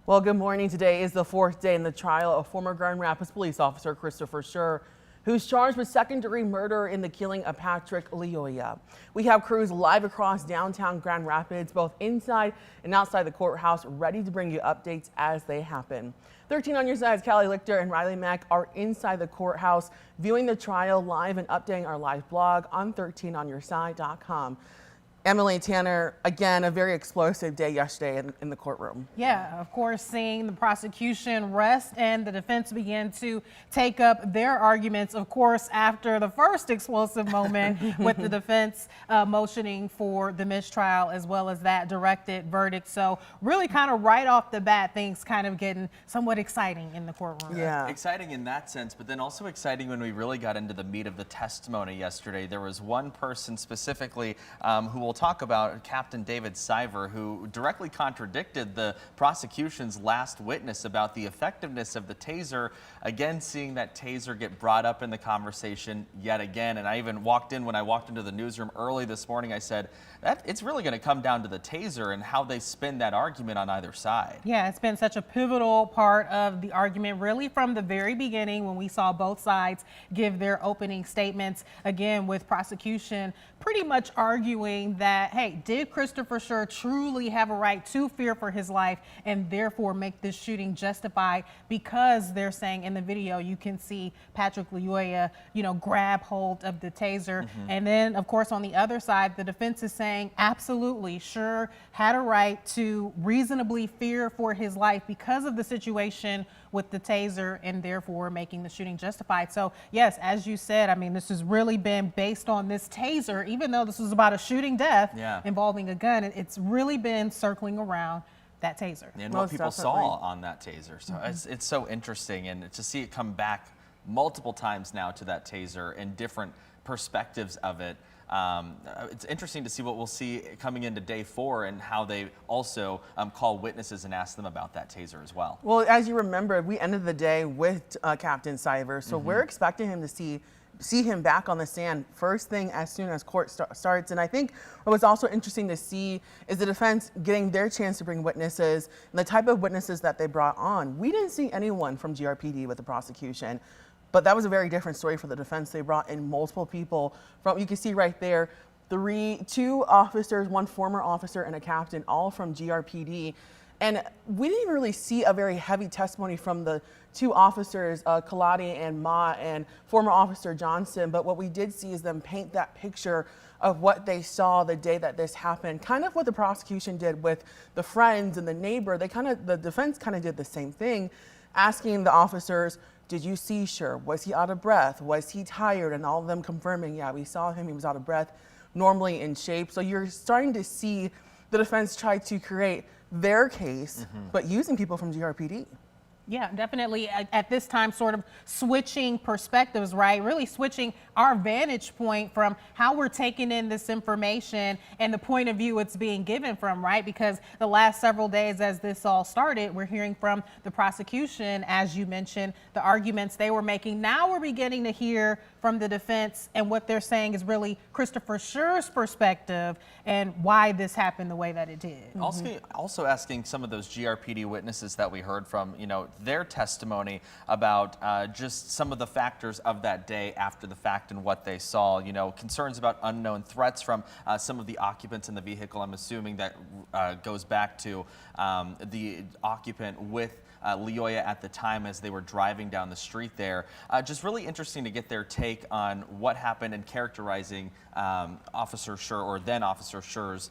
Well, good morning. Today is the fourth day in the trial of former Grand Rapids police officer Christopher Schurr, who's charged with second-degree murder in the killing of Patrick Lyoya. We have crews live across downtown Grand Rapids, both inside and outside the courthouse, ready to bring you updates as they happen. 13 on your side's Callie Lichter and Riley Mack are inside the courthouse, viewing the trial live and updating our live blog on 13onyourside.com. Emily, Tanner, again, a very explosive day yesterday in the courtroom. Yeah, of course, seeing the prosecution rest and the defense begin to take up their arguments, of course, after the first explosive moment with the defense motioning for the mistrial as well as that directed verdict. So really kind of right off the bat, things kind of getting somewhat exciting in the courtroom. Yeah, exciting in that sense, but then also exciting when we really got into the meat of the testimony yesterday. There was one person specifically who will talk about, Captain David Siver, who directly contradicted the prosecution's last witness about the effectiveness of the taser. Again, seeing that taser get brought up in the conversation yet again. And I even when I walked into the newsroom early this morning, I said that it's really going to come down to the taser and how they spin that argument on either side. Yeah, it's been such a pivotal part of the argument, really from the very beginning when we saw both sides give their opening statements, again with prosecution pretty much arguing that, hey, did Christopher Schurr truly have a right to fear for his life and therefore make this shooting justified? Because they're saying in the video you can see Patrick Lyoya, grab hold of the taser. And then, of course, on the other side, the defense is saying absolutely Schurr had a right to reasonably fear for his life because of the situation with the taser and therefore making the shooting justified. So yes, as you said, I mean, this has really been based on this taser, even though this was about a shooting death involving a gun, it's really been circling around that taser. And what people saw on that taser. So it's so interesting, and to see it come back multiple times now to that taser and different perspectives of it. It's interesting to see what we'll see coming into day 4 and how they also call witnesses and ask them about that taser as well. Well, as you remember, we ended the day with Captain Siver, so we're expecting him to see him back on the stand first thing as soon as court starts. And I think what was also interesting to see is the defense getting their chance to bring witnesses and the type of witnesses that they brought on. We didn't see anyone from GRPD with the prosecution, but that was a very different story for the defense. They brought in multiple people from, you can see right there, two officers, one former officer and a captain, all from GRPD. And we didn't even really see a very heavy testimony from the two officers, Kaladi and Ma, and former officer Johnson. But what we did see is them paint that picture of what they saw the day that this happened. Kind of what the prosecution did with the friends and the neighbor. The defense kind of did the same thing, asking the officers, did you see Schurr? Was he out of breath? Was he tired? And all of them confirming, yeah, we saw him. He was out of breath, normally in shape. So you're starting to see the defense try to create their case, but using people from GRPD. Yeah, definitely at this time sort of switching perspectives, right? Really switching our vantage point from how we're taking in this information and the point of view it's being given from, right? Because the last several days as this all started, we're hearing from the prosecution, as you mentioned, the arguments they were making. Now we're beginning to hear from the defense, and what they're saying is really Christopher Schurr's perspective and why this happened the way that it did. Also asking some of those GRPD witnesses that we heard from, their testimony about just some of the factors of that day after the fact and what they saw. Concerns about unknown threats from some of the occupants in the vehicle. I'm assuming that goes back to the occupant with Lyoya at the time as they were driving down the street there. Just really interesting to get their take on what happened and characterizing Officer Schurr, or then Officer Schurr's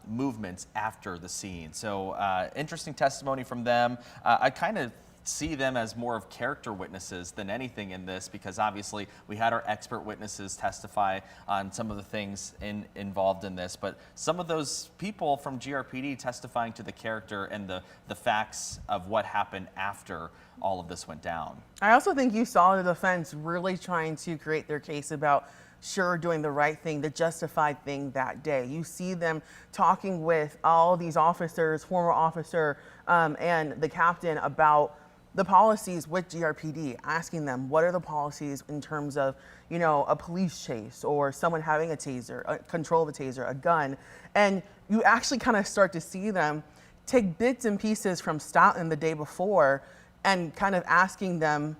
movements after the scene. So interesting testimony from them. I kind of see them as more of character witnesses than anything in this, because obviously we had our expert witnesses testify on some of the things involved in this, but some of those people from GRPD testifying to the character and the facts of what happened after all of this went down. I also think you saw the defense really trying to create their case about Schurr doing the right thing, the justified thing that day. You see them talking with all these officers, former officer and the captain, about the policies with GRPD, asking them what are the policies in terms of, a police chase or someone having a taser, control of a taser, a gun. And you actually kind of start to see them take bits and pieces from Stoughton the day before and kind of asking them,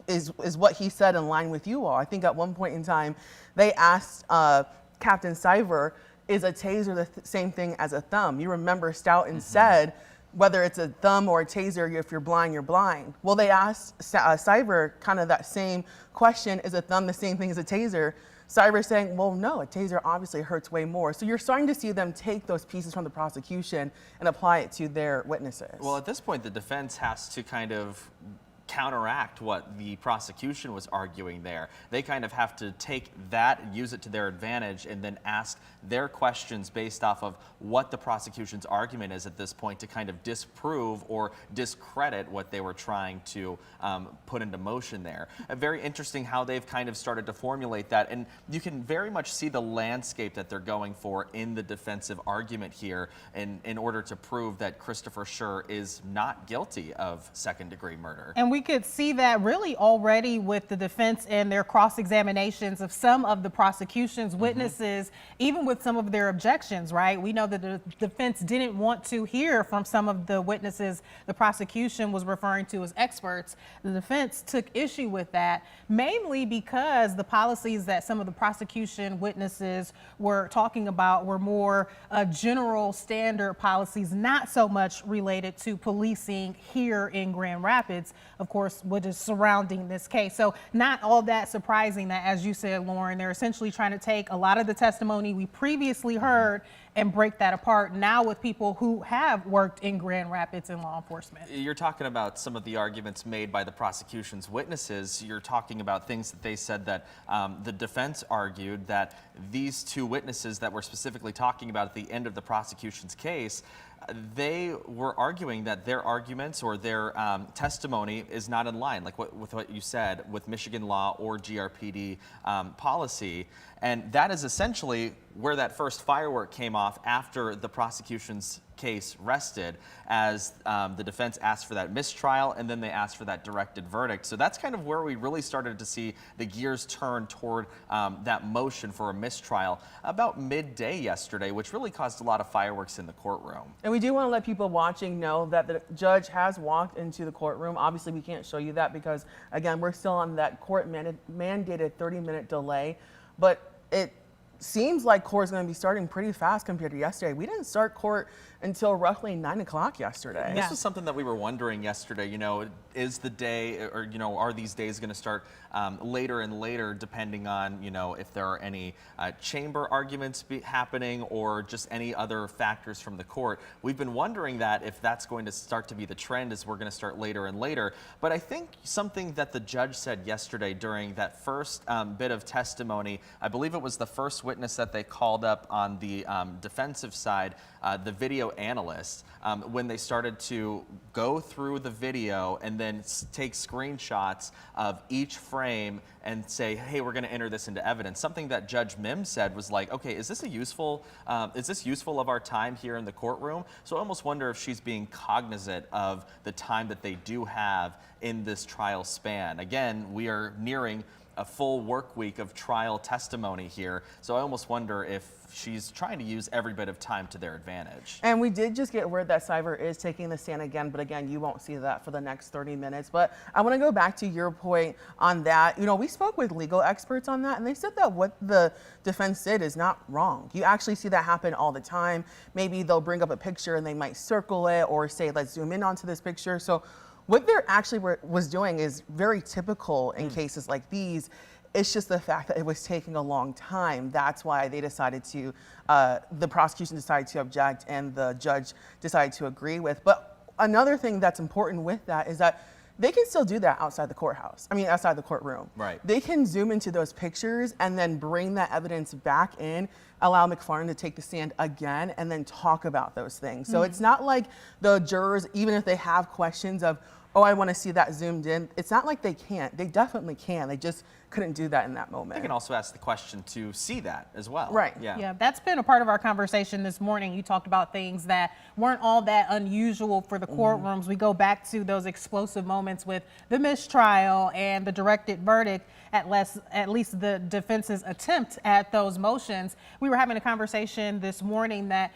is what he said in line with you all? I think at one point in time, they asked Captain Siver, is a taser the same thing as a thumb? You remember Stoughton said, whether it's a thumb or a taser, if you're blind, you're blind. Well, they asked Siver kind of that same question, is a thumb the same thing as a taser? Siver saying, well, no, a taser obviously hurts way more. So you're starting to see them take those pieces from the prosecution and apply it to their witnesses. Well, at this point, the defense has to kind of counteract what the prosecution was arguing there. They kind of have to take that, use it to their advantage, and then ask their questions based off of what the prosecution's argument is at this point to kind of disprove or discredit what they were trying to put into motion there. Very interesting how they've kind of started to formulate that, and you can very much see the landscape that they're going for in the defensive argument here in order to prove that Christopher Schurr is not guilty of second-degree murder. And we could see that really already with the defense and their cross-examinations of some of the prosecution's witnesses, even with some of their objections, right? We know that the defense didn't want to hear from some of the witnesses the prosecution was referring to as experts. The defense took issue with that, mainly because the policies that some of the prosecution witnesses were talking about were more general standard policies, not so much related to policing here in Grand Rapids, of course, what is surrounding this case. So not all that surprising that, as you said, Lauren, they're essentially trying to take a lot of the testimony we previously heard and break that apart now with people who have worked in Grand Rapids in law enforcement. You're talking about some of the arguments made by the prosecution's witnesses. You're talking about things that they said that the defense argued that these two witnesses that we're specifically talking about at the end of the prosecution's case, they were arguing that their arguments or their testimony is not in line, like with what you said, with Michigan law or GRPD policy. And that is essentially where that first firework came off after the prosecution's case rested, as the defense asked for that mistrial and then they asked for that directed verdict. So that's kind of where we really started to see the gears turn toward that motion for a mistrial about midday yesterday, which really caused a lot of fireworks in the courtroom. And we do want to let people watching know that the judge has walked into the courtroom. Obviously, we can't show you that because, again, we're still on that court-mandated 30-minute delay. But it seems like court is going to be starting pretty fast compared to yesterday. We didn't start court until roughly 9 o'clock yesterday. This was something that we were wondering yesterday, you know, is the day, or, you know, are these days going to start later and later depending on, you know, if there are any chamber arguments happening or just any other factors from the court. We've been wondering that if that's going to start to be the trend, as we're going to start later and later. But I think something that the judge said yesterday during that first bit of testimony, I believe it was the first witness that they called up on the defensive side, the video analyst, when they started to go through the video and then take screenshots of each frame and say, hey, we're going to enter this into evidence. Something that Judge Mims said was like, okay, is this useful of our time here in the courtroom? So I almost wonder if she's being cognizant of the time that they do have in this trial span. Again, we are nearing a full work week of trial testimony here. So I almost wonder if she's trying to use every bit of time to their advantage. And we did just get word that Siver is taking the stand again, but again, you won't see that for the next 30 minutes. But I want to go back to your point on that. You know, we spoke with legal experts on that, and they said that what the defense did is not wrong. You actually see that happen all the time. Maybe they'll bring up a picture and they might circle it or say, let's zoom in onto this picture. So what they're actually was doing is very typical in cases like these. It's just the fact that it was taking a long time. That's why they decided to, the prosecution decided to object and the judge decided to agree with. But another thing that's important with that is that they can still do that outside the courthouse. I mean, outside the courtroom. Right. They can zoom into those pictures and then bring that evidence back in, allow McFarland to take the stand again, and then talk about those things. So it's not like the jurors, even if they have questions of, oh, I want to see that zoomed in, it's not like they can't. They definitely can. They just couldn't do that in that moment. They can also ask the question to see that as well. Right. Yeah, that's been a part of our conversation this morning. You talked about things that weren't all that unusual for the courtrooms. We go back to those explosive moments with the mistrial and the directed verdict, at least the defense's attempt at those motions. We were having a conversation this morning that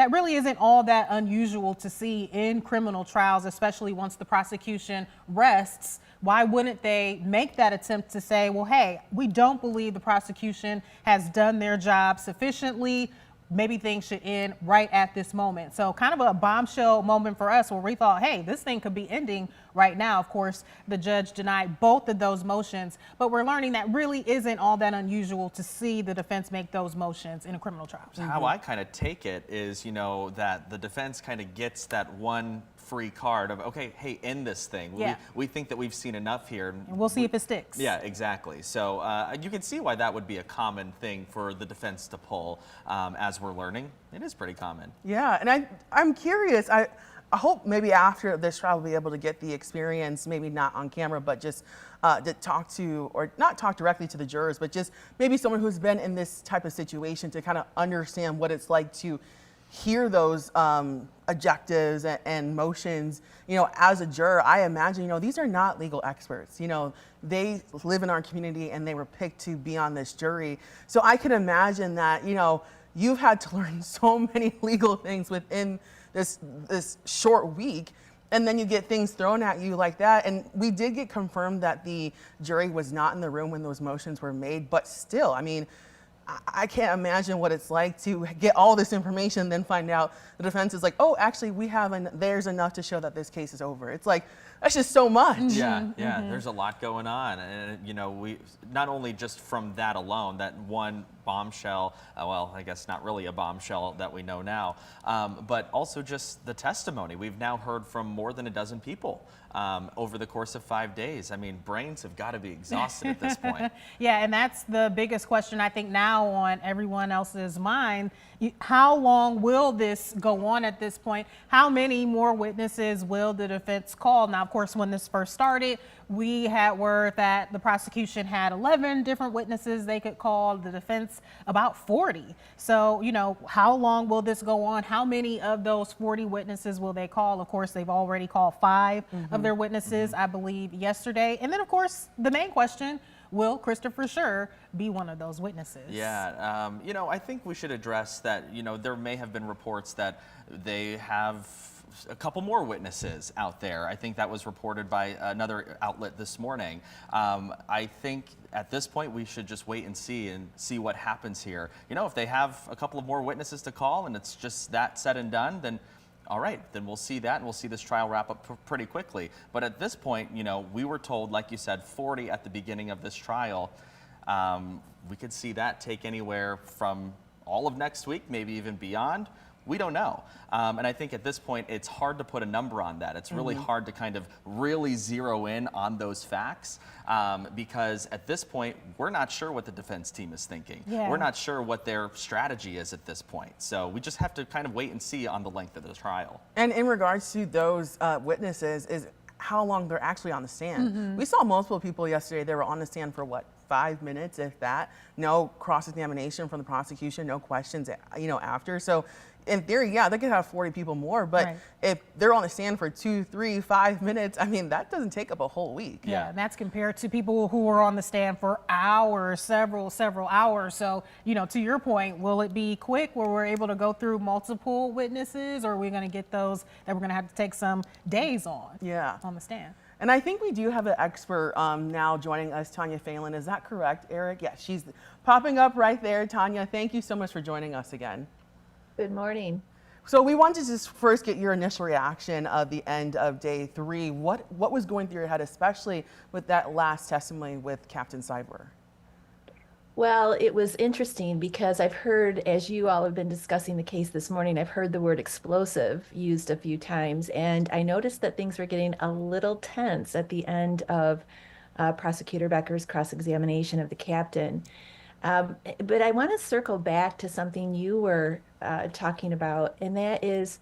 really isn't all that unusual to see in criminal trials, especially once the prosecution rests. Why wouldn't they make that attempt to say, well, hey, we don't believe the prosecution has done their job sufficiently. Maybe things should end right at this moment. So kind of a bombshell moment for us where we thought, hey, this thing could be ending right now. Of course, the judge denied both of those motions, but we're learning that really isn't all that unusual to see the defense make those motions in a criminal trial. How I kind of take it is, that the defense kind of gets that one free card of, okay, hey, end this thing. Yeah. We think that we've seen enough here. And we'll see if it sticks. Yeah, exactly. So you can see why that would be a common thing for the defense to pull. As we're learning, it is pretty common. Yeah, and I'm curious. I hope maybe after this trial we'll be able to get the experience, maybe not on camera, but just to talk to, or not talk directly to the jurors, but just maybe someone who's been in this type of situation to kind of understand what it's like to hear those objectives and motions. As a juror, I imagine, these are not legal experts. They live in our community and they were picked to be on this jury. So I can imagine that, you've had to learn so many legal things within this short week, and then you get things thrown at you like that. And we did get confirmed that the jury was not in the room when those motions were made, but still, I can't imagine what it's like to get all this information, then find out the defense is like, oh, actually, there's enough to show that this case is over. It's like, that's just so much. Yeah, there's a lot going on. And, we not only just from that alone, that one bombshell, well, I guess not really a bombshell that we know now, but also just the testimony. We've now heard from more than a dozen people over the course of 5 days. Brains have got to be exhausted at this point. Yeah, and that's the biggest question I think now on everyone else's mind. How long will this go on at this point? How many more witnesses will the defense call? Now, of course, when this first started, we had word that the prosecution had 11 different witnesses they could call, the defense about 40. So, how long will this go on? How many of those 40 witnesses will they call? Of course, they've already called 5 of their witnesses, I believe, yesterday. And then, of course, the main question, will Christopher Schurr be one of those witnesses? Yeah, I think we should address that, there may have been reports that they have a couple more witnesses out there. I think that was reported by another outlet this morning. I think at this point we should just wait and see what happens here. If they have a couple of more witnesses to call and it's just that said and done, then all right, then we'll see that and we'll see this trial wrap up pretty quickly. But at this point, we were told, like you said, 40 at the beginning of this trial. We could see that take anywhere from all of next week, maybe even beyond. We don't know. And I think at this point, it's hard to put a number on that. It's really hard to kind of really zero in on those facts because at this point, we're not sure what the defense team is thinking. Yeah. We're not sure what their strategy is at this point. So we just have to kind of wait and see on the length of the trial. And in regards to those witnesses, is how long they're actually on the stand. We saw multiple people yesterday, they were on the stand for 5 minutes, if that. No cross-examination from the prosecution, no questions, after. So in theory, yeah, they could have 40 people more, but Right. if they're on the stand for 2, 3, 5 minutes, that doesn't take up a whole week. Yeah, and that's compared to people who were on the stand for hours, several hours. So, to your point, will it be quick where we're able to go through multiple witnesses, or are we going to get those that we're going to have to take some days on the stand? And I think we do have an expert now joining us, Tanya Phelan. Is that correct, Eric? Yeah, she's popping up right there. Tanya, thank you so much for joining us again. Good morning. So we wanted to just first get your initial reaction of the end of day 3. What was going through your head, especially with that last testimony with Captain Cyber? Well, it was interesting because I've heard, as you all have been discussing the case this morning, I've heard the word explosive used a few times, and I noticed that things were getting a little tense at the end of Prosecutor Becker's cross-examination of the captain. But I want to circle back to something you were talking about, and that is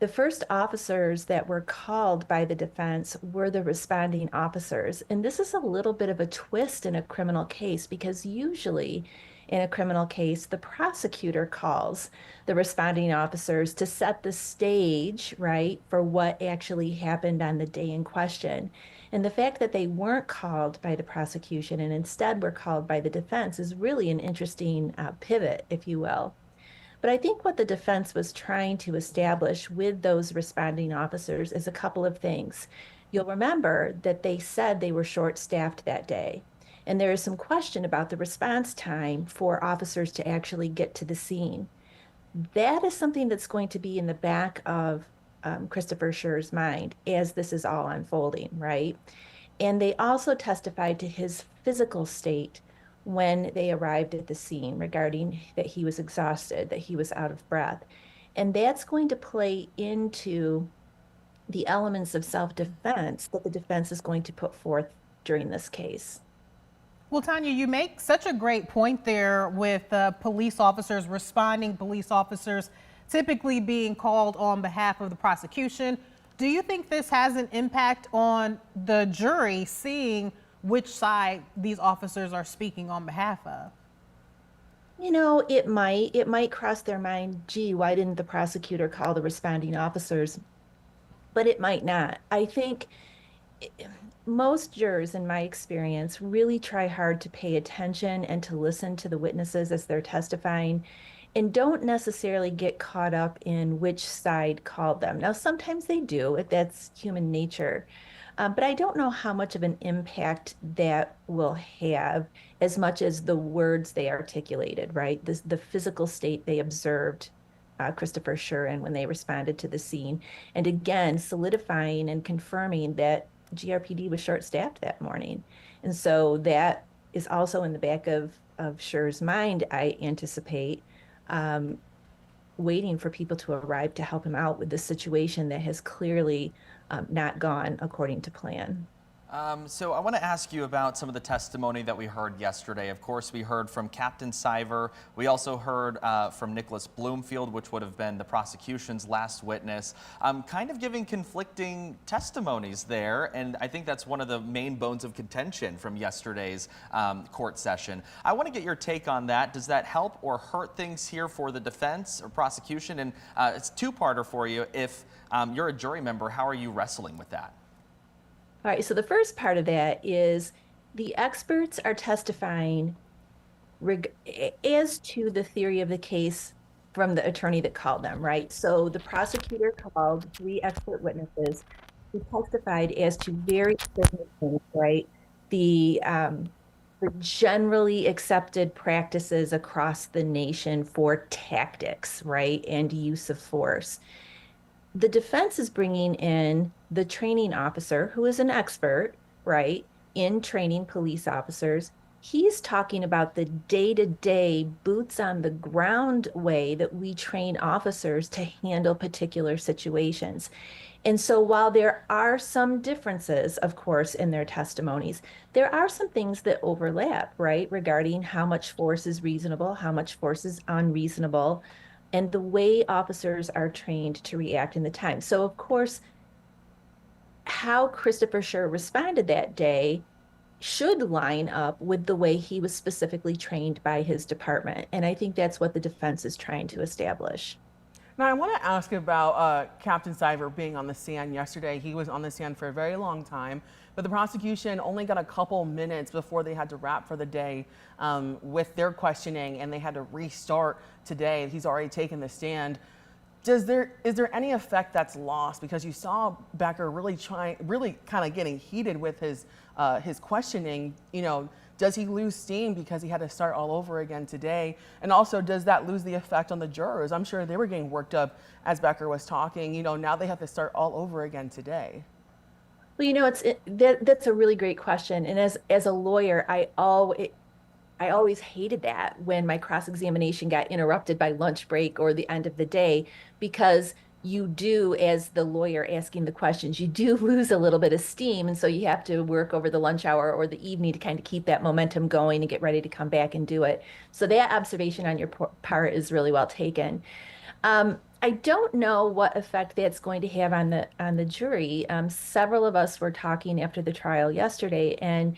The first officers that were called by the defense were the responding officers. And this is a little bit of a twist in a criminal case because usually in a criminal case, the prosecutor calls the responding officers to set the stage, right, for what actually happened on the day in question. And the fact that they weren't called by the prosecution and instead were called by the defense is really an interesting pivot, if you will. But I think what the defense was trying to establish with those responding officers is a couple of things. You'll remember that they said they were short-staffed that day. And there is some question about the response time for officers to actually get to the scene. That is something that's going to be in the back of Christopher Schurr's mind as this is all unfolding, right? And they also testified to his physical state when they arrived at the scene regarding that he was exhausted, that he was out of breath. And that's going to play into the elements of self-defense that the defense is going to put forth during this case. Well, Tanya, you make such a great point there with police officers, responding police officers typically being called on behalf of the prosecution. Do you think this has an impact on the jury seeing which side these officers are speaking on behalf of? You know, it might cross their mind, gee, why didn't the prosecutor call the responding officers? But it might not. I think most jurors, in my experience, really try hard to pay attention and to listen to the witnesses as they're testifying and don't necessarily get caught up in which side called them. Now, sometimes they do, if that's human nature. But I don't know how much of an impact that will have as much as the words they articulated, right? The physical state they observed Christopher Schurr in when they responded to the scene. And again, solidifying and confirming that GRPD was short-staffed that morning. And so that is also in the back of Schurr's mind, I anticipate, waiting for people to arrive to help him out with this situation that has clearly not gone according to plan. So I want to ask you about some of the testimony that we heard yesterday. Of course, we heard from Captain Siver. We also heard from Nicholas Bloomfield, which would have been the prosecution's last witness, kind of giving conflicting testimonies there. And I think that's one of the main bones of contention from yesterday's court session. I want to get your take on that. Does that help or hurt things here for the defense or prosecution? And it's a two-parter for you. If you're a jury member, how are you wrestling with that? All right, so the first part of that is the experts are testifying as to the theory of the case from the attorney that called them, right? So the prosecutor called 3 expert witnesses who testified as to very specific things, right? The generally accepted practices across the nation for tactics, right, and use of force. The defense is bringing in the training officer, who is an expert, right, in training police officers. He's talking about the day-to-day, boots on the ground way that we train officers to handle particular situations. And so while there are some differences, of course, in their testimonies, there are some things that overlap, right, regarding how much force is reasonable, how much force is unreasonable, and the way officers are trained to react in the time. So, of course, how Christopher Schurr responded that day should line up with the way he was specifically trained by his department. And I think that's what the defense is trying to establish. Now, I want to ask about Captain Siver being on the stand yesterday. He was on the stand for a very long time, but the prosecution only got a couple minutes before they had to wrap for the day with their questioning, and they had to restart today. He's already taken the stand. Is there any effect that's lost? Because you saw Becker really kind of getting heated with his questioning. You know, does he lose steam because he had to start all over again today? And also, does that lose the effect on the jurors? I'm sure they were getting worked up as Becker was talking. You know, now they have to start all over again today. Well, you know, that's a really great question. And as a lawyer, I always hated that when my cross-examination got interrupted by lunch break or the end of the day, because you do, as the lawyer asking the questions, you do lose a little bit of steam. And so you have to work over the lunch hour or the evening to kind of keep that momentum going and get ready to come back and do it. So that observation on your part is really well taken. I don't know what effect that's going to have on the jury. Several of us were talking after the trial yesterday, and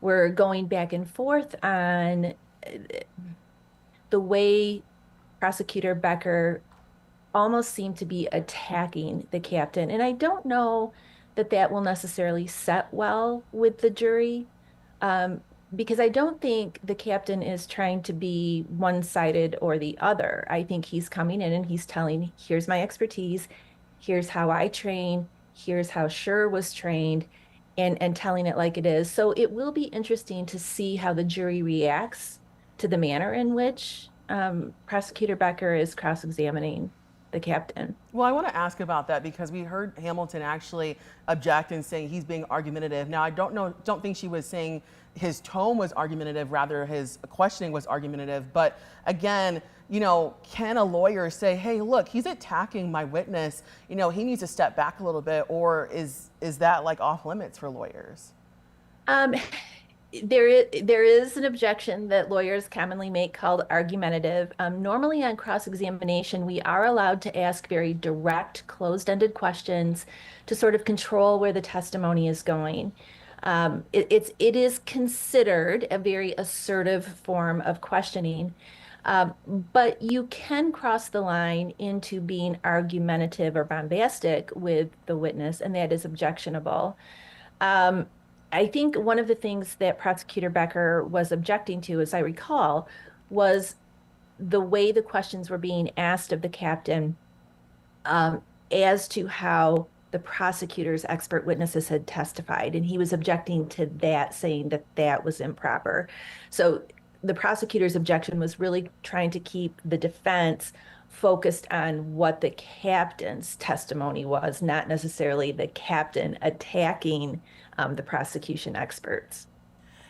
we're going back and forth on the way Prosecutor Becker almost seemed to be attacking the captain. And I don't know that that will necessarily set well with the jury, um, because I don't think the captain is trying to be one-sided or the other. I think he's coming in and he's telling, here's my expertise, here's how I train, here's how Schurr was trained, and telling it like it is. So it will be interesting to see how the jury reacts to the manner in which Prosecutor Becker is cross-examining the captain. Well, I want to ask about that because we heard Hamilton actually object and saying he's being argumentative. Now, I don't think she was saying his tone was argumentative, rather his questioning was argumentative. But again, can a lawyer say, hey, look, he's attacking my witness, he needs to step back a little bit, or is that like off limits for lawyers? Um, there is an objection that lawyers commonly make called argumentative. Normally on cross-examination, we are allowed to ask very direct, closed-ended questions to sort of control where the testimony is going. It is considered a very assertive form of questioning, but you can cross the line into being argumentative or bombastic with the witness, and that is objectionable. I think one of the things that Prosecutor Becker was objecting to, as I recall, was the way the questions were being asked of the captain, as to how the prosecutor's expert witnesses had testified. And he was objecting to that, saying that that was improper. So the prosecutor's objection was really trying to keep the defense focused on what the captain's testimony was, not necessarily the captain attacking the prosecution experts.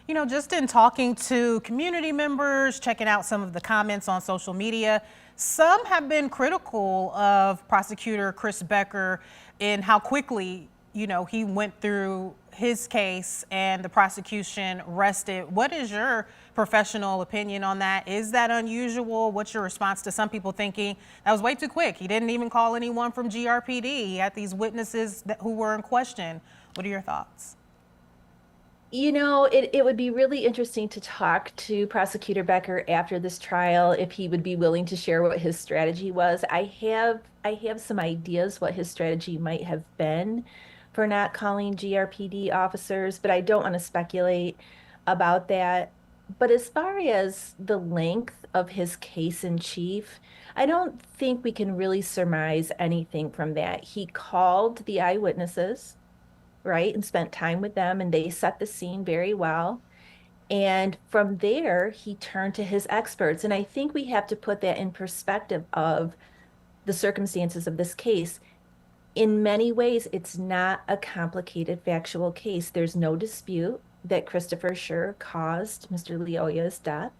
Just in talking to community members, checking out some of the comments on social media, some have been critical of Prosecutor Chris Becker in how quickly, he went through his case and the prosecution rested. What is your professional opinion on that? Is that unusual? What's your response to some people thinking that was way too quick? He didn't even call anyone from GRPD. He had these witnesses who were in question. What are your thoughts? It would be really interesting to talk to Prosecutor Becker after this trial, if he would be willing to share what his strategy was. I have some ideas what his strategy might have been for not calling GRPD officers, but I don't want to speculate about that. But as far as the length of his case in chief, I don't think we can really surmise anything from that. He called the eyewitnesses, right, and spent time with them, and they set the scene very well. And from there, he turned to his experts. And I think we have to put that in perspective of the circumstances of this case. In many ways, it's not a complicated factual case. There's no dispute that Christopher Schurr caused Mr. Lyoya's death.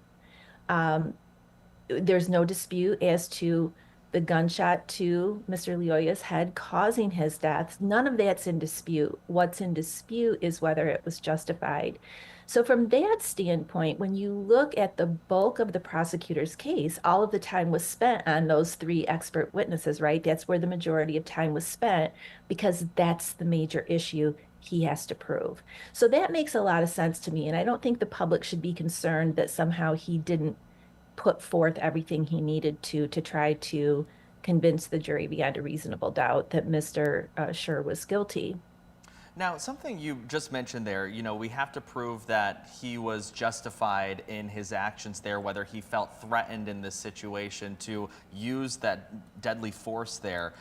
There's no dispute as to the gunshot to Mr. Lyoya's head causing his death. None of that's in dispute. What's in dispute is whether it was justified. So from that standpoint, when you look at the bulk of the prosecutor's case, all of the time was spent on those three expert witnesses, right? That's where the majority of time was spent, because that's the major issue he has to prove. So that makes a lot of sense to me. And I don't think the public should be concerned that somehow he didn't put forth everything he needed to try to convince the jury beyond a reasonable doubt that Mr. Schurr was guilty. Now, something you just mentioned there, we have to prove that he was justified in his actions there, whether he felt threatened in this situation to use that deadly force there.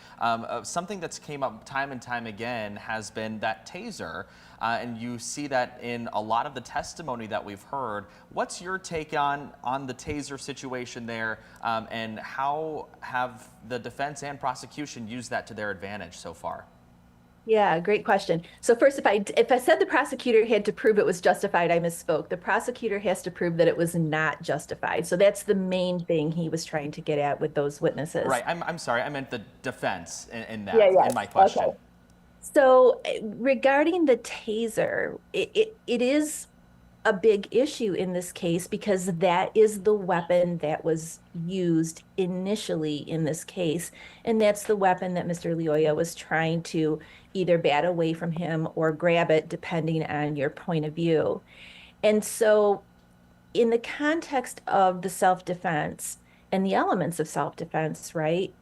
Something that's came up time and time again has been that taser, and you see that in a lot of the testimony that we've heard. What's your take on the taser situation there, and how have the defense and prosecution used that to their advantage so far? Yeah, great question. So first, if I said the prosecutor had to prove it was justified, I misspoke. The prosecutor has to prove that it was not justified. So that's the main thing he was trying to get at with those witnesses. Right. I'm sorry. I meant the defense in Yeah, that, in yes. my Okay. question. So regarding the taser, it is a big issue in this case because that is the weapon that was used initially in this case. And that's the weapon that Mr. Lioya was trying to either bat away from him or grab it, depending on your point of view. And so, in the context of the self-defense and the elements of self-defense, right?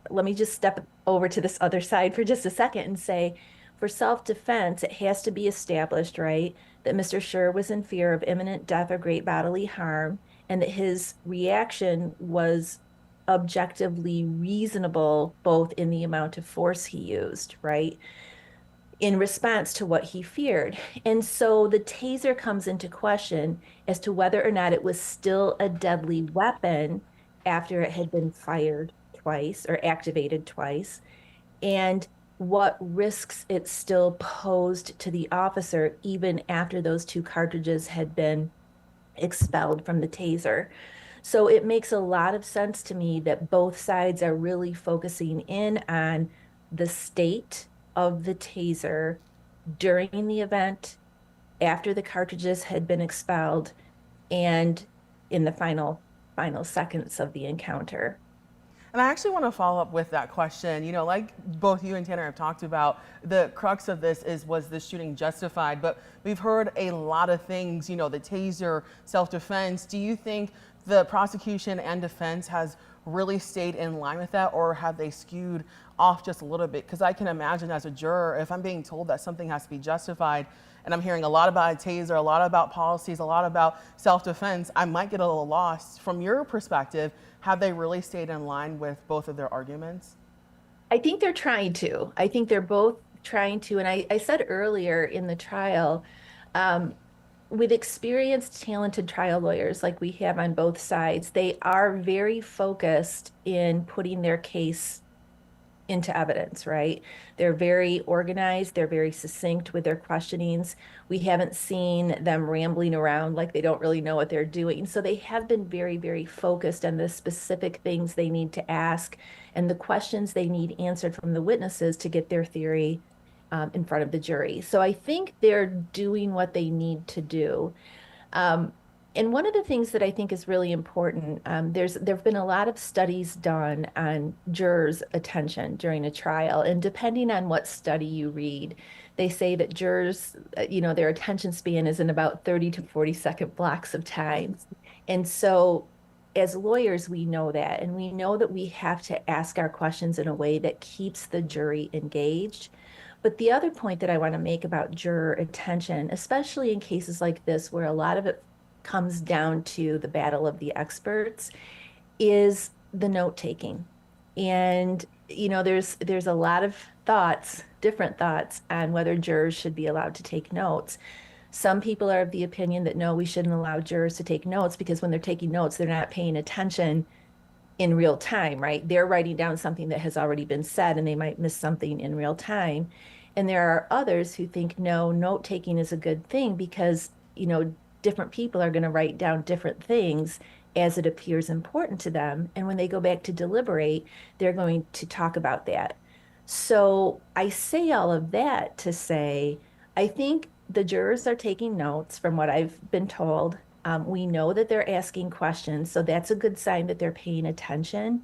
Let me just step over to this other side for just a second and say, for self-defense, it has to be established, right, that Mr. Schurr was in fear of imminent death or great bodily harm, and that his reaction was objectively reasonable, both in the amount of force he used, right, in response to what he feared. And so the taser comes into question as to whether or not it was still a deadly weapon after it had been fired twice or activated twice, and what risks it still posed to the officer even after those two cartridges had been expelled from the taser. So it makes a lot of sense to me that both sides are really focusing in on the state of the taser during the event, after the cartridges had been expelled, and in the final seconds of the encounter. And I actually want to follow up with that question. Like both you and Tanner have talked about, the crux of this is, was this shooting justified? But we've heard a lot of things, the taser, self-defense. Do you think the prosecution and defense has really stayed in line with that, or have they skewed off just a little bit? Because I can imagine as a juror, if I'm being told that something has to be justified, and I'm hearing a lot about a taser, a lot about policies, a lot about self-defense, I might get a little lost. From your perspective, have they really stayed in line with both of their arguments? I think they're trying to. I think they're both trying to. And I said earlier in the trial, um, with experienced, talented trial lawyers like we have on both sides, they are very focused in putting their case into evidence, right? They're very organized, they're very succinct with their questionings. We haven't seen them rambling around like they don't really know what they're doing. So they have been very, very focused on the specific things they need to ask and the questions they need answered from the witnesses to get their theory in front of the jury. So I think they're doing what they need to do. Um, and one of the things that I think is really important, there've been a lot of studies done on jurors' attention during a trial, and depending on what study you read, they say that jurors, their attention span is in about 30 to 40-second blocks of time. And so, as lawyers, we know that, and we know that we have to ask our questions in a way that keeps the jury engaged. But the other point that I want to make about juror attention, especially in cases like this, where a lot of it comes down to the battle of the experts, is the note taking. And there's a lot of thoughts, different thoughts, on whether jurors should be allowed to take notes. Some people are of the opinion that no, we shouldn't allow jurors to take notes because when they're taking notes, they're not paying attention in real time, right? They're writing down something that has already been said and they might miss something in real time. And there are others who think, no, note taking is a good thing because, different people are going to write down different things as it appears important to them. And when they go back to deliberate, they're going to talk about that. So I say all of that to say, I think the jurors are taking notes from what I've been told. We know that they're asking questions, so that's a good sign that they're paying attention.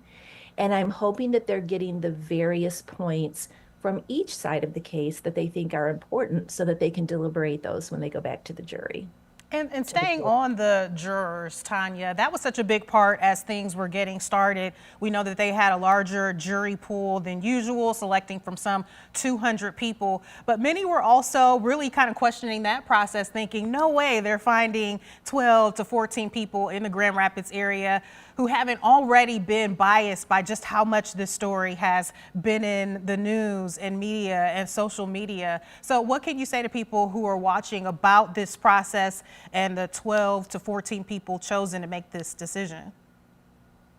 And I'm hoping that they're getting the various points from each side of the case that they think are important so that they can deliberate those when they go back to the jury. And staying on the jurors, Tanya, that was such a big part as things were getting started. We know that they had a larger jury pool than usual, selecting from some 200 people. But many were also really kind of questioning that process, thinking, no way they're finding 12 to 14 people in the Grand Rapids area who haven't already been biased by just how much this story has been in the news and media and social media. So what can you say to people who are watching about this process and the 12 to 14 people chosen to make this decision?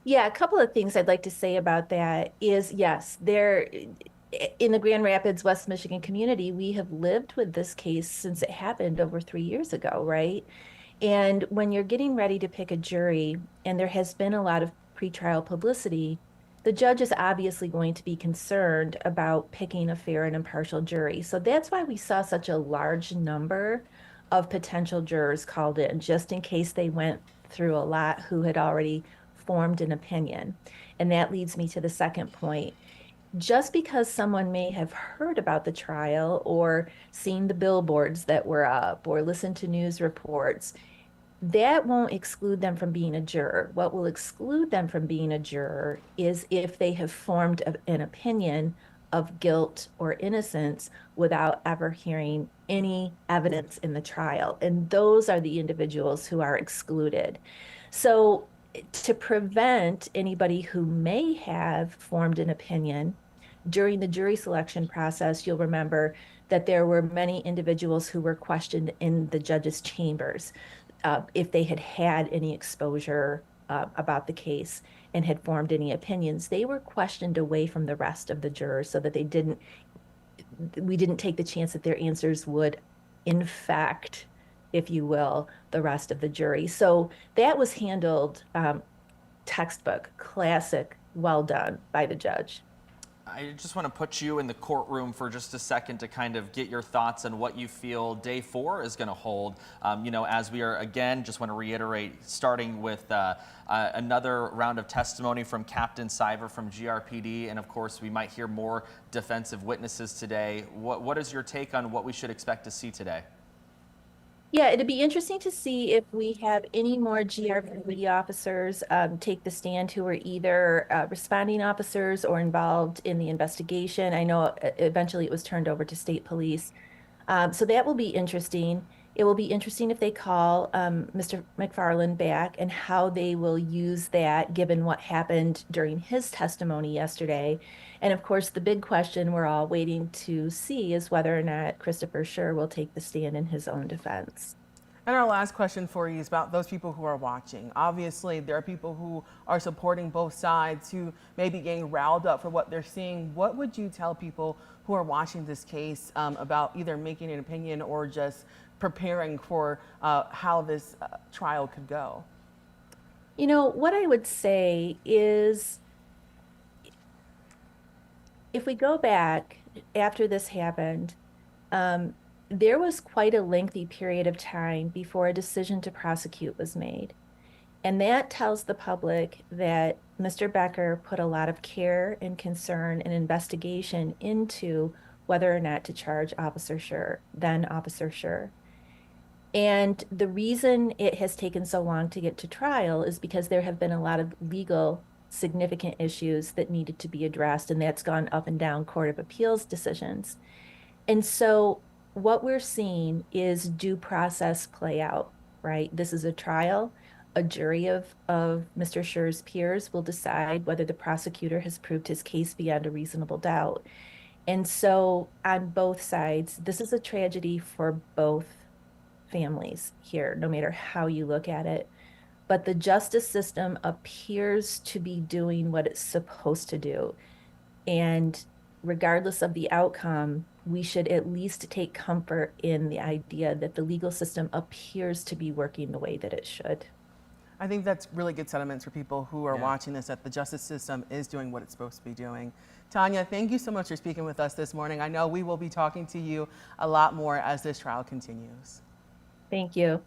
Yeah, a couple of things I'd like to say about that is, yes, in the Grand Rapids, West Michigan community, we have lived with this case since it happened over 3 years ago, right? And when you're getting ready to pick a jury, and there has been a lot of pretrial publicity, the judge is obviously going to be concerned about picking a fair and impartial jury. So that's why we saw such a large number of potential jurors called in, just in case they went through a lot who had already formed an opinion. And that leads me to the second point. Just because someone may have heard about the trial or seen the billboards that were up or listened to news reports, that won't exclude them from being a juror. What will exclude them from being a juror is if they have formed an opinion of guilt or innocence without ever hearing any evidence in the trial. And those are the individuals who are excluded. So to prevent anybody who may have formed an opinion during the jury selection process, you'll remember that there were many individuals who were questioned in the judge's chambers if they had had any exposure about the case and had formed any opinions. They were questioned away from the rest of the jurors so that we didn't take the chance that their answers would infect, if you will, the rest of the jury. So that was handled textbook, classic, well done by the judge. I just want to put you in the courtroom for just a second to kind of get your thoughts on what you feel day 4 is going to hold. As we are, again, just want to reiterate, starting with another round of testimony from Captain Siver from GRPD, and of course, we might hear more defensive witnesses today. What is your take on what we should expect to see today? Yeah, it'd be interesting to see if we have any more GRPD officers take the stand who are either responding officers or involved in the investigation. I know eventually it was turned over to state police. So that will be interesting. It will be interesting if they call Mr. McFarland back and how they will use that given what happened during his testimony yesterday. And of course, the big question we're all waiting to see is whether or not Christopher Schurr will take the stand in his own defense. And our last question for you is about those people who are watching. Obviously, there are people who are supporting both sides, who may be getting riled up for what they're seeing. What would you tell people who are watching this case about either making an opinion or just preparing for how this trial could go? You know, what I would say is, if we go back after this happened, there was quite a lengthy period of time before a decision to prosecute was made. And that tells the public that Mr. Becker put a lot of care and concern and investigation into whether or not to charge Officer Schurr, then Officer Schurr. And the reason it has taken so long to get to trial is because there have been a lot of legal significant issues that needed to be addressed, and that's gone up and down Court of Appeals decisions. And so what we're seeing is due process play out, right? This is a trial. A jury of Mr. Schurr's peers will decide whether the prosecutor has proved his case beyond a reasonable doubt. And so on both sides, this is a tragedy for both families here, no matter how you look at it. But the justice system appears to be doing what it's supposed to do. And regardless of the outcome, we should at least take comfort in the idea that the legal system appears to be working the way that it should. I think that's really good sentiments for people who are watching this, that the justice system is doing what it's supposed to be doing. Tanya, thank you so much for speaking with us this morning. I know we will be talking to you a lot more as this trial continues. Thank you.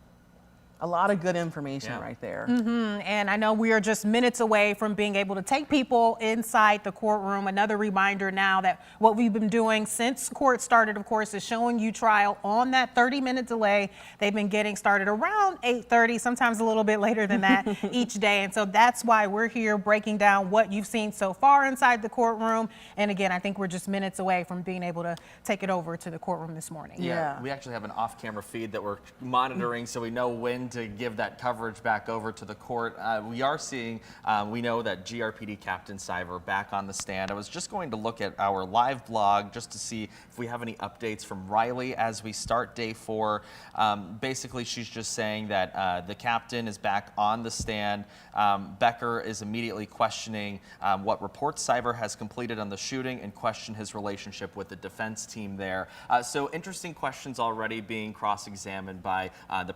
A lot of good information right there. And I know we are just minutes away from being able to take people inside the courtroom. Another reminder now that what we've been doing since court started, of course, is showing you trial on that 30-minute delay. They've been getting started around 8:30, sometimes a little bit later than that each day. And so that's why we're here breaking down what you've seen so far inside the courtroom. And again, I think we're just minutes away from being able to take it over to the courtroom this morning. Yeah, we actually have an off-camera feed that we're monitoring so we know when to give that coverage back over to the court. We are seeing, we know that GRPD Captain Siver back on the stand. I was just going to look at our live blog just to see if we have any updates from Riley as we start day 4. Basically, she's just saying that the captain is back on the stand. Becker is immediately questioning what reports Siver has completed on the shooting and question his relationship with the defense team there. So interesting questions already being cross-examined by the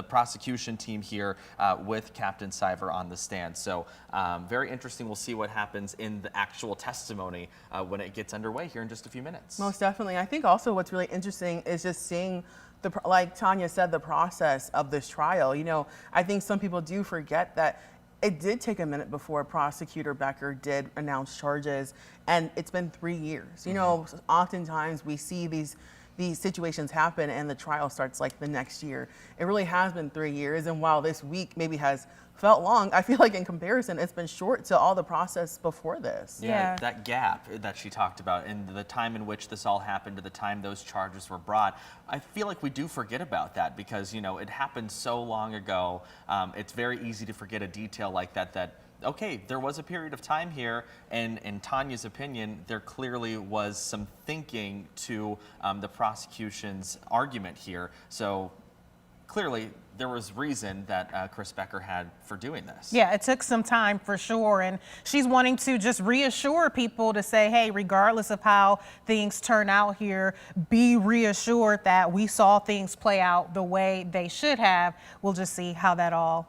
prosecution team here with Captain Siver on the stand. So very interesting. We'll see what happens in the actual testimony when it gets underway here in just a few minutes. Most definitely. I think also what's really interesting is just seeing like Tanya said, the process of this trial. You know, I think some people do forget that it did take a minute before Prosecutor Becker did announce charges, and it's been 3 years. You know, oftentimes we see these situations happen and the trial starts like the next year. It really has been 3 years, and while this week maybe has felt long, I feel like in comparison it's been short to all the process before this. Yeah, that gap that she talked about and the time in which this all happened to the time those charges were brought, I feel like we do forget about that because, you know, it happened so long ago. It's very easy to forget a detail like that, okay, there was a period of time here, and in Tanya's opinion, there clearly was some thinking to the prosecution's argument here. So clearly, there was reason that Chris Becker had for doing this. Yeah, it took some time for sure. And she's wanting to just reassure people to say, hey, regardless of how things turn out here, be reassured that we saw things play out the way they should have. We'll just see how that all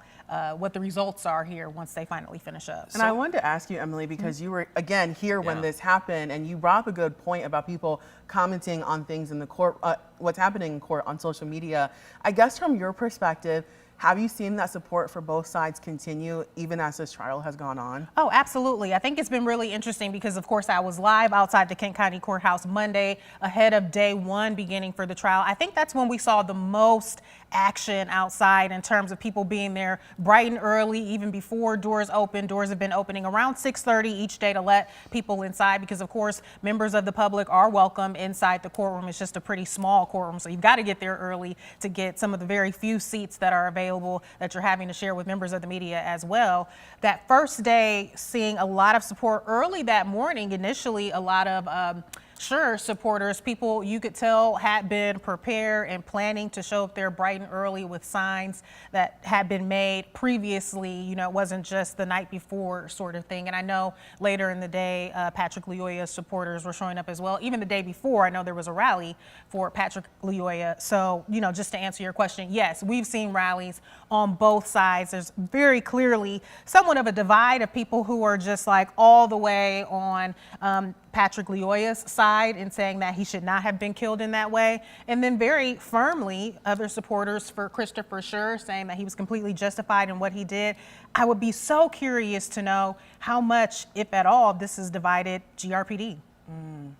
what the results are here once they finally finish up. And I wanted to ask you, Emily, because you were, again, here when this happened, and you brought up a good point about people commenting on things in the court, what's happening in court on social media. I guess from your perspective, have you seen that support for both sides continue even as this trial has gone on? Oh, absolutely. I think it's been really interesting because, of course, I was live outside the Kent County Courthouse Monday ahead of day 1 beginning for the trial. I think that's when we saw the most action outside in terms of people being there bright and early, even before doors open. Doors have been opening around 6:30 each day to let people inside because, of course, members of the public are welcome inside the courtroom. It's just a pretty small courtroom, so you've got to get there early to get some of the very few seats that are available that you're having to share with members of the media as well. That first day, seeing a lot of support early that morning, initially a lot of Schurr supporters, people you could tell had been prepared and planning to show up there bright and early with signs that had been made previously. You know, it wasn't just the night before sort of thing. And I know later in the day, Patrick Lyoya's supporters were showing up as well. Even the day before, I know there was a rally for Patrick Lyoya. So, you know, just to answer your question, yes, we've seen rallies on both sides. There's very clearly somewhat of a divide of people who are just like all the way on Patrick Lyoya's side and saying that he should not have been killed in that way. And then very firmly, other supporters for Christopher Schurr saying that he was completely justified in what he did. I would be so curious to know how much, if at all, this has divided GRPD,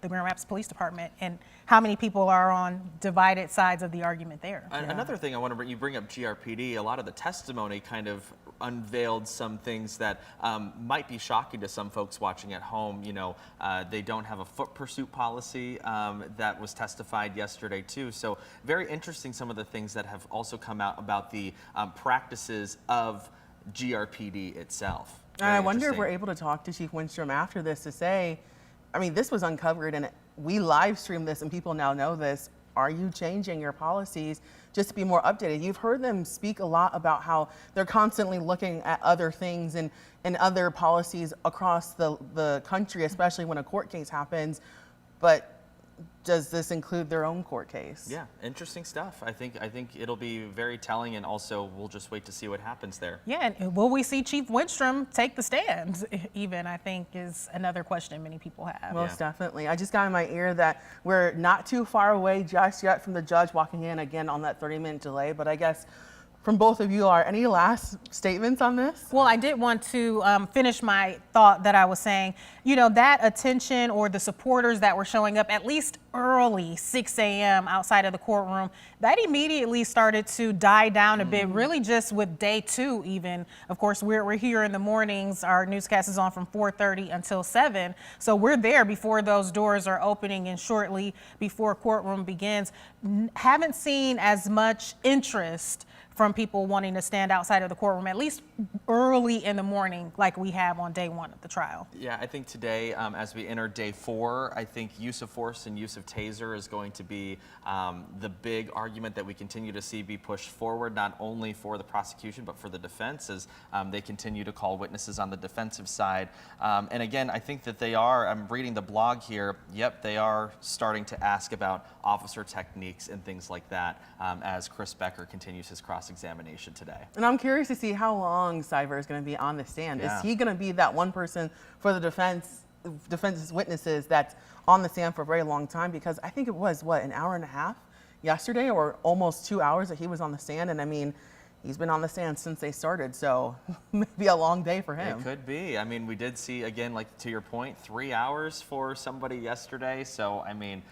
the Grand Rapids Police Department, and how many people are on divided sides of the argument there. Another thing I want to bring up GRPD, a lot of the testimony kind of unveiled some things that might be shocking to some folks watching at home. You know, they don't have a foot pursuit policy that was testified yesterday too. So very interesting some of the things that have also come out about the practices of GRPD itself. I wonder if we're able to talk to Chief Winstrom after this to say, I mean, this was uncovered and we live streamed this and people now know this. Are you changing your policies just to be more updated? You've heard them speak a lot about how they're constantly looking at other things and other policies across the country, especially when a court case happens. But does this include their own court case? Yeah, interesting stuff. I think it'll be very telling, and also we'll just wait to see what happens there. Yeah, and will we see Chief Winstrom take the stand? Even, I think, is another question many people have. Most definitely. I just got in my ear that we're not too far away just yet from the judge walking in again on that 30-minute delay, but I guess from both of you, are any last statements on this? Well, I did want to finish my thought that I was saying. you know, that attention or the supporters that were showing up at least early 6 a.m. outside of the courtroom, that immediately started to die down a bit, really just with day 2 even. Of course, we're here in the mornings. Our newscast is on from 4:30 until 7. So we're there before those doors are opening and shortly before courtroom begins. Haven't seen as much interest from people wanting to stand outside of the courtroom, at least early in the morning, like we have on day 1 of the trial. Yeah, I think today, as we enter day 4, I think use of force and use of taser is going to be the big argument that we continue to see be pushed forward, not only for the prosecution, but for the defense as they continue to call witnesses on the defensive side. And again, I think that they are, I'm reading the blog here, yep, they are starting to ask about officer techniques and things like that as Chris Becker continues his cross-examination today. And I'm curious to see how long Cyver is going to be on the stand. Yeah. Is he going to be that one person for the defense's witnesses that's on the stand for a very long time? Because I think it was, what, an hour and a half yesterday or almost 2 hours that he was on the stand. And I mean, he's been on the stand since they started, so maybe a long day for him. It could be. I mean, we did see, again, like to your point, 3 hours for somebody yesterday. So, I mean,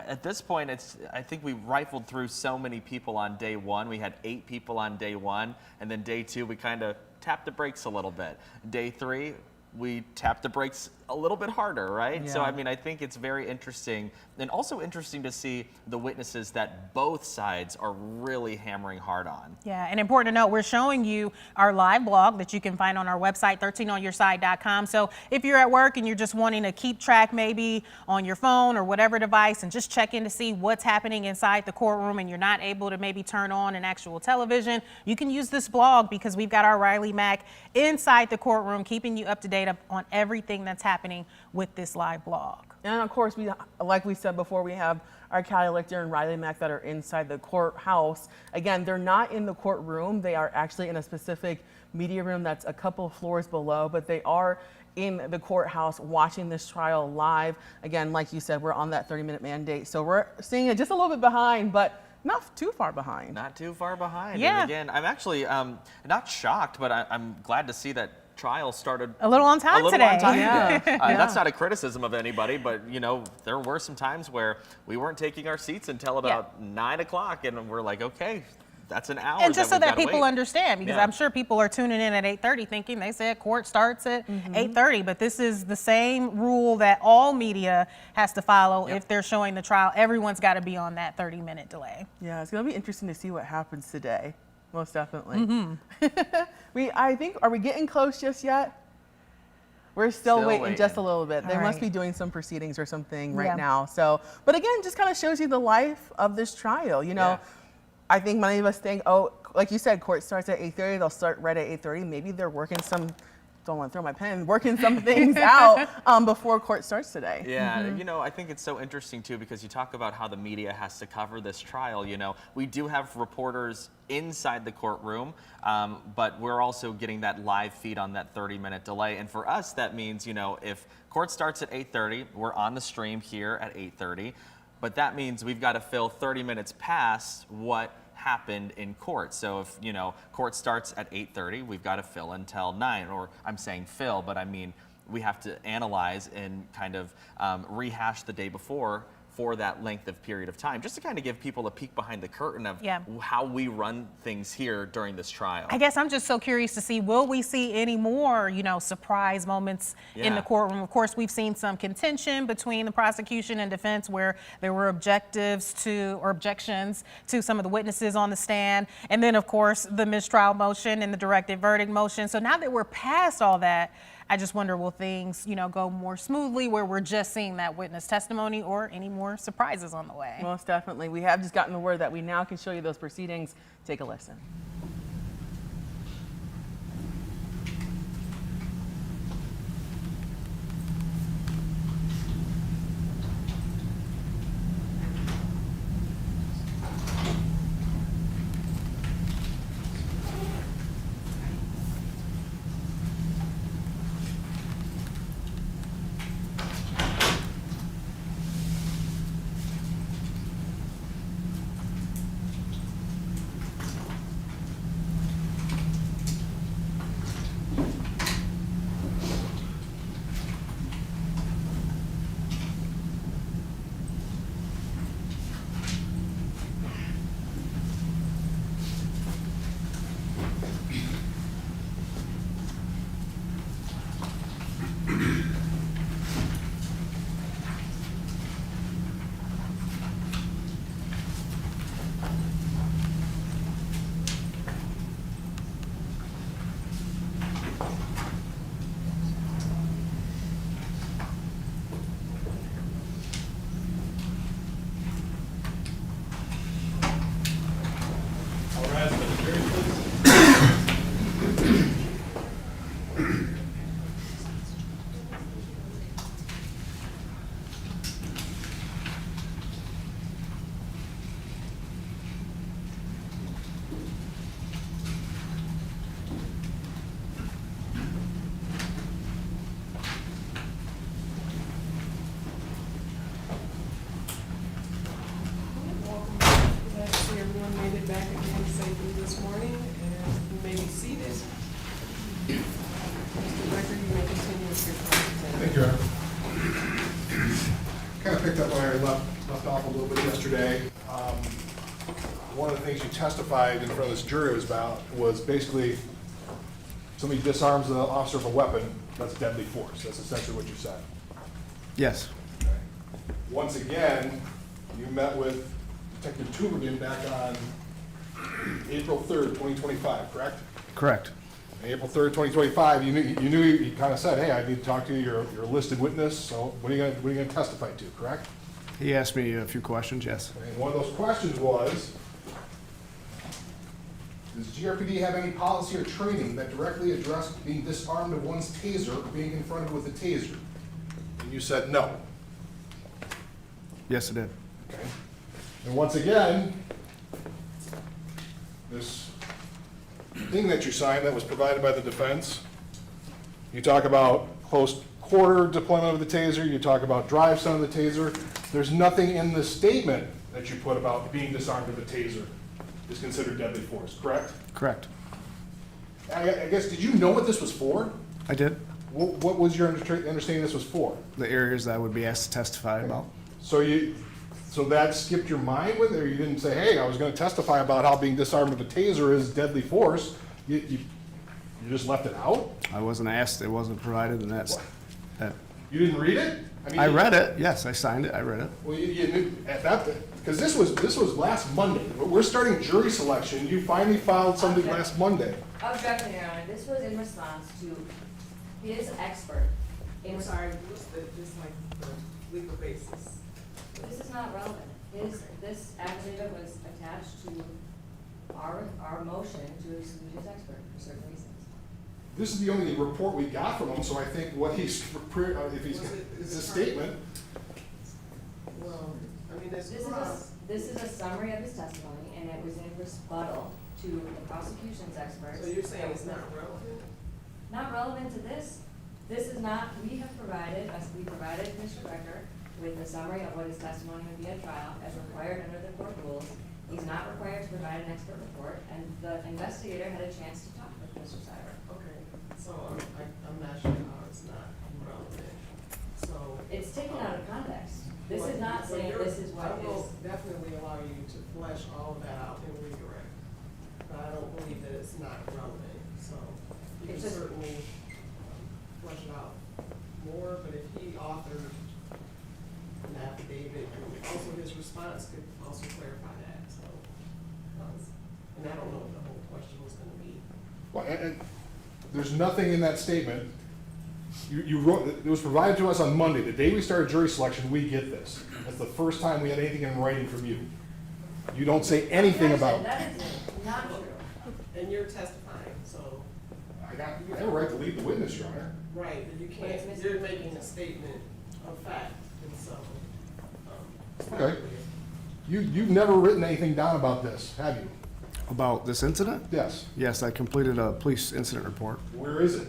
at this point, I think we rifled through so many people on day 1. We had 8 people on day 1, and then day 2, we kind of tapped the brakes a little bit. Day 3, we tapped the brakes a little bit harder, right? Yeah. So, I mean, I think it's very interesting, and also interesting to see the witnesses that both sides are really hammering hard on. Yeah, and important to note, we're showing you our live blog that you can find on our website, 13onyourside.com. So if you're at work and you're just wanting to keep track maybe on your phone or whatever device and just check in to see what's happening inside the courtroom and you're not able to maybe turn on an actual television, you can use this blog because we've got our Riley Mack inside the courtroom keeping you up to date on everything that's happening with this live blog. And of course, like we said before, we have our Callie Lichter and Riley Mack that are inside the courthouse. Again, they're not in the courtroom. They are actually in a specific media room that's a couple floors below, but they are in the courthouse watching this trial live. Again, like you said, we're on that 30-minute mandate. So we're seeing it just a little bit behind, but not too far behind. Not too far behind. Yeah. And again, I'm actually not shocked, but I'm glad to see that trial started A little on time today. Yeah. That's not a criticism of anybody, but you know, there were some times where we weren't taking our seats until about 9 o'clock, and we're like, okay, that's an hour. And just so that people wait. understand, because Yeah. I'm sure people are tuning in at 8:30 thinking they said court starts at 8:30, but this is the same rule that all media has to follow if they're showing the trial. Everyone's got to be on that 30-minute delay. Yeah, it's going to be interesting to see what happens today. Most definitely. I think, are we getting close just yet? We're still waiting just a little bit. They All must right. be doing some proceedings or something Yeah. right now. So, but again, just kind of shows you the life of this trial. You know, Yeah. I think many of us think, oh, like you said, court starts at 8:30. They'll start right at 8:30. Maybe they're working some. Don't want to throw my pen. Working some things out before court starts today. Yeah, you know, I think it's so interesting too because you talk about how the media has to cover this trial. You know, we do have reporters inside the courtroom, but we're also getting that live feed on that 30-minute delay. And for us, that means, you know, if court starts at 8:30, we're on the stream here at 8:30, but that means we've got to fill 30 minutes past what happened in court. So if, you know, court starts at 8:30, we've got to fill until 9, or I'm saying fill, but I mean, we have to analyze and kind of rehash the day before for that length of period of time, just to kind of give people a peek behind the curtain of how we run things here during this trial. I guess I'm just so curious to see, will we see any more, you know, surprise moments in the courtroom? Of course, we've seen some contention between the prosecution and defense where there were objections to some of the witnesses on the stand. And then, of course, the mistrial motion and the directed verdict motion. So now that we're past all that, I just wonder, will things, you know, go more smoothly where we're just seeing that witness testimony, or any more surprises on the way? Most definitely. We have just gotten the word that we now can show you those proceedings. Take a listen. this morning, and you may be seated. Mr. Becker, you may continue with your presentation. Thank you, Aaron. Kind of picked up where I left off a little bit yesterday. One of the things you testified in front of this jury was basically somebody disarms the officer of a weapon, that's deadly force. That's essentially what you said. Yes, Okay. Once again, you met with Detective Tubergen back on April 3rd, 2025, correct? correct. April 3rd, 2025, you knew he kind of said, hey, I need to talk to you, you're a listed witness, so what are you gonna testify to, correct? He asked me a few questions, yes. And one of those questions was, does GRPD have any policy or training that directly address being disarmed of one's taser or being confronted with a taser? And you said no. Yes, it did. Okay. And once again, this thing that you signed that was provided by the defense, you talk about close quarter deployment of the taser, you talk about drive stun of the taser. There's nothing in the statement that you put about being disarmed of a taser is considered deadly force, correct? Correct. I guess, did you know what this was for? I did. What was your understanding this was for? The areas that I would be asked to testify about. So that skipped your mind with it, or you didn't say, hey, I was gonna testify about how being disarmed of a taser is deadly force? You just left it out? I wasn't asked, it wasn't provided, and that, You didn't read it? mean, I read it, yes, I signed it, I read it. Well, you knew at that, because this was last Monday. We're starting jury selection. You finally filed something Okay. last Monday. Objection, Your Honor. This was in response to his expert. I'm sorry, what's just like the legal basis? This is not relevant. This affidavit was attached to our motion to exclude his expert for certain reasons. This is the only report we got from him, so I think what he's, if he's, it's a statement. Well, I mean, that's. This is a summary of his testimony, and it was in rebuttal to the prosecution's experts. So you're saying it's not relevant? Not relevant to this. This is not, we provided Mr. Becker with a summary of what his testimony would be at trial as required under the court rules. He's not required to provide an expert report, and the investigator had a chance to talk with Mr. Cyber. Okay, so I'm not sure how it's not relevant, so. It's taken out of context. This is not saying this is what I is. will definitely allow you to flesh all of that out and redirect, but I don't believe that it's not relevant, so you can It's just- certainly flesh it out more, but if he authored an affidavit, and also his response could also clarify that, so. And I don't know what the whole question was gonna be. Well, and there's nothing in that statement. You wrote, it was provided to us on Monday. The day we started jury selection, we get this. That's the first time we had anything in writing from you. You don't say anything about. That is not true. And you're testifying, so. I have a right to lead the witness, Your Honor. Right, but you But it's can't, mis- you're making a statement of fact, and so. It's not Okay. clear. You've never written anything down about this, have you? About this incident? Yes. Yes, I completed a police incident report Where is it?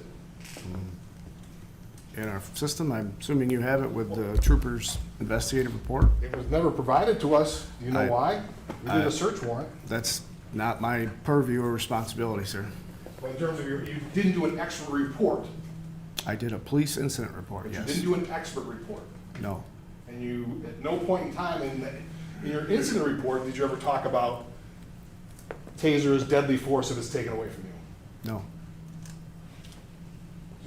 in our system. I'm assuming you have it with the trooper's investigative report. It was never provided to us. Do you know I- why? We did I- a search warrant. That's not my purview or responsibility, sir. But in terms of you didn't do an expert report. I did a police incident report, But you yes. didn't do an expert report. No, And you, at no point in time in your incident report, did you ever talk about tasers, deadly force if it's taken away from you? no,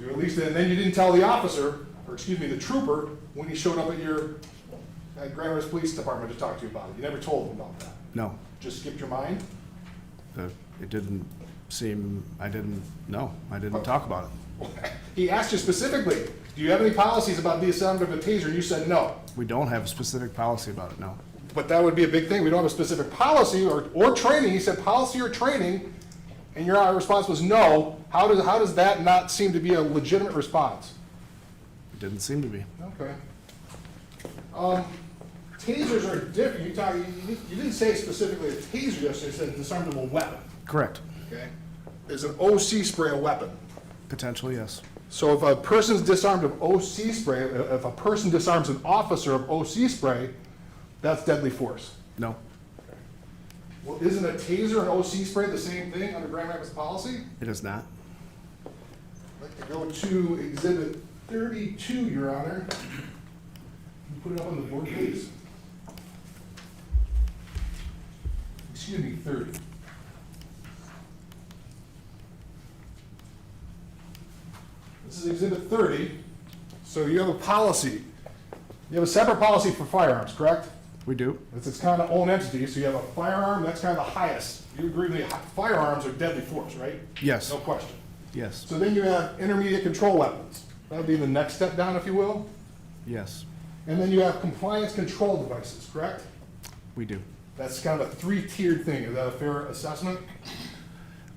So at least, and then you didn't tell the officer, or excuse me, the trooper, when he showed up at Grand Rapids Police Department to talk to you about it. You never told him about that. no. Just skipped your mind? It didn't seem, I didn't talk about it. He asked you specifically, do you have any policies about the assembly of a taser? You said no. We don't have a specific policy about it, no. But that would be a big thing. We don't have a specific policy or training. He said policy or training, and your response was no. How does that not seem to be a legitimate response? It didn't seem to be. Okay. Tasers are different. You didn't say specifically a taser yesterday. You said disarmable weapon. Correct. Okay. Is an OC spray a weapon? Potentially, yes. So if a person's disarmed of OC spray, if a person disarms an officer of OC spray, that's deadly force. No, Well, isn't a taser and OC spray the same thing under Grand Rapids policy? It is not. I'd like to go to Exhibit 32, Your Honor. Can you put it up on the board, please? Excuse me, 30. This is Exhibit 30. So you have a policy. You have a separate policy for firearms, correct? We do. It's its kind of own entity, so you have a firearm, that's kind of the highest. You agree with me, firearms are deadly force, right? Yes. No question. Yes. So then you have intermediate control weapons. That would be the next step down, if you will. Yes. And then you have compliance control devices, correct? We do. That's kind of a three-tiered thing. Is that a fair assessment?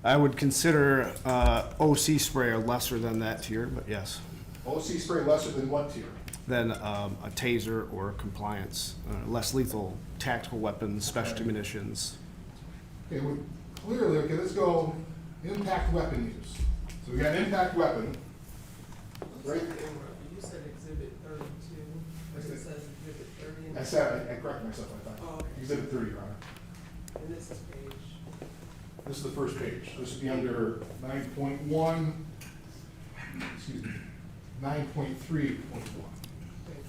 I would consider OC spray a lesser than that tier, but yes. OC spray lesser than what tier? Then a taser or compliance, less lethal tactical weapons, specialty Okay. munitions. Okay, well, clearly, okay, let's go impact weapon use. So we got impact weapon, right? You said exhibit 32, but it says exhibit 30. I said, I corrected myself, I Oh, thought. okay. Exhibit 30, Your Honor. And this is page, This is the first page. This would be under 9.1, excuse me, 9.3.1. thank you.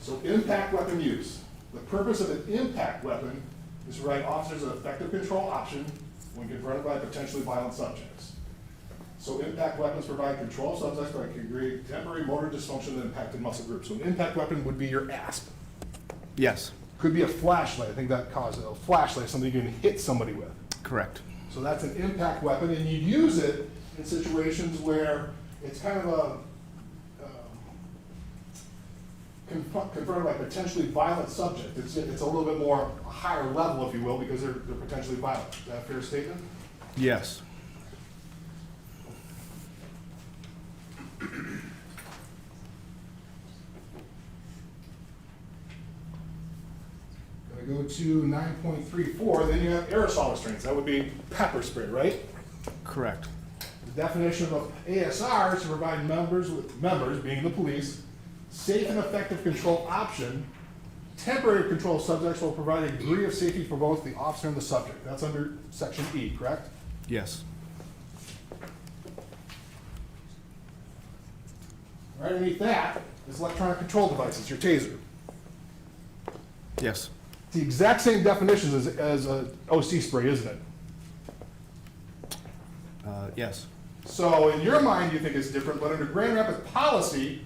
So impact weapon use. The purpose of an impact weapon is to provide officers an effective control option when confronted by potentially violent subjects. So impact weapons provide control of subjects by creating temporary motor dysfunction in impacted muscle groups. So an impact weapon would be your ASP. Yes, Could be a flashlight. I think that causes it. A flashlight, something you can hit somebody with. correct. So that's an impact weapon, and you use it in situations where it's kind of a confronted by potentially violent subject. It's a little bit more a higher level, if you will, because they're potentially violent. Is that a fair statement? Yes. Gonna go to 9.34, then you have aerosol restraints. That would be pepper spray, right? Correct. The definition of ASR is to provide members, being the police, safe and effective control option. Temporary control subjects will provide a degree of safety for both the officer and the subject. That's under section E, correct? Yes. Right underneath that is electronic control devices, your taser. Yes. It's the exact same definitions as a OC spray, isn't it? Yes. So in your mind, you think it's different, but under Grand Rapids policy,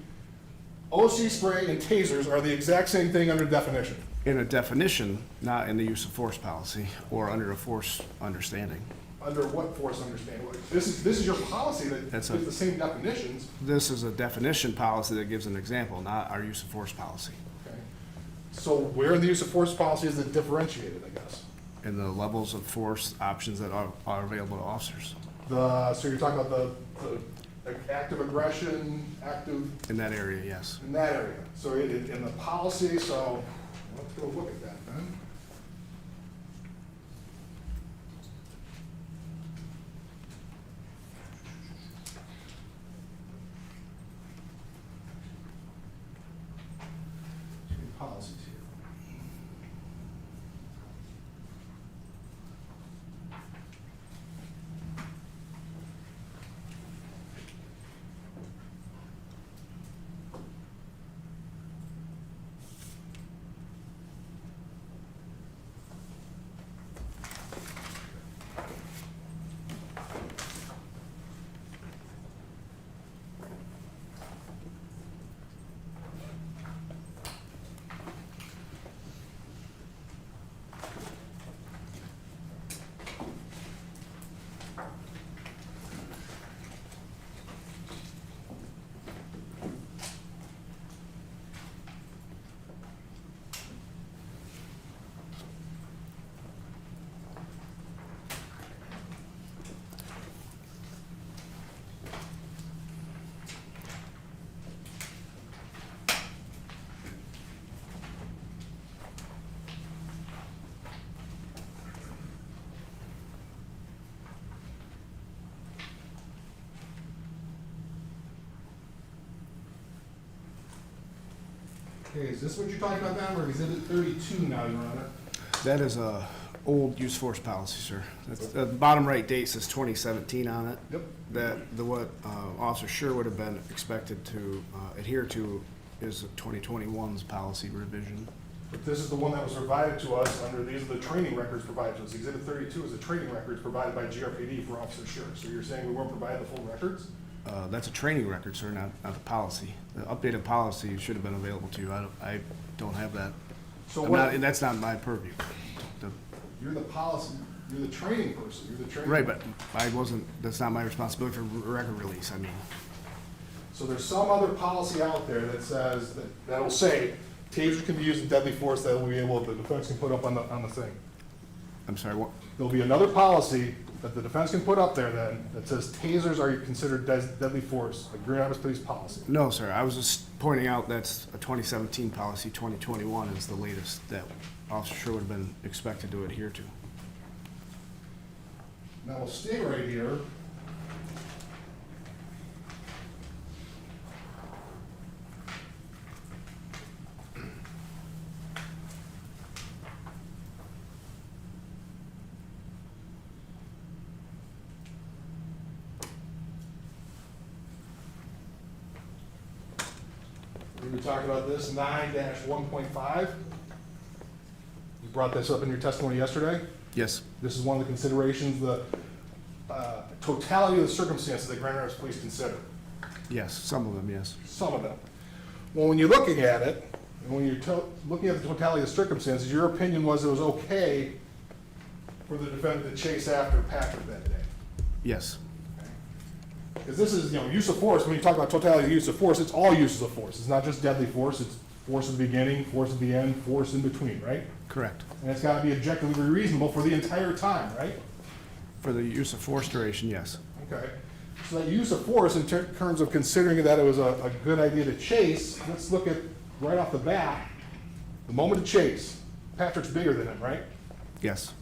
OC spray and tasers are the exact same thing under definition. In a definition, not in the use of force policy or under a force understanding. Under what force understanding? This is your policy that That's gives the same definitions. This is a definition policy that gives an example, not our use of force policy. Okay. So where in the use of force policy is it differentiated, I guess? And the levels of force options that are available to officers So you're talking about the active aggression, active, in that area, yes. in that area. So in the policy, so let's go look at that then. Policies here. Okay, is this what you're talking about now? We're exhibit 32 now, Your Honor. That is a old use force policy, sir. That's, the bottom right date says 2017 on it. Yep. What Officer Schurr would have been expected to adhere to is 2021's policy revision. But this is the one that was provided to us under, these are the training records provided to us. Exhibit 32 is the training records provided by GRPD for Officer Schurr. So you're saying we weren't provided the full records? That's a training record, sir, not the policy. The updated policy should have been available to you. I don't have that. So I'm what, not, that's not my purview. you're the policy, you're the training person, you're the training. Right, but that's not my responsibility for record release, I mean. So there's some other policy out there that says, that will say, taser can be used in deadly force, that will be able, the defense can put up on the thing. I'm sorry, what? There'll be another policy that the defense can put up there then, that says tasers are considered deadly force, like Grand Rapids Police policy. No, sir, I was just pointing out that's a 2017 policy, 2021 is the latest that Officer Schurr would have been expected to adhere to. Now we'll stay right here. We were talking about this 9-1.5. You brought this up in your testimony yesterday. Yes, This is one of the considerations, the totality of the circumstances that Grand Rapids Police consider. yes, some of them, yes. Some of them. Well, when you're looking at it, and when you're looking at the totality of the circumstances, your opinion was it was okay for the defendant to chase after Patrick that day. Yes, Because this is, use of force, when you talk about totality of use of force, it's all uses of force. It's not just deadly force, it's force at the beginning, force at the end, force in between, right? correct. And it's gotta be objectively reasonable for the entire time, right? For the use of force duration, yes. Okay. So that use of force in terms of considering that it was a good idea to chase, let's look at right off the bat, the moment to chase. Patrick's bigger than him, right? Yes,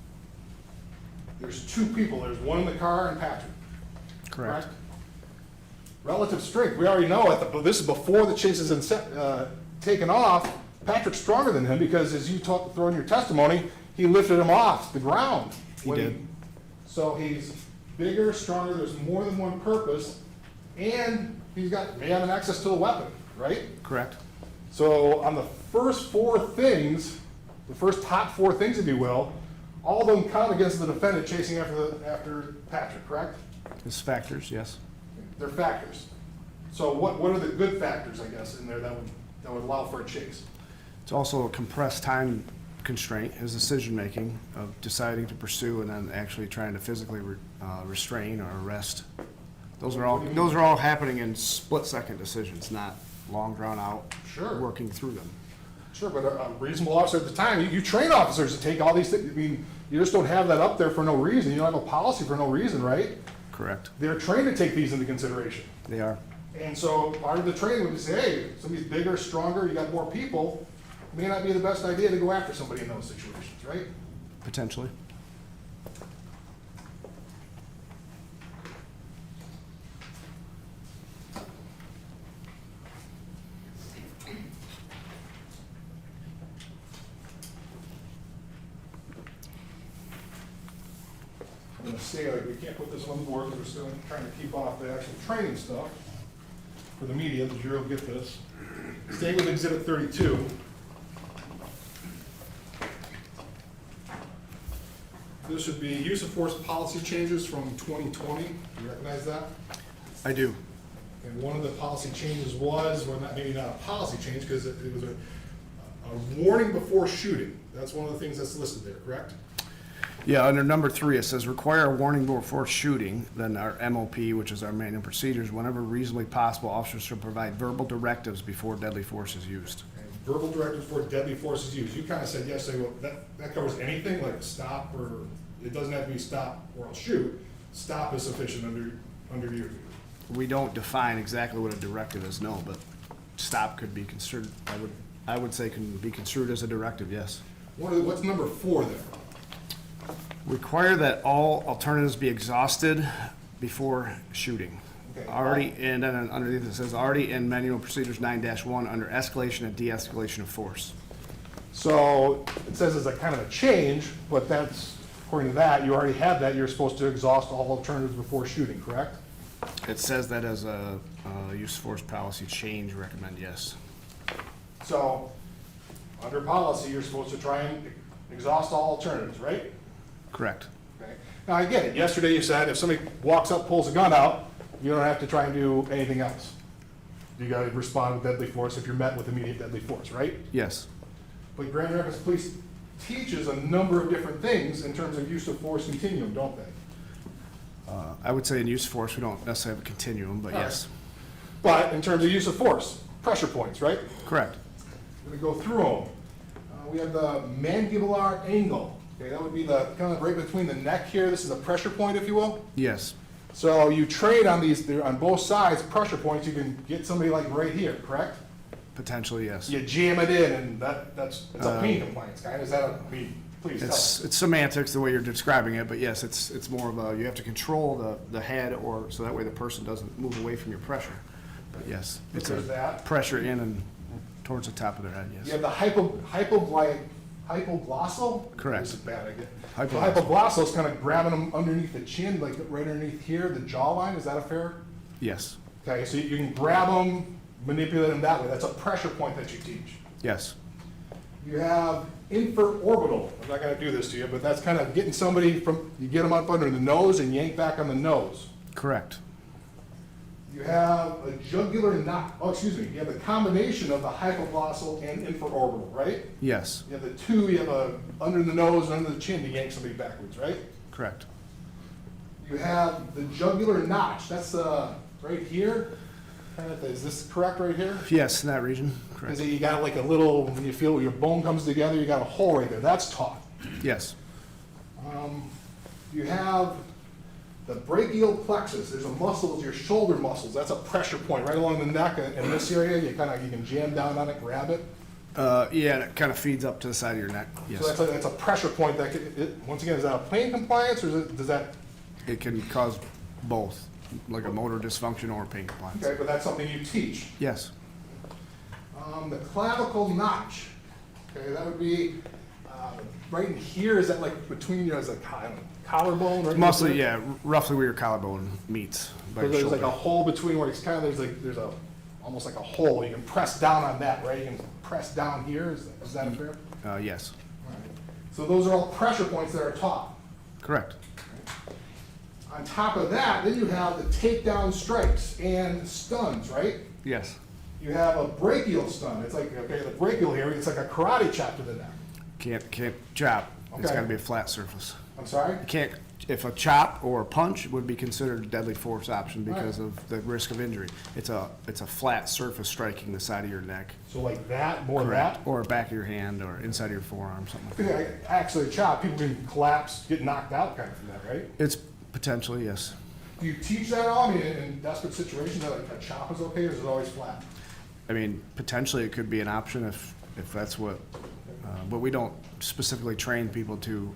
There's two people, there's one in the car and Patrick. correct. Relative strength, we already know, this is before the chase is taken off, Patrick's stronger than him because as you throw in your testimony, he lifted him off the ground. He did. So he's bigger, stronger, there's more than one purpose, and may have an access to a weapon, right? Correct. So on the first four things, the first top four things, if you will, all of them count against the defendant chasing after Patrick, correct? His factors, yes. They're factors. So what are the good factors, I guess, in there that would allow for a chase? It's also a compressed time constraint, his decision-making of deciding to pursue and then actually trying to physically restrain or arrest. Those are all happening in split-second decisions, not long drawn-out, Sure. working through them. Sure, but a reasonable officer at the time, you train officers to take all these things. I mean, you just don't have that up there for no reason. You don't have a policy for no reason, right? Correct. They're trained to take these into consideration. They are. And so part of the training would be say, hey, somebody's bigger, stronger, you got more people, it may not be the best idea to go after somebody in those situations, right? Potentially. I'm gonna say, like, we can't put this on the board because we're still trying to keep off the actual training stuff for the media, the jury will get this. Staying with Exhibit 32. This would be use of force policy changes from 2020. Do you recognize that? I do. And one of the policy changes was, well, maybe not a policy change, because it was a warning before shooting. That's one of the things that's listed there, correct? Yeah, under number 3, it says require a warning before shooting. Then our MOP, which is our manual procedures, whenever reasonably possible, officers should provide verbal directives before deadly force is used. And verbal directives before deadly force is used. You kind of said yesterday, well, that covers anything, like stop, or it doesn't have to be stop or I'll shoot. Stop is sufficient under your view. We don't define exactly what a directive is, no, but stop could be construed, I would say can be construed as a directive, yes. What's number 4 there? Require that all alternatives be exhausted before shooting. Okay. Already, and then underneath it says already in manual procedures 9-1 under escalation and de-escalation of force. So it says it's a kind of a change, but that's, according to that, you already had that, you're supposed to exhaust all alternatives before shooting, correct? It says that as a use of force policy change, recommend yes. So, under policy, you're supposed to try and exhaust all alternatives, right? Correct. Okay. Now, I get it. Yesterday you said if somebody walks up, pulls a gun out, you don't have to try and do anything else. You gotta respond with deadly force if you're met with immediate deadly force, right? Yes. But Grand Rapids Police teaches a number of different things in terms of use of force continuum, don't they? I would say in use of force, we don't necessarily have a continuum, but yes. But in terms of use of force, pressure points, right? Correct. I'm gonna go through them. We have the mandibular angle. Okay, that would be the kind of right between the neck here. This is a pressure point, if you will. Yes. So you trade on these, they're on both sides, pressure points. You can get somebody like right here, correct? Potentially, yes. You jam it in, and it's a pain compliance, guy. Is that a, I mean, please tell us. It's semantics the way you're describing it, but yes, it's more of a, you have to control the head, or so that way the person doesn't move away from your pressure. But yes, it's There's a that. pressure in and towards the top of their head, You yes. have the hypoglossal? Correct. This is bad, I get. Hypoglossal. The hypoglossal is kind of grabbing them underneath the chin, like right underneath here, the jawline. Is that a fair? Yes, Okay, so you can grab them, manipulate them that way. That's a pressure point that you teach. yes, You have infraorbital. I'm not gonna do this to you, but that's kind of getting somebody from, you get them up under the nose and yank back on the nose. correct. You have a jugular knot, you have the combination of the hypoglossal and infraorbital, right? Yes, You have the two, you have a under the nose and under the chin to yank somebody backwards, right? correct. You have the jugular notch, that's right here. Is this correct right here? Yes, in that region, Is correct. it, you got like a little, when you feel your bone comes together, you got a hole right there, that's taut. Yes, You have the brachial plexus, there's a muscle, it's your shoulder muscles, that's a pressure point right along the neck. In this area, you can jam down on it, grab it. yeah, and it kind of feeds up to the side of your neck, So yes. that's a pressure point that once again, is that a plane compliance or does that, It can cause both, like a motor dysfunction or pain compliance. okay, but that's something you teach. Yes, The clavicle notch, okay, that would be right in here, is that like between your, is a collarbone? Right mostly, there? yeah, roughly where your collarbone meets by So your there's like a shoulder. hole between where it's kind of, there's a, almost like a hole, you can press down on that, right? You can press down here, is that fair? Yes, Alright. So those are all pressure points that are taught. correct. On top of that, then you have the takedown strikes and stuns, right? Yes, You have a brachial stun, it's like, okay, the brachial here, it's like a karate chop to the neck. can't chop. It's Okay. got to be a flat surface. I'm sorry? You can't, if a chop or a punch would be considered a deadly force option because of the risk of injury. It's a flat surface striking the side of your neck. So like that, more of Correct. that? Or back of your hand or inside of your forearm, something like that. Yeah, actually, a chop, people can collapse, get knocked out kind of from that, right? It's potentially, yes. Do you teach that all? I mean, in desperate situations, that like a chop is okay, or is it always flat? I mean, potentially it could be an option if that's what, but we don't specifically train people to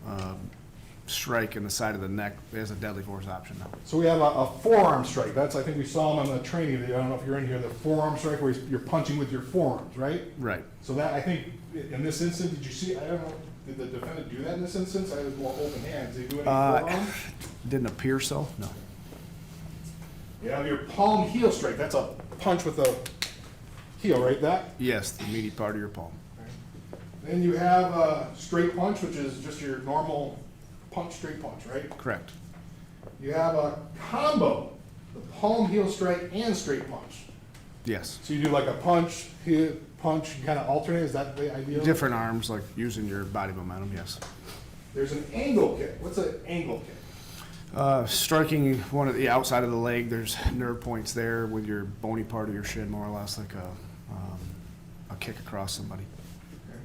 strike in the side of the neck as a deadly force option, no. So we have a forearm strike. That's, I think we saw them on the training video. I don't know if you're in here, the forearm strike where you're punching with your forearms, right? Right. So that, I think, in this instance, did you see, I don't know, did the defendant do that in this instance? I was more open hands. Did he do any forearm? Didn't appear so, no. You have your palm heel strike. That's a punch with the heel, right? That? Yes, the meaty part of your palm. Then you have a straight punch, which is just your normal punch, straight punch, right? Correct. You have a combo, the palm heel strike and straight punch. Yes. So you do like a punch, hit, punch, you kind of alternate, is that the idea? Different arms, like using your body momentum, yes. There's an angle kick. What's an angle kick? Striking one of the outside of the leg, there's nerve points there with your bony part of your shin, more or less like a kick across somebody. Okay.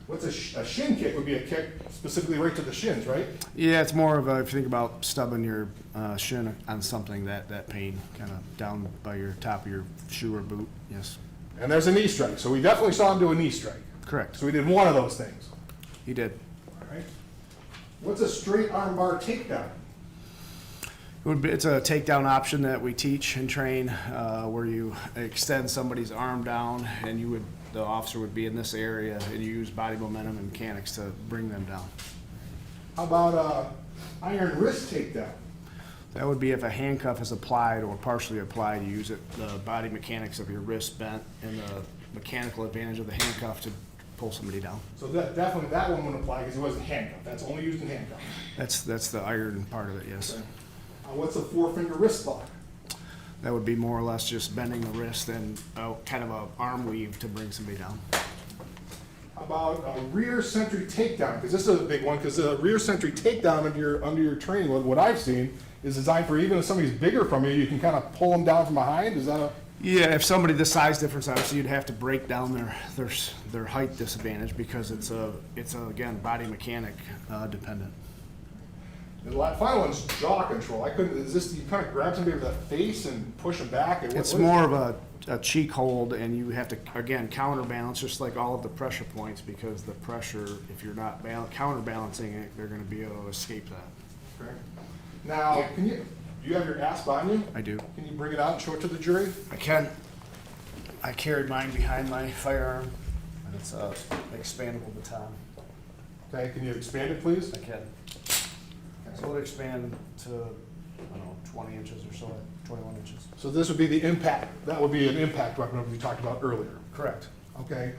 What's a shin kick? Would be a kick specifically right to the shins, right? Yeah, it's more of a, if you think about stubbing your shin on something, that pain kind of down by your top of your shoe or boot, yes. And there's a knee strike. So we definitely saw him do a knee strike. Correct. So we did one of those things. He did. All right. What's a straight arm bar takedown? It's a takedown option that we teach and train, where you extend somebody's arm down, and the officer would be in this area, and you use body momentum and mechanics to bring them down. How about iron wrist takedown? That would be if a handcuff is applied or partially applied, you use the body mechanics of your wrist bent and the mechanical advantage of the handcuff to pull somebody down. So definitely that one wouldn't apply because he wasn't handcuffed. That's only used in handcuffs. That's the iron part of it, yes. What's a 4-finger wrist lock? That would be more or less just bending the wrist and kind of a arm weave to bring somebody down. How about a rear century takedown? Because this is a big one, because the rear century takedown under your training, what I've seen, is designed for even if somebody's bigger from you, you can kind of pull them down from behind. Is that a... Yeah, if somebody the size difference, obviously you'd have to break down their height disadvantage because it's again body mechanic dependent. The final one's jaw control. Is this, you kind of grab somebody with the face and push them back? It's more of a cheek hold, and you have to, again, counterbalance, just like all of the pressure points, because the pressure, if you're not counterbalancing it, they're gonna be able to escape that. Okay. Now, do you have your ASP on you? I do. Can you bring it out and show it to the jury? I can. I carried mine behind my firearm, and it's a expandable baton. Okay, can you expand it, please? I can. So it would expand to, I don't know, 20 inches or so, 21 inches. So this would be the impact. That would be an impact weapon that we talked about earlier. Correct. Okay.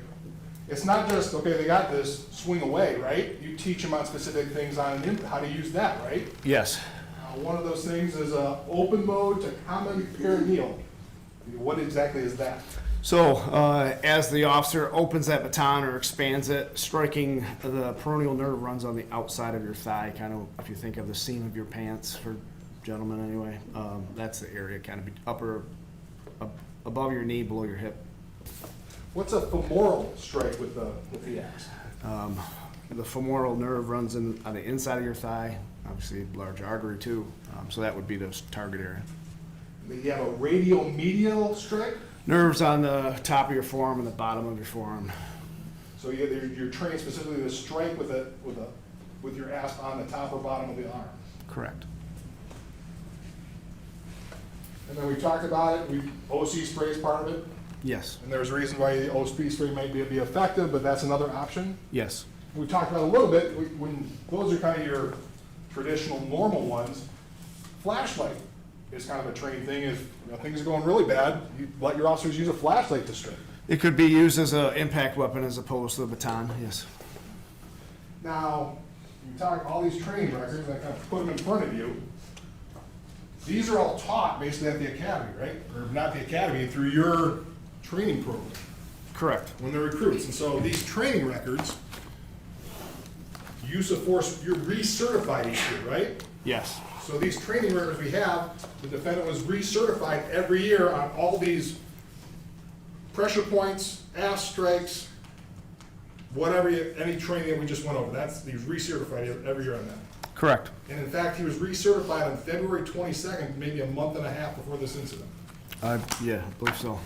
It's not just, okay, they got this, swing away, right? You teach them on specific things on how to use that, right? Yes. One of those things is open mode to common perineal. What exactly is that? So as the officer opens that baton or expands it, striking the peroneal nerve runs on the outside of your thigh, kind of if you think of the seam of your pants, for gentlemen anyway. That's the area, kind of above your knee, below your hip. What's a femoral strike with the axe? The femoral nerve runs on the inside of your thigh, obviously large artery too, so that would be the target area. You have a radial medial strike? Nerves on the top of your forearm and the bottom of your forearm. So you're trained specifically to strike with your asp on the top or bottom of the arm. Correct. And then we talked about it. OC spray is part of it. Yes. And there's a reason why the OC spray might be effective, but that's another option. Yes. We talked about it a little bit. When those are kind of your traditional normal ones, flashlight is kind of a trained thing. If things are going really bad, you let your officers use a flashlight to strike. It could be used as an impact weapon as opposed to a baton, yes. Now, you talk all these training records, I kind of put them in front of you. These are all taught basically at the academy, right? Or not the academy, through your training program. Correct. When they're recruits. And so these training records, use of force, you're recertified each year, right? Yes. So these training records we have, the defendant was recertified every year on all these pressure points, ass strikes, whatever, any training that we just went over. He was recertified every year on that. Correct. And in fact, he was recertified on February 22nd, maybe a month and a half before this incident. Yeah, I believe so.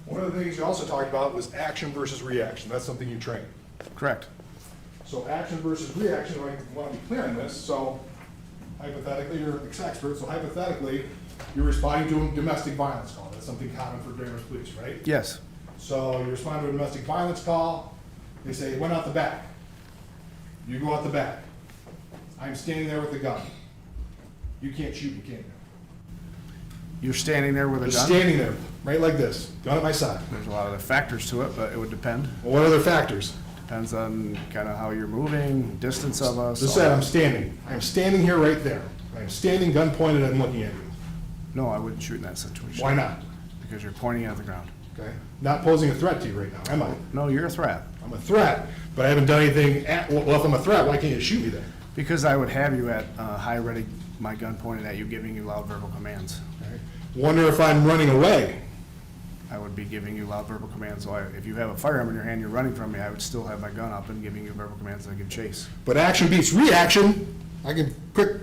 One of the things you also talked about was action versus reaction. That's something you train. Correct. So action versus reaction, I want to be clear on this. So hypothetically, you're an expert, so hypothetically, you're responding to a domestic violence call. That's something common for Dartmouth police, right? Yes. So you respond to a domestic violence call, they say, it went out the back. You go out the back. I'm standing there with a gun. You can't shoot me, can you? You're standing there with a Just gun? standing there, right like this, gun at my side. There's a lot of other factors to it, but it would depend. Well, what other factors? Depends on kind of how you're moving, distance of us. Just all said that. I'm standing. I'm standing here right there. I'm standing, gun pointed, and looking at you. No, I wouldn't shoot in that situation. Why not? Because you're pointing at the ground. Okay? Not posing a threat to you right now, am I? No, you're a threat. I'm a threat, but I haven't done anything well, if I'm a threat, why can't you shoot me then? Because I would have you at high ready, my gun pointed at you, giving you loud verbal commands. Okay? Wonder if I'm running away. I would be giving you loud verbal commands. So if you have a firearm in your hand, you're running from me, I would still have my gun up and giving you verbal commands that I give chase. But action beats reaction. I can quick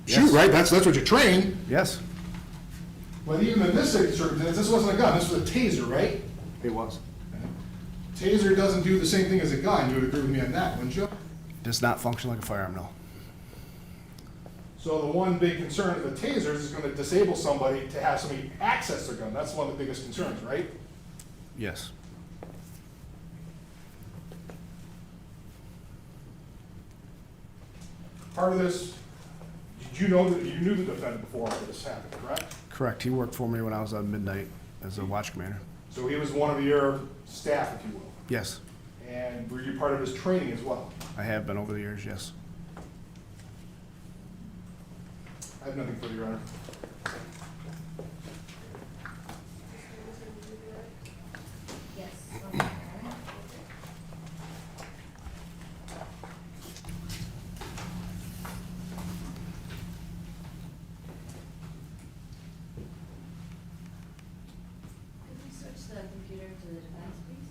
shoot, Yes. right? That's what you're trained. Yes, But even in this circumstance, this wasn't a gun, this was a taser, right? it was. Taser doesn't do the same thing as a gun. You would agree with me on that, wouldn't you? Does not function like a firearm, no. So the one big concern of the tasers is going to disable somebody to have somebody access their gun. That's one of the biggest concerns, right? Yes. Part of this, did you know that you knew the defendant before all this happened, correct? Correct. He worked for me when I was on midnight as a watch commander. So he was one of your staff, if you will. Yes, And were you part of his training as well? I have been over the years, yes. I have nothing further, Your Honor. Yes. Could we switch the computer to the defense, please?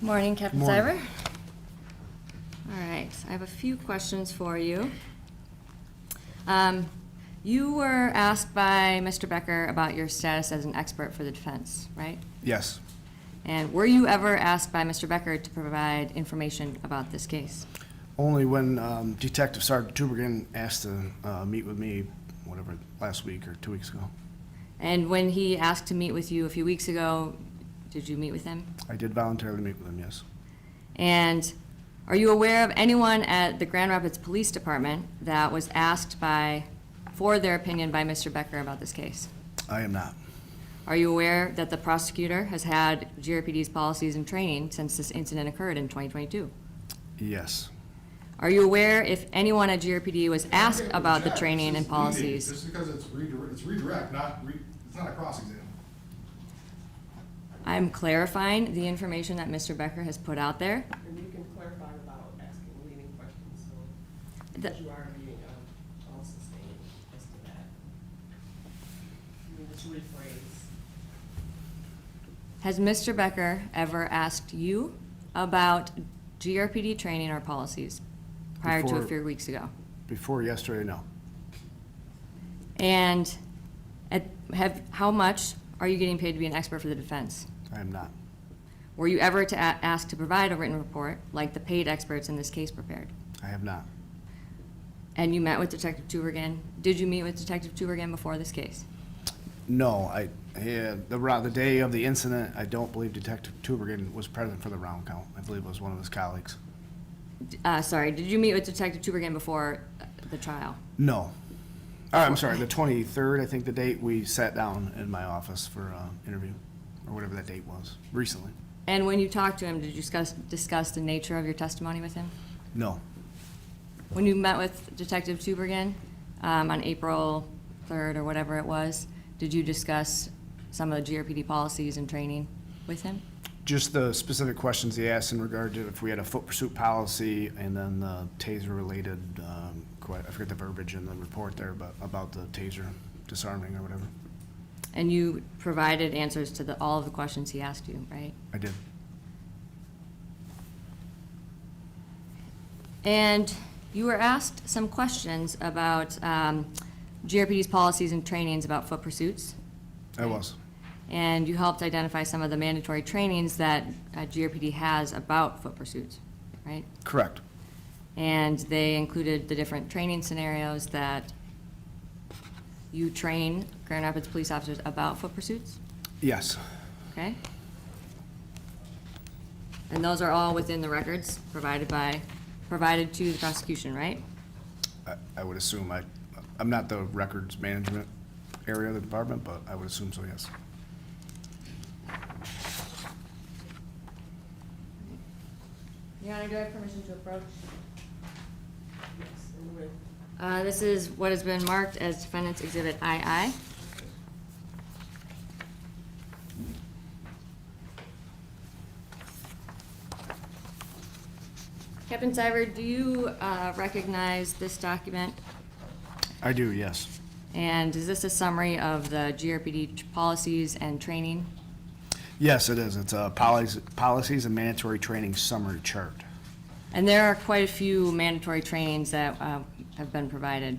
Morning, Captain Morning. Cyber. All right, I have a few questions for you. You were asked by Mr. Becker about your status as an expert for the defense, right? Yes. And were you ever asked by Mr. Becker to provide information about this case? Only when Detective Sergeant Tubergen asked to meet with me, whatever, last week or 2 weeks ago. And when he asked to meet with you a few weeks ago, did you meet with him? I did voluntarily meet with him, yes. And are you aware of anyone at the Grand Rapids Police Department that was asked for their opinion by Mr. Becker about this case? I am not. Are you aware that the prosecutor has had GRPD's policies and training since this incident occurred in 2022? Yes. Are you aware if anyone at GRPD was asked about the training and policies? Just because it's redirect, it's not a cross-exam. I'm clarifying the information that Mr. Becker has put out there. And you can clarify without asking leading questions, so, The- because you are being, also stated as to that. You need to rephrase. Has Mr. Becker ever asked you about GRPD training or policies prior to a Before- few weeks ago? Before yesterday, no. And how much are you getting paid to be an expert for the defense? I am not. Were you ever asked to provide a written report like the paid experts in this case prepared? I have not. And you met with Detective Tubergen? Did you meet with Detective Tubergen before this case? No, the day of the incident, I don't believe Detective Tubergen was present for the round count. I believe it was one of his colleagues. Sorry, did you meet with Detective Tubergen before the trial? No. I'm sorry, the 23rd, I think the date, we sat down in my office for an interview, or whatever that date was, recently. And when you talked to him, did you discuss the nature of your testimony with him? No. When you met with Detective Tubergen on April 3rd or whatever it was, did you discuss some of the GRPD policies and training with him? Just the specific questions he asked in regard to if we had a foot pursuit policy, and then the taser-related, I forget the verbiage in the report there, but about the taser disarming or whatever. And you provided answers to all of the questions he asked you, right? I did. And you were asked some questions about GRPD's policies and trainings about foot pursuits. I was. And you helped identify some of the mandatory trainings that GRPD has about foot pursuits, right? Correct. And they included the different training scenarios that you train Grand Rapids police officers about foot pursuits, Yes. okay? And those are all within the records provided to the prosecution, right? I would assume, I'm not the records management area of the department, but I would assume so, yes. Your Honor, do I have permission to approach? Yes, and with This is what has been marked as Defendant's Exhibit II. Captain Seibert, do you recognize this document? I do, yes. And is this a summary of the GRPD policies and training? Yes, it is. It's a policies and mandatory training summary chart. And there are quite a few mandatory trainings that have been provided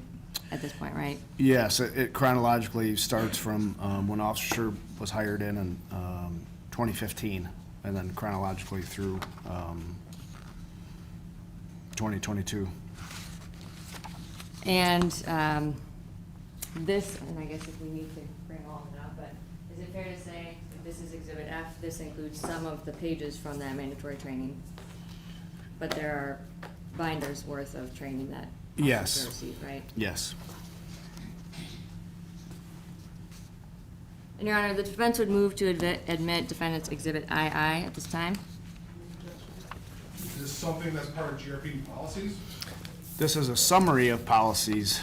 at this point, right? Yes, it chronologically starts from when Officer Schurr was hired in 2015, and then chronologically through 2022. And this, and I guess if we need to bring all of it up, but is it fair to say that this is Exhibit F? This includes some of the pages from that mandatory training, but there are binders worth of training that Yes. officers received, right? Yes. And Your Honor, the defense would move to admit Defendant's Exhibit II at this time. Is this something that's part of GRPD policies? This is a summary of policies.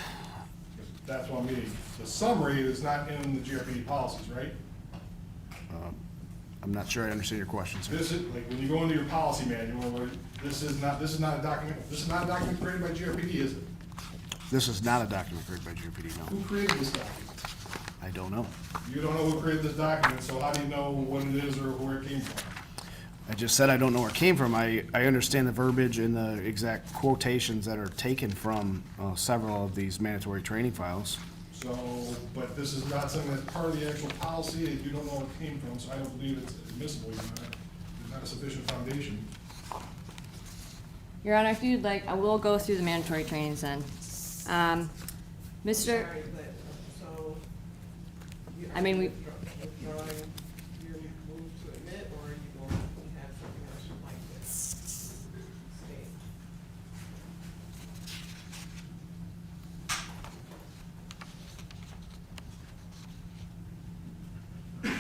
That's what I'm meaning. The summary is not in the GRPD policies, right? I'm not sure I understand your question, sir. This is, like, when you go into your policy manual, this is not a document created by GRPD, is it? This is not a document created by GRPD, no. Who created this document? I don't know. You don't know who created this document, so how do you know what it is or where it came from? I just said I don't know where it came from. I understand the verbiage and the exact quotations that are taken from several of these mandatory training files. So, but this is not something that's part of the actual policy, and you don't know where it came from, so I don't believe it's admissible, there's not a sufficient foundation. Your Honor, if you'd like, I will go through the mandatory trainings then. Mr. Sorry, but, so. I mean, we- Withdrawing your move to admit, or are you going to have something else you'd like to state?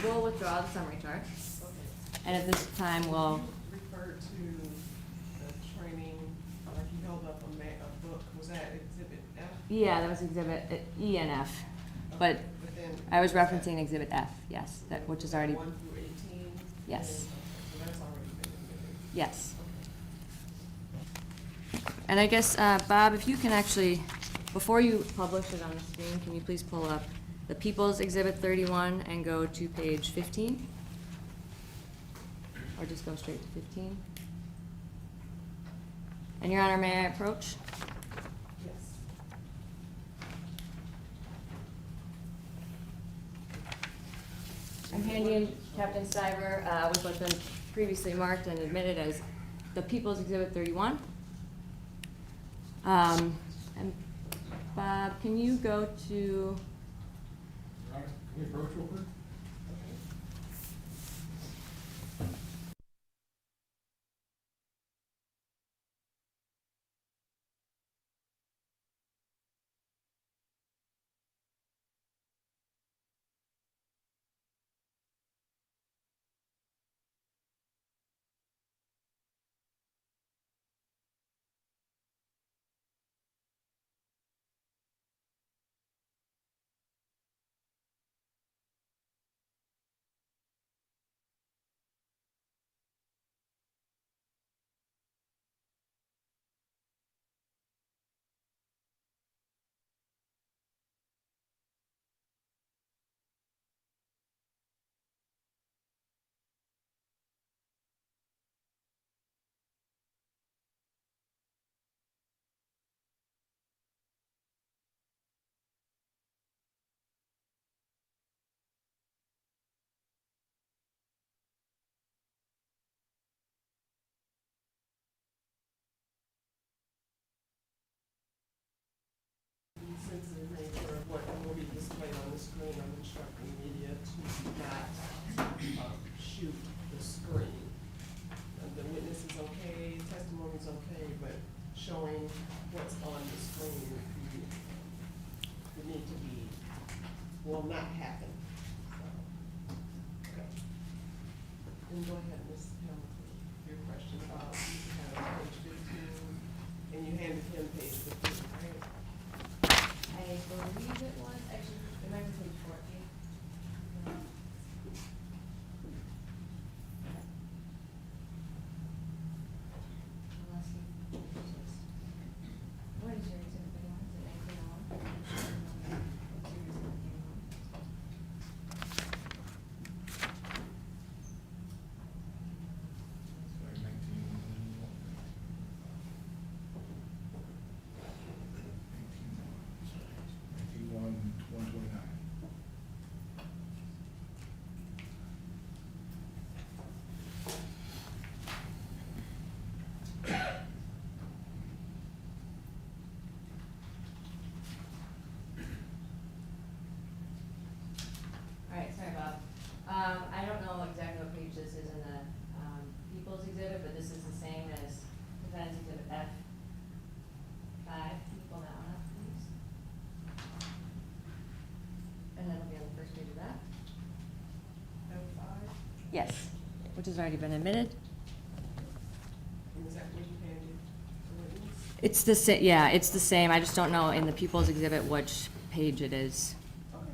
We'll withdraw the summary chart, Okay. and at this time, we'll, Refer to the training, like you held up a book, was that Exhibit F? yeah, that was Exhibit E and F, but But then. I was referencing Exhibit F, yes, which is already, 1 through 18? Yes. So that's already been admitted. yes. And I guess, Bob, if you can actually, before you publish it on the screen, can you please pull up the People's Exhibit 31 and go to page 15? Or just go straight to 15? And Your Honor, may I approach? Yes. I'm handing Captain Stiver with what's been previously marked and admitted as the People's Exhibit 31. And Bob, can you go to, Your Honor, can we approach real quick? Sensitive nature of what will be displayed on the screen, I'm instructing media to not shoot the screen. The witness is okay, testimony is okay, but showing what's on the screen would need to be, will not happen. So, okay. And go ahead, Ms. Hamilton, your question about, you have page 15, and you handed him page 15, right? believe it was, actually, it might be page 14. Unless he chooses. What is your exhibit that you want? Is it 1901? What's your exhibit that you want? One 129. All right, sorry, Bob. I don't know exactly what page this is in the People's Exhibit, but this is the same as Defense Exhibit F5. Can you pull that one up, please? And that'll be on the first page of that. F5, Yes. Which has already been admitted. and is that what you handed the witness? It's the same, yeah, it's the same. I just don't know in the People's Exhibit which page it is. Okay.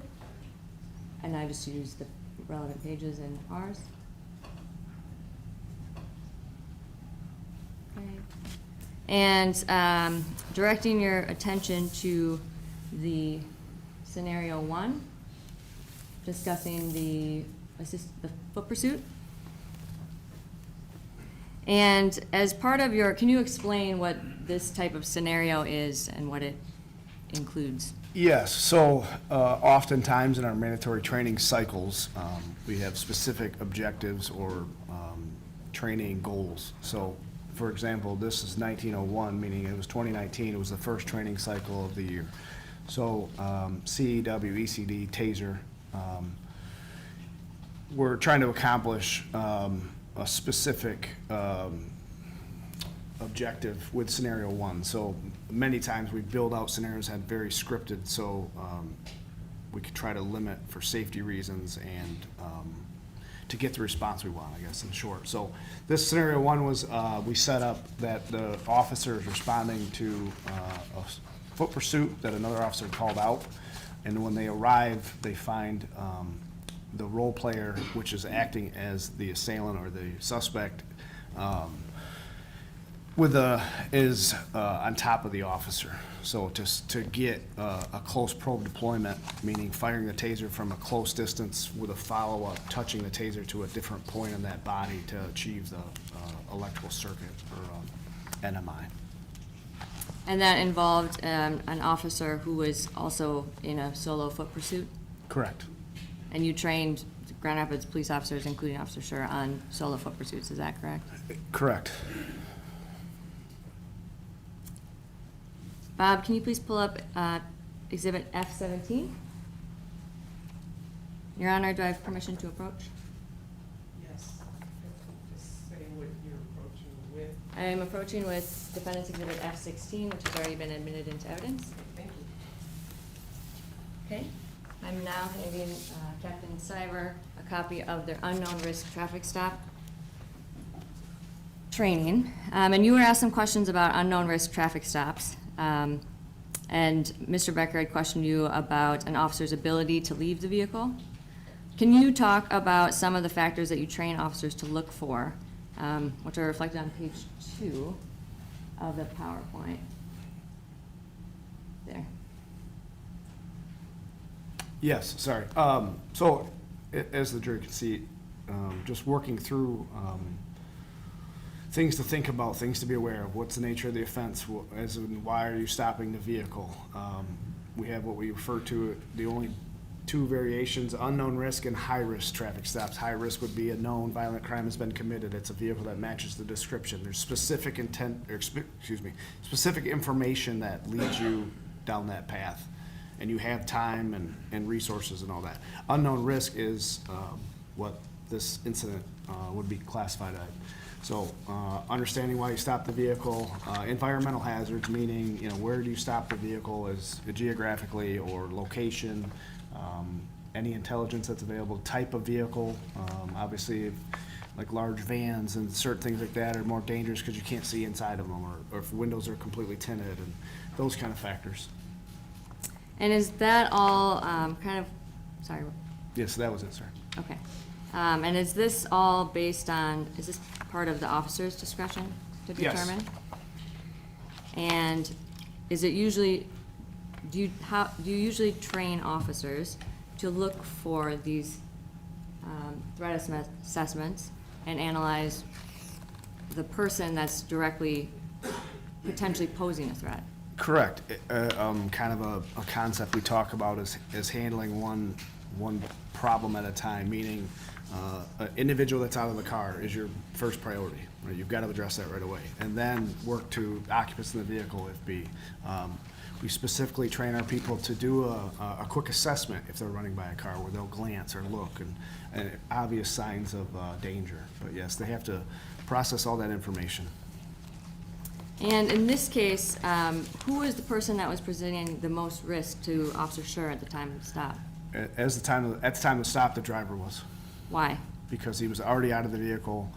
And I just used the relevant pages in ours. Okay. And directing your attention to the scenario 1, discussing the foot pursuit. And as part of your, can you explain what this type of scenario is and what it includes? Yes, so oftentimes in our mandatory training cycles, we have specific objectives or training goals. So, for example, this is 1901, meaning it was 2019, it was the first training cycle of the year. So CEW, ECD, TASER, we're trying to accomplish a specific objective with scenario 1. So many times we build out scenarios that are very scripted, so we could try to limit for safety reasons and to get the response we want, I guess, in short. So this scenario 1 was, we set up that the officer is responding to a foot pursuit that another officer called out, and when they arrive, they find the role player, which is acting as the assailant or the suspect, is on top of the officer. So to get a close probe deployment, meaning firing the taser from a close distance with a follow-up, touching the taser to a different point in that body to achieve the electrical circuit or NMI. And that involved an officer who was also in a solo foot pursuit? Correct. And you trained Grand Rapids police officers, including Officer Schurr, on solo foot pursuits, is that correct? Correct. Bob, can you please pull up Exhibit F17? Your Honor, do I have permission to approach? Yes. Just say what you're approaching with. I am approaching with Defendant's Exhibit F16, which has already been admitted into evidence. Thank you. Okay. I'm now handing Captain Cyber a copy of their unknown risk traffic stop training. And you were asked some questions about unknown risk traffic stops. And Mr. Becker had questioned you about an officer's ability to leave the vehicle. Can you talk about some of the factors that you train officers to look for, which are reflected on page 2 of the PowerPoint? There. Yes, sorry. So as the jury can see, just working through things to think about, things to be aware of. What's the nature of the offense? As in, why are you stopping the vehicle? We have what we refer to, the only two variations, unknown risk and high-risk traffic stops. High risk would be a known violent crime has been committed. It's a vehicle that matches the description. There's specific intent, or specific information that leads you down that path, and you have time and resources and all that. Unknown risk is what this incident would be classified as. So understanding why you stopped the vehicle, environmental hazards, meaning, where do you stop the vehicle as geographically or location, any intelligence that's available, type of vehicle, obviously like large vans and certain things like that are more dangerous because you can't see inside of them, or if windows are completely tinted and those kind of factors. And is that all kind of, sorry, Yes, that was it, sir. okay. And is this all based on, is this part of the officer's discretion to Yes. determine? And is it usually, do you usually train officers to look for these threat assessments and analyze the person that's directly potentially posing a threat? Correct. Kind of a concept we talk about is handling one problem at a time, meaning an individual that's out of the car is your first priority. Right? You've got to address that right away. And then work to occupants in the vehicle if be. We specifically train our people to do a quick assessment if they're running by a car where they'll glance or look and obvious signs of danger. But yes, they have to process all that information. And in this case, who is the person that was presenting the most risk to Officer Schurr at the time of the stop? At the time of the stop, the driver was, Why? because he was already out of the vehicle.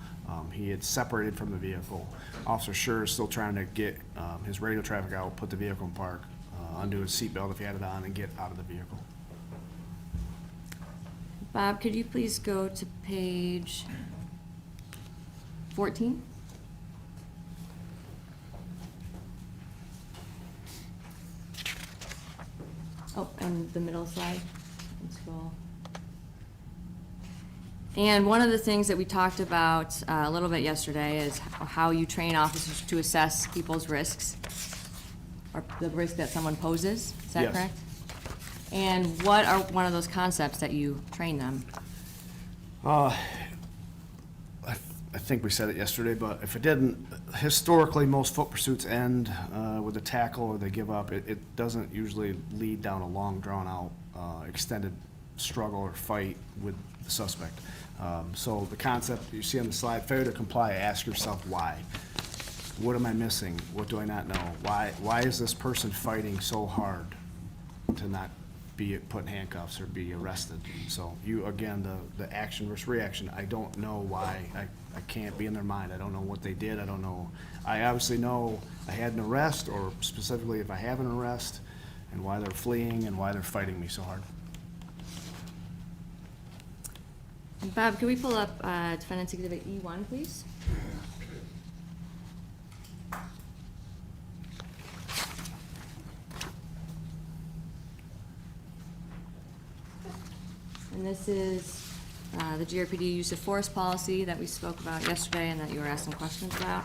He had separated from the vehicle. Officer Schurr is still trying to get his radio traffic out, put the vehicle in park, undo his seatbelt if he had it on, and get out of the vehicle. Bob, could you please go to page 14? Oh, and the middle slide, and scroll. And one of the things that we talked about a little bit yesterday is how you train officers to assess people's risks, or the risk that someone poses, is that Yes. correct? And what are one of those concepts that you train them? I think we said it yesterday, but if it didn't, historically, most foot pursuits end with a tackle or they give up. It doesn't usually lead down a long, drawn-out, extended struggle or fight with the suspect. So the concept you see on the slide, failure to comply, ask yourself why. What am I missing? What do I not know? Why is this person fighting so hard to not be put in handcuffs or be arrested? So you, again, the action versus reaction, I don't know why. I can't be in their mind. I don't know what they did. I don't know. I obviously know I had an arrest, or specifically if I have an arrest, and why they're fleeing and why they're fighting me so hard. Bob, can we pull up Defendant's Exhibit E1, please? And this is the GRPD use of force policy that we spoke about yesterday and that you were asking questions about.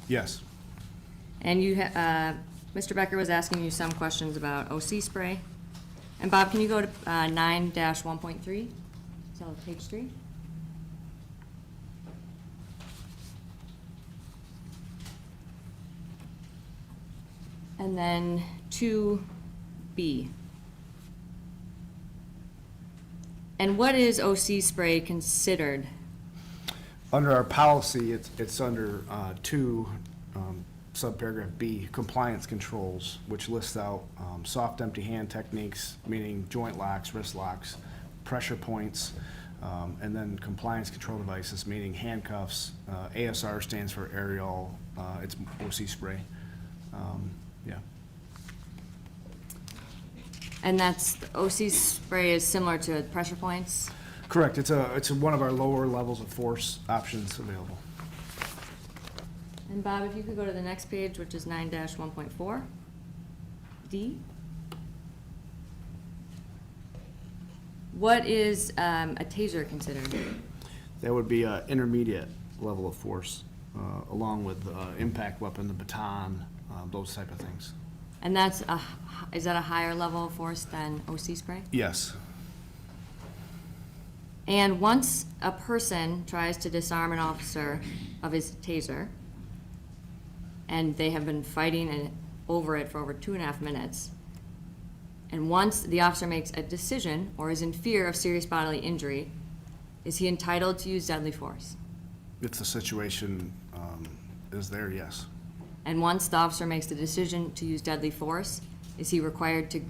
Yes. And you, Mr. Becker was asking you some questions about OC spray. And Bob, can you go to 9-1.3? So page 3. And then 2B. And what is OC spray considered? Under our policy, it's under 2, subparagraph B, compliance controls, which lists out soft empty hand techniques, meaning joint locks, wrist locks, pressure points, and then compliance control devices, meaning handcuffs. ASR stands for aerial, it's OC spray. Yeah. And that's, OC spray is similar to pressure points? Correct. It's one of our lower levels of force options available. And Bob, if you could go to the next page, which is 9-1.4, D. What is a taser considered? That would be an intermediate level of force, along with impact weapon, the baton, those type of things. And that's is that a higher level of force than OC spray? Yes. And once a person tries to disarm an officer of his taser, and they have been fighting over it for over 2.5 minutes, and once the officer makes a decision or is in fear of serious bodily injury, is he entitled to use deadly force? If the situation is there, yes. And once the officer makes the decision to use deadly force, is he required to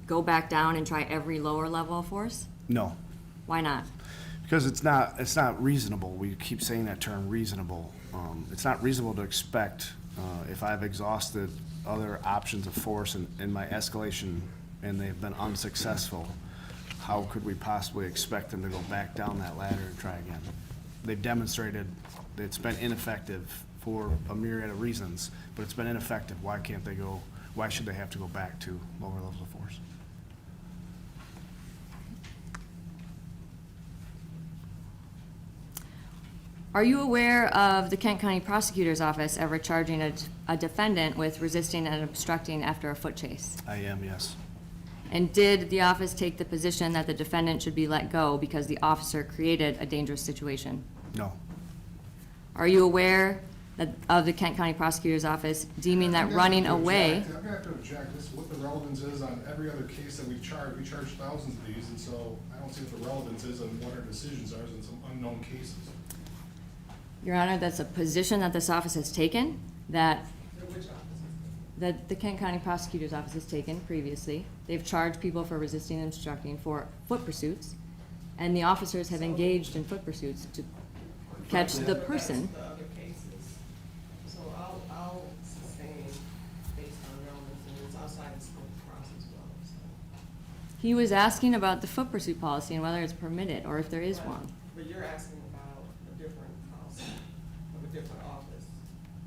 go back down and try every lower level of force? No, Why not? because it's not reasonable. We keep saying that term, reasonable. It's not reasonable to expect, if I've exhausted other options of force and my escalation and they've been unsuccessful, how could we possibly expect them to go back down that ladder and try again? They've demonstrated that it's been ineffective for a myriad of reasons, but it's been ineffective. Why can't they go, why should they have to go back to lower levels of force? Are you aware of the Kent County Prosecutor's Office ever charging a defendant with resisting and obstructing after a foot chase? I am, yes. And did the office take the position that the defendant should be let go because the officer created a dangerous situation? No. Are you aware of the Kent County Prosecutor's Office deeming that running away? I'm gonna have to object. This is what the relevance is on every other case that we charge. We charge thousands of these, and so I don't see what the relevance is on what our decisions are in some unknown cases. Your Honor, that's a position that this office has taken, that Which office? that the Kent County Prosecutor's Office has taken previously. They've charged people for resisting and obstructing for foot pursuits, and the officers have engaged in foot pursuits to catch the person. The other cases. So I'll sustain based on relevance, and it's outside the scope of cross as well, so. He was asking about the foot pursuit policy and whether it's permitted, or if there is one. But you're asking about a different policy of a different office.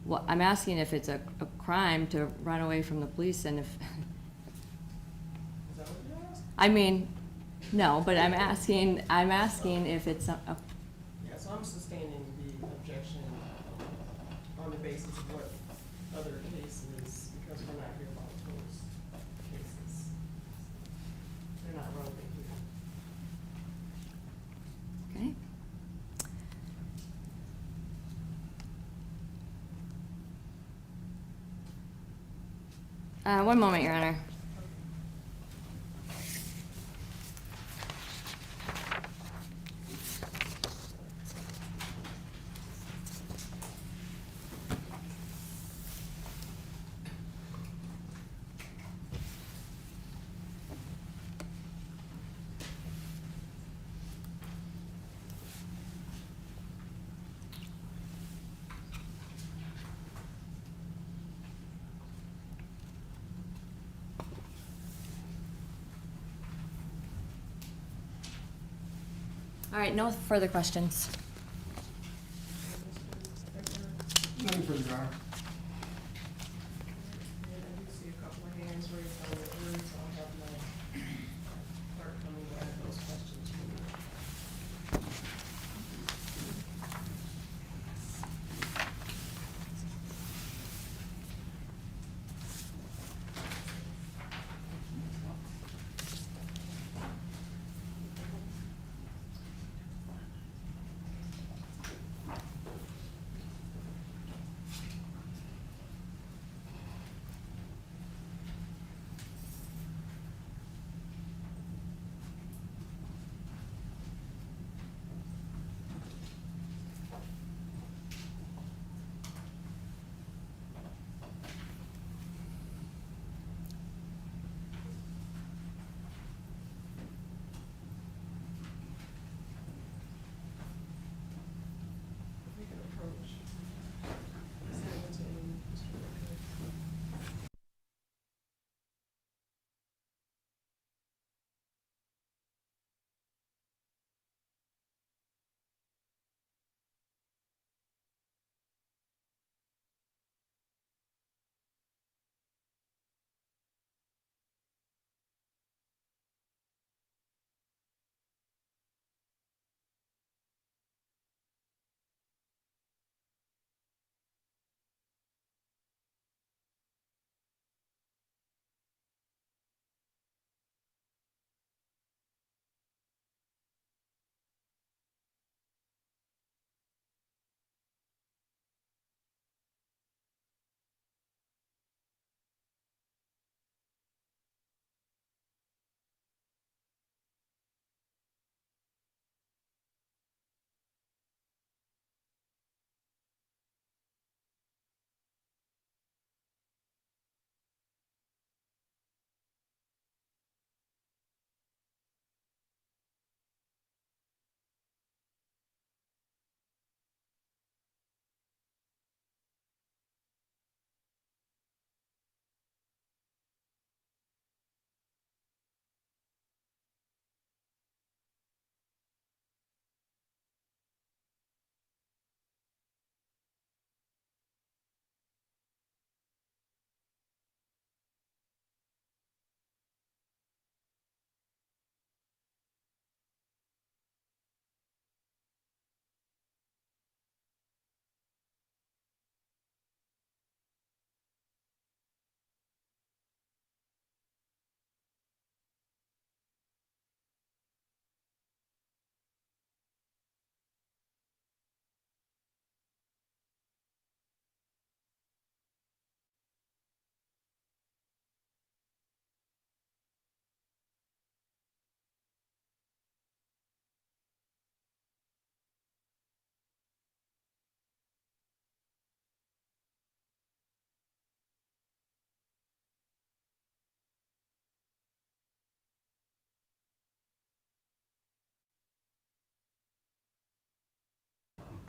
Well, I'm asking if it's a crime to run away from the police, and if, Is that what you're asking? I mean, no, but I'm asking if it's a, Yeah, so I'm sustaining the objection on the basis of what other cases, because we're not here about those cases. They're not relevant here. okay. One moment, Your Honor. All right, no further questions. Nothing further, Your Honor. And I do see a couple of hands raised on the room, so I'll have my clerk come and grab those questions from you.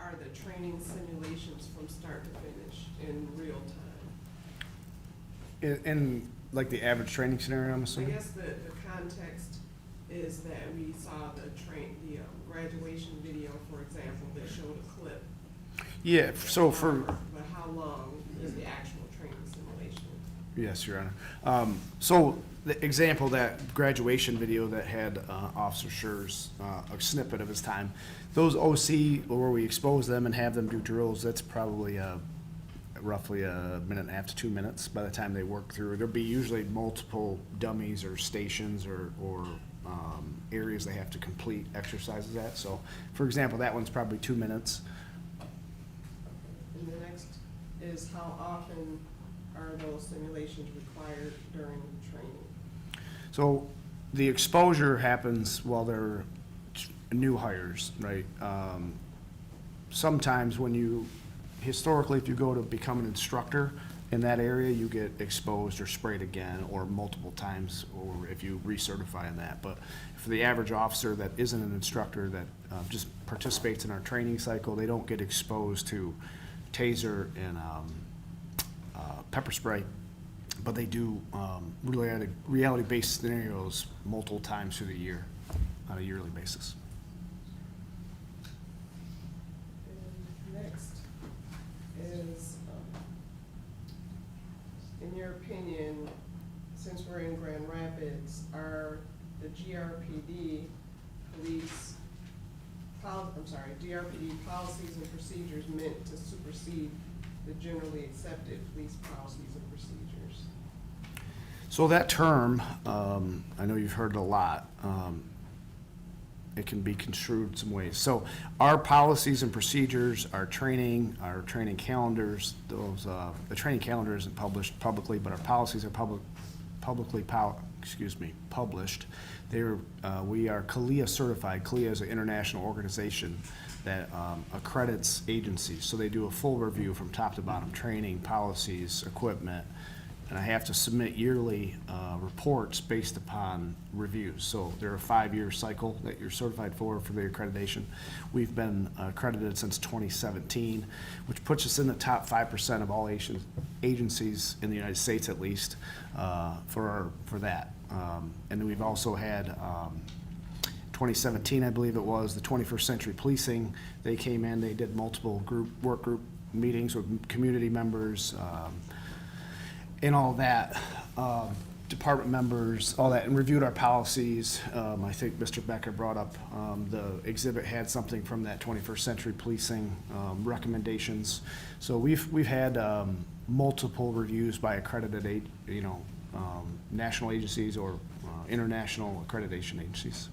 are the training simulations from start to finish in real time? In like the average training scenario, I'm I assuming? guess the context is that we saw the graduation video, for example, that showed a clip. Yeah, so for, But how long is the actual training simulation? yes, Your Honor. So the example, that graduation video that had Officer Schurr's, a snippet of his time, those OC, where we expose them and have them do drills, that's probably roughly a minute and a half to 2 minutes by the time they work through. There'll be usually multiple dummies or stations or areas they have to complete exercises at. So, for example, that one's probably 2 minutes. And the next is how often are those simulations required during training? So the exposure happens while they're new hires, right? Sometimes when you, historically, if you go to become an instructor in that area, you get exposed or sprayed again, or multiple times, or if you recertify in that. But for the average officer that isn't an instructor, that just participates in our training cycle, they don't get exposed to taser and pepper spray, but they do reality-based scenarios multiple times through the year on a yearly basis. And next is, in your opinion, since we're in Grand Rapids, are the GRPD GRPD policies and procedures meant to supersede the generally accepted police policies and procedures? So that term, I know you've heard it a lot. It can be construed some ways. So our policies and procedures, our training calendars, those, the training calendar isn't published publicly, but our policies are publicly published. We are CALIA certified. CALIA is an international organization that accredits agencies. So they do a full review from top to bottom, training, policies, equipment, and I have to submit yearly reports based upon reviews. So they're a 5-year cycle that you're certified for the accreditation. We've been accredited since 2017, which puts us in the top 5% of all agencies in the United States, at least, for that. And we've also had 2017, I believe it was, the 21st Century Policing. They came in, they did multiple work group meetings with community members, and all that, department members, all that, and reviewed our policies. I think Mr. Becker brought up, the exhibit had something from that 21st Century Policing recommendations. So we've had multiple reviews by accredited, national agencies or international accreditation agencies.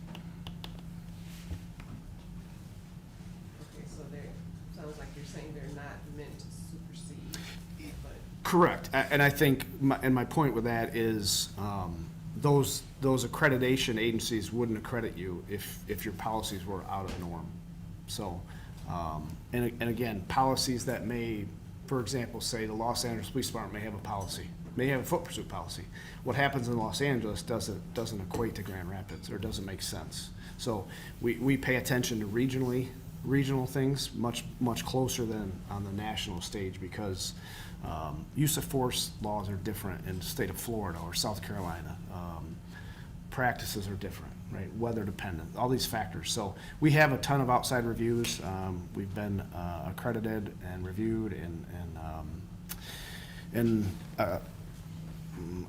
Okay, so sounds like you're saying they're not meant to supersede, but. Correct, and I think, my point with that is, those accreditation agencies wouldn't accredit you if your policies were out of norm. So, and again, policies that may, for example, say the Los Angeles Police Department may have a policy, may have a foot pursuit policy. What happens in Los Angeles doesn't equate to Grand Rapids, or doesn't make sense. So we pay attention to regional things much closer than on the national stage, because use of force laws are different in the state of Florida or South Carolina. Practices are different, right? Weather dependent, all these factors. So we have a ton of outside reviews. We've been accredited and reviewed and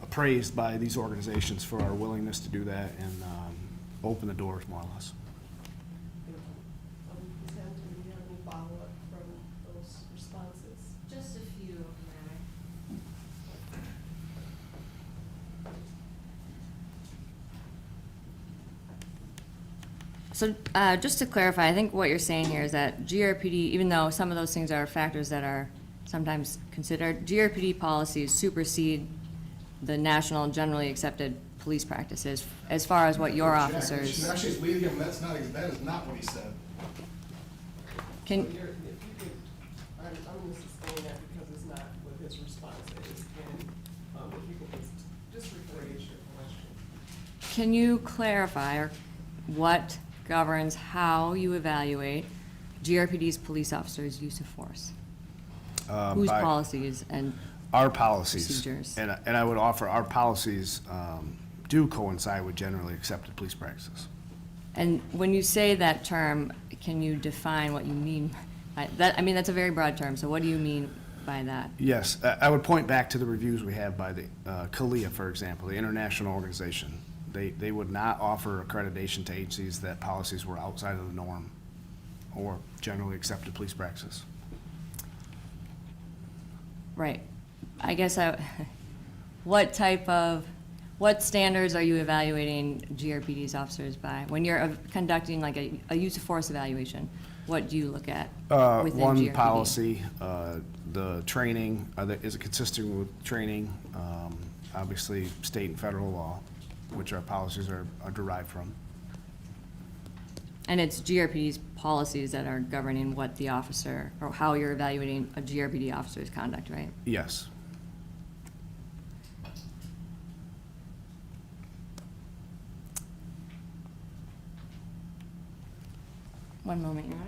appraised by these organizations for our willingness to do that and open the doors, more or less. Ms. Hampton, do you have any follow-up from those responses? Just a few, Madam. So just to clarify, I think what you're saying here is that GRPD, even though some of those things are factors that are sometimes considered, GRPD policies supersede the national generally accepted police practices as far as what your officers. Actually, it's leading him, that is not what he said. Can, So if you could, I'm going to sustain that because it's not what his response is, and if you could just rephrase your question. Can you clarify what governs how you evaluate GRPD's police officers' use of force? Whose by policies and Our policies. procedures? And I would offer our policies do coincide with generally accepted police practices. And when you say that term, can you define what you mean by that? I mean, that's a very broad term, so what do you mean by that? Yes, I would point back to the reviews we have by the CALIA, for example, the international organization. They would not offer accreditation to agencies that policies were outside of the norm or generally accepted police practices. Right. I guess what standards are you evaluating GRPD's officers by? When you're conducting like a use of force evaluation, what do you look at within One GRPD? policy, the training, is it consistent with training? Obviously, state and federal law, which our policies are derived from. And it's GRPD's policies that are governing what the officer, or how you're evaluating a GRPD officer's conduct, right? Yes. One moment, Your Honor.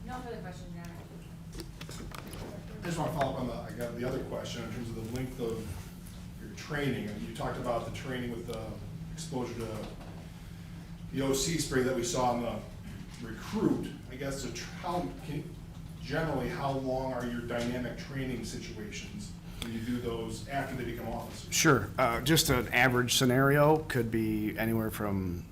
No further questions, Your Honor. I just want to follow up on the other question in terms of the length of your training. And you talked about the training with the exposure to the OC spray that we saw in the recruit. I guess generally, how long are your dynamic training situations when you do those after they become officers? Sure. Just an average scenario could be anywhere from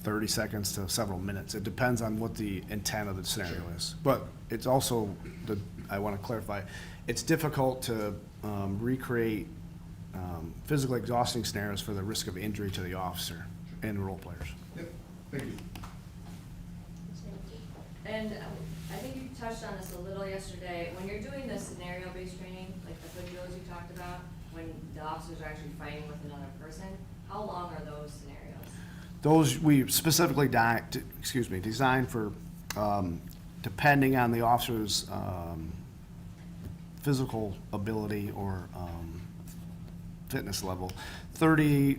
30 seconds to several minutes. It depends on what the intent of the scenario is. But it's also, I want to clarify, it's difficult to recreate physically exhausting scenarios for the risk of injury to the officer and role players. Yep, thank you. And I think you touched on this a little yesterday. When you're doing the scenario-based training, like the videos you talked about, when the officers are actually fighting with another person, how long are those scenarios? Those we specifically designed for, depending on the officer's physical ability or fitness level, 30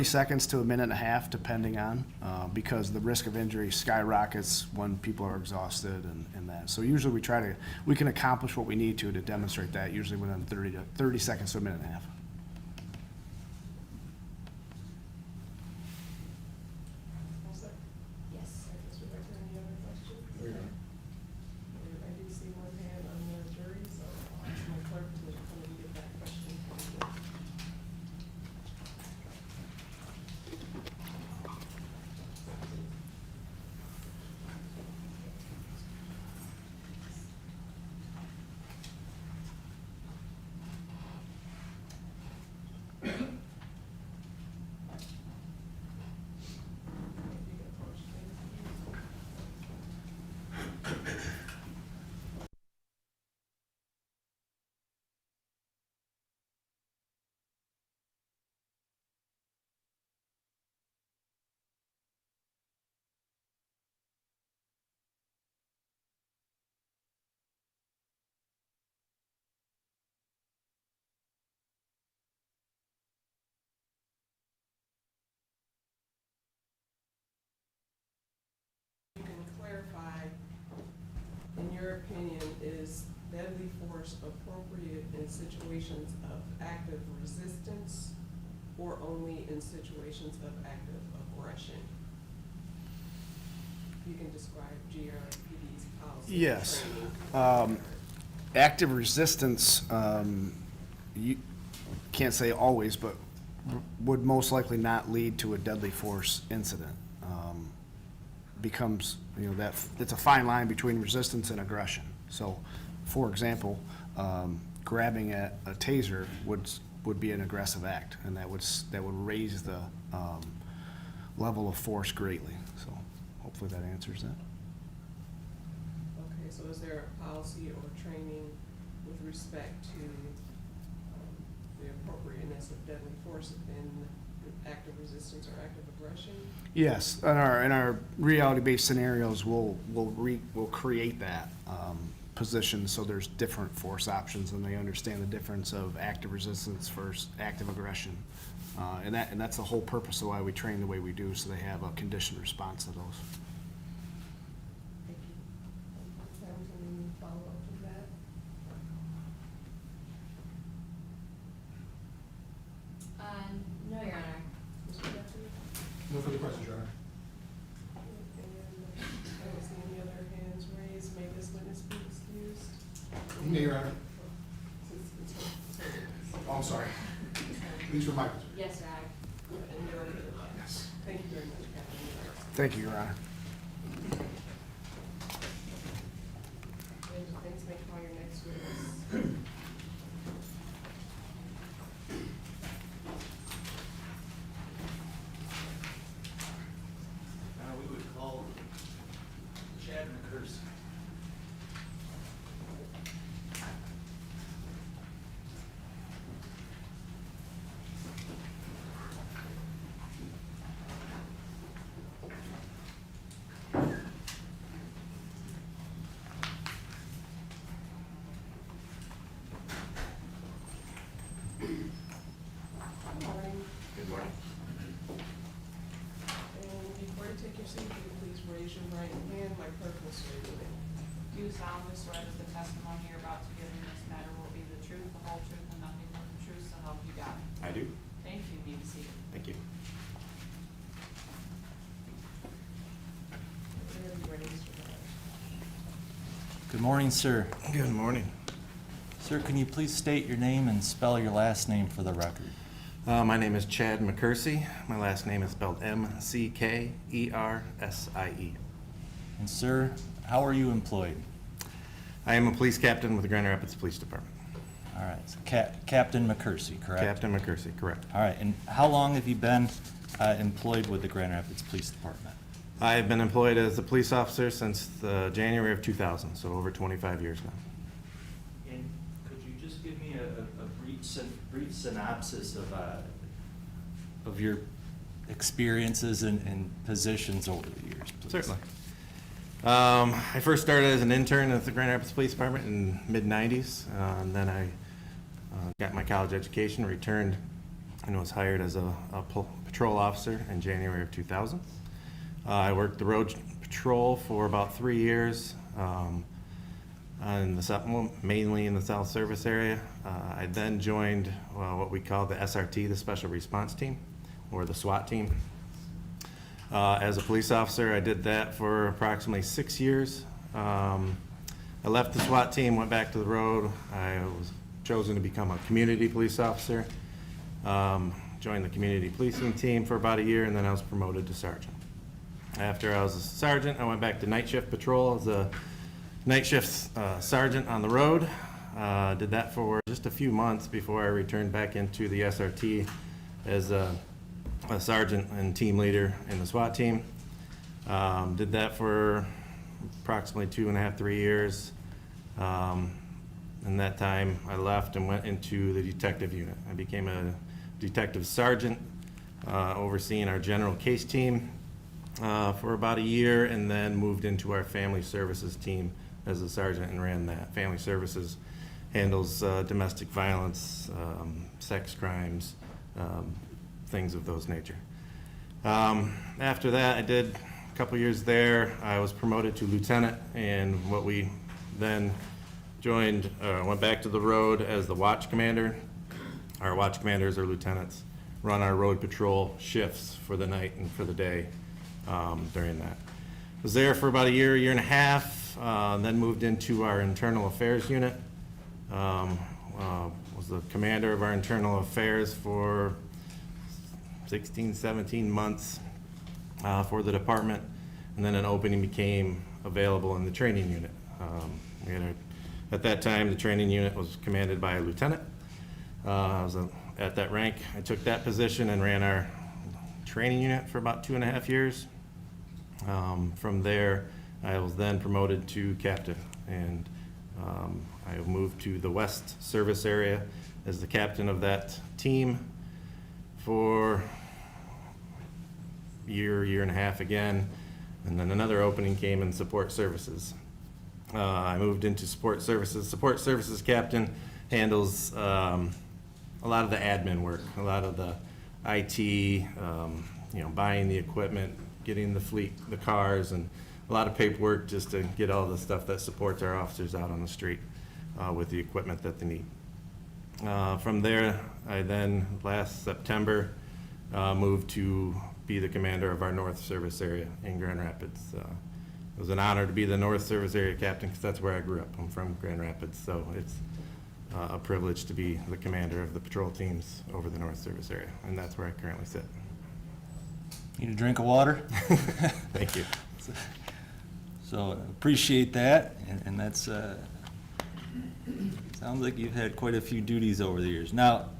seconds to a minute and a half, depending on, because the risk of injury skyrockets when people are exhausted and that. So usually we can accomplish what we need to demonstrate that, usually within 30 seconds to a minute and a half. Yes. Mr. Becker, any other questions? I do see one hand on the jury, so I'll ask my clerk to come and get that question from you. If you can approach, thank you. You can clarify, in your opinion, is deadly force appropriate in situations of active resistance or only in situations of active aggression? You can describe GRPD's policy. Yes. Training. Active resistance, you can't say always, but would most likely not lead to a deadly force incident. Becomes, it's a fine line between resistance and aggression. So, for example, grabbing at a taser would be an aggressive act, and that would raise the level of force greatly. So, hopefully that answers that. Okay, so is there a policy or training with respect to the appropriateness of deadly force in active resistance or active aggression? Yes, in our reality-based scenarios, we'll create that position so there's different force options and they understand the difference of active resistance versus active aggression. And that's the whole purpose of why we train the way we do, so they have a conditioned response to those. Thank you. Members, any follow-up to that? No, Your Honor. Mr. Jeffrey? No further questions, Your Honor. And I don't see any other hands raised. May this witness be excused? Nay, Your Honor. Since it's Oh, I'm sorry. Please remind us. Yes, Your Honor. and you're okay with that? Yes. Thank you very much, Captain. Thank you, Your Honor. And thanks, make call your next witness. We would call Chad McCurse. Good morning. Good morning. And before you take your seat, if you could please raise your right hand. My clerk will swear you in. Do you solemnly swear that the testimony you're about to give in this matter will be the truth, the whole truth, and nothing but the truth, so help you God? I do. Thank you. Be seated. Thank you. Whenever you're ready, Mr. Miller. Good morning, sir. Good morning. Sir, can you please state your name and spell your last name for the record? My name is Chad McCurse. My last name is spelled McKersie. And sir, how are you employed? I am a police captain with the Grand Rapids Police Department. All right, so Captain McCurse, correct? Captain McCurse, correct. All right, and how long have you been employed with the Grand Rapids Police Department? I have been employed as a police officer since January of 2000, so over 25 years now. And could you just give me a brief synopsis of your experiences and positions over the years, please? Certainly. I first started as an intern at the Grand Rapids Police Department in mid-90s. And then I got my college education, returned, and was hired as a patrol officer in January of 2000. I worked the road patrol for about 3 years, mainly in the South Service area. I then joined what we call the SRT, the Special Response Team, or the SWAT team. As a police officer, I did that for approximately 6 years. I left the SWAT team, went back to the road. I was chosen to become a community police officer. Joined the community policing team for about a year, and then I was promoted to sergeant. After I was a sergeant, I went back to night shift patrol as a night shift sergeant on the road. Did that for just a few months before I returned back into the SRT as a sergeant and team leader in the SWAT team. Did that for approximately 2.5, 3 years. In that time, I left and went into the detective unit. I became a detective sergeant, overseeing our general case team for about a year, and then moved into our family services team as a sergeant and ran that. Family services handles domestic violence, sex crimes, things of those nature. After that, I did a couple years there. I was promoted to lieutenant, and what we then joined, went back to the road as the watch commander. Our watch commanders or lieutenants run our road patrol shifts for the night and for the day during that. Was there for about a year and a half, then moved into our internal affairs unit. Was the commander of our internal affairs for 16, 17 months for the department, and then an opening became available in the training unit. At that time, the training unit was commanded by a lieutenant. I was at that rank. I took that position and ran our training unit for about 2.5 years. From there, I was then promoted to captain, and I moved to the West Service area as the captain of that team for year and a half again, and then another opening came in support services. I moved into support services. Support services captain handles a lot of the admin work, a lot of the IT, buying the equipment, getting the fleet, the cars, and a lot of paperwork just to get all the stuff that supports our officers out on the street with the equipment that they need. From there, I then, last September, moved to be the commander of our North Service area in Grand Rapids. It was an honor to be the North Service area captain because that's where I grew up. I'm from Grand Rapids, so it's a privilege to be the commander of the patrol teams over the North Service area, and that's where I currently sit. Need a drink of water? Thank you. So appreciate that, and that's, sounds like you've had quite a few duties over the years. Now,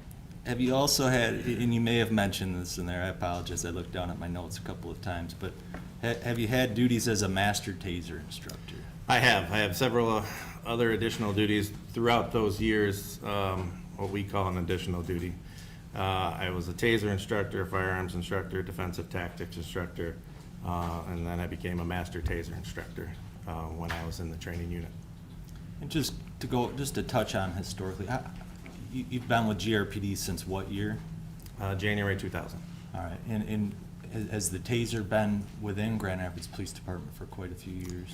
have you also had, and you may have mentioned this in there, I apologize, I looked down at my notes a couple of times, but have you had duties as a master taser instructor? I have several other additional duties throughout those years, what we call an additional duty. I was a taser instructor, firearms instructor, defensive tactics instructor, and then I became a master taser instructor when I was in the training unit. And just to touch on historically, you've been with GRPD since what year? January 2000. All right, and has the taser been within Grand Rapids Police Department for quite a few years?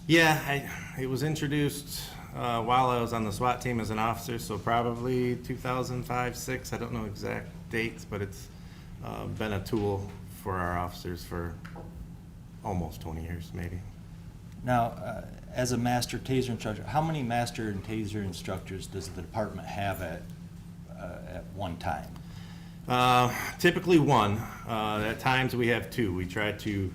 Yeah, it was introduced while I was on the SWAT team as an officer, so probably 2005, 6, I don't know exact dates, but it's been a tool for our officers for almost 20 years, maybe. Now, as a master taser instructor, how many master and taser instructors does the department have at one time? Typically one. At times we have two. We try to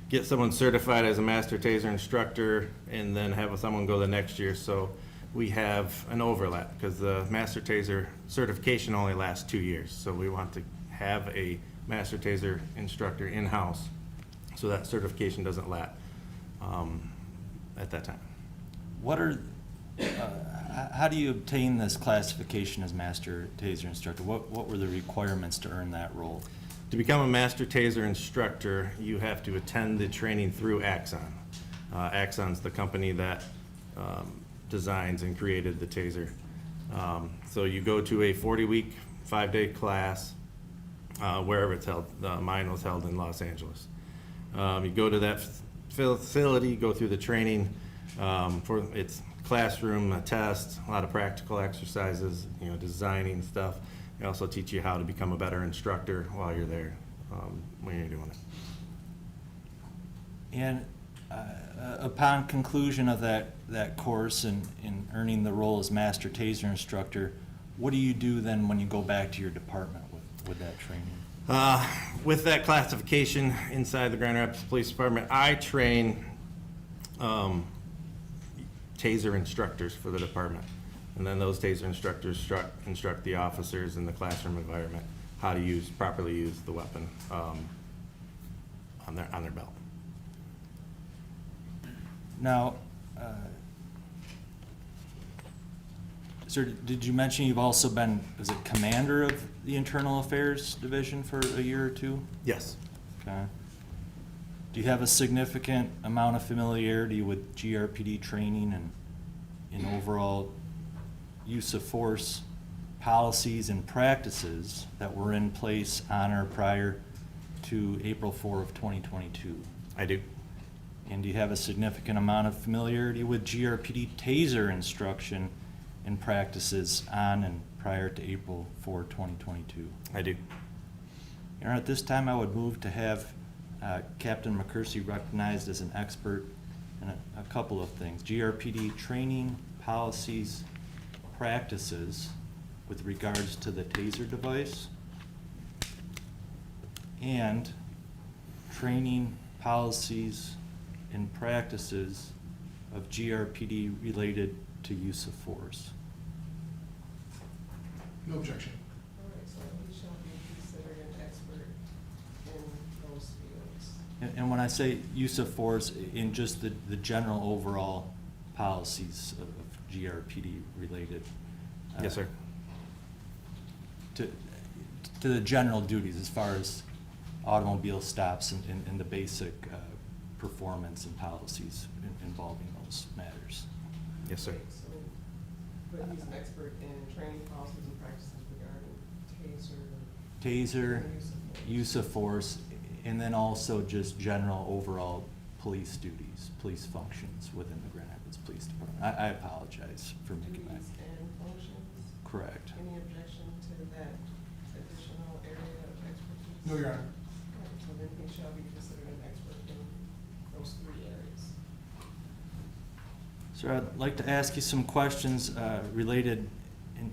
get someone certified as a master taser instructor and then have someone go the next year. So we have an overlap because the master taser certification only lasts 2 years. So we want to have a master taser instructor in-house so that certification doesn't lapse at that time. How do you obtain this classification as master taser instructor? What were the requirements to earn that role? To become a master taser instructor, you have to attend the training through Axon. Axon's the company that designs and created the taser. So you go to a 40-week, 5-day class, wherever it's held. Mine was held in Los Angeles. You go to that facility, go through the training for its classroom, a test, a lot of practical exercises, designing stuff. They also teach you how to become a better instructor while you're there, when you're doing it. And upon conclusion of that course and earning the role as master taser instructor, what do you do then when you go back to your department with that training? With that classification inside the Grand Rapids Police Department, I train taser instructors for the department. And then those taser instructors instruct the officers in the classroom environment how to properly use the weapon on their belt. Now, sir, did you mention you've also been, is it commander of the Internal Affairs Division for a year or two? Yes. Okay. Do you have a significant amount of familiarity with GRPD training and overall use of force policies and practices that were in place on or prior to April 4 of 2022? I do. And do you have a significant amount of familiarity with GRPD taser instruction and practices on and prior to April 4, 2022? I do. At this time, I would move to have Captain McCursey recognized as an expert in a couple of things: GRPD training, policies, practices with regards to the taser device, and training, policies, and practices of GRPD related to use of force. No objection. All right, so he shall be considered an expert in those fields. And when I say use of force, in just the general overall policies of GRPD related. Yes, sir. To the general duties as far as automobile stops and the basic performance and policies involving those matters. Yes, sir. So, but he's an expert in training policies and practices regarding taser. Taser, use of force, and then also just general overall police duties, police functions within the Grand Rapids Police Department. I apologize for making that. Duties and functions. Correct. Any objection to that additional area of expertise? No, Your Honor. Okay, so then he shall be considered an expert in those 3 areas. Sir, I'd like to ask you some questions related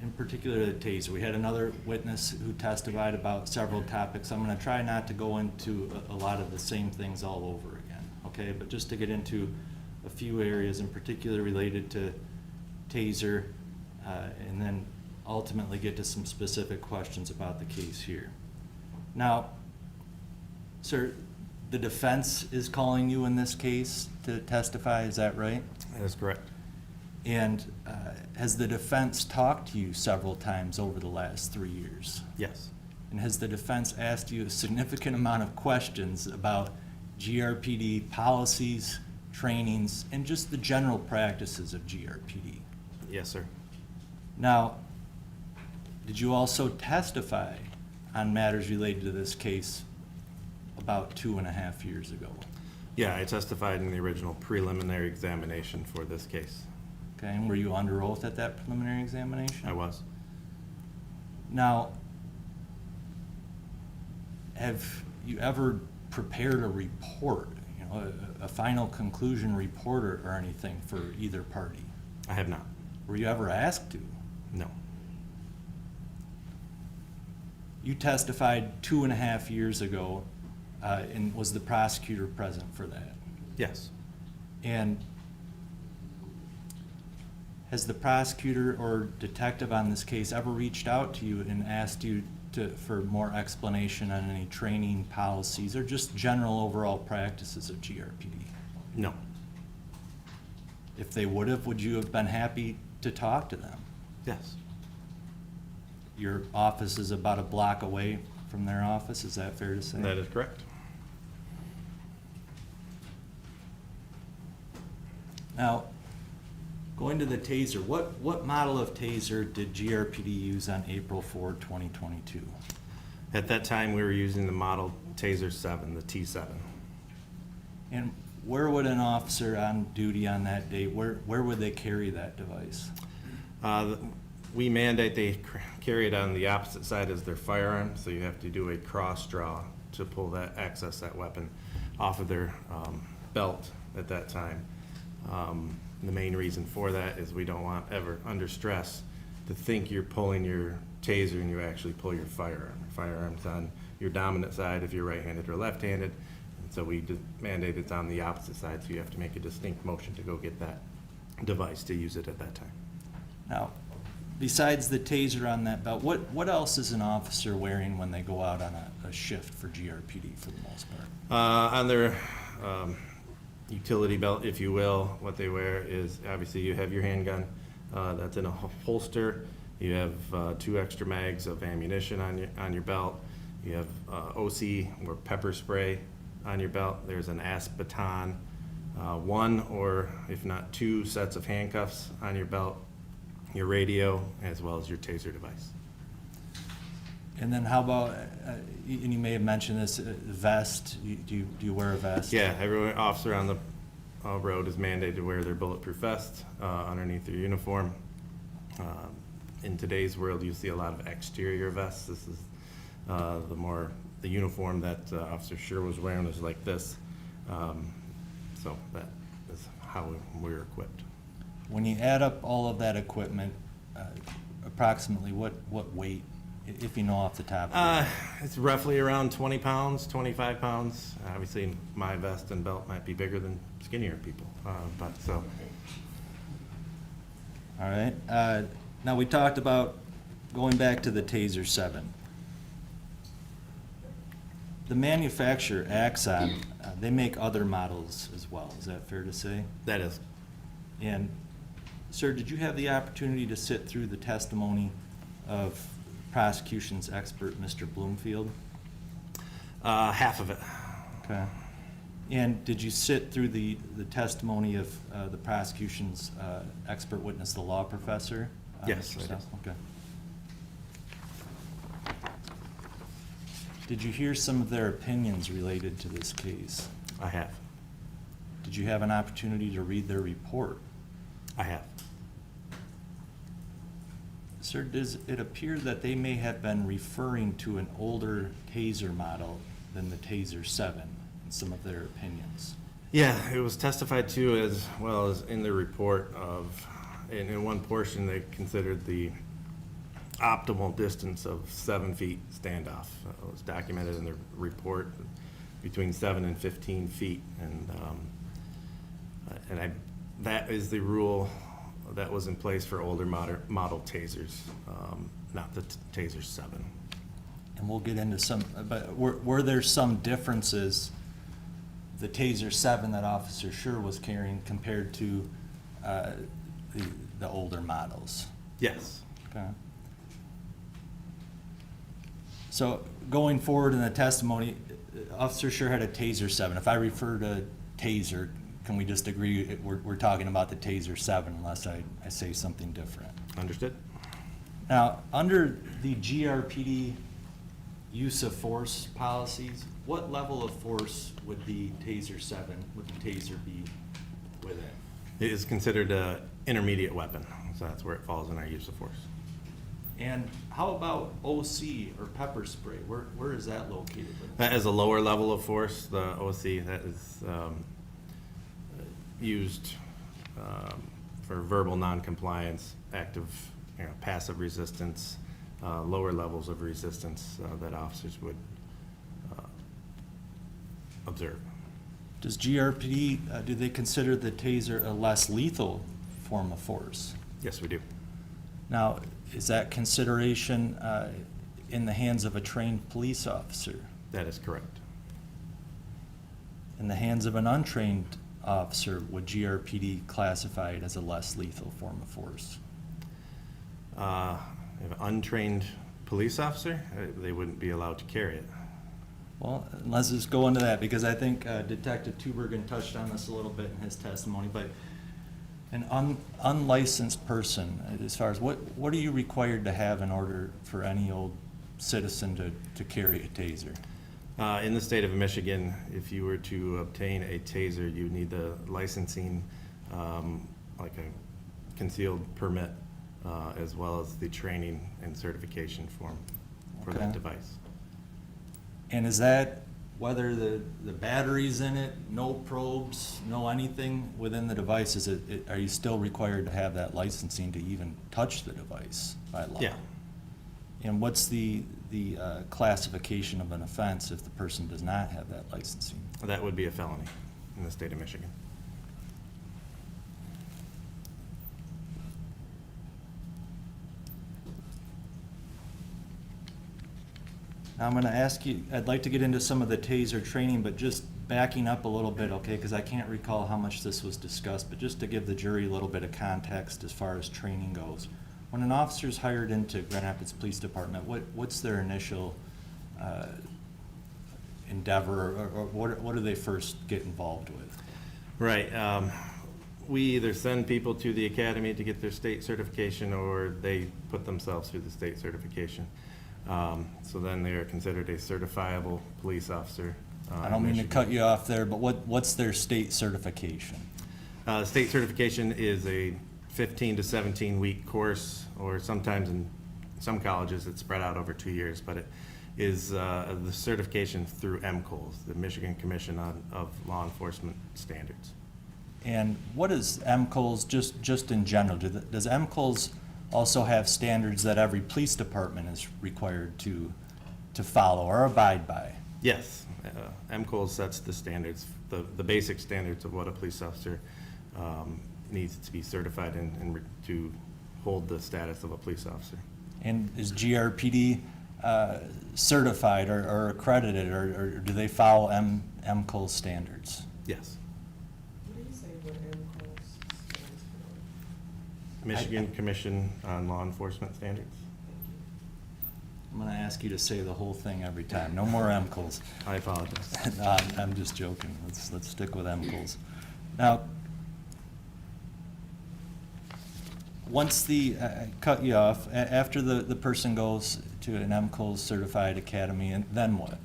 in particular to the taser. We had another witness who testified about several topics. I'm going to try not to go into a lot of the same things all over again, okay? But just to get into a few areas in particular related to taser, and then ultimately get to some specific questions about the case here. Now, sir, the defense is calling you in this case to testify, is that right? That is correct. And has the defense talked to you several times over the last 3 years? Yes. And has the defense asked you a significant amount of questions about GRPD policies, trainings, and just the general practices of GRPD? Yes, sir. Now, did you also testify on matters related to this case about 2.5 years ago? Yeah, I testified in the original preliminary examination for this case. Okay, and were you under oath at that preliminary examination? I was. Now, have you ever prepared a report, you know, a final conclusion report or anything for either party? I have not. Were you ever asked to? No. You testified 2.5 years ago, and was the prosecutor present for that? Yes. And has the prosecutor or detective on this case ever reached out to you and asked you for more explanation on any training policies or just general overall practices of GRPD? No. If they would you have been happy to talk to them? Yes. Your office is about a block away from their office, is that fair to say? That is correct. Now, going to the taser, what model of taser did GRPD use on April 4, 2022? At that time, we were using the model Taser 7, the T7. And where would an officer on duty on that day, where would they carry that device? We mandate they carry it on the opposite side as their firearm, so you have to do a cross draw to pull that, access that weapon off of their belt at that time. The main reason for that is we don't want ever under stress to think you're pulling your taser and you actually pull your firearm. Your firearm's on your dominant side if you're right-handed or left-handed, and so we mandate it's on the opposite side, so you have to make a distinct motion to go get that device to use it at that time. Now, besides the taser on that belt, what else is an officer wearing when they go out on a shift for GRPD for the most part? On their utility belt, if you will, what they wear is, obviously you have your handgun that's in a holster. You have 2 extra mags of ammunition on your belt. You have OC or pepper spray on your belt. There's an ASP baton, 1 or if not 2 sets of handcuffs on your belt, your radio, as well as your taser device. And then how about, and you may have mentioned this, vest, do you wear a vest? Yeah, every officer on the road is mandated to wear their bulletproof vest underneath their uniform. In today's world, you see a lot of exterior vests. This is the uniform that Officer Schurr was wearing was like this. So that is how we're equipped. When you add up all of that equipment, approximately what weight, if you know off the top of your head? It's roughly around 20 pounds, 25 pounds. Obviously, my vest and belt might be bigger than skinnier people, but so. All right. Now, we talked about going back to the Taser 7. The manufacturer, Axon, they make other models as well. Is that fair to say? That is. And, sir, did you have the opportunity to sit through the testimony of prosecution's expert, Mr. Bloomfield? Half of it. Okay. And did you sit through the testimony of the prosecution's expert witness, the law professor? Yes, Mr. I did. Sessler? Okay. Did you hear some of their opinions related to this case? I have. Did you have an opportunity to read their report? I have. Sir, does it appear that they may have been referring to an older taser model than the Taser 7 in some of their opinions? Yeah, it was testified to as well as in the report of, in one portion, they considered the optimal distance of 7 feet standoff. It was documented in the report between 7 and 15 feet. That is the rule that was in place for older model tasers, not the Taser 7. And we'll get into some, but were there some differences, the Taser 7 that Officer Schurr was carrying compared to the older models? Yes. Okay. So going forward in the testimony, Officer Schurr had a Taser 7. If I refer to Taser, can we just agree we're talking about the Taser 7 unless I say something different? Understood. Now, under the GRPD use of force policies, what level of force would the Taser 7, would the Taser be within? It is considered an intermediate weapon, so that's where it falls in our use of force. And how about OC or pepper spray? Where is that located? That is a lower level of force. The OC, that is used for verbal noncompliance, active, passive resistance, lower levels of resistance that officers would observe. Does GRPD, do they consider the Taser a less lethal form of force? Yes, we do. Now, is that consideration in the hands of a trained police officer? That is correct. In the hands of an untrained officer, would GRPD classify it as a less lethal form of force? If an untrained police officer, they wouldn't be allowed to carry it. Well, let's just go into that, because I think Detective Tubergen touched on this a little bit in his testimony, but an unlicensed person, as far as what are you required to have in order for any old citizen to carry a taser? In the state of Michigan, if you were to obtain a taser, you need the licensing, like a concealed permit, as well as the training and certification form for that device. And is that whether the battery's in it, no probes, no anything within the device, are you still required to have that licensing to even touch the device by law? Yeah. And what's the classification of an offense if the person does not have that licensing? That would be a felony in the state of Michigan. Now I'm going to ask you, I'd like to get into some of the taser training, but just backing up a little bit, okay, because I can't recall how much this was discussed, but just to give the jury a little bit of context as far as training goes. When an officer is hired into Grand Rapids Police Department, what's their initial endeavor, or what do they first get involved with? Right. We either send people to the academy to get their state certification, or they put themselves through the state certification. So then they are considered a certifiable police officer. I don't mean to cut you off there, but what's their state certification? State certification is a 15 to 17 week course, or sometimes in some colleges it's spread out over 2 years, but it is the certification through MCOLS, the Michigan Commission of Law Enforcement Standards. And what is MCOLS just in general? Does MCOLS also have standards that every police department is required to follow or abide by? Yes, MCOLS sets the standards, the basic standards of what a police officer needs to be certified in and to hold the status of a police officer. And is GRPD certified or accredited, or do they follow MCOLS standards? Yes. What do you say what MCOS stands for? Michigan Commission on Law Enforcement Standards. I'm gonna ask you to say the whole thing every time. No more MCLs. I apologize. No, I'm just joking. Let's stick with MCLs. Now, once I cut you off, after the person goes to an MCLs certified academy, and then what?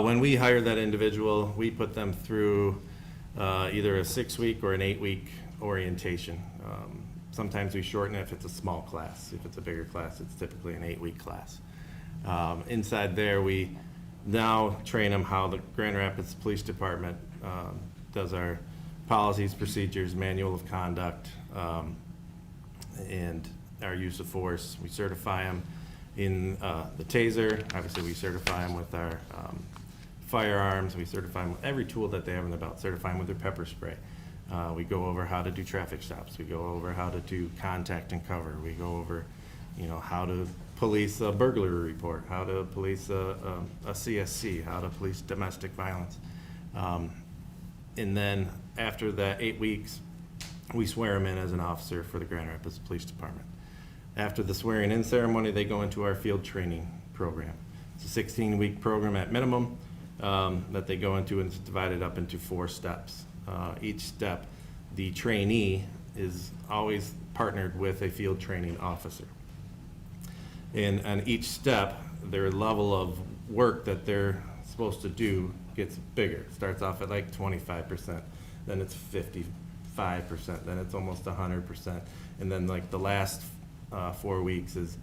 When we hire that individual, we put them through either a 6-week or an 8-week orientation. Sometimes we shorten it if it's a small class. If it's a bigger class, it's typically an 8-week class. Inside there, we now train them how the Grand Rapids Police Department does our policies, procedures, manual of conduct, and our use of force. We certify them in the taser. Obviously, we certify them with our firearms. We certify them with every tool that they have in their belt, certify them with their pepper spray. We go over how to do traffic stops. We go over how to do contact and cover. We go over, how to police a burglary report, how to police a CSC, how to police domestic violence. And then after that 8 weeks, we swear them in as an officer for the Grand Rapids Police Department. After the swearing in ceremony, they go into our field training program. It's a 16-week program at minimum that they go into, and it's divided up into 4 steps. Each step, the trainee is always partnered with a field training officer. And on each step, their level of work that they're supposed to do gets bigger. It starts off at like 25%, then it's 55%, then it's almost 100%. And then like the last 4 weeks is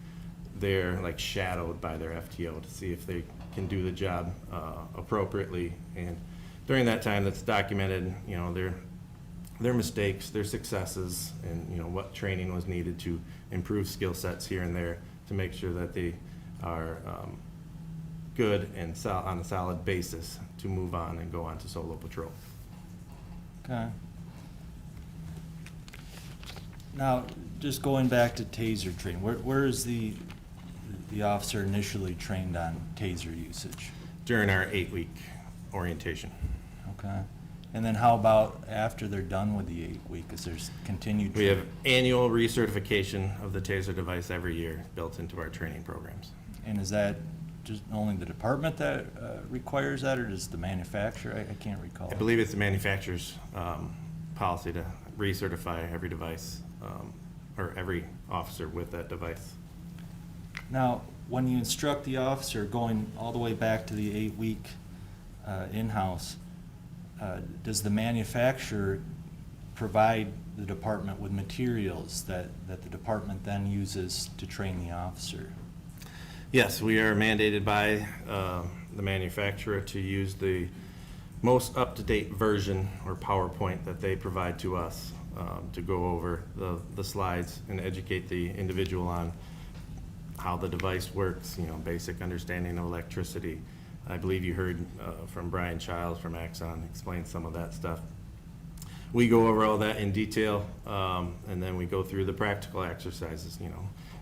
they're like shadowed by their FTO to see if they can do the job appropriately. And during that time, that's documented, their mistakes, their successes, and what training was needed to improve skill sets here and there to make sure that they are good and on a solid basis to move on and go on to solo patrol. Okay. Now, just going back to taser training, where is the officer initially trained on taser usage? During our 8-week orientation. Okay. And then how about after they're done with the 8-week? Is there continued We training? have annual recertification of the taser device every year built into our training programs. And is that just only the department that requires that, or does the manufacturer? I can't recall. I believe it's the manufacturer's policy to recertify every device or every officer with that device. Now, when you instruct the officer going all the way back to the 8-week in-house, does the manufacturer provide the department with materials that the department then uses to train the officer? Yes, we are mandated by the manufacturer to use the most up-to-date version or PowerPoint that they provide to us to go over the slides and educate the individual on how the device works, basic understanding of electricity. I believe you heard from Brian Childs from Axon explain some of that stuff. We go over all that in detail, and then we go through the practical exercises,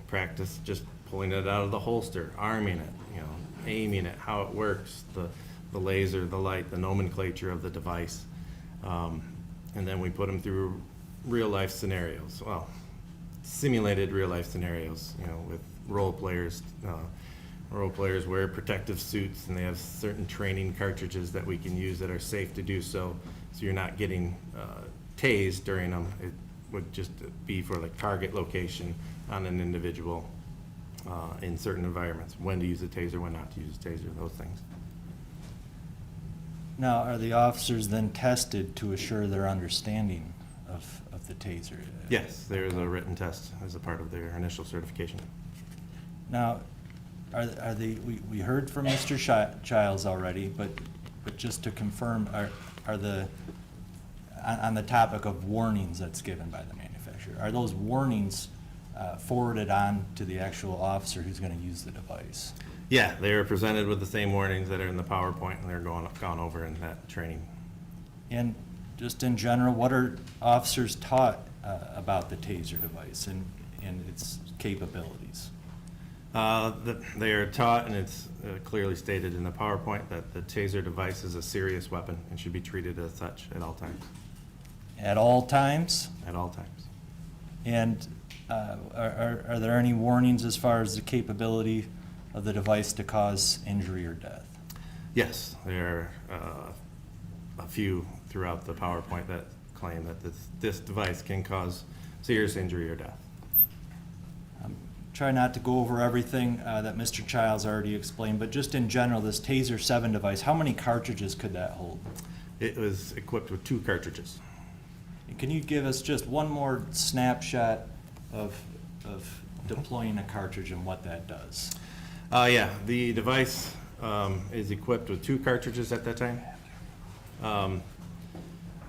practice just pulling it out of the holster, arming it, aiming it, how it works, the laser, the light, the nomenclature of the device. And then we put them through real life scenarios, simulated real life scenarios, with role players. Role players wear protective suits, and they have certain training cartridges that we can use that are safe to do so you're not getting tased during them. It would just be for like target location on an individual in certain environments, when to use a taser, when not to use a taser, those things. Now, are the officers then tested to assure their understanding of the taser? Yes, there is a written test as a part of their initial certification. Now, we heard from Mr. Childs already, but just to confirm, are on the topic of warnings that's given by the manufacturer, are those warnings forwarded on to the actual officer who's going to use the device? Yeah, they are presented with the same warnings that are in the PowerPoint, and they're gone over in that training. And just in general, what are officers taught about the taser device and its capabilities? They are taught, and it's clearly stated in the PowerPoint, that the taser device is a serious weapon and should be treated as such at all times. At all times? At all times. And are there any warnings as far as the capability of the device to cause injury or death? Yes, there are a few throughout the PowerPoint that claim that this device can cause serious injury or death. Try not to go over everything that Mr. Childs already explained, but just in general, this Taser 7 device, how many cartridges could that hold? It was equipped with 2 cartridges. And can you give us just one more snapshot of deploying a cartridge and what that does? Yeah, the device is equipped with 2 cartridges at that time.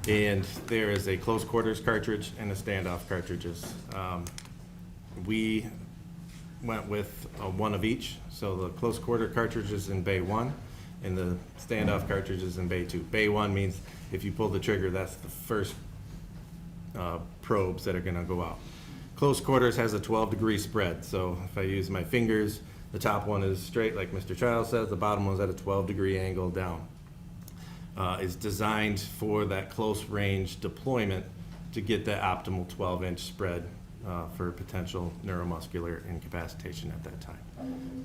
And there is a close quarters cartridge and a standoff cartridges. We went with one of each. So the close quarter cartridge is in bay 1 and the standoff cartridge is in bay 2. Bay 1 means if you pull the trigger, that's the first probes that are gonna go out. Close quarters has a 12-degree spread. So if I use my fingers, the top one is straight like Mr. Childs says, the bottom one's at a 12-degree angle down. Is designed for that close range deployment to get that optimal 12-inch spread for potential neuromuscular incapacitation at that time.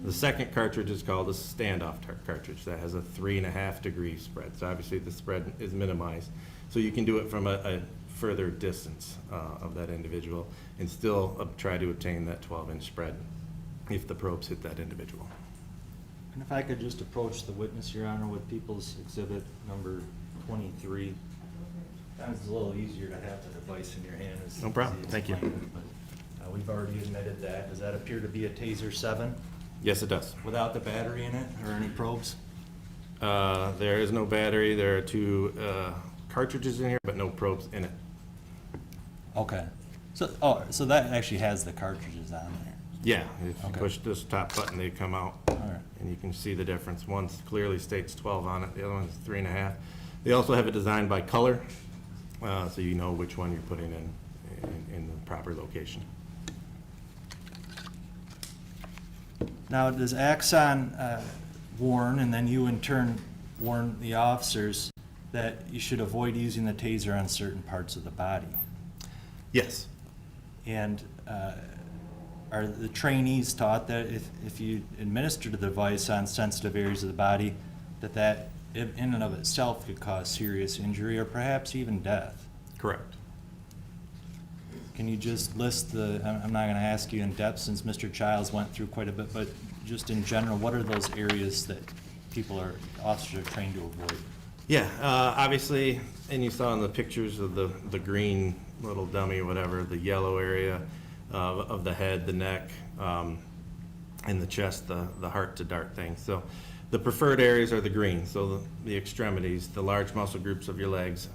The second cartridge is called a standoff cartridge that has a 3.5-degree spread. So obviously the spread is minimized. So you can do it from a further distance of that individual and still try to obtain that 12-inch spread if the probes hit that individual. And if I could just approach the witness, Your Honor, with People's Exhibit number 23. It's a little easier to have the device in your hand. No problem. Thank you. But we've already admitted that. Does that appear to be a Taser 7 Yes, it does. without the battery in it or any probes? There is no battery. There are 2 cartridges in here, but no probes in it. Okay. So that actually has the cartridges on there. Yeah, if you Okay. push this top button, they come out, All right. and you can see the difference. One clearly states 12 on it, the other one's 3.5. They also have it designed by color, so you know which one you're putting in the proper location. Now, does Axon warn, and then you in turn warn the officers that you should avoid using the Taser on certain parts of the body? Yes. And are the trainees taught that if you administer the device on sensitive areas of the body, that in and of itself could cause serious injury or perhaps even death? Correct. Can you just list I'm not going to ask you in depth since Mr. Childs went through quite a bit, but just in general, what are those areas that officers are trained to avoid? Yeah, obviously, and you saw in the pictures of the green little dummy or whatever, the yellow area of the head, the neck, and the chest, the heart to dart thing. So the preferred areas are the green, so the extremities, the large muscle groups of your legs,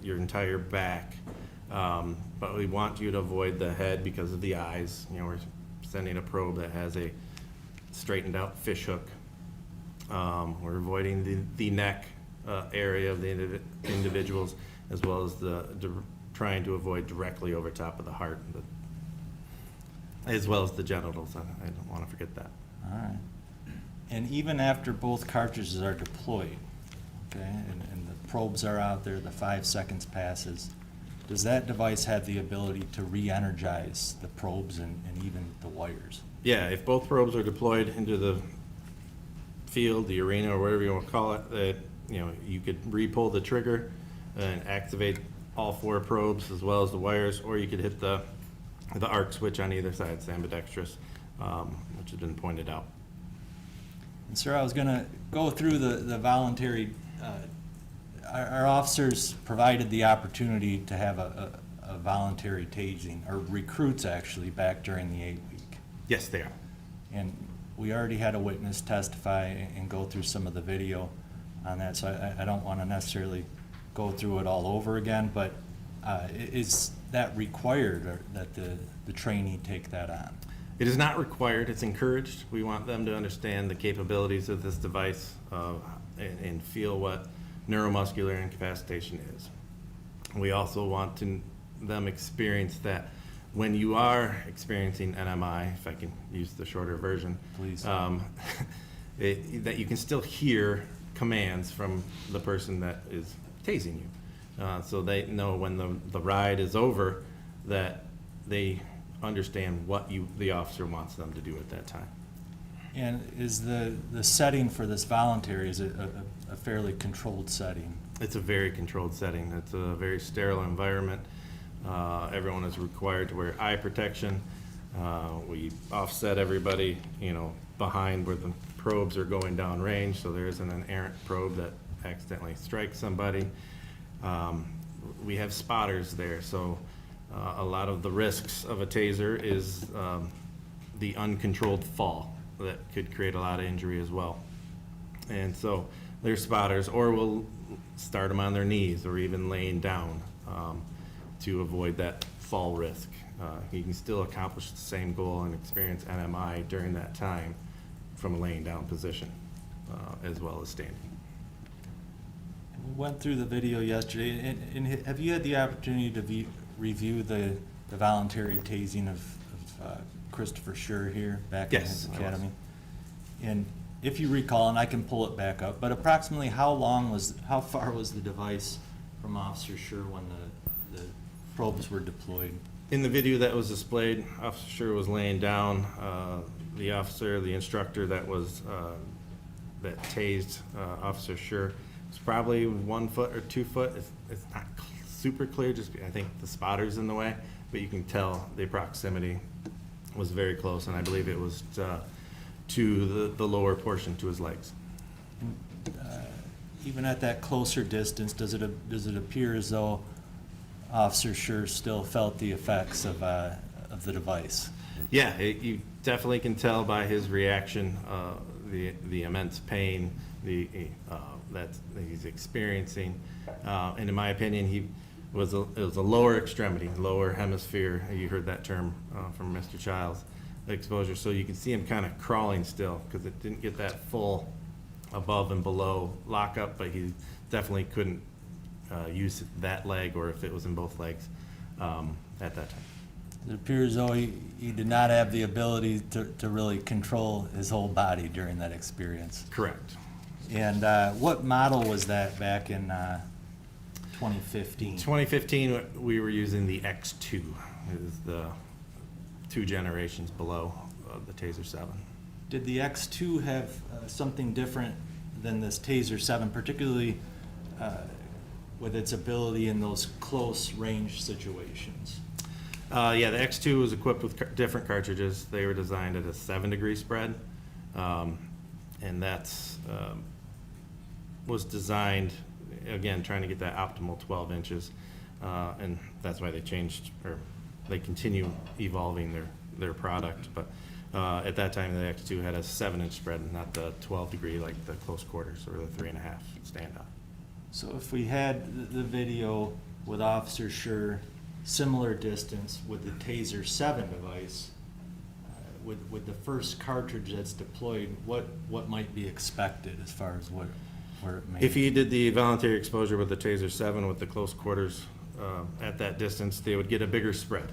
your entire back. But we want you to avoid the head because of the eyes. You know, we're sending a probe that has a straightened out fish hook. We're avoiding the neck area of the individuals, as well as trying to avoid directly over top of the heart, as well as the genitals. I don't want to forget that. All right. And even after both cartridges are deployed, okay, and the probes are out there, the 5 seconds passes, does that device have the ability to re-energize the probes and even the wires? Yeah, if both probes are deployed into the field, the arena, or whatever you want to call it, you could re-pull the trigger and activate all 4 probes as well as the wires, or you could hit the arc switch on either side, it's ambidextrous, which has been pointed out. And sir, I was going to go through the voluntary, our officers provided the opportunity to have a voluntary tasing, or recruits actually, back during the 8-week. Yes, they are. And we already had a witness testify and go through some of the video on that, so I don't want to necessarily go through it all over again, but is that required, or that the trainee take that on? It is not required, it's encouraged. We want them to understand the capabilities of this device and feel what neuromuscular incapacitation is. We also want them experience that when you are experiencing NMI, if I can use the shorter version, Please. That you can still hear commands from the person that is tasing you. So they know when the ride is over that they understand what the officer wants them to do at that time. And is the setting for this voluntary, is it a fairly controlled setting? It's a very controlled setting. It's a very sterile environment. Everyone is required to wear eye protection. We offset everybody, behind where the probes are going down range, so there isn't an errant probe that accidentally strikes somebody. We have spotters there, so a lot of the risks of a taser is the uncontrolled fall that could create a lot of injury as well. And so there's spotters, or we'll start them on their knees or even laying down to avoid that fall risk. You can still accomplish the same goal and experience NMI during that time from a laying down position as well as standing. We went through the video yesterday, and have you had the opportunity to review the voluntary tasing of Christopher Schurr here back in his academy? And if you recall, and I can pull it back up, but approximately how far was the device from Officer Schurr when the probes were deployed? In the video that was displayed, Officer Schurr was laying down. The instructor that tased Officer Schurr was probably 1 foot or 2 foot. It's not super clear, I think the spotter's in the way, but you can tell the proximity was very close, and I believe it was to the lower portion, to his legs. Even at that closer distance, does it appear as though Officer Schurr still felt the effects of the device? Yeah, you definitely can tell by his reaction, the immense pain that he's experiencing. And in my opinion, it was a lower extremity, lower hemisphere. You heard that term from Mr. Childs, exposure. So you can see him kind of crawling still because it didn't get that full above and below lockup, but he definitely couldn't use that leg, or if it was in both legs at that time. It appears though he did not have the ability to really control his whole body during that experience. Correct. And what model was that back in 2015? 2015, we were using the X2. It is the 2 generations below the Taser 7. Did the X2 have something different than this Taser 7, particularly with its ability in those close range situations? Yeah, the X2 was equipped with different cartridges. They were designed at a 7-degree spread, and that's was designed, again, trying to get that optimal 12 inches, and that's why they changed, or they continue evolving their product. But at that time, the X2 had a 7-inch spread, not the 12-degree like the close quarters or the 3.5 standoff. So if we had the video with Officer Schurr, similar distance with the Taser 7 device, with the first cartridge that's deployed, what might be expected as far as where it may... If you did the voluntary exposure with the Taser 7 with the close quarters at that distance, they would get a bigger spread,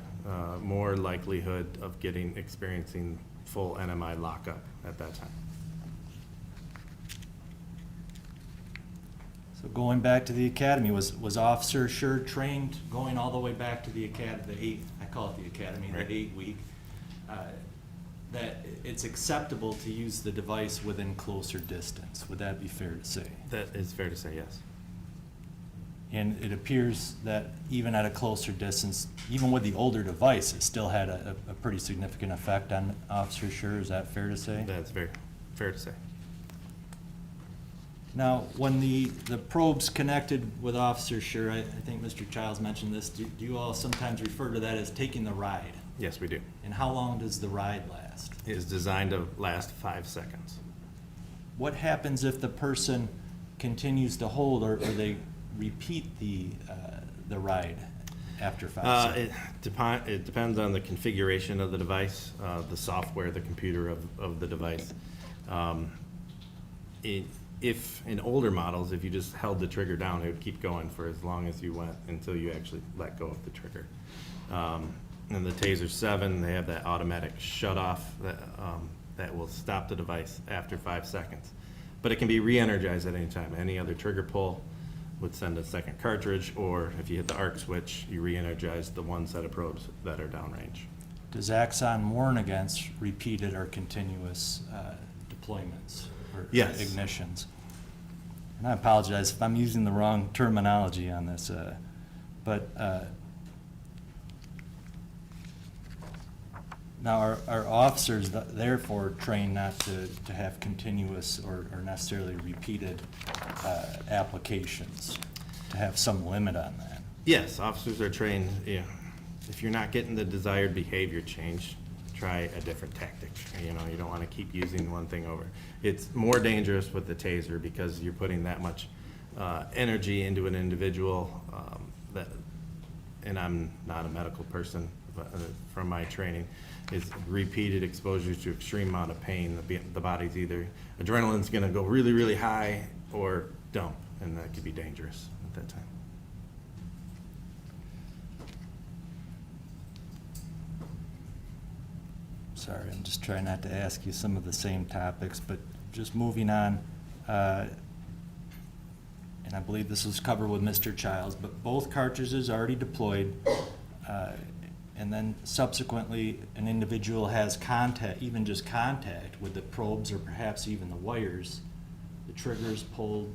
more likelihood of experiencing full NMI lockup at that time. So going back to the academy, was Officer Schurr trained going all the way back to the academy, I call it the academy, Right. the 8-week, that it's acceptable to use the device within closer distance? Would that be fair to say? That is fair to say, yes. And it appears that even at a closer distance, even with the older device, it still had a pretty significant effect on Officer Schurr. Is that fair to say? That's very fair to say. Now, when the probes connected with Officer Schurr, I think Mr. Childs mentioned this, do you all sometimes refer to that as taking the ride? Yes, we do. And how long does the ride last? It is designed to last 5 seconds. What happens if the person continues to hold, or they repeat the ride after 5 seconds? It depends on the configuration of the device, the software, the computer of the device. If in older models, if you just held the trigger down, it would keep going for as long as you went until you actually let go of the trigger. In the Taser 7, they have that automatic shut-off that will stop the device after 5 seconds. But it can be re-energized at any time. Any other trigger pull would send a second cartridge, or if you hit the arc switch, you re-energize the one set of probes that are downrange. Does Axon warn against repeated or continuous deployments or Yes. ignitions. And I apologize if I'm using the wrong terminology on this, but now are officers therefore trained not to have continuous or necessarily repeated applications, to have some limit on that? Yes, officers are trained, if you're not getting the desired behavior change, try a different tactic. You don't want to keep using one thing over. It's more dangerous with the taser because you're putting that much energy into an individual and I'm not a medical person, but from my training, is repeated exposure to extreme amount of pain. The body's either, adrenaline's gonna go really, really high or dump, and that could be dangerous at that time. Sorry, I'm just trying not to ask you some of the same topics, but just moving on. And I believe this was covered with Mr. Childs, but both cartridges already deployed, and then subsequently an individual has contact, even just contact with the probes or perhaps even the wires, the triggers pulled.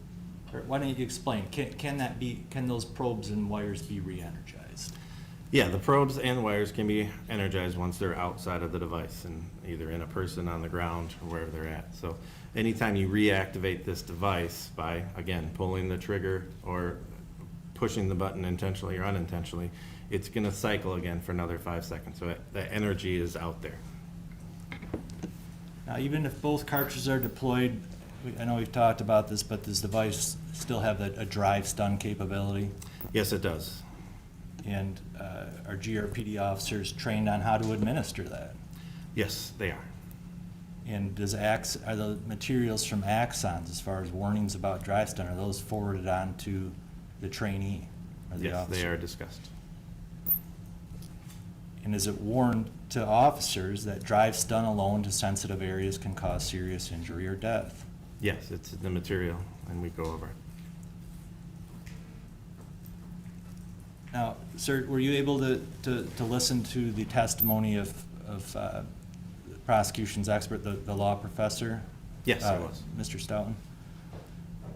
Or why don't you explain? Can those probes and wires be re-energized? Yeah, the probes and wires can be energized once they're outside of the device and either in a person on the ground or wherever they're at. So anytime you reactivate this device by, again, pulling the trigger or pushing the button intentionally or unintentionally, it's gonna cycle again for another 5 seconds. So that energy is out there. Now, even if both cartridges are deployed, I know we've talked about this, but does the device still have a drive stun capability? Yes, it does. And are GRPD officers trained on how to administer that? Yes, they are. And are the materials from Axons, as far as warnings about drive stun, are those forwarded on to the trainee or the Yes, officer? they are discussed. And is it warned to officers that drive stun alone to sensitive areas can cause serious injury or death? Yes, it's the material, and we go over it. Now, sir, were you able to listen to the testimony of the prosecution's expert, the law professor? Yes, I was. Mr. Stoughton?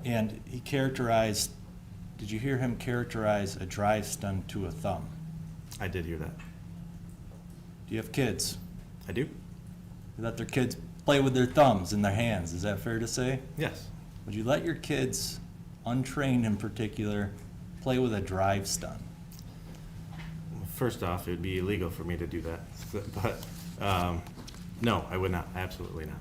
And he characterized, did you hear him characterize a drive stun to a thumb? I did hear that. Do you have kids? I do? You let their kids play with their thumbs in their hands, is that fair to say? Yes. Would you let your kids, untrained in particular, play with a drive stun? First off, it would be illegal for me to do that, but no, I would not, absolutely not.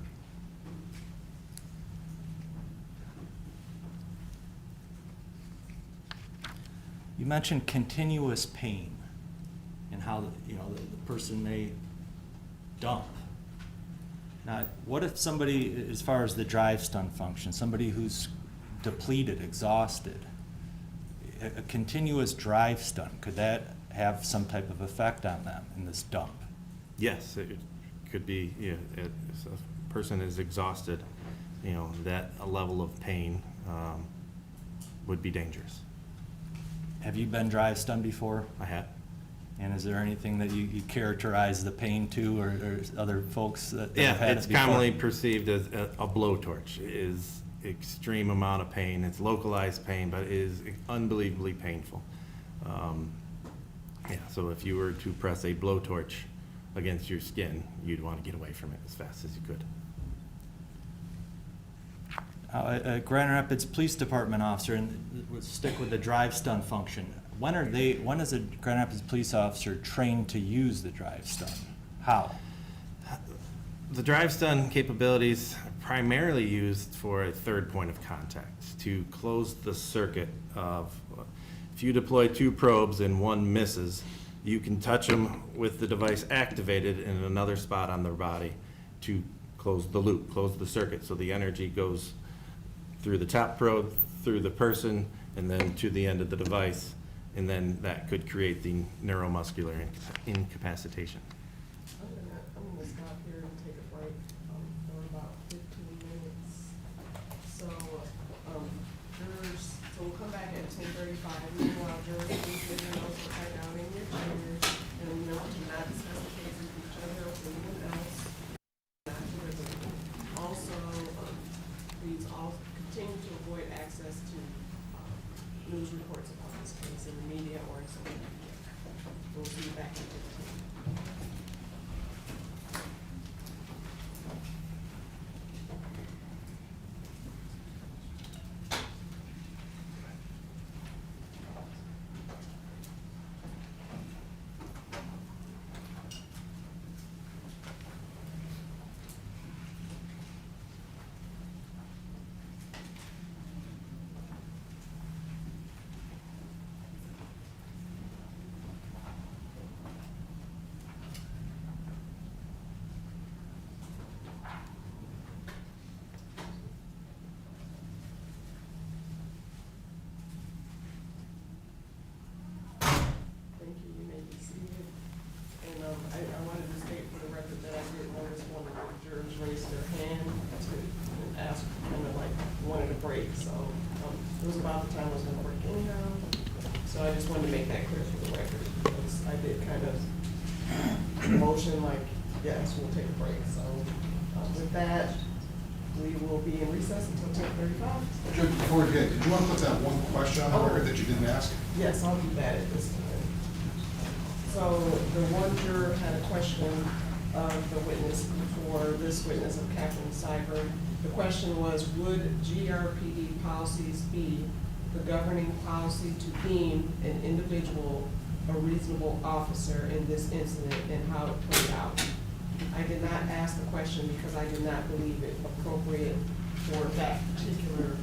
You mentioned continuous pain and how the person may dump. Now, what if somebody, as far as the drive stun function, somebody who's depleted, exhausted, a continuous drive stun, could that have some type of effect on them in this dump? Yes, it could be, if a person is exhausted, that a level of pain would be dangerers. Have you been drive stunned before? I have. And is there anything that you characterize the pain to, or other folks that have had It's it before? commonly perceived as a blowtorch. It is extreme amount of pain. It's localized pain, but it is unbelievably painful. So if you were to press a blowtorch against your skin, you'd want to get away from it as fast as you could. A Grand Rapids Police Department officer, and we'll stick with the drive stun function. When is a Grand Rapids police officer trained to use the drive stun? How? The drive stun capabilities are primarily used for a third point of contact to close the circuit of, if you deploy 2 probes and one misses, you can touch them with the device activated in another spot on their body to close the loop, close the circuit, so the energy goes through the top probe, through the person, and then to the end of the device, and then that could create the neuromuscular incapacitation. I'm gonna stop here and take a break for about 15 minutes. So, jurors, so we'll come back at 10:35. Meanwhile, jurors, please get your notes right down in your chairs, and note to not discuss the case with each other or with anyone else. Also, February, so we'll see you back in 15. Thank you. You may be seated. And I wanted to state for the record that I did notice one of the jurors raise their hand to ask, kind of like, wanted a break. So it was about the time I was going to break anyhow. So I just wanted to make that clear for the record, because I did kind of motion like, yes, we'll take a break. So with that, we will be in recess until 10:35. Judge, before we begin, did you want to put that one question on the record that you didn't ask? Yes, I'll do that at this time. So the one juror had a question of the witness before this witness of Captain Cyber. The question was, would GRPD policies be the governing policy to deem an individual a reasonable officer in this incident and how it played out? I did not ask the question because I did not believe it appropriate for that particular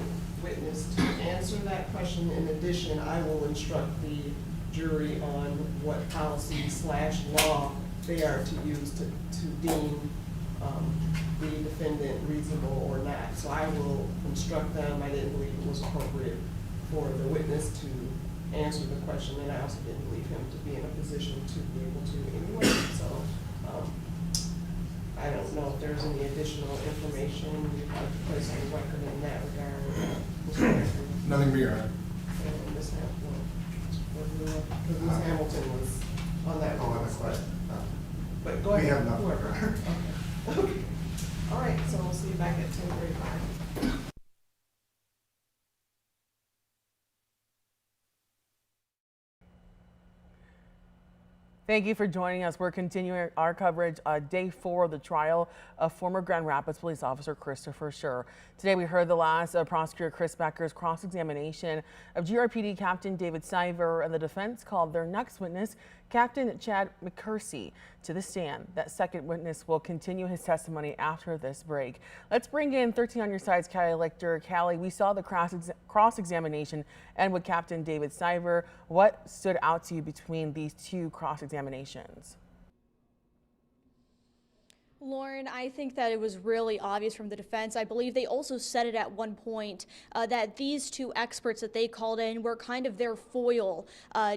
witness to answer that question. In addition, I will instruct the jury on what policy/law they are to use to deem the defendant reasonable or not. So I will instruct them. I didn't believe it was appropriate for the witness to answer the question, and I also didn't believe him to be in a position to be able to anyway. So I don't know if there's any additional information you'd like to place on the record in that regard. Mr. Becker? Nothing beyond. And Ms. Hamilton, because Ms. Hamilton was on that. Oh, that's question. But go ahead. We have nothing. Whoever. Okay. All right, so we'll see you back at 10:35. Thank you for joining us. We're continuing our coverage day 4 of the trial of former Grand Rapids police officer Christopher Schurr. Today we heard the last prosecutor Chris Becker's cross-examination of GRPD Captain David Siver, and the defense called their next witness, Captain Chad McCursey, to the stand. That second witness will continue his testimony after this break. Let's bring in 13 on your side's Callie Lichter. Callie, we saw the cross-examination end with Captain David Siver. What stood out to you between these two cross-examinations? Lauren, I think that it was really obvious from the defense. I believe they also said it at one point that these two experts that they called in were kind of their foil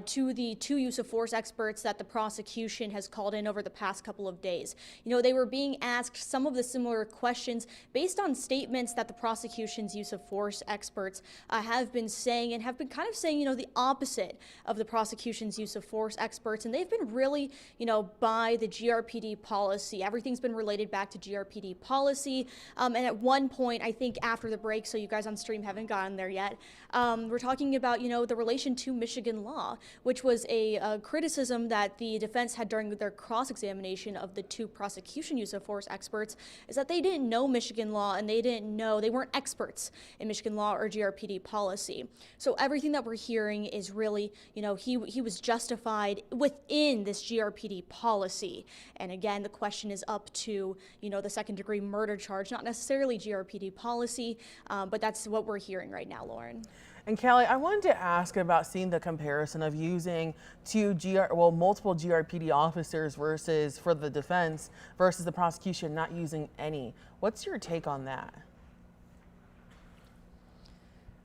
to the two use of force experts that the prosecution has called in over the past couple of days. You know, they were being asked some of the similar questions based on statements that the prosecution's use of force experts have been saying, and have been kind of saying, you know, the opposite of the prosecution's use of force experts. And they've been really, you know, by the GRPD policy. Everything's been related back to GRPD policy. And at one point, I think after the break, so you guys on stream haven't gotten there yet, we're talking about, you know, the relation to Michigan law, which was a criticism that the defense had during their cross-examination of the two prosecution use of force experts, is that they didn't know Michigan law, and they weren't experts in Michigan law or GRPD policy. So everything that we're hearing is really, you know, he was justified within this GRPD policy. And again, the question is up to, you know, the second-degree murder charge, not necessarily GRPD policy, but that's what we're hearing right now, Lauren. And Callie, I wanted to ask about seeing the comparison of using multiple GRPD officers versus, for the defense, versus the prosecution not using any. What's your take on that?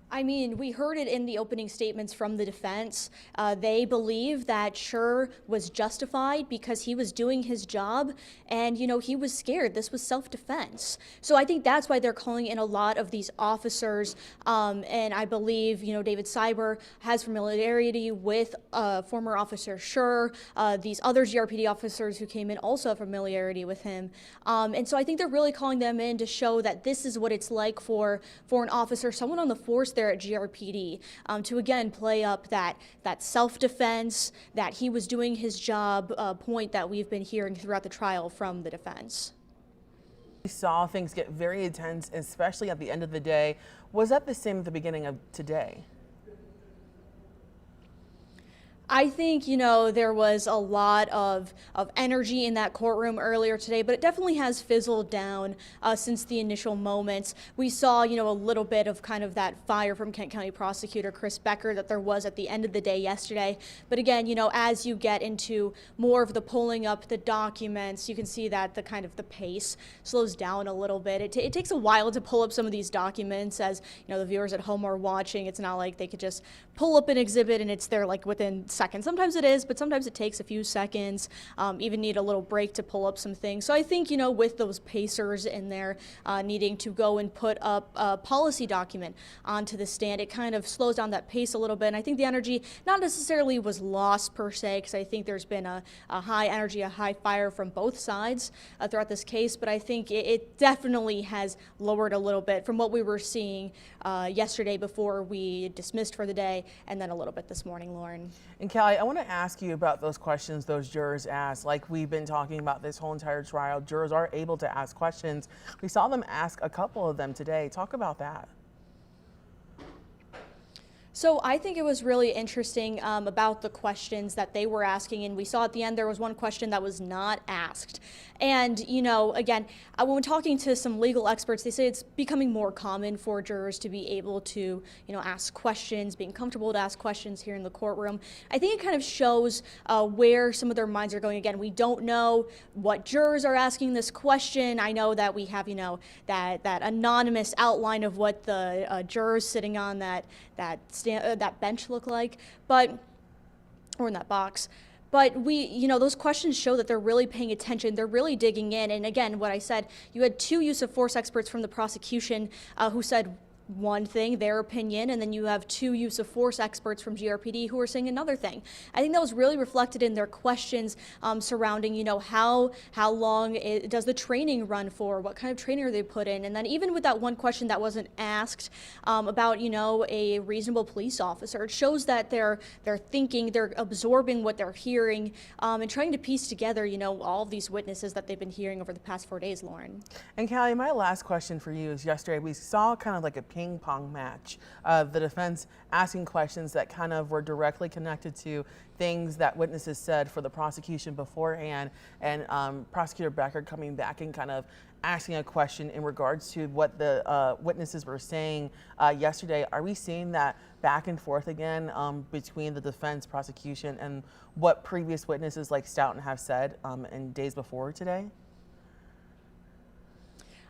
I mean, we heard it in the opening statements from the defense. They believe that Schurr was justified because he was doing his job, and, you know, he was scared. This was self-defense. So I think that's why they're calling in a lot of these officers. And I believe, you know, David Siber has familiarity with former Officer Schurr. These other GRPD officers who came in also have familiarity with him. And so I think they're really calling them in to show that this is what it's like for an officer, someone on the force there at GRPD to again play up that self-defense, that he was doing his job point that we've been hearing throughout the trial from the defense. We saw things get very intense, especially at the end of the day. Was that the same at the beginning of today? I think, you know, there was a lot of energy in that courtroom earlier today, but it definitely has fizzled down since the initial moments. We saw, you know, a little bit of kind of that fire from Kent County Prosecutor Chris Becker that there was at the end of the day yesterday. But again, you know, as you get into more of the pulling up the documents, you can see that the kind of the pace slows down a little bit. It takes a while to pull up some of these documents, as, you know, the viewers at home are watching. It's not like they could just pull up an exhibit and it's there like within seconds. Sometimes it is, but sometimes it takes a few seconds, even need a little break to pull up some things. So I think, you know, with those pacers in there needing to go and put up a policy document onto the stand, it kind of slows down that pace a little bit. And I think the energy not necessarily was lost per se, because I think there's been a high energy, a high fire from both sides throughout this case, but I think it definitely has lowered a little bit from what we were seeing yesterday before we dismissed for the day, and then a little bit this morning, Lauren. And Callie, I want to ask you about those questions those jurors asked. Like we've been talking about this whole entire trial, jurors are able to ask questions. We saw them ask a couple of them today. Talk about that. So I think it was really interesting about the questions that they were asking, and we saw at the end there was one question that was not asked. And, you know, again, when we're talking to some legal experts, they say it's becoming more common for jurors to be able to, you know, ask questions, being comfortable to ask questions here in the courtroom. I think it kind of shows where some of their minds are going. Again, we don't know what jurors are asking this question. I know that we have, you know, that anonymous outline of what the jurors sitting on that bench look like, or in that box. But you know, those questions show that they're really paying attention. They're really digging in. And again, what I said, you had two use of force experts from the prosecution who said one thing, their opinion, and then you have two use of force experts from GRPD who are saying another thing. I think that was really reflected in their questions surrounding, you know, how long does the training run for? What kind of training are they put in? And then even with that one question that wasn't asked about, you know, a reasonable police officer, it shows that they're thinking, they're absorbing what they're hearing, and trying to piece together, you know, all of these witnesses that they've been hearing over the past 4 days, Lauren. And Callie, my last question for you is yesterday we saw kind of like a ping pong match of the defense asking questions that kind of were directly connected to things that witnesses said for the prosecution beforehand, and Prosecutor Becker coming back and kind of asking a question in regards to what the witnesses were saying yesterday. Are we seeing that back and forth again between the defense, prosecution, and what previous witnesses like Stoughton have said in days before today?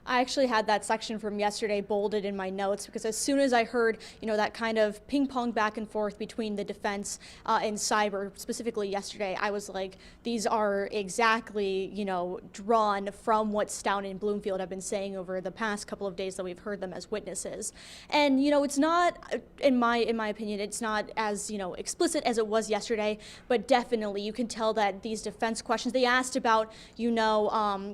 I actually had that section from yesterday bolded in my notes, because as soon as I heard, you know, that kind of ping pong back and forth between the defense and cyber, specifically yesterday, I was like, these are exactly, you know, drawn from what Stoughton and Bloomfield have been saying over the past couple of days that we've heard them as witnesses. And, you know, it's not, in my opinion, it's not as, you know, explicit as it was yesterday, but definitely you can tell that these defense questions, they asked about, you know,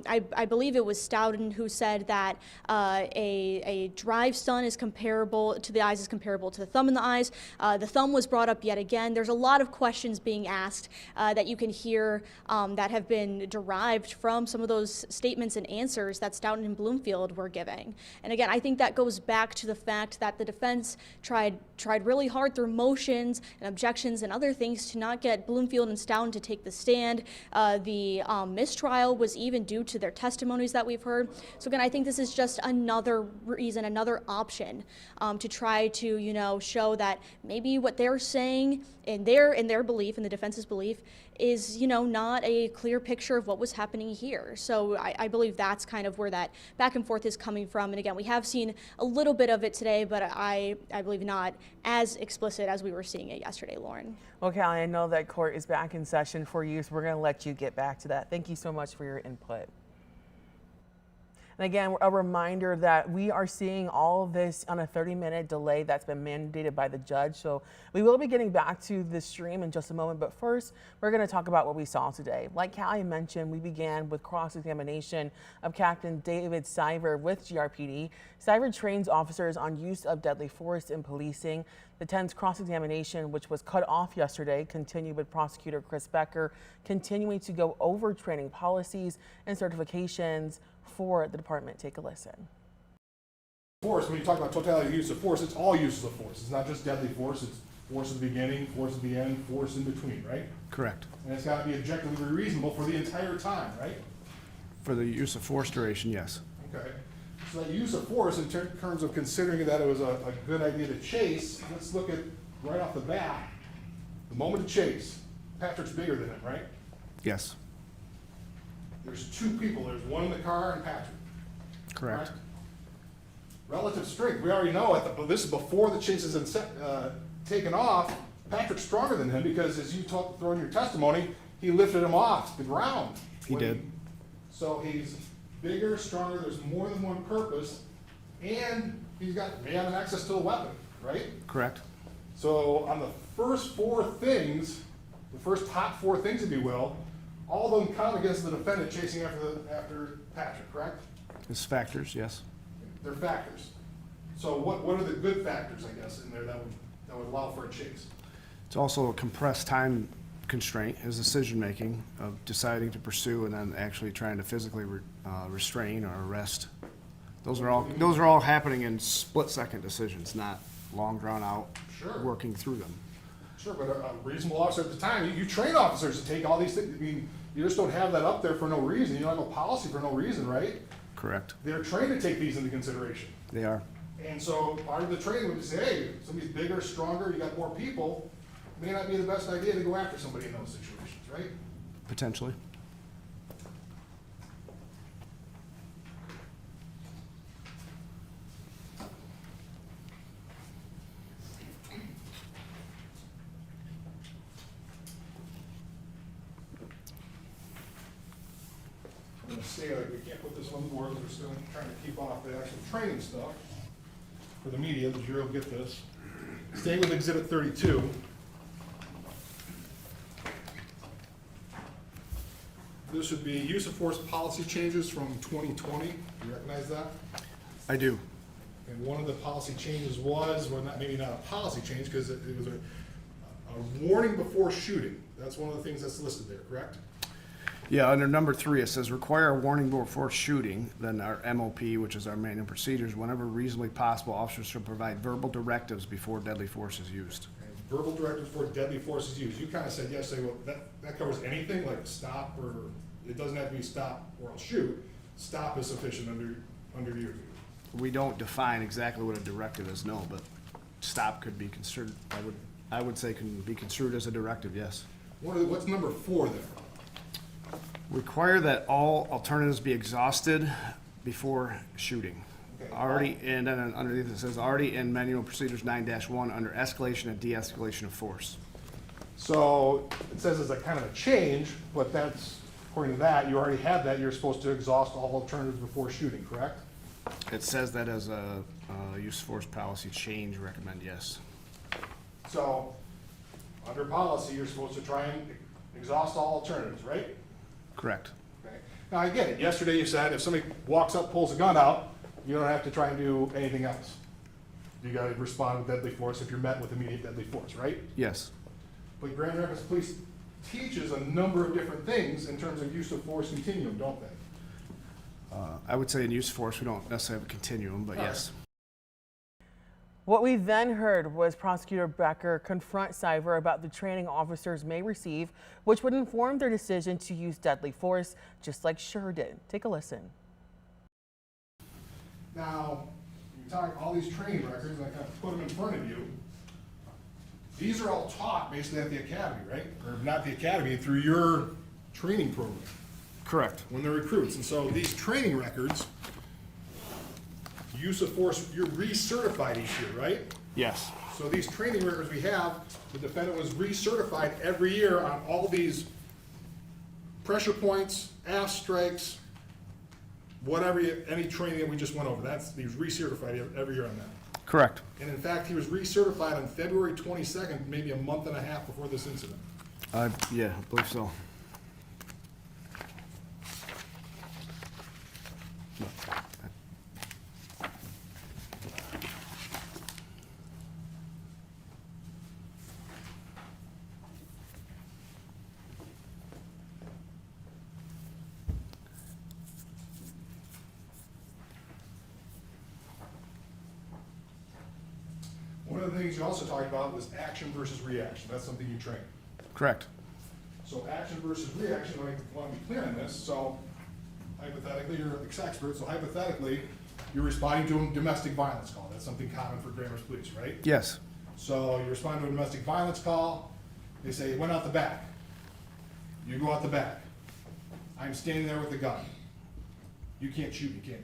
I believe it was Stoughton who said that a drive stun is comparable to the eyes, is comparable to the thumb in the eyes. The thumb was brought up yet again. There's a lot of questions being asked that you can hear that have been derived from some of those statements and answers that Stoughton and Bloomfield were giving. And again, I think that goes back to the fact that the defense tried really hard through motions and objections and other things to not get Bloomfield and Stoughton to take the stand. The mistrial was even due to their testimonies that we've heard. So again, I think this is just another reason, another option to try to, you know, show that maybe what they're saying in their belief, in the defense's belief, is, you know, not a clear picture of what was happening here. So I believe that's kind of where that back and forth is coming from. And again, we have seen a little bit of it today, but I believe not as explicit as we were seeing it yesterday, Lauren. Well, Callie, I know that court is back in session for you, so we're going to let you get back to that. Thank you so much for your input. And again, a reminder that we are seeing all of this on a 30-minute delay that's been mandated by the judge. So we will be getting back to the stream in just a moment. But first, we're going to talk about what we saw today. Like Callie mentioned, we began with cross-examination of Captain David Siver with GRPD. Siver trains officers on use of deadly force in policing. The 10th cross-examination, which was cut off yesterday, continued with prosecutor Chris Becker continuing to go over training policies and certifications for the department. Take a listen. Force, when you talk about totality of use of force, it's all uses of force. It's not just deadly force, it's force at the beginning, force at the end, force in between, right? Correct. And it's got to be objectively reasonable for the entire time, right? For the use of force duration, yes. Okay. So that use of force, in terms of considering that it was a good idea to chase, let's look at right off the bat, the moment to chase. Patrick's bigger than him, right? Yes. There's two people. There's one in the car and Patrick. Correct. Relative strength, we already know this is before the chase is taken off. Patrick's stronger than him because, as you throw in your testimony, he lifted him off the ground. He did. So he's bigger, stronger, there's more than one purpose, and may have access to a weapon, right? Correct. So on the first four things, the first top four things, if you will, all of them count against the defendant chasing after Patrick, correct? It's factors, yes. They're factors. So what are the good factors, I guess, in there that would allow for a chase? It's also a compressed time constraint, his decision-making of deciding to pursue and then actually trying to physically restrain or arrest. Those are all happening in split-second decisions, not long drawn-out, Sure. working through them. Sure, but a reasonable officer at the time, you train officers to take all these things. I mean, you just don't have that up there for no reason. You don't have a policy for no reason, right? Correct. They're trained to take these into consideration. They are. And so part of the training would be say, hey, somebody's bigger, stronger, you got more people, may not be the best idea to go after somebody in those situations, right? Potentially. I'm gonna say, like, we can't put this on the board because we're still trying to keep off the actual training stuff for the media. The jury will get this. Staying with Exhibit 32. This would be use of force policy changes from 2020. Do you recognize that? I do. And one of the policy changes was, well, maybe not a policy change, because it was a warning before shooting. That's one of the things that's listed there, correct? Yeah, under number 3, it says require a warning before shooting. Then our MOP, which is our manual procedures, whenever reasonably possible, officers should provide verbal directives before deadly force is used. And verbal directives before deadly force is used. You kind of said yesterday, well, that covers anything, like stop, or it doesn't have to be stop or I'll shoot. Stop is sufficient under your view. We don't define exactly what a directive is, no, but stop could be considered, I would say can be construed as a directive, yes. What's number 4 there? Require that all alternatives be exhausted before shooting. Okay. And then underneath it says already in manual procedures 9-1 under escalation and de-escalation of force. So it says it's a kind of a change, but that's, according to that, you already had that, you're supposed to exhaust all alternatives before shooting, correct? It says that as a use of force policy change, recommend yes. So, under policy, you're supposed to try and exhaust all alternatives, right? Correct. Okay. Now, I get it. Yesterday you said if somebody walks up, pulls a gun out, you don't have to try and do anything else. You gotta respond with deadly force if you're met with immediate deadly force, right? Yes. But Grand Rapids Police teaches a number of different things in terms of use of force continuum, don't they? I would say in use of force, we don't necessarily have a continuum, but yes. What we then heard was Prosecutor Becker confront Siver about the training officers may receive, which would inform their decision to use deadly force, just like Schurr did. Take a listen. Now, you talk all these training records, I kind of put them in front of you. These are all taught basically at the academy, right? Or not the academy, through your training program. Correct. When they're recruits. And so these training records, use of force, you're recertified each year, right? Yes. So these training records we have, the defendant was recertified every year on all these pressure points, ass strikes, whatever, any training that we just went over, he was recertified every year on that. Correct. And in fact, he was recertified on February 22nd, maybe a month and a half before this incident. Yeah, I believe so. One of the things you also talked about was action versus reaction. That's something you train. Correct. So action versus reaction, I want to be clear on this. So hypothetically, you're an expert, so hypothetically, you're responding to a domestic violence call. That's something common for Grammars Police, right? Yes. So you respond to a domestic violence call, they say, it went out the back. You go out the back. I'm standing there with a gun. You can't shoot me, can you?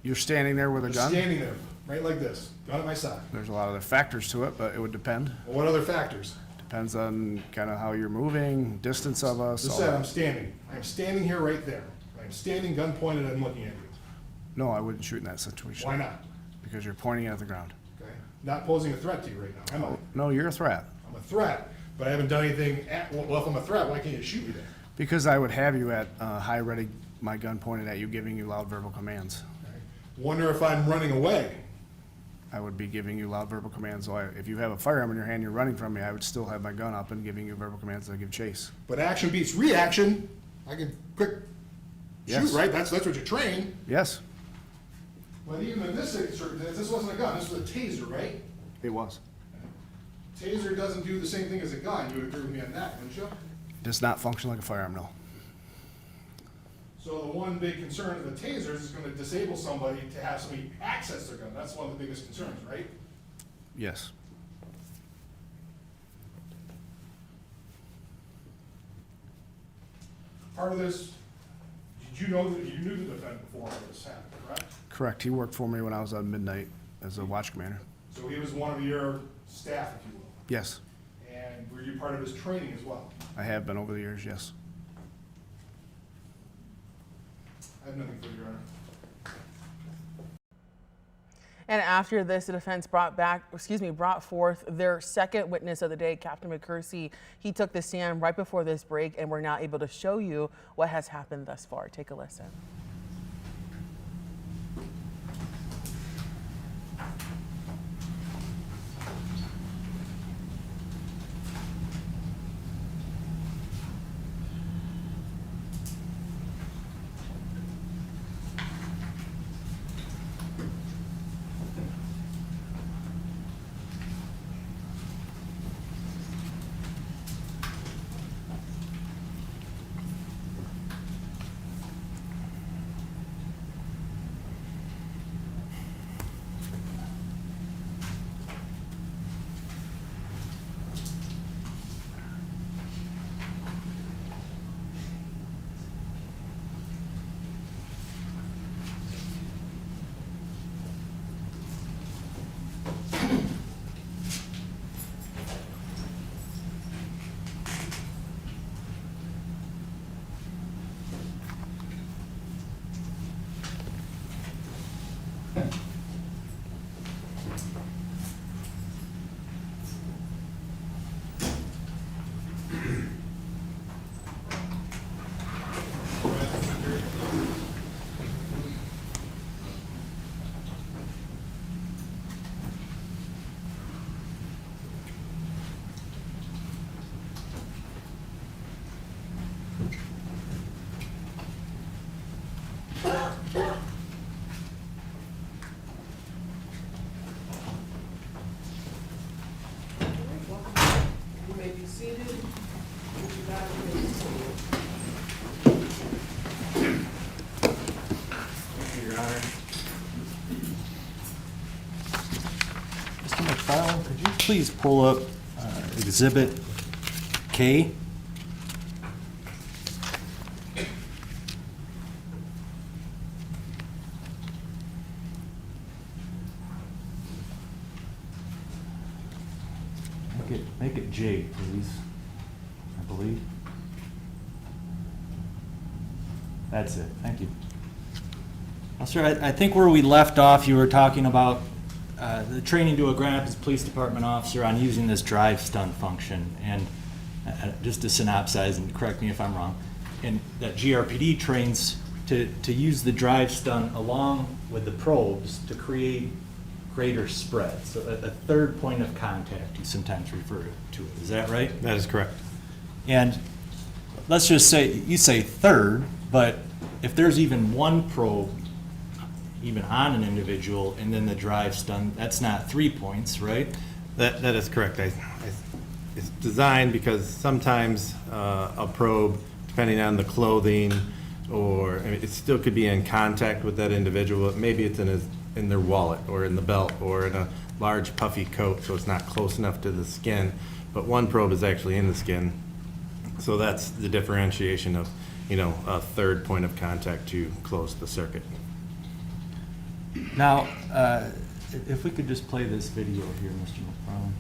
You're standing there with a Just gun? standing there, right like this, gun at my side. There's a lot of other factors to it, but it would depend. Well, what other factors? Depends on kind of how you're moving, distance of us. Just all said, that. I'm standing. I'm standing here right there. I'm standing, gun pointed, and looking at you. No, I wouldn't shoot in that situation. Why not? Because you're pointing at the ground. Okay? Not posing a threat to you right now, am I? No, you're a threat. I'm a threat, but I haven't done anything. Well, if I'm a threat, why can't you shoot me then? Because I would have you at high ready, my gun pointed at you, giving you loud verbal commands. Okay? Wonder if I'm running away. I would be giving you loud verbal commands. So if you have a firearm in your hand, you're running from me, I would still have my gun up and giving you verbal commands that give chase. But action beats reaction. I can quick Yes. shoot, right? That's what you train. Yes, But even in this circumstance, this wasn't a gun. This was a taser, right? it was. Taser doesn't do the same thing as a gun. You would agree with me on that, wouldn't you? Does not function like a firearm, no. So the one big concern of the tasers is going to disable somebody to have somebody access their gun. That's one of the biggest concerns, right? Yes. Part of this, did you know that you knew the defendant before all this happened, correct? Correct. He worked for me when I was on midnight as a watch commander. So he was one of your staff, if you will. Yes, And were you part of his training as well? I have been over the years, yes. I have nothing for you, Your Honor. And after this, the defense brought forth their second witness of the day, Captain McCursey. He took the stand right before this break, and we're now able to show you what has happened thus far. Take a listen. You may be seated. Would you guys please stand? Thank you, Your Honor. Mr. McFarland, could you please pull up Exhibit K? Make it J, please, I believe. That's it, thank you. Sir, I think where we left off, you were talking about the training to a Grand Rapids Police Department officer on using this drive stun function. And just to synopsize, and correct me if I'm wrong, and that GRPD trains to use the drive stun along with the probes to create greater spread. So a third point of contact, you sometimes refer to it. Is that right? That is correct. And let's just say, you say third, but if there's even one probe even on an individual and then the drive stun, that's not 3 points, right? That is correct. It's designed because sometimes a probe, depending on the clothing, or I mean, it still could be in contact with that individual. Maybe it's in their wallet or in the belt or in a large puffy coat, so it's not close enough to the skin. But one probe is actually in the skin, so that's the differentiation of, a third point of contact to close the circuit. Now, if we could just play this video here, Mr. McFarland.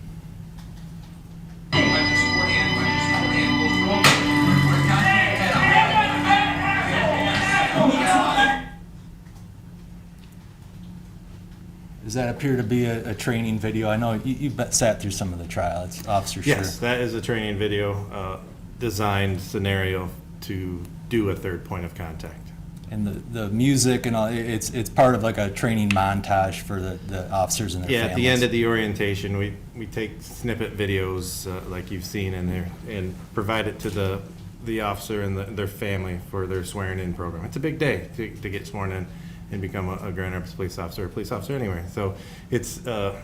Does that appear to be a training video? I know you've sat through some of the trial. It's Officer Schurr. Yes, that is a training video designed scenario to do a third point of contact. And the music and all, it's part of like a training montage for the officers and their families. Yeah, at the end of the orientation, we take snippet videos like you've seen in there and provide it to the officer and their family for their swearing in program. It's a big day to get sworn in and become a Grand Rapids police officer or a police officer anywhere. So it's a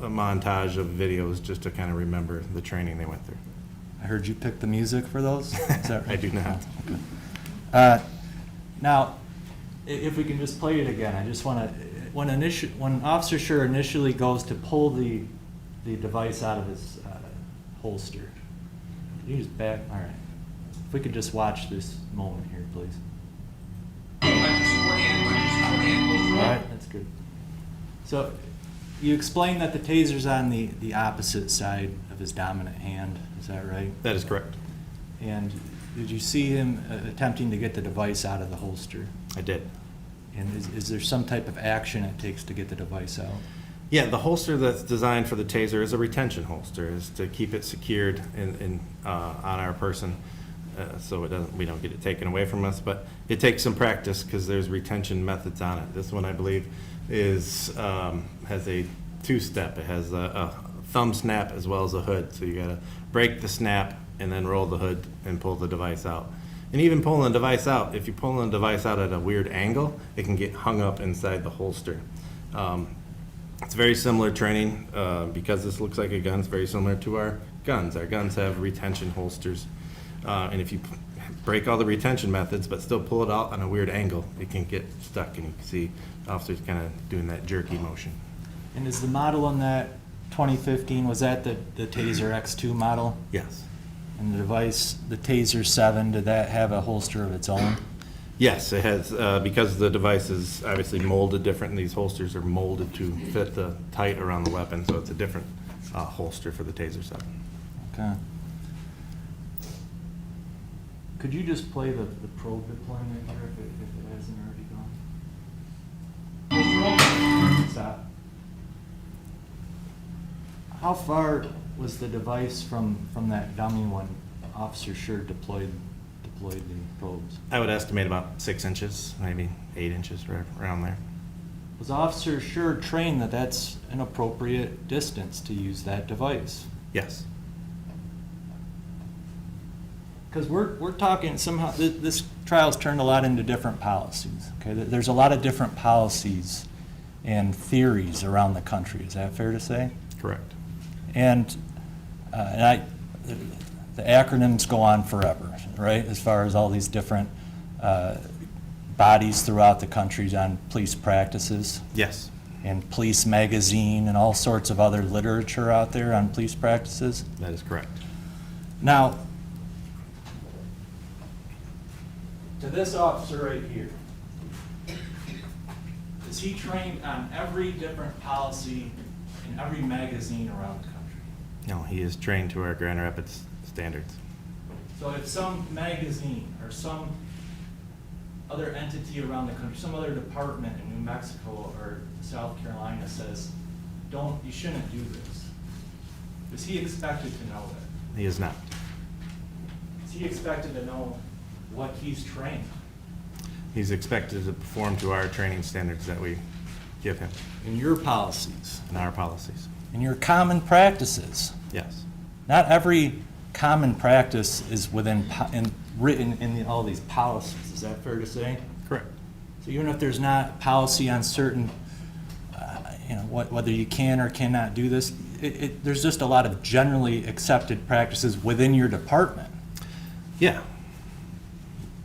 montage of videos just to kind of remember the training they went through. I heard you pick the music for those? Is that right? I do not. Okay. Now, if we can just play it again, I just want to, when Officer Schurr initially goes to pull the device out of his holster, you just back, all right. If we could just watch this moment here, please. All right, that's good. So, you explained that the taser's on the opposite side of his dominant hand, is that right? That is correct. And did you see him attempting to get the device out of the holster? I did. And is there some type of action it takes to get the device out? Yeah, the holster that's designed for the taser is a retention holster, is to keep it secured on our person, so we don't get it taken away from us. But it takes some practice because there's retention methods on it. This one, I believe, has a two-step. It has a thumb snap as well as a hood. So you gotta break the snap and then roll the hood and pull the device out. And even pulling the device out, if you pull the device out at a weird angle, it can get hung up inside the holster. It's very similar training because this looks like a gun. It's very similar to our guns. Our guns have retention holsters. And if you break all the retention methods but still pull it out on a weird angle, it can get stuck. And you can see officers kind of doing that jerky motion. And is the model on that 2015, was that the Taser X2 model? Yes. And the device, the Taser 7, did that have a holster of its own? Yes, it has, because the device is obviously molded different, and these holsters are molded to fit the tight around the weapon, so it's a different holster for the Taser 7. Okay. Could you just play the probe deployment here if it hasn't already gone? Stop. How far was the device from that dummy when Officer Schurr deployed the probes? I would estimate about 6 inches, maybe 8 inches, right around there. Was Officer Schurr trained that that's an appropriate distance to use that device? Yes. Because we're talking somehow, this trial's turned a lot into different policies. Okay, there's a lot of different policies and theories around the country. Is that fair to say? Correct. And the acronyms go on forever, right? As far as all these different bodies throughout the country on police practices. Yes. And Police Magazine and all sorts of other literature out there on police practices. That is correct. Now, to this officer right here, is he trained on every different policy in every magazine around the country? No, he is trained to our Grand Rapids standards. So if some magazine or some other entity around the country, some other department in New Mexico or South Carolina says, you shouldn't do this, is he expected to know that? He is not. Is he expected to know what he's trained? He's expected to perform to our training standards that we give him In your policies, in our policies. in your common practices. Yes. Not every common practice is written in all these policies. Is that fair to say? Correct. So even if there's not policy on certain, whether you can or cannot do this, there's just a lot of generally accepted practices within your department. Yeah.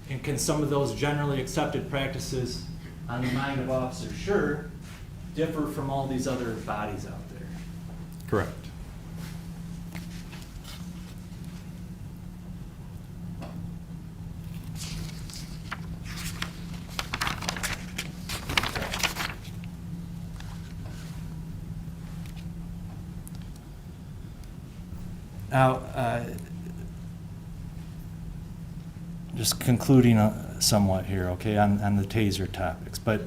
And can some of those generally accepted practices on the mind of Officer Schurr differ from all these other bodies out there? Correct. Now, just concluding somewhat here, okay, on the taser topics. But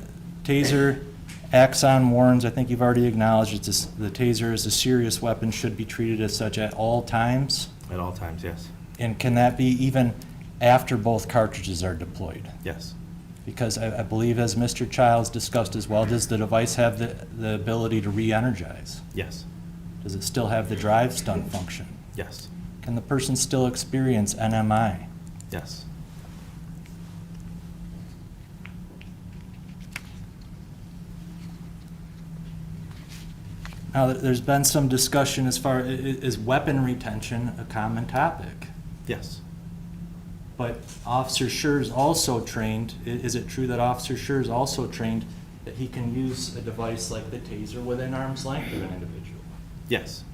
taser, Axon warns, I think you've already acknowledged, the taser is a serious weapon, should be treated as such at all times. At all times, yes. And can that be even after both cartridges are deployed? Yes. Because I believe, as Mr. Childs discussed as well, does the device have the ability to re-energize? Yes. Does it still have the drive stun function? Yes. Can the person still experience NMI? Yes. Now, there's been some discussion as far, is weapon retention a common topic? Yes. But Officer Schurr is also trained, is it true that Officer Schurr is also trained that he can use a device like the taser within arm's length of an individual? Yes.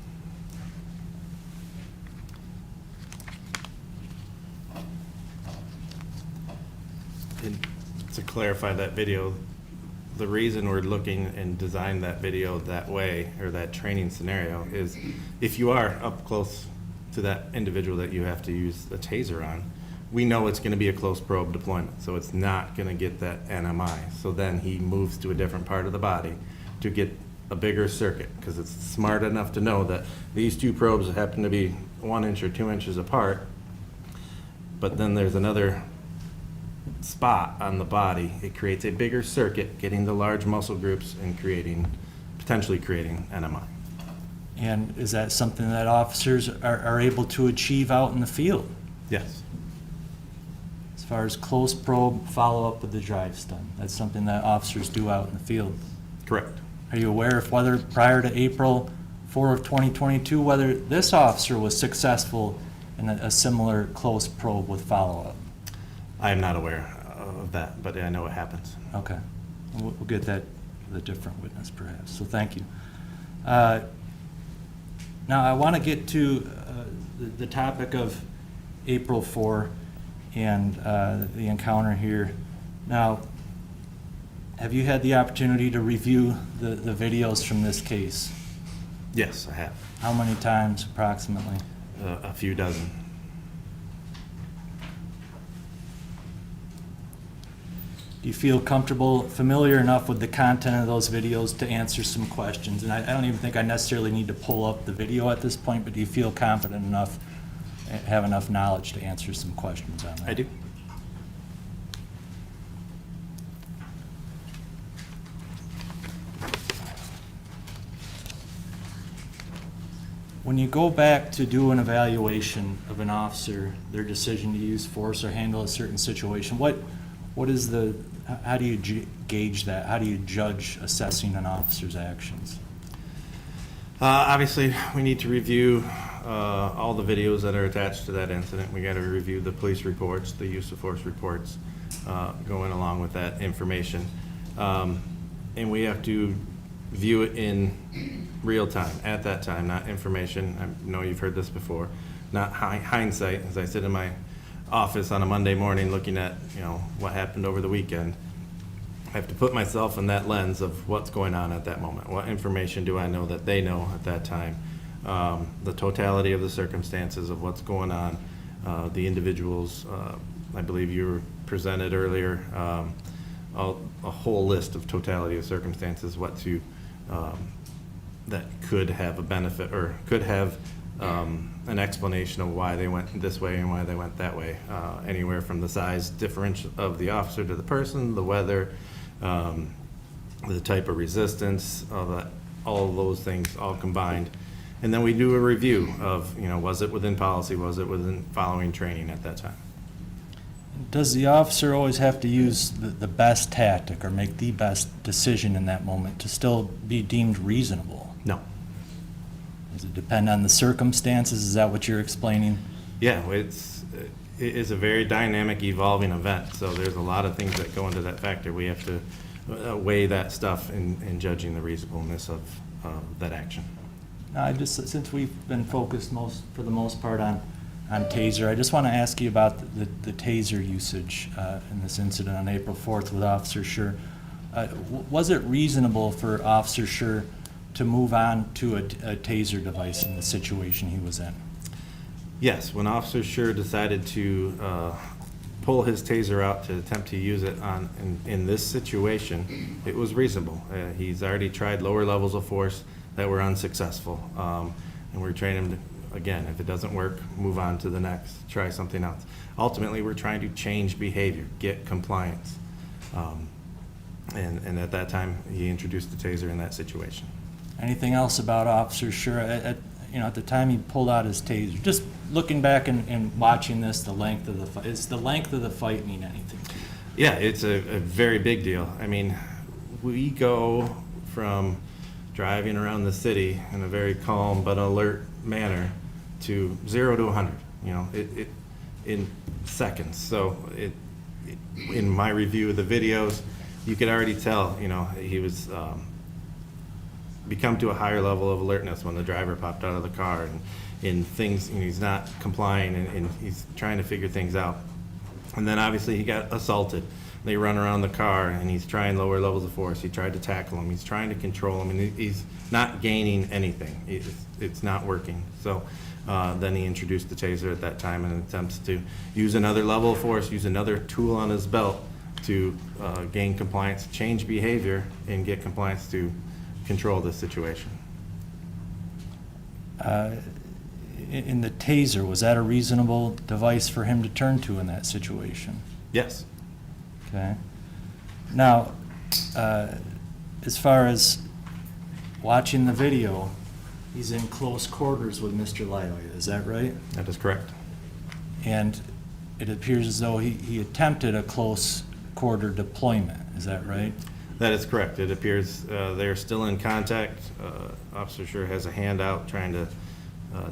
And to clarify that video, the reason we're looking and designed that video that way, or that training scenario, is if you are up close to that individual that you have to use the taser on, we know it's going to be a close probe deployment, so it's not going to get that NMI. So then he moves to a different part of the body to get a bigger circuit, because it's smart enough to know that these two probes happen to be 1 inch or 2 inches apart, but then there's another spot on the body. It creates a bigger circuit, getting the large muscle groups and potentially creating NMI. And is that something that officers are able to achieve out in the field? Yes. As far as close probe, follow up with the drive stun, that's something that officers do out in the field. Correct. Are you aware of whether prior to April 4 of 2022, whether this officer was successful in a similar close probe with follow-up? I am not aware of that, but I know it happens. Okay. We'll get that with a different witness perhaps, so thank you. Now I want to get to the topic of April 4 and the encounter here. Now, have you had the opportunity to review the videos from this case? Yes, I have. How many times approximately? A few dozen. Do you feel comfortable, familiar enough with the content of those videos to answer some questions? And I don't even think I necessarily need to pull up the video at this point, but do you feel confident enough, have enough knowledge to answer some questions on that? I do. When you go back to do an evaluation of an officer, their decision to use force or handle a certain situation, what is how do you gauge that? How do you judge assessing an officer's actions? Obviously, we need to review all the videos that are attached to that incident. We got to review the police reports, the use of force reports, going along with that information. And we have to view it in real time, at that time, not information. I know you've heard this before, not hindsight. As I sit in my office on a Monday morning looking at what happened over the weekend, I have to put myself in that lens of what's going on at that moment. What information do I know that they know at that time? The totality of the circumstances of what's going on, the individual's I believe you were presented earlier, a whole list of totality of circumstances, that could have a benefit or could have an explanation of why they went this way and why they went that way. Anywhere from the size differential of the officer to the person, the weather, the type of resistance, all of those things all combined. And then we do a review of, was it within policy? Was it within following training at that time? Does the officer always have to use the best tactic or make the best decision in that moment to still be deemed reasonable? No. Does it depend on the circumstances? Is that what you're explaining? Yeah, it is a very dynamic, evolving event. So there's a lot of things that go into that factor. We have to weigh that stuff in judging the reasonableness of that action. Now, since we've been focused for the most part on Taser, I just want to ask you about the Taser usage in this incident on April 4th with Officer Schurr. Was it reasonable for Officer Schurr to move on to a Taser device in the situation he was in? Yes, when Officer Schurr decided to pull his Taser out to attempt to use it in this situation, it was reasonable. He's already tried lower levels of force that were unsuccessful, and we're training him to, again, if it doesn't work, move on to the next, try something else. Ultimately, we're trying to change behavior, get compliance. And at that time, he introduced the Taser in that situation. Anything else about Officer Schurr? At the time he pulled out his Taser, just looking back and watching this, the length of the fight, does the length of the fight mean anything to you? Yeah, it's a very big deal. I mean, we go from driving around the city in a very calm but alert manner to 0 to 100, in seconds. So in my review of the videos, you could already tell, he was become to a higher level of alertness when the driver popped out of the car and things, he's not complying and he's trying to figure things out. And then obviously he got assaulted. They run around the car and he's trying lower levels of force. He tried to tackle him. He's trying to control him and he's not gaining anything. It's not working. So then he introduced the Taser at that time and attempts to use another level of force, use another tool on his belt to gain compliance, change behavior, and get compliance to control this situation. In the Taser, was that a reasonable device for him to turn to in that situation? Yes. Okay. Now, as far as watching the video, he's in close quarters with Mr. Loyola, is that right? That is correct. And it appears as though he attempted a close quarter deployment, is that right? That is correct. It appears they're still in contact. Officer Schurr has a hand out trying to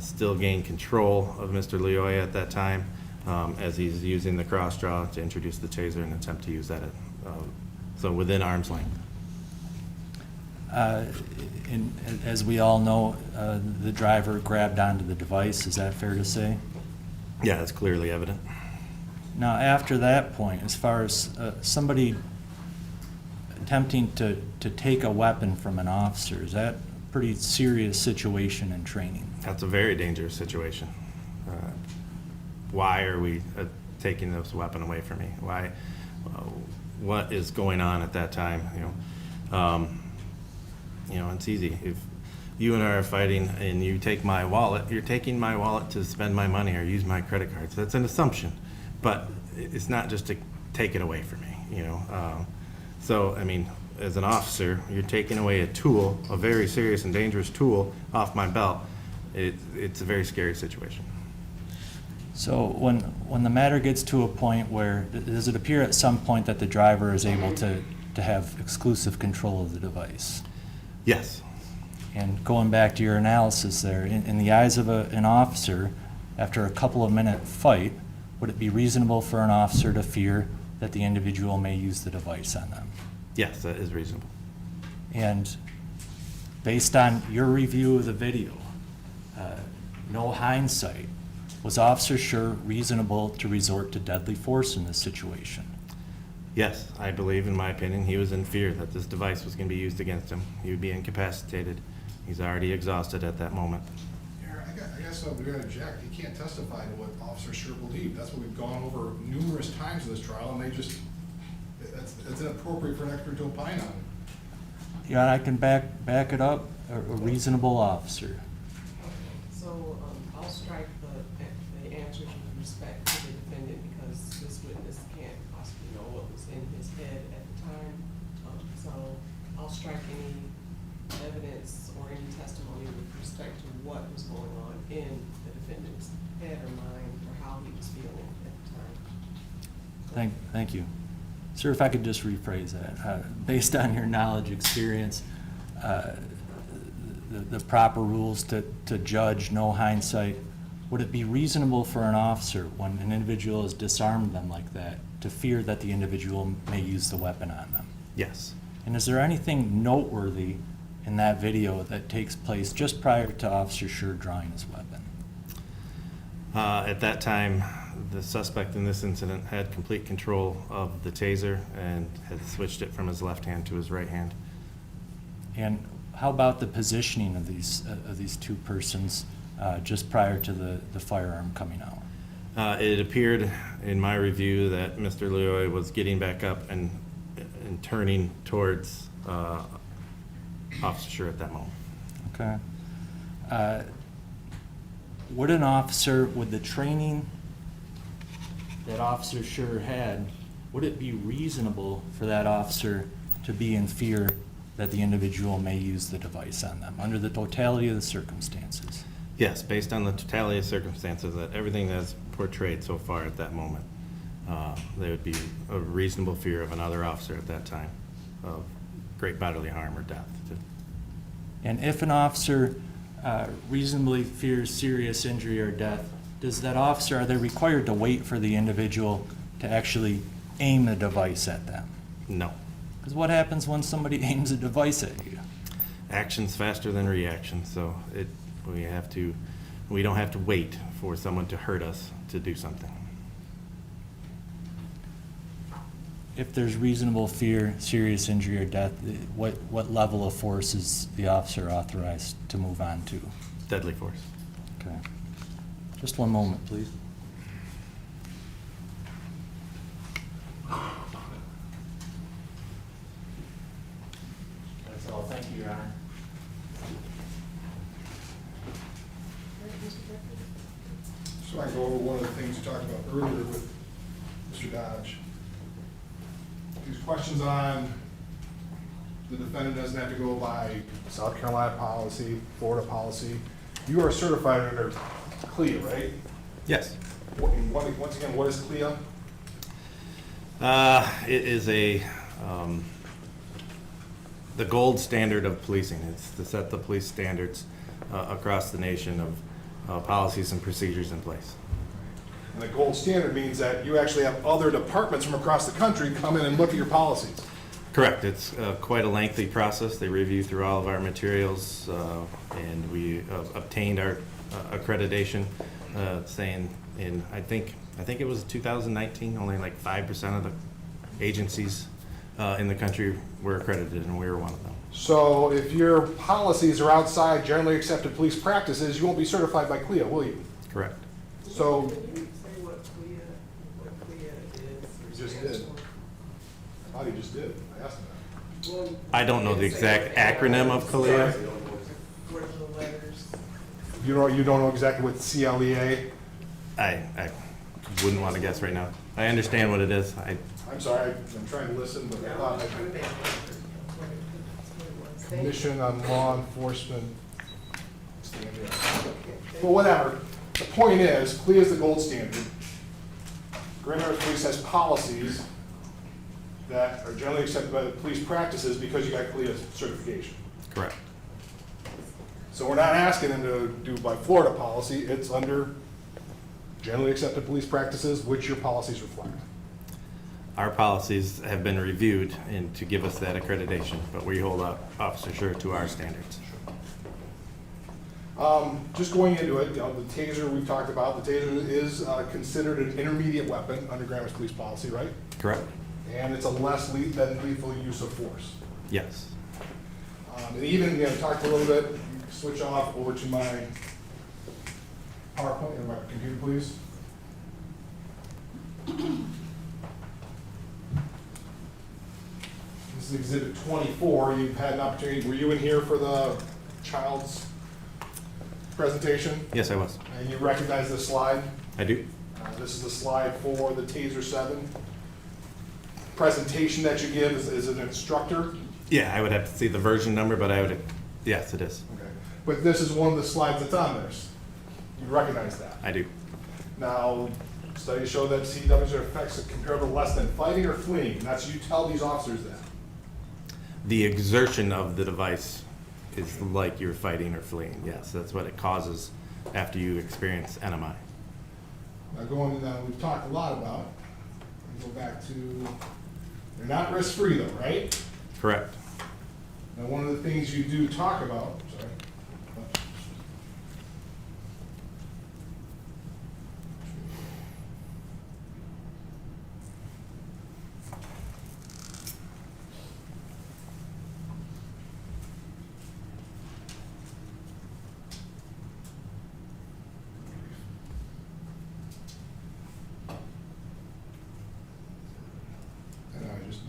still gain control of Mr. Loyola at that time as he's using the cross draw to introduce the Taser and attempt to use that so within arm's length. And as we all know, the driver grabbed onto the device, is that fair to say? Yeah, it's clearly evident. Now, after that point, as far as somebody attempting to take a weapon from an officer, is that a pretty serious situation in training? That's a very dangerous situation. Why are we taking this weapon away from me? Why? What is going on at that time? It's easy. If you and I are fighting and you take my wallet, you're taking my wallet to spend my money or use my credit cards. That's an assumption, but it's not just to take it away from me. So, I mean, as an officer, you're taking away a tool, a very serious and dangerous tool off my belt. It's a very scary situation. So when the matter gets to a point where, does it appear at some point that the driver is able to have exclusive control of the device? Yes. And going back to your analysis there, in the eyes of an officer, after a couple of minute fight, would it be reasonable for an officer to fear that the individual may use the device on them? Yes, that is reasonable. And based on your review of the video, no hindsight, was Officer Schurr reasonable to resort to deadly force in this situation? Yes, I believe, in my opinion, he was in fear that this device was going to be used against him. He would be incapacitated. He's already exhausted at that moment. Aaron, I testified, we're gonna object. He can't testify to what Officer Schurr believed. That's what we've gone over numerous times in this trial, and they just, it's inappropriate for an expert to opine on it. Yeah, I can back it up, a reasonable officer. So, I'll strike the answers with respect to the defendant because this witness can't possibly know what was in his head at the time. So I'll strike any evidence or any testimony with respect to what was going on in the defendant's head or mind or how he was feeling at the time. Thank you. Sir, if I could just rephrase that, based on your knowledge, experience, the proper rules to judge, no hindsight, would it be reasonable for an officer, when an individual has disarmed them like that, to fear that the individual may use the weapon on them? Yes. And is there anything noteworthy in that video that takes place just prior to Officer Schurr drawing his weapon? At that time, the suspect in this incident had complete control of the taser and had switched it from his left hand to his right hand. And how about the positioning of these two persons just prior to the firearm coming out? It appeared in my review that Mr. Leoy was getting back up and turning towards Officer Schurr at that moment. Okay. Would an officer, with the training that Officer Schurr had, would it be reasonable for that officer to be in fear that the individual may use the device on them under the totality of the circumstances? Yes, based on the totality of circumstances, that everything that's portrayed so far at that moment, there would be a reasonable fear of another officer at that time of great bodily harm or death. And if an officer reasonably fears serious injury or death, does that officer, are they required to wait for the individual to actually aim the device at them? No. Because what happens when somebody aims a device at you? Action's faster than reaction, so we don't have to wait for someone to hurt us to do something. If there's reasonable fear, serious injury or death, what level of force is the officer authorized to move on to? Deadly force. Okay. Just one moment, please. That's all. Thank you, Your Honor. So I go over one of the things you talked about earlier with Mr. Dodge. These questions on the defendant doesn't have to go by South Carolina policy, Florida policy. You are certified under CLIA, right? Yes. Once again, what is CLIA? It is the gold standard of policing. It's to set the police standards across the nation of policies and procedures in place. And the gold standard means that you actually have other departments from across the country come in and look at your policies. Correct. It's quite a lengthy process. They review through all of our materials, and we obtained our accreditation saying I think it was 2019, only like 5% of the agencies in the country were accredited, and we were one of them. So if your policies are outside generally accepted police practices, you won't be certified by CLIA, will you? Correct. So Can you say what CLIA is? you just did. I thought he just did. I asked him that. Well, I don't know the exact acronym of CLIA. what are the letters? You don't know exactly what CLEA? I wouldn't want to guess right now. I understand what it is. I'm sorry, I'm trying to listen, but I thought Commission on Law Enforcement Standard. Well, whatever. The point is, CLIA is the gold standard. Grand Rapids Police has policies that are generally accepted by the police practices because you got CLIA certification. Correct. So we're not asking them to do by Florida policy, it's under generally accepted police practices, which your policies reflect. Our policies have been reviewed and to give us that accreditation, but we hold up Officer Schurr to our standards. Just going into it, the taser we've talked about, the taser is considered an intermediate weapon under Grand Rapids Police policy, right? Correct? And it's a less than lethal use of force. Yes. And even, talked a little bit, switch off over to my PowerPoint in my computer, please. This is Exhibit 24. You've had an opportunity, were you in here for the child's presentation? Yes, I was. And you recognize this slide? I do. This is the slide for the TASER 7. Presentation that you give is an instructor. Yeah, I would have to see the version number, but I would, yes, it is. Okay. But this is one of the slides that's on there. You recognize that? I do. Now, studies show that CWs are effects comparable to less than fighting or fleeing. And that's you tell these officers that. The exertion of the device is like you're fighting or fleeing. Yes, that's what it causes after you experience NMI. Now going to, we've talked a lot about, go back to, they're not risk-free though, right? Correct. Now, one of the things you do talk about, sorry.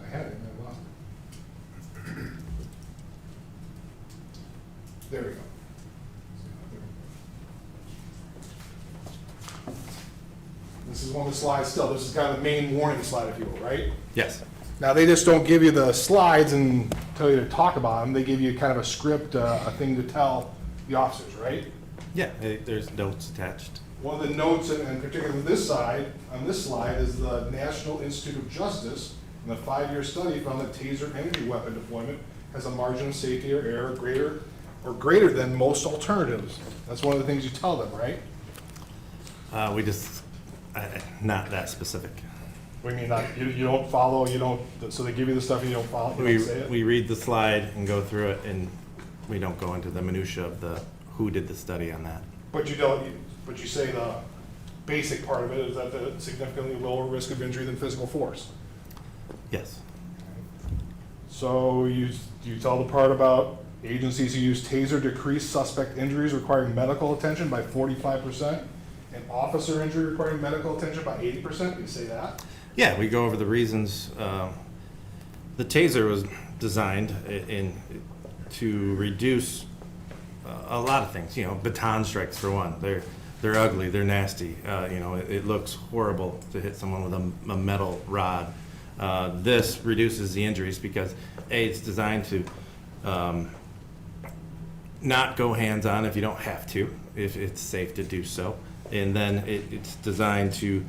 I had it and I lost it. There we go. This is one of the slides still. This is kind of the main warning slide, if you will, right? Yes. Now, they just don't give you the slides and tell you to talk about them. They give you kind of a script, a thing to tell the officers, right? Yeah, there's notes attached. One of the notes, and particularly this side, on this slide, is the National Institute of Justice, and the 5-year study found that TASER energy weapon deployment has a margin of safety or error greater than most alternatives. That's one of the things you tell them, right? We just, not that specific. What do you mean, not, you don't follow, you don't, so they give you the stuff and you don't follow, you don't say it? We read the slide and go through it, and we don't go into the minutia of the, who did the study on that. But you don't, but you say the basic part of it is that the significantly lower risk of injury than physical force. Yes. So you tell the part about agencies who use TASER decrease suspect injuries requiring medical attention by 45%, and officer injury requiring medical attention by 80%. You say that? Yeah, we go over the reasons. The TASER was designed to reduce a lot of things. You know, baton strikes for one. They're ugly. They're nasty. You know, it looks horrible to hit someone with a metal rod. This reduces the injuries because it's designed to not go hands-on if you don't have to, if it's safe to do so. And then it's designed to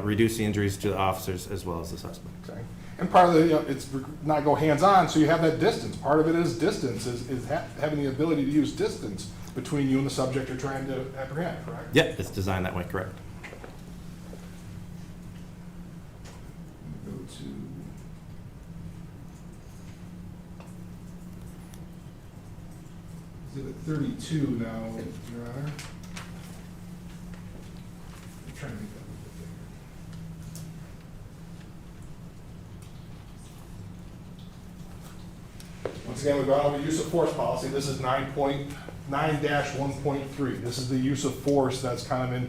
reduce the injuries to the officers as well as the suspect. Okay. And part of the, it's not go hands-on, so you have that distance. Part of it is distance, is having the ability to use distance between you and the subject you're trying to apprehend, correct? Yeah, it's designed that way, correct. Go to Exhibit 32 now, Your Honor. I'm trying to make that a little bit bigger. Once again, we've gone over use of force policy. This is 9.9-1.3. This is the use of force that's kind of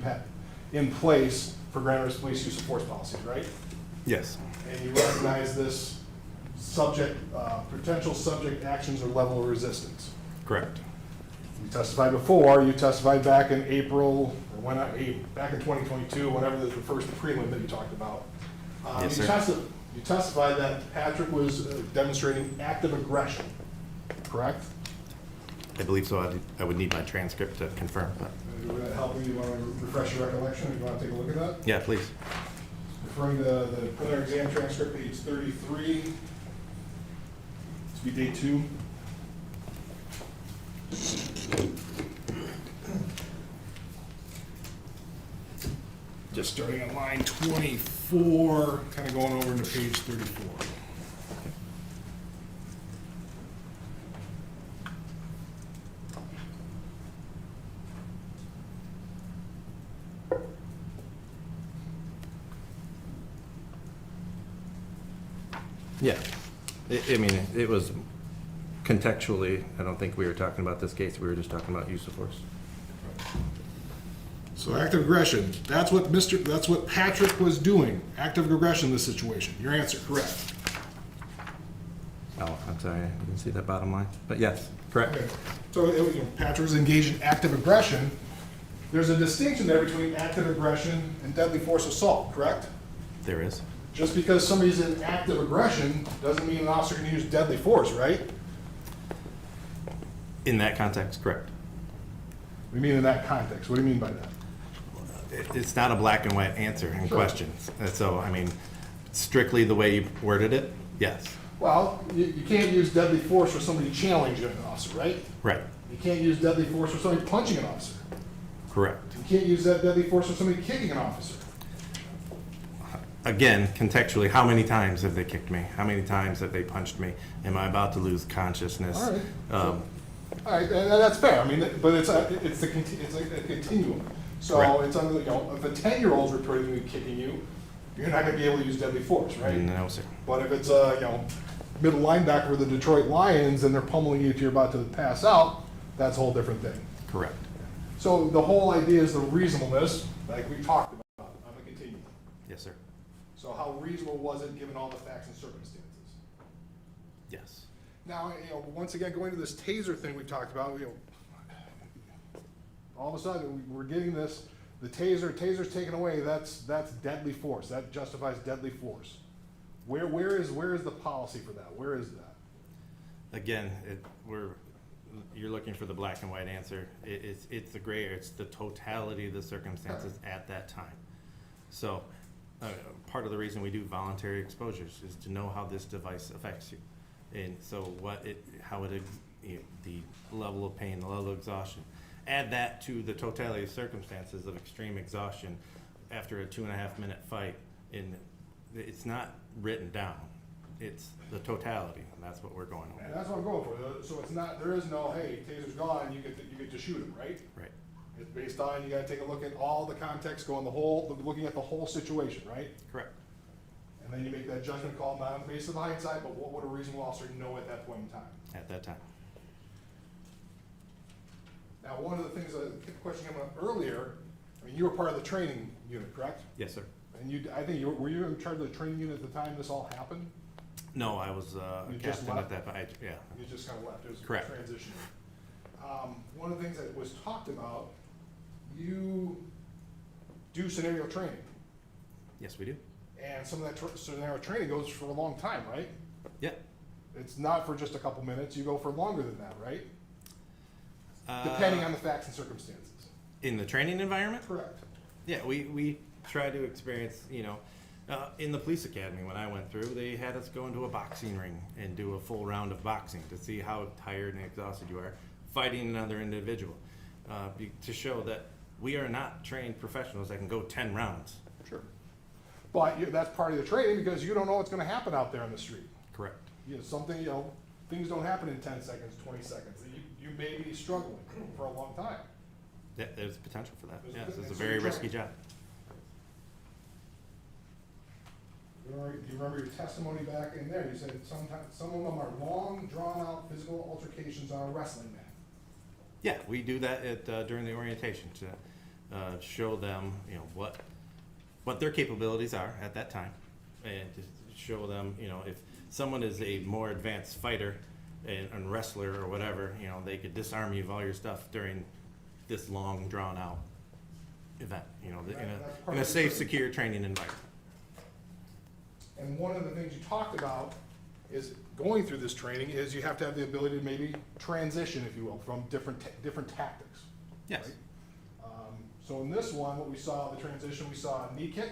in place for Grand Rapids Police use of force policies, right? Yes. And you recognize this subject, potential subject actions or level of resistance. Correct. You testified before, you testified back in April, or back in 2022, whenever the first prelim that you talked about. Yes, You sir. You testified that Patrick was demonstrating active aggression, correct? I believe so. I would need my transcript to confirm, but Would that help you? You want to refresh your recollection? You want to take a look at that? yeah, please. Referring to the preliminary exam transcript, page 33, to be day 2. Just starting on line 24, kind of going over into page 34. Yeah. I mean, it was contextually, I don't think we were talking about this case. We were just talking about use of force. So active aggression, that's what Patrick was doing, active aggression in this situation. Your answer, correct. Oh, I'm sorry, I didn't see that bottom line, but yes, correct. Okay. So Patrick was engaged in active aggression. There's a distinction there between active aggression and deadly force assault, correct? There is. Just because somebody's in active aggression doesn't mean an officer can use deadly force, right? In that context, correct. What do you mean in that context? What do you mean by that? It's not a black and white answer in Sure. questions. So, I mean, strictly the way you worded it, yes. Well, you can't use deadly force for somebody challenging an officer, right? Right, You can't use deadly force for somebody punching an officer. correct. You can't use that deadly force for somebody kicking an officer. Again, contextually, how many times have they kicked me? How many times have they punched me? Am I about to lose consciousness? All right. Um, All right, and that's fair. I mean, but it's like a continuum. So Correct. it's under, if a 10-year-old's reportedly kicking you, you're not going to be able to use deadly force, right? No, sir. But if it's a middle linebacker with the Detroit Lions and they're pummeling you till you're about to pass out, that's a whole different thing. Correct. So the whole idea is the reasonableness, like we talked about on the continuum. Yes, sir. So how reasonable was it given all the facts and circumstances? Yes. Now, once again, going to this taser thing we talked about, all of a sudden we're getting this, the taser's taken away, that's deadly force. That justifies deadly force. Where is the policy for that? Where is that? Again, you're looking for the black and white answer. It's the gray area. It's the totality of the circumstances at that time. So part of the reason we do voluntary exposures is to know how this device affects you. And so the level of pain, the level of exhaustion. Add that to the totality of circumstances of extreme exhaustion after a 2.5-minute fight. And it's not written down. It's the totality, and that's what we're going over. And that's what I'm going for. So it's not, there is no, hey, taser's gone, you get to shoot him, right? Right. It's based on, you gotta take a look at all the context, looking at the whole situation, right? Correct. And then you make that judgment call, not on the basis of hindsight, but what would a reasonable officer know at that point in time? At that time. Now, one of the things, the question came up earlier, I mean, you were part of the training unit, correct? Yes, sir. And I think were you in charge of the training unit at the time this all happened? No, I was You just captain at left? that point. Yeah. You just kind of left, it was Correct. transition. One of the things that was talked about, you do scenario training. Yes, we do. And some of that scenario training goes for a long time, right? Yeah. It's not for just a couple minutes, you go for longer than that, right? Depending on the facts and circumstances. In the training environment? Correct. Yeah, we try to experience, in the police academy when I went through, they had us go into a boxing ring and do a full round of boxing to see how tired and exhausted you are fighting another individual, to show that we are not trained professionals that can go 10 rounds. Sure. But that's part of the training because you don't know what's gonna happen out there on the street. Correct. Things don't happen in 10 seconds, 20 seconds. You may be struggling for a long time. Yeah, there's potential for that. There's Yes, it's a so very you're risky trying- job. Do you remember your testimony back in there? You said sometimes some of them are long, drawn-out physical altercations on a wrestling mat. Yeah, we do that during the orientation to show them, what their capabilities are at that time, and to show them, if someone is a more advanced fighter and wrestler or whatever, they could disarm you of all your stuff during this long, drawn-out event, in a safe, secure training environment. And one of the things you talked about is going through this training is you have to have the ability to maybe transition, if you will, from different tactics. Yes. Right? So in this one, what we saw, the transition, we saw a knee kick,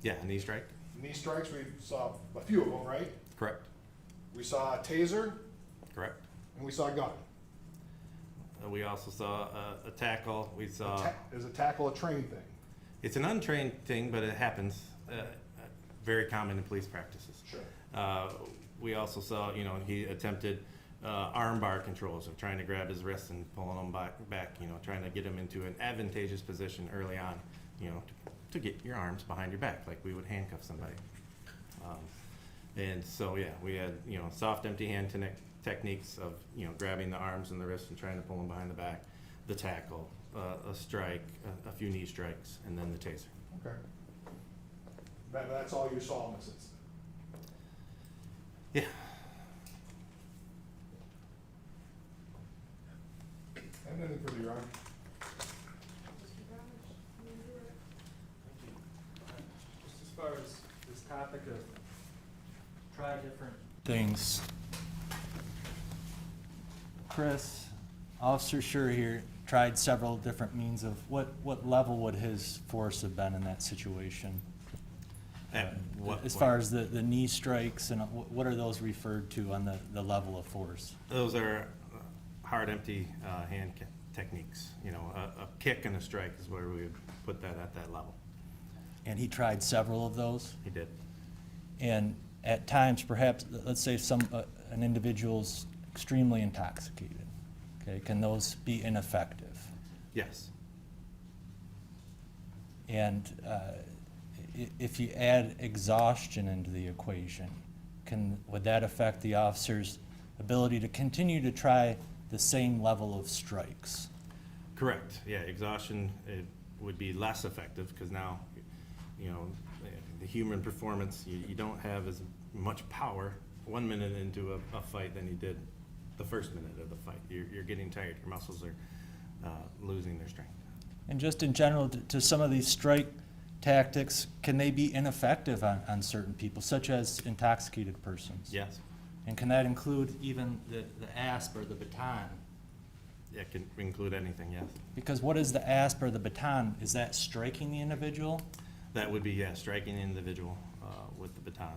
Yeah, knee strike. knee strikes, we saw a few of them, right? Correct. We saw a taser, Correct. and we saw a gun. We also saw a tackle. We saw. Is a tackle a trained thing? It's an untrained thing, but it happens. Very common in police practices. Sure. We also saw, he attempted arm bar controls of trying to grab his wrists and pulling them back, trying to get him into an advantageous position early on, to get your arms behind your back, like we would handcuff somebody. And so, yeah, we had, soft, empty hand techniques of, grabbing the arms and the wrists and trying to pull them behind the back, the tackle, a strike, a few knee strikes, and then the taser. Okay. That's all you saw in this incident? Yeah. And anything further, Your Honor? Just as far as this topic of try different things. Chris, Officer Schurr here tried several different means of what level would his force have been in that situation? At what As point? far as the knee strikes, and what are those referred to on the level of force? Those are hard, empty hand techniques. You know, a kick and a strike is where we would put that at that level. And he tried several of those? He did. And at times, perhaps, let's say an individual's extremely intoxicated, okay, can those be ineffective? Yes. And if you add exhaustion into the equation, would that affect the officer's ability to continue to try the same level of strikes? Correct. Yeah, exhaustion, it would be less effective because now, you know, the human performance, you don't have as much power 1 minute into a fight than you did the first minute of the fight. You're getting tired. Your muscles are losing their strength. And just in general, to some of these strike tactics, can they be ineffective on certain people, such as intoxicated persons? Yes. And can that include even the asp or the baton? It can include anything, yes. Because what is the asp or the baton? Is that striking the individual? That would be, yeah, striking the individual with the baton.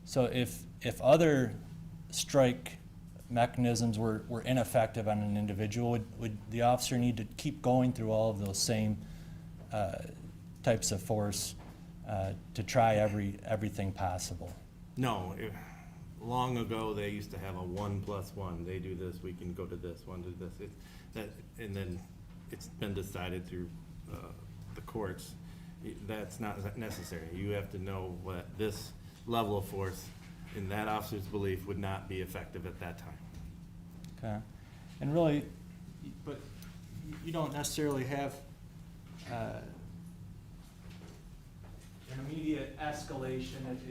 So if other strike mechanisms were ineffective on an individual, would the officer need to keep going through all of those same types of force to try everything possible? No, long ago they used to have a 1+1. They do this, we can go to this, one to this. And then it's been decided through the courts that's not necessary. You have to know what this level of force, in that officer's belief, would not be effective at that time. Okay. And really, but you don't necessarily have an immediate escalation. If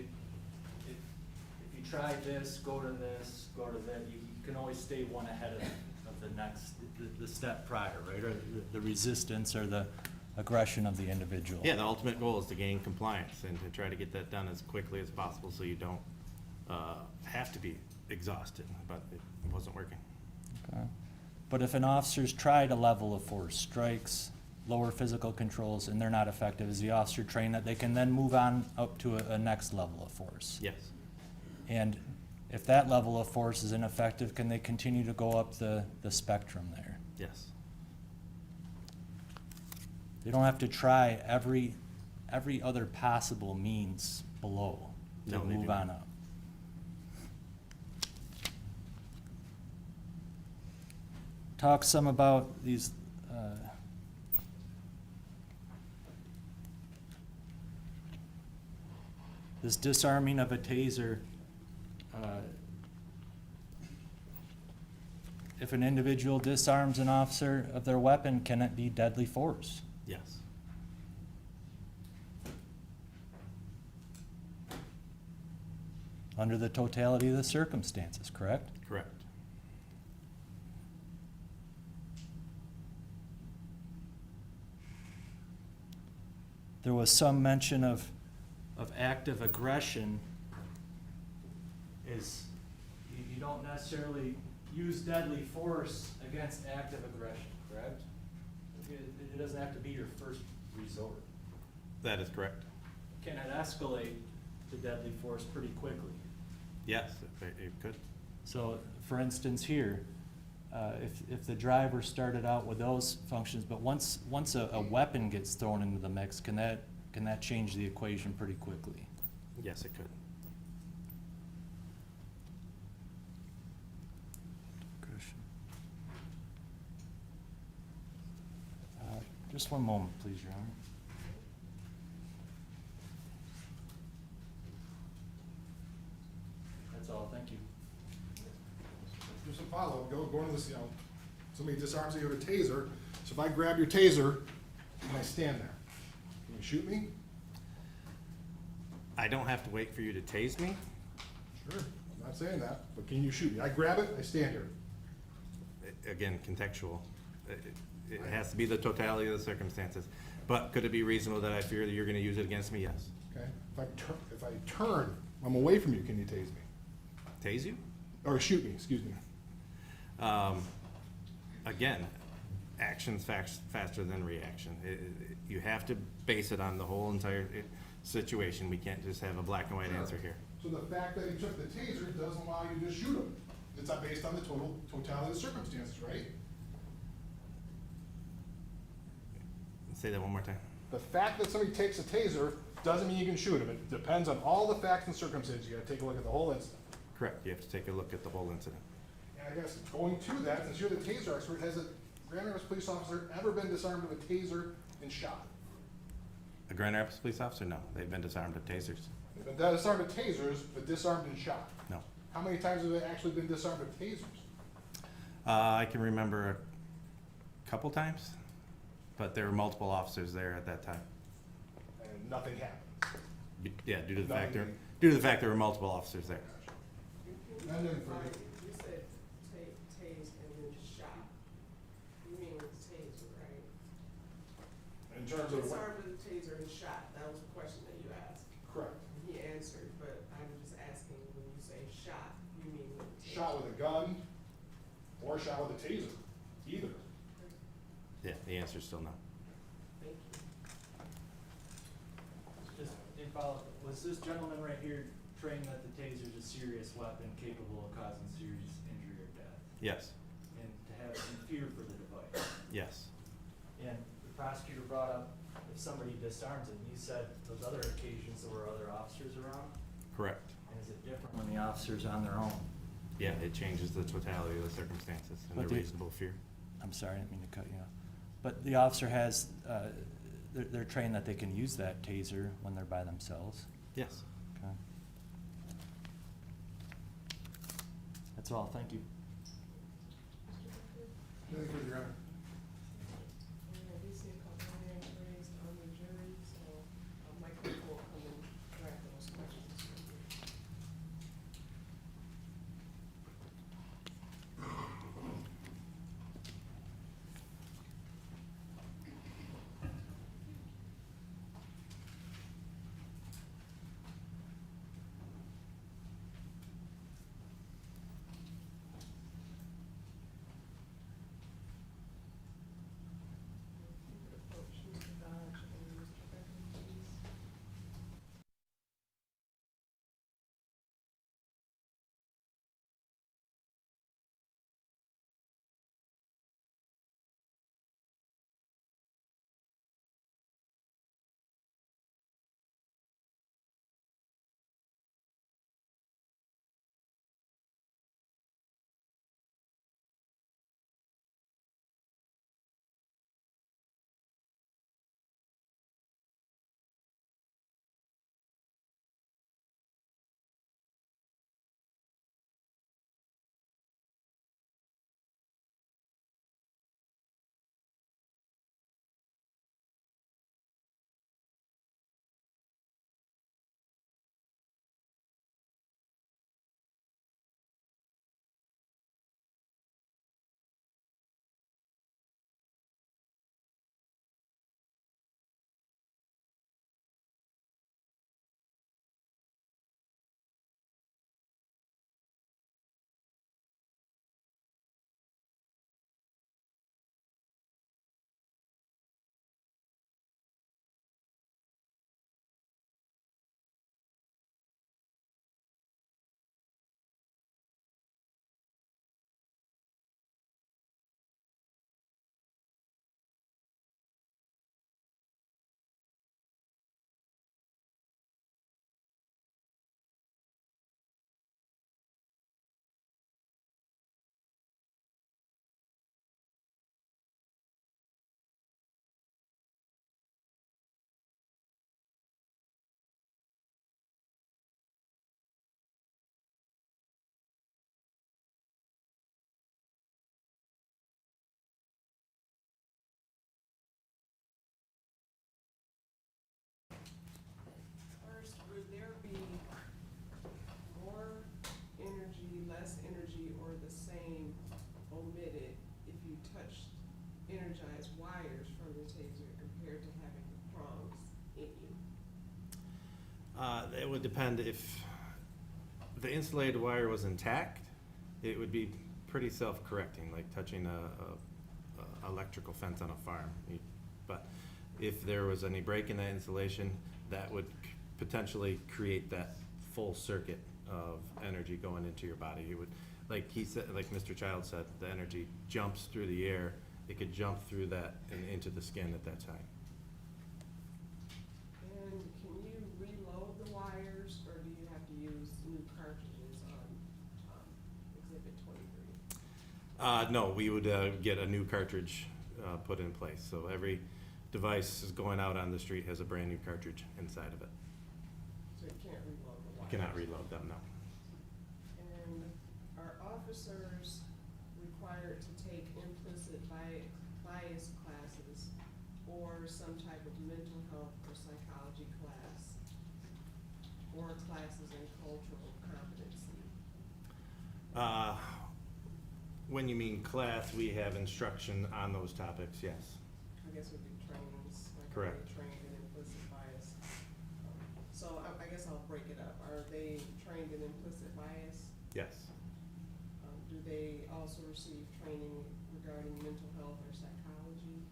you try this, go to this, go to that, you can always stay one ahead of the next, the step prior, right? Or the resistance or the aggression of the individual. Yeah, the ultimate goal is to gain compliance and to try to get that done as quickly as possible so you don't have to be exhausted, but it wasn't working. Okay. But if an officer's tried a level of force, strikes, lower physical controls, and they're not effective, is the officer trained that they can then move on up to a next level of force? Yes. And if that level of force is ineffective, can they continue to go up the spectrum there? Yes. They don't have to try every other possible means below to No, they do move not. on up. Talk some about these this disarming of a taser. If an individual disarms an officer of their weapon, can it be deadly force? Yes. Under the totality of the circumstances, correct? Correct. There was some mention of active aggression. You don't necessarily use deadly force against active aggression, correct? It doesn't have to be your first resort. That is correct. Can it escalate to deadly force pretty quickly? Yes, it could. So, for instance, here, if the driver started out with those functions, but once a weapon gets thrown into the mix, can that change the equation pretty quickly? Yes, it could. Just one moment, please, Your Honor. That's all, thank you. Do some follow-up, go into this, somebody disarms you with a taser, So if I grab your taser and I stand there, can you shoot me? I don't have to wait for you to tase me. Sure, I'm not saying that, but can you shoot me? I grab it, I stand here. Again, contextual. It has to be the totality of the circumstances. But could it be reasonable that I fear that you're gonna use it against me? Yes. Okay, if I turn, I'm away from you, can you tase me? Tase you? Or shoot me, excuse me. Again, action's faster than reaction. You have to base it on the whole entire situation. We can't just have a black and white answer here. So the fact that he took the taser doesn't allow you to just shoot him. It's not based on the totality of the circumstances, right? Say that one more time. The fact that somebody takes a taser doesn't mean you can shoot him. It depends on all the facts and circumstances. You gotta take a look at the whole incident. Correct. You have to take a look at the whole incident. And I guess going to that, since you're the taser expert, has a Grand Rapids police officer ever been disarmed with a taser and shot? A Grand Rapids police officer? No. They've been disarmed of tasers. They've been disarmed with tasers, but disarmed and shot. No. How many times have they actually been disarmed with tasers? I can remember a couple times, but there were multiple officers there at that time. And nothing happened. Yeah, due to the fact Nothing. there were multiple officers there. Nothing further. You said tase and then shot. You mean with the taser, right? In terms of what? Disarmed with the taser and shot, that was the question that you asked. Correct. He answered, but I'm just asking, when you say shot, you mean with the taser? Shot with a gun or shot with a taser, either. Yeah, the answer's still no. Thank you. Just in follow, was this gentleman right here trained that the taser is a serious weapon capable of causing serious injury or death? Yes. And to have some fear for the device? Yes. And the prosecutor brought up if somebody disarms it, and you said those other occasions there were other officers around? Correct. And is it different when the officer's on their own? Yeah, it changes the totality of the circumstances and But the the- reasonable fear. I'm sorry, I didn't mean to cut you off. But the officer has, they're trained that they can use that taser when they're by themselves. Yes. Okay. That's all, thank you. Anything further, Your Honor? Yeah, we see a couple of hands raised on the jury, so Mike will come and direct those questions. It would depend. If the insulated wire was intact, it would be pretty self-correcting, like touching a electrical fence on a farm. But if there was any break in that insulation, that would potentially create that full circuit of energy going into your body. You would, like he said, like Mr. Child said, the energy jumps through the air. It could jump through that and into the skin at that time. And can you reload the wires, or do you have to use new cartridges on Exhibit 23? No, we would get a new cartridge put in place. So every device is going out on the street has a brand new cartridge inside of it. So you can't reload the You wires? cannot reload them, no. And are officers required to take implicit bias classes or some type of mental health or psychology class, or classes in cultural competency? When you mean class, we have instruction on those topics, yes. I guess would be trainings, like are Correct. they trained in implicit bias? So I guess I'll break it up. Are they trained in implicit bias? Yes. Do they also receive training regarding mental health or psychology?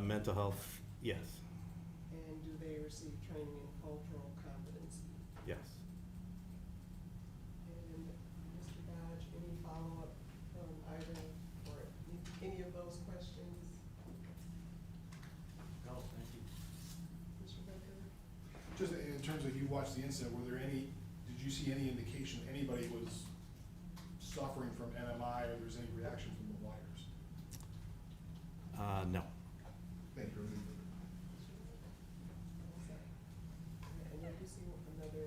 Mental health, yes. And do they receive training in cultural competency? Yes. And Mr. Dodge, any follow-up from either or any of those questions? No, thank you. Mr. Becker? Just in terms of you watched the incident, did you see any indication anybody was suffering from NMI or there was any reaction from the wires? No. Thank you. And yet we see another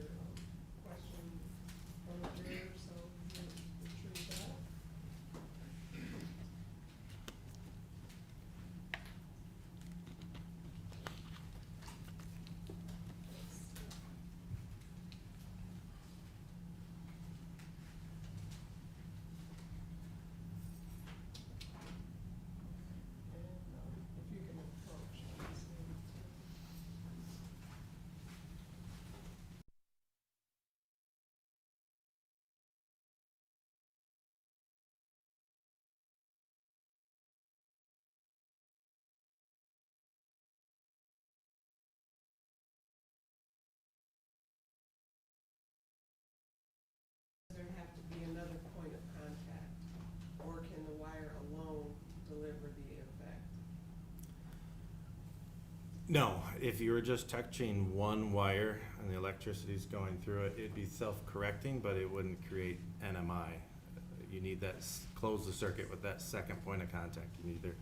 question from the juror, so we'll retrieve that. If you can approach, please. Does there have to be another point of contact, or can the wire alone deliver the effect? No, if you were just touching one wire and the electricity's going through it, it'd be self-correcting, but it wouldn't create NMI. You need that, close the circuit with that second point of contact. You either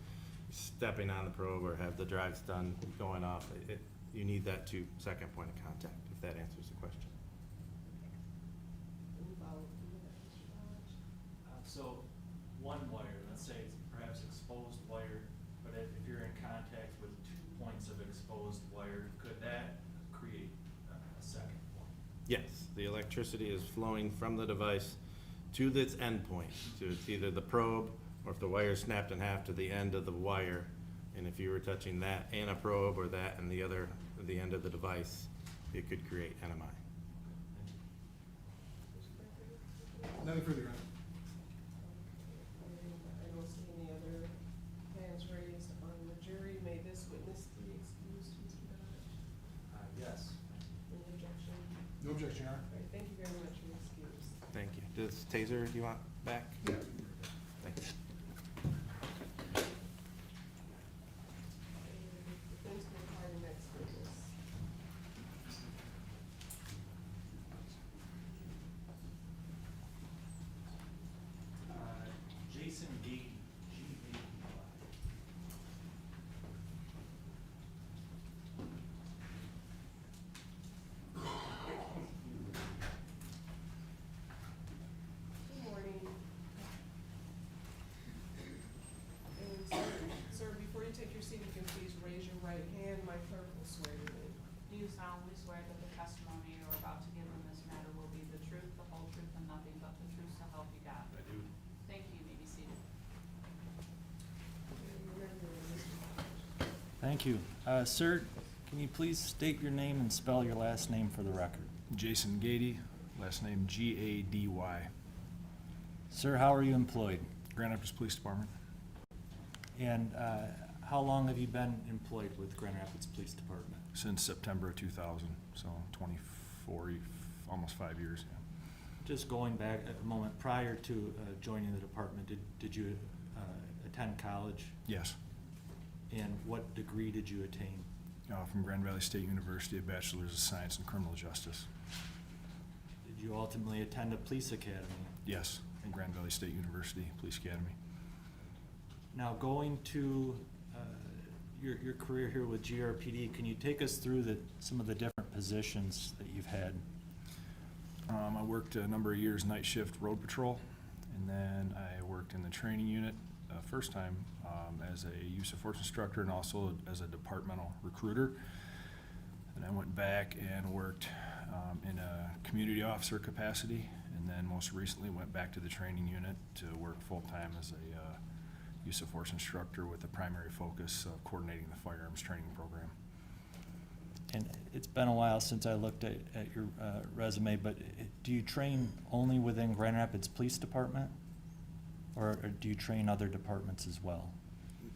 stepping on the probe or have the drive stun going off. You need that second point of contact, if that answers the question. Any follow-up from that, Mr. Dodge? So, one wire, let's say it's perhaps exposed wire, but if you're in contact with 2 points of exposed wire, could that create a second point? Yes, the electricity is flowing from the device to its end point. So it's either the probe, or if the wire snapped in half, to the end of the wire. And if you were touching that and a probe, or that and the end of the device, it could create NMI. Nothing further, Your Honor. I don't see any other hands raised on the jury. May this witness be excused, Mr. Dodge? Yes. Any objection? No objection, Your Honor. All right, thank you very much. You're excused. Thank you. Does Taser, you want back? Yeah. Thank you. Defense will call the next witness. Jason Gady, G-A-D-Y. Good morning. And sir, before you take your seat, you can please raise your right hand. My clerk will swear you in. Do you solemnly swear that the testimony you are about to give in this matter will be the truth, the whole truth, and nothing but the truth, so help you God? I do. Thank you. You may be seated. And remember, Mr. Dodge. Thank you. Sir, Can you please state your name and spell your last name for the record? Jason Gady, last name Gady. Sir, how are you employed? Grand Rapids Police Department. And how long have you been employed with Grand Rapids Police Department? Since September of 2000, so 24, almost 5 years. Yeah. Just going back a moment, prior to joining the department, did you attend college? Yes. And what degree did you attain? From Grand Valley State University, a Bachelor's of Science in Criminal Justice. Did you ultimately attend a police academy? Yes, in Grand Valley State University Police Academy. Now, going to your career here with GRPD, can you take us through some of the different positions that you've had? I worked a number of years night shift road patrol, and then I worked in the training unit first time as a use of force instructor and also as a departmental recruiter. And I went back and worked in a community officer capacity, and then most recently went back to the training unit to work full-time as a use of force instructor with the primary focus of coordinating the firearms training program. And it's been a while since I looked at your resume, but do you train only within Grand Rapids Police Department? Or do you train other departments as well?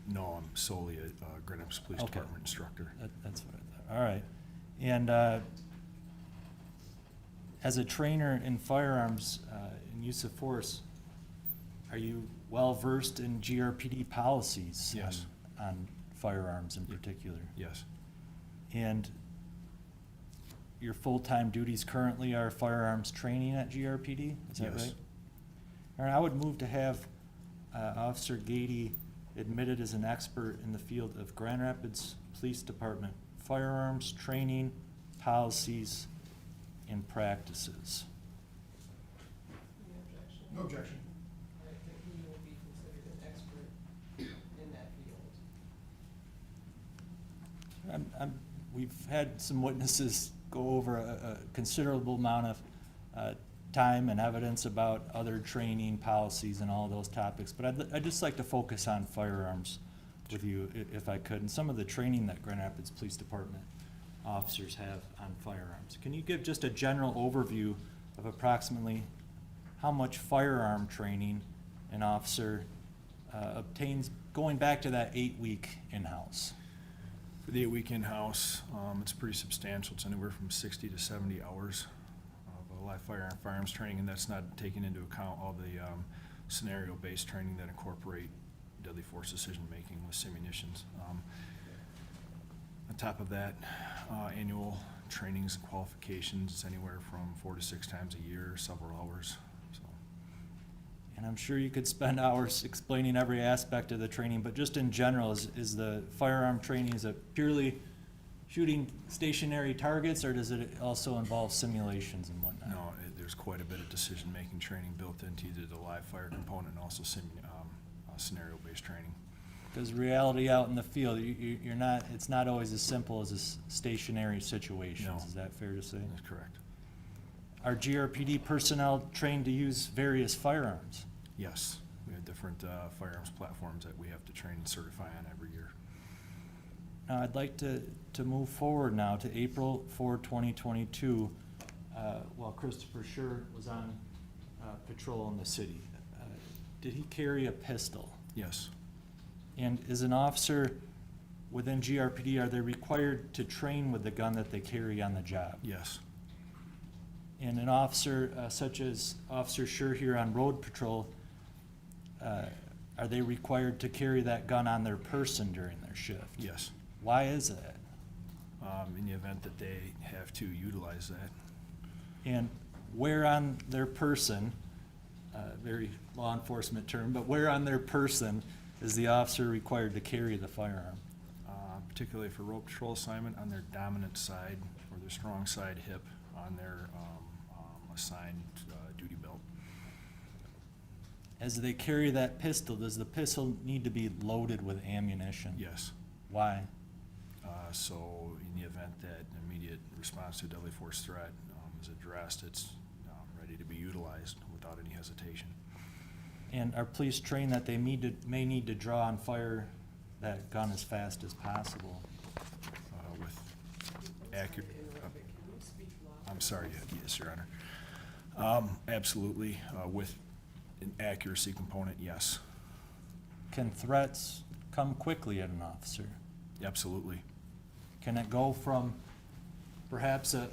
No, I'm solely a Grand Rapids Police Okay. Department instructor. That's what I thought. All right. And as a trainer in firearms and use of force, are you well-versed in GRPD policies? Yes. On firearms in particular? Yes. And your full-time duties currently are firearms training at GRPD? Is that Yes. right? All right, I would move to have Officer Gady admitted as an expert in the field of Grand Rapids Police Department firearms training, policies, and practices. Any objection? No objection. I think he will be considered an expert in that field. We've had some witnesses go over a considerable amount of time and evidence about other training policies and all those topics, but I'd just like to focus on firearms with you if I could, and some of the training that Grand Rapids Police Department officers have on firearms. Can you give just a general overview of approximately how much firearm training an officer obtains going back to that 8-week in-house? For the 8-week in-house, it's pretty substantial. It's anywhere from 60 to 70 hours of live firearms training, and that's not taking into account all the scenario-based training that incorporate deadly force decision-making with simunitions. On top of that, annual trainings and qualifications, it's anywhere from 4 to 6 times a year, several hours. So. And I'm sure you could spend hours explaining every aspect of the training, but just in general, is the firearm training, is it purely shooting stationary targets, or does it also involve simulations and whatnot? No, there's quite a bit of decision-making training built into either the live fire component and also scenario-based training. Because reality out in the field, you're not, it's not always as simple as a stationary situations. No. Is that fair to say? That's correct. Are GRPD personnel trained to use various firearms? Yes, we have different firearms platforms that we have to train and certify on every year. Now, I'd like to move forward now to April 4, 2022, while Christopher Schurr was on patrol in the city. Did he carry a pistol? Yes. And as an officer within GRPD, are they required to train with the gun that they carry on the job? Yes. And an officer such as Officer Schurr here on road patrol, are they required to carry that gun on their person during their shift? Yes. Why is that? In the event that they have to utilize that. And where on their person, very law enforcement term, but where on their person is the officer required to carry the firearm? Particularly for road patrol assignment, on their dominant side or their strong side hip on their assigned duty belt. As they carry that pistol, does the pistol need to be loaded with ammunition? Yes. Why? So in the event that an immediate response to a deadly force threat is addressed, it's ready to be utilized without any hesitation. And are police trained that they may need to draw and fire that gun as fast as possible? With accurate. Interrupted. Can you speak loud? I'm sorry, yes, Your Honor. Absolutely, with an accuracy component, yes, Can threats come quickly at an officer? absolutely. Can it go from perhaps a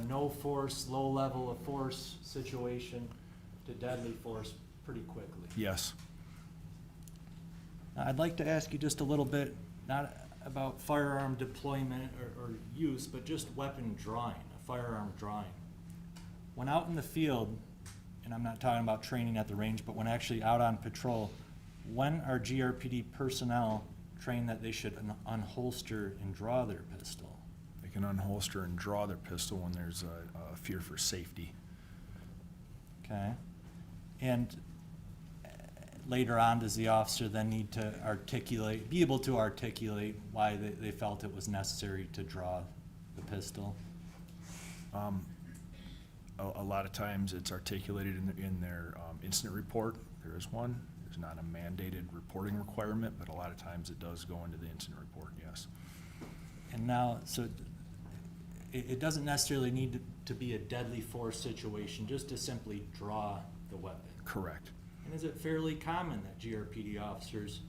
no force, low level of force situation to deadly force pretty quickly? Yes. Now, I'd like to ask you just a little bit, not about firearm deployment or use, but just weapon drawing, a firearm drawing. When out in the field, and I'm not talking about training at the range, but when actually out on patrol, when are GRPD personnel trained that they should unholster and draw their pistol? They can unholster and draw their pistol when there's a fear for safety. Okay? And later on, does the officer then need to be able to articulate why they felt it was necessary to draw the pistol? A lot of times it's articulated in their incident report. There is one. There's not a mandated reporting requirement, but a lot of times it does go into the incident report, yes. And now, so it doesn't necessarily need to be a deadly force situation, just to simply draw the weapon. Correct. And is it fairly common that GRPD officers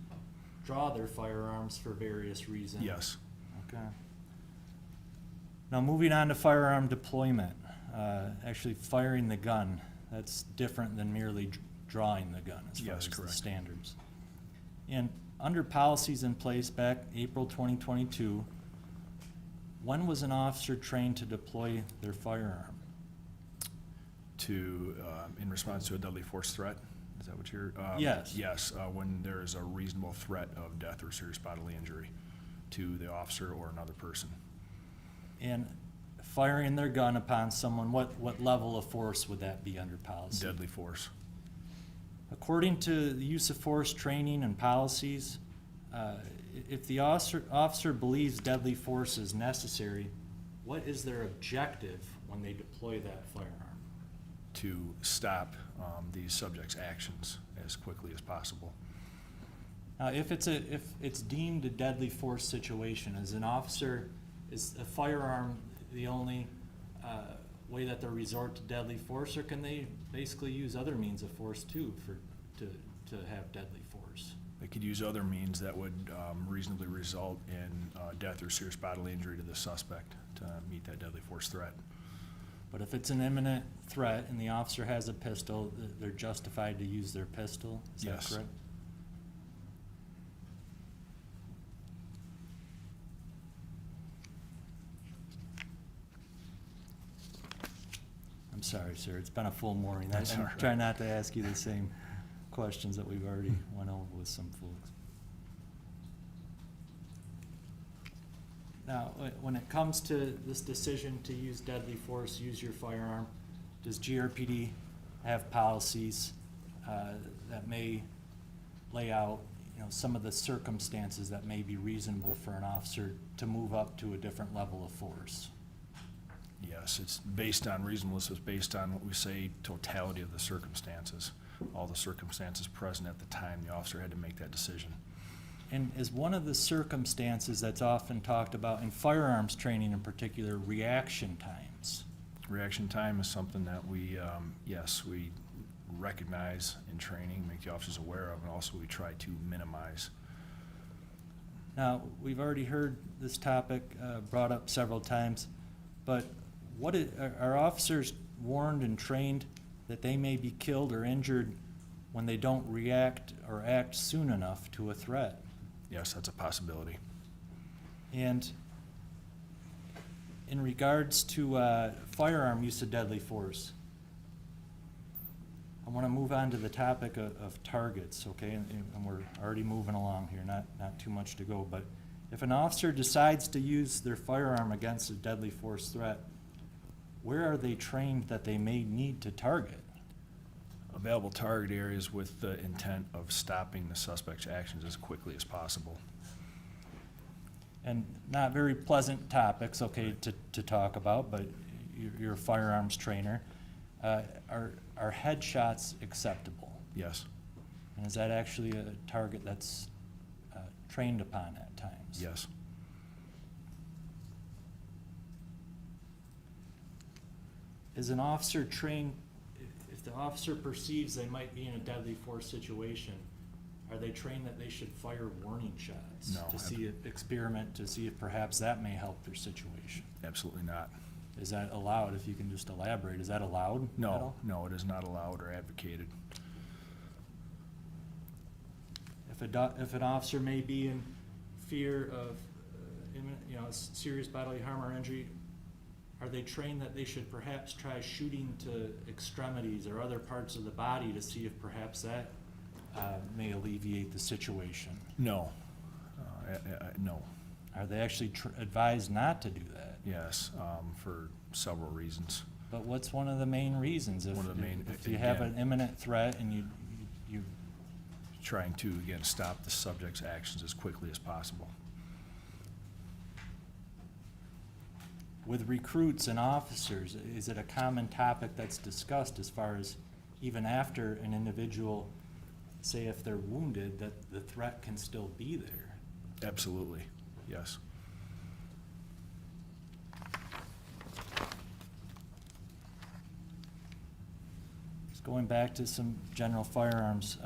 draw their firearms for various reasons? Yes. Okay. Now, moving on to firearm deployment, actually firing the gun, that's different than merely drawing the gun as far Yes, as the correct. standards. And under policies in place back April 2022, when was an officer trained to deploy their firearm? In response to a deadly force threat? Is that what you're? Yes. Yes, when there is a reasonable threat of death or serious bodily injury to the officer or another person. And firing their gun upon someone, what level of force would that be under policy? Deadly force. According to the use of force training and policies, if the officer believes deadly force is necessary, what is their objective when they deploy that firearm? To stop these subjects' actions as quickly as possible. Now, if it's deemed a deadly force situation, is a firearm the only way that they resort to deadly force, or can they basically use other means of force too to have deadly force? They could use other means that would reasonably result in death or serious bodily injury to the suspect to meet that deadly force threat. But if it's an imminent threat and the officer has a pistol, they're justified to use their pistol? Is Yes. that correct? I'm sorry, sir. It's been a full morning. That's I'm all right. trying not to ask you the same questions that we've already went over with some folks. Now, when it comes to this decision to use deadly force, use your firearm, does GRPD have policies that may lay out, some of the circumstances that may be reasonable for an officer to move up to a different level of force? Yes, it's based on reasonableness, it's based on what we say totality of the circumstances, all the circumstances present at the time the officer had to make that decision. And is one of the circumstances that's often talked about in firearms training in particular, reaction times? Reaction time is something that we recognize in training, make the officers aware of, and also we try to minimize. Now, we've already heard this topic brought up several times, but are officers warned and trained that they may be killed or injured when they don't react or act soon enough to a threat? Yes, that's a possibility. And in regards to firearm use of deadly force, I want to move on to the topic of targets, okay? And we're already moving along here, not too much to go. But if an officer decides to use their firearm against a deadly force threat, where are they trained that they may need to target? Available target areas with the intent of stopping the suspect's actions as quickly as possible. And not very pleasant topics, okay, to talk about, but you're a firearms trainer. Are headshots acceptable? Yes. And is that actually a target that's trained upon at times? Yes. Is an officer trained, if the officer perceives they might be in a deadly force situation, are they trained that they should fire warning shots? No, To see if, experiment, to see if perhaps that may help their situation? Absolutely not. Is that allowed? If you can just elaborate, is that allowed at No, all? no, it is not allowed or advocated. If an officer may be in fear of, serious bodily harm or injury, are they trained that they should perhaps try shooting to extremities or other parts of the body to see if perhaps that may alleviate the situation? No, no. Are they actually advised not to do that? Yes, for several reasons. But what's one of the main reasons? One of the main- If you have again- an imminent threat and you Trying to, again, stop the subject's actions as quickly as possible. with recruits and officers, is it a common topic that's discussed as far as even after an individual, say if they're wounded, that the threat can still be there? Absolutely, yes. Just going back to some general firearms,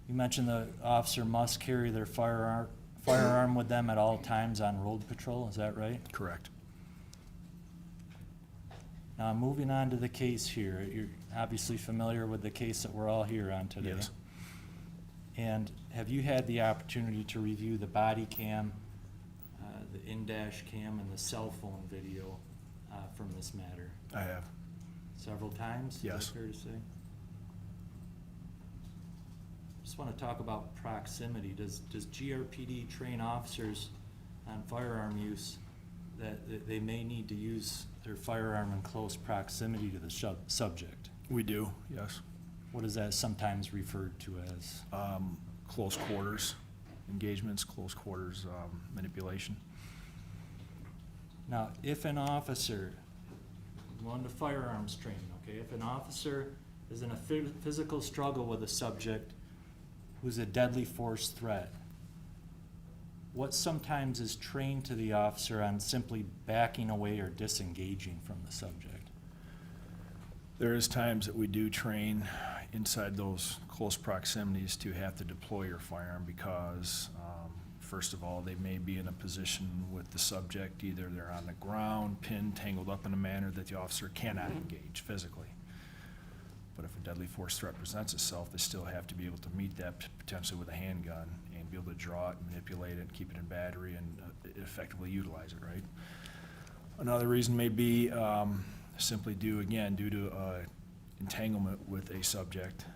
you mentioned the officer must carry their firearm with them at all times on road patrol, is that right? Correct. Now, moving on to the case here, you're obviously familiar with the case that we're all here on today. Yes. And have you had the opportunity to review the body cam, the in-dash cam, and the cell phone video from this matter? I have. Several times? Yes. Is that fair to say? Just want to talk about proximity. Does GRPD train officers on firearm use that they may need to use their firearm in close proximity to the subject? We do, yes. What is that sometimes referred to as? Close quarters engagements, close quarters manipulation. Now, if an officer, going to firearms training, okay, if an officer is in a physical struggle with a subject who's a deadly force threat, what sometimes is trained to the officer on simply backing away or disengaging from the subject? There is times that we do train inside those close proximities to have to deploy your firearm because, first of all, they may be in a position with the subject, either they're on the ground, pinned, tangled up in a manner that the officer cannot engage physically. But if a deadly force threat presents itself, they still have to be able to meet that potentially with a handgun and be able to draw it, manipulate it, keep it in battery, and effectively utilize it, right? Another reason may be simply due to entanglement with a subject,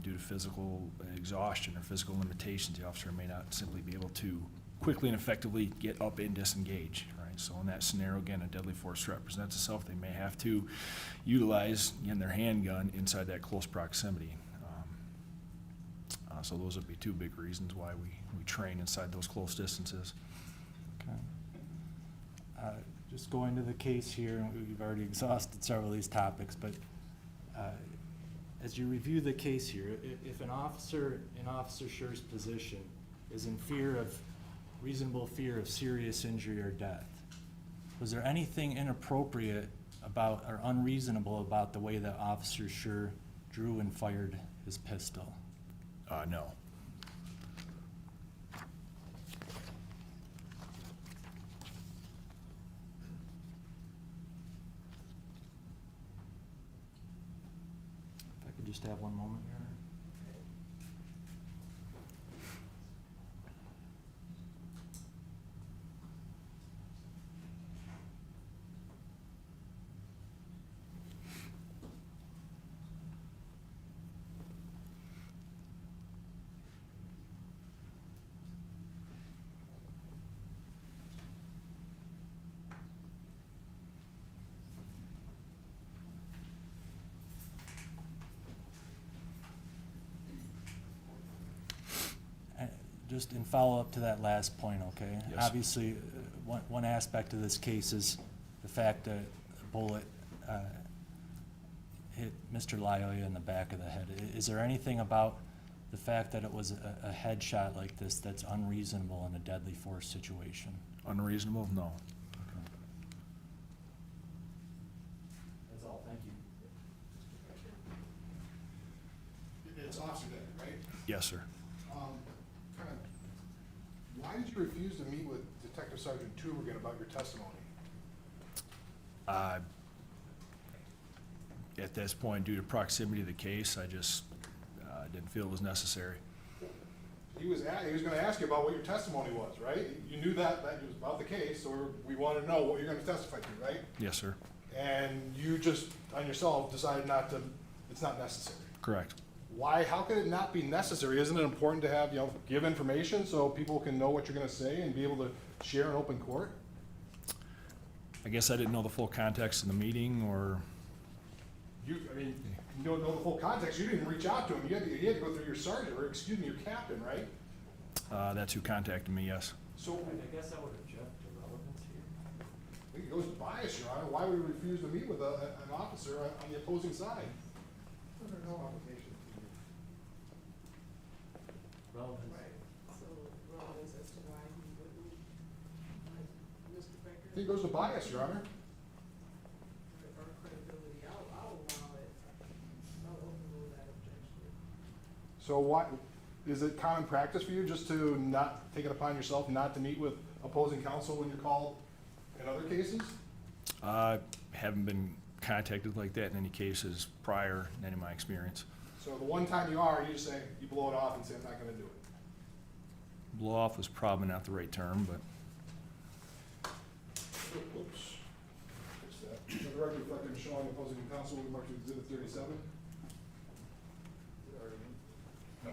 due to physical exhaustion or physical limitations. The officer may not simply be able to quickly and effectively get up and disengage, right? So in that scenario, again, a deadly force threat presents itself. They may have to utilize, again, their handgun inside that close proximity. So those would be two big reasons why we train inside those close distances. Okay. Just going to the case here, we've already exhausted several of these topics, but as you review the case here, if an officer in Officer Schurr's position is in reasonable fear of serious injury or death, was there anything inappropriate about or unreasonable about the way that Officer Schurr drew and fired his pistol? No. If I could just have one moment here. Just in follow-up to that last point, okay? Yes. Obviously, one aspect of this case is the fact that a bullet hit Mr. Lyoya in the back of the head. Is there anything about the fact that it was a headshot like this that's unreasonable in a deadly force situation? Unreasonable? No. this officer did, right? Yes, sir. Kind of, why did you refuse to meet with Detective Sergeant Tubergen about your testimony? At this point, due to proximity to the case, I just didn't feel it was necessary. He was gonna ask you about what your testimony was, right? You knew that it was about the case, or we want to know what you're gonna testify to, right? Yes, sir. And you just, on yourself, decided not to, it's not necessary. Correct. Why, how could it not be necessary? Isn't it important to have, give information so people can know what you're gonna say and be able to share in open court? I guess I didn't know the full context of the meeting, or You don't know the full context. You didn't reach out to him. You had to go through your sergeant, or excuse me, your captain, right? that's who contacted me, yes. So, I guess I would object to relevance here. I think it goes to bias, Your Honor. Why would we refuse to meet with an officer on the opposing side? Under no obligation to you. Relevance. Right, so relevance as to why he wouldn't, like, Mr. Becker. I think it goes to bias, Your Honor. Or credibility, I'll allow it, I'll overrule that objection. So why, is it common practice for you just to not take it upon yourself not to meet with opposing counsel when you're called in other cases? I haven't been contacted like that in any cases prior in any of my experience. So the one time you are, you just say, you blow it off and say, I'm not gonna do it. Blow off was probably not the right term, but Oops. Fix that. The record reflecting showing opposing counsel with marked exhibit 37. No.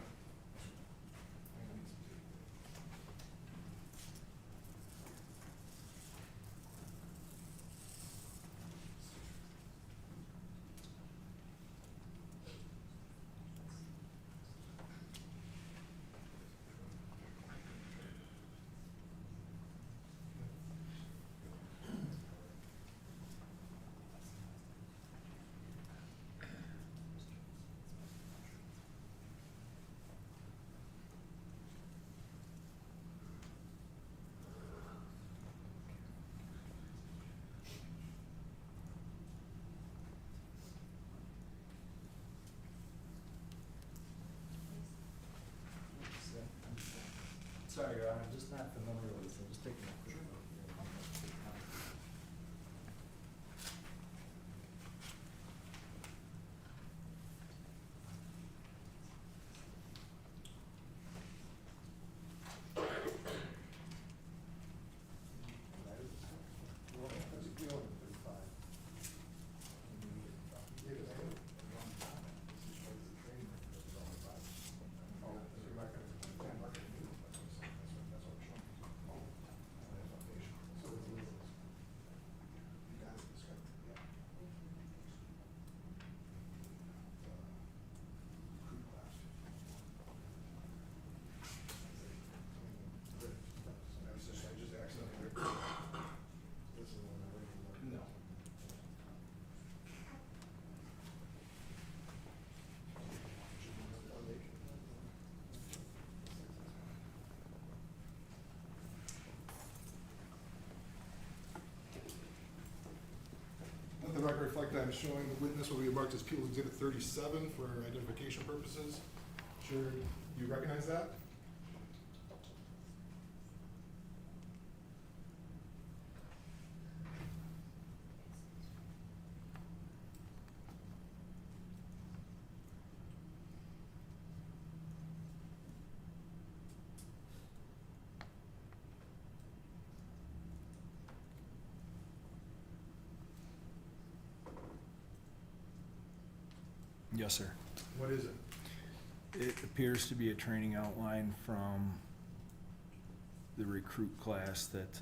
Sorry, Your Honor, I'm just not familiar with this, I'm just taking a quick look here. Let the record reflect that I'm showing the witness will be marked as People's Exhibit 37 for identification purposes. Sure, you recognize that? yes, sir. What is it? It appears to be a training outline from the recruit class that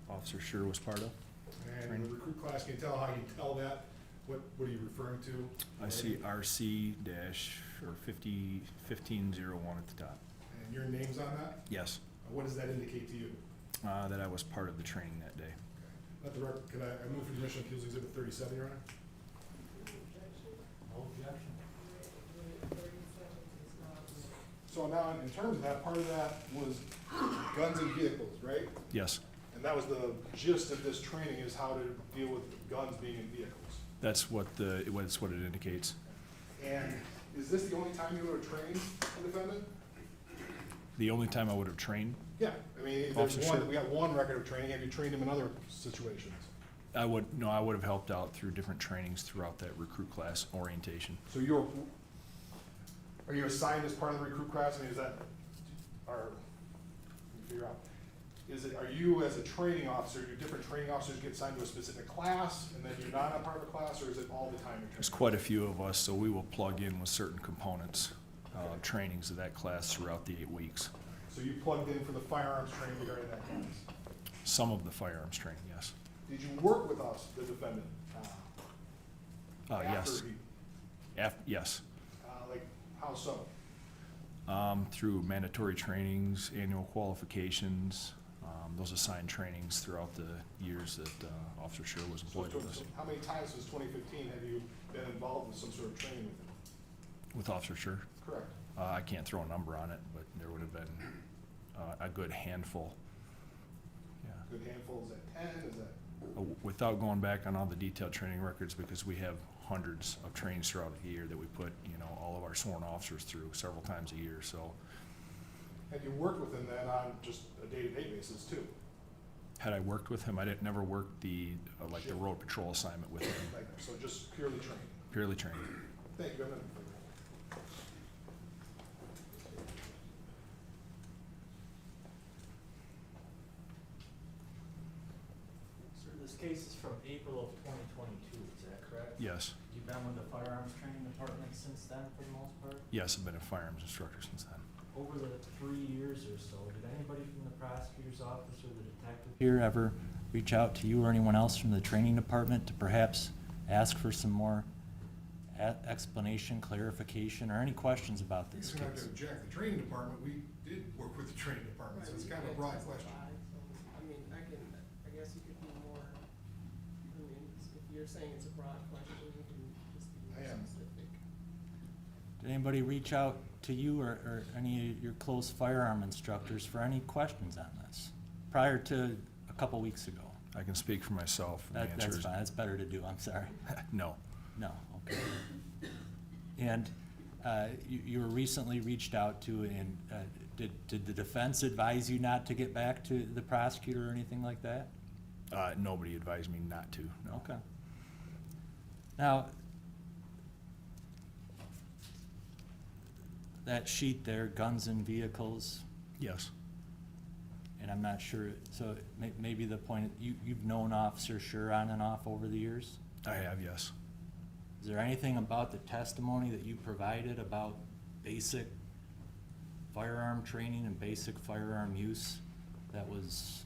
Officer Schurr was part of. And the recruit class, can you tell how you tell that? What are you referring to? I see RC dash or 1501 at the top. And your name's on that? Yes, What does that indicate to you? that I was part of the training that day. Let the record, could I move for the admission of Appeals Exhibit 37, Your Honor? No objection. So now, in terms of that, part of that was guns and vehicles, right? Yes, And that was the gist of this training, is how to deal with guns being in vehicles. that's what it indicates. And Is this the only time you would have trained the defendant? The only time I would have trained, Yeah, I mean, if there's Officer one, Schurr. we got one record of training, have you trained him in other situations? I would have helped out through different trainings throughout that recruit class orientation. So are you assigned as part of the recruit class? I mean, is that, or, let me figure out. Are you as a training officer, do different training officers get assigned to a specific class and then you're not a part of a class, or is it all the time you're There's training? quite a few of us, so we will plug in with certain components, trainings of that class throughout the 8 weeks. So you plugged in for the firearms training during that class? Some of the firearms training, yes. Did you work with us, the defendant? Yes. After he, Yes. like, how so? Through mandatory trainings, annual qualifications, those assigned trainings throughout the years that Officer Schurr was So employed with us. how many times since 2015 have you been involved with some sort of training with him? With Officer Schurr? Correct. I can't throw a number on it, but there would have been a good handful. Yeah. Good handful, is that 10, is that? Without going back on all the detailed training records, because we have hundreds of trainings throughout the year that we put, all of our sworn officers through several times a year, so. Have you worked with him then on just a day-to-day basis too? Had I worked with him, I didn't never work the road patrol assignment with him, Like, so just purely training? purely training. Thank you, Sir, this case is from April of 2022, is that correct? Yes, You've been with the firearms training department since then, for the most part? yes, I've been a firearms instructor since then. Over the 3 years or so, did anybody from the prosecutor's office or the detective here ever reach out to you or anyone else from the training department to perhaps ask for some more explanation, clarification, or any questions about this You're not case? gonna object, the training department, we did work with the training department, so it's kind of a broad question. I mean, I guess you could be more, I mean, if you're saying it's a broad question, you can just be I more am. specific. Did anybody reach out to you or any of your close firearm instructors for any questions on this prior to a couple weeks ago? I can speak for myself, and the answer That's is fine, that's better to do, I'm sorry. no. No, okay. And you were recently reached out to, and did the defense advise you not to get back to the prosecutor or anything like that? Nobody advised me not to, no. Okay. Now, that sheet there, guns and vehicles, Yes, and I'm not sure, so maybe the point, you've known Officer Schurr on and off over the years? I have, yes. Is there anything about the testimony that you provided about basic firearm training and basic firearm use that was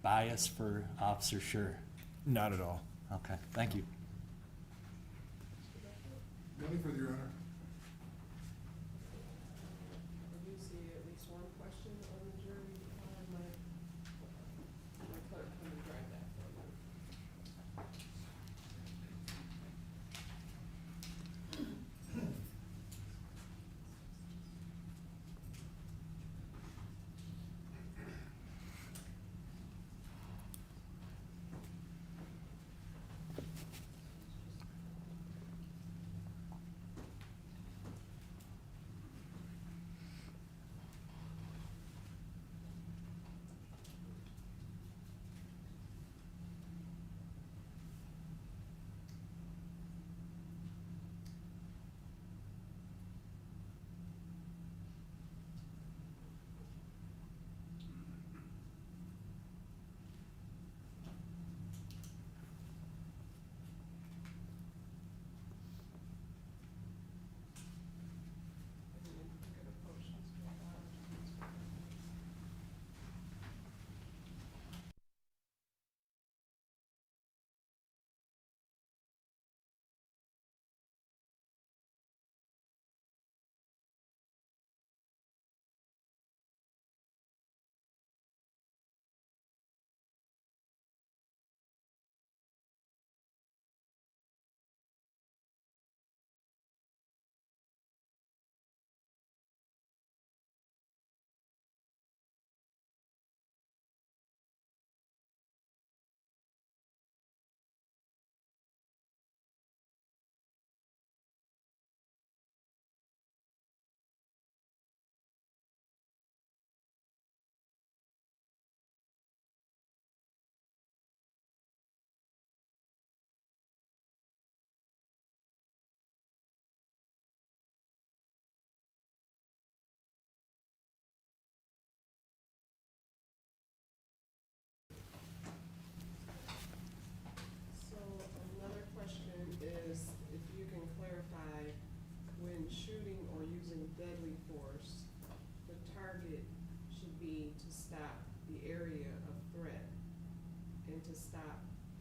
biased for Officer Schurr? Not at all. Okay, thank you. Nothing further, Your Honor. I do see at least one question on the jury, my clerk can drive that for you.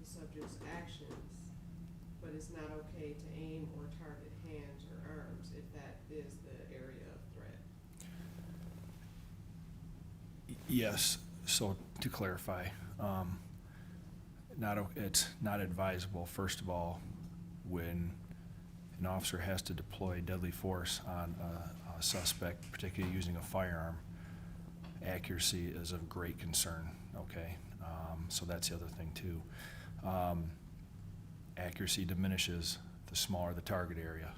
the subject's actions, but it's not okay to aim or target hands or arms if that is the area of threat. Yes, so to clarify, it's not advisable, first of all, when an officer has to deploy deadly force on a suspect, particularly using a firearm. Accuracy is of great concern, okay? So that's the other thing too. Accuracy diminishes the smaller the target area.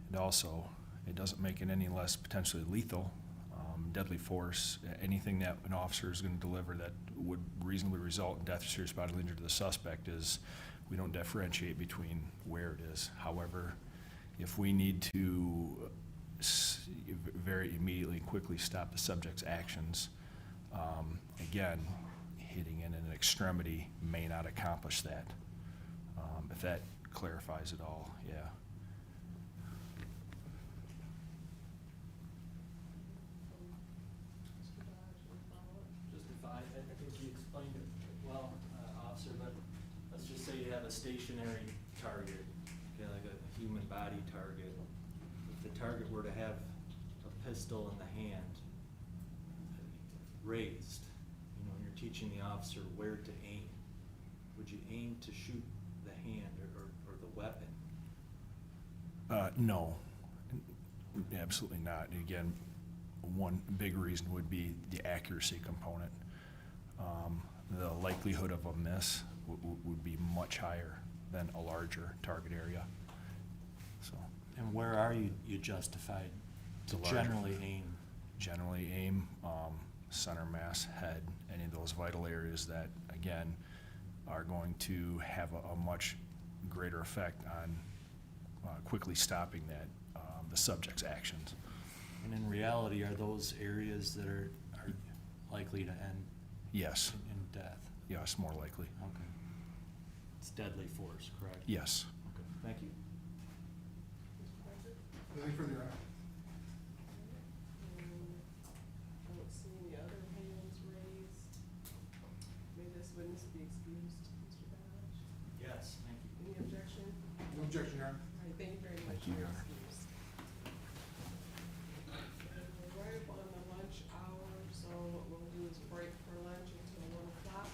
And also, it doesn't make it any less potentially lethal. Deadly force, anything that an officer is going to deliver that would reasonably result in death or serious bodily injury to the suspect is, we don't differentiate between where it is. However, if we need to very immediately and quickly stop the subject's actions, again, hitting in an extremity may not accomplish that. If that clarifies it all, yeah. Just if I think you explained it well, officer, but let's just say you have a stationary target, okay, like a human body target. If the target were to have a pistol in the hand, raised, you know, and you're teaching the officer where to aim, would you aim to shoot the hand or the weapon? No, absolutely not. And again, one big reason would be the accuracy component. The likelihood of a miss would be much higher than a larger target area. So. And where are you justified to generally aim? Generally aim, center mass, head, any of those vital areas that, again, are going to have a much greater effect on quickly stopping that, the subject's actions. And in reality, are those areas that are likely to end Yes. in death? Yes, more likely. Okay. It's deadly force, correct? Yes. Okay, thank you. Anything further? I don't see any other hands raised. May this witness be excused, Mr. Dodge? Yes, thank you. Any objection? No objection, Your Honor. All right, thank you very much. Thank you, Your You're Honor. excused. We're right up on the lunch hour, so what we'll do is break for lunch until 1 o'clock.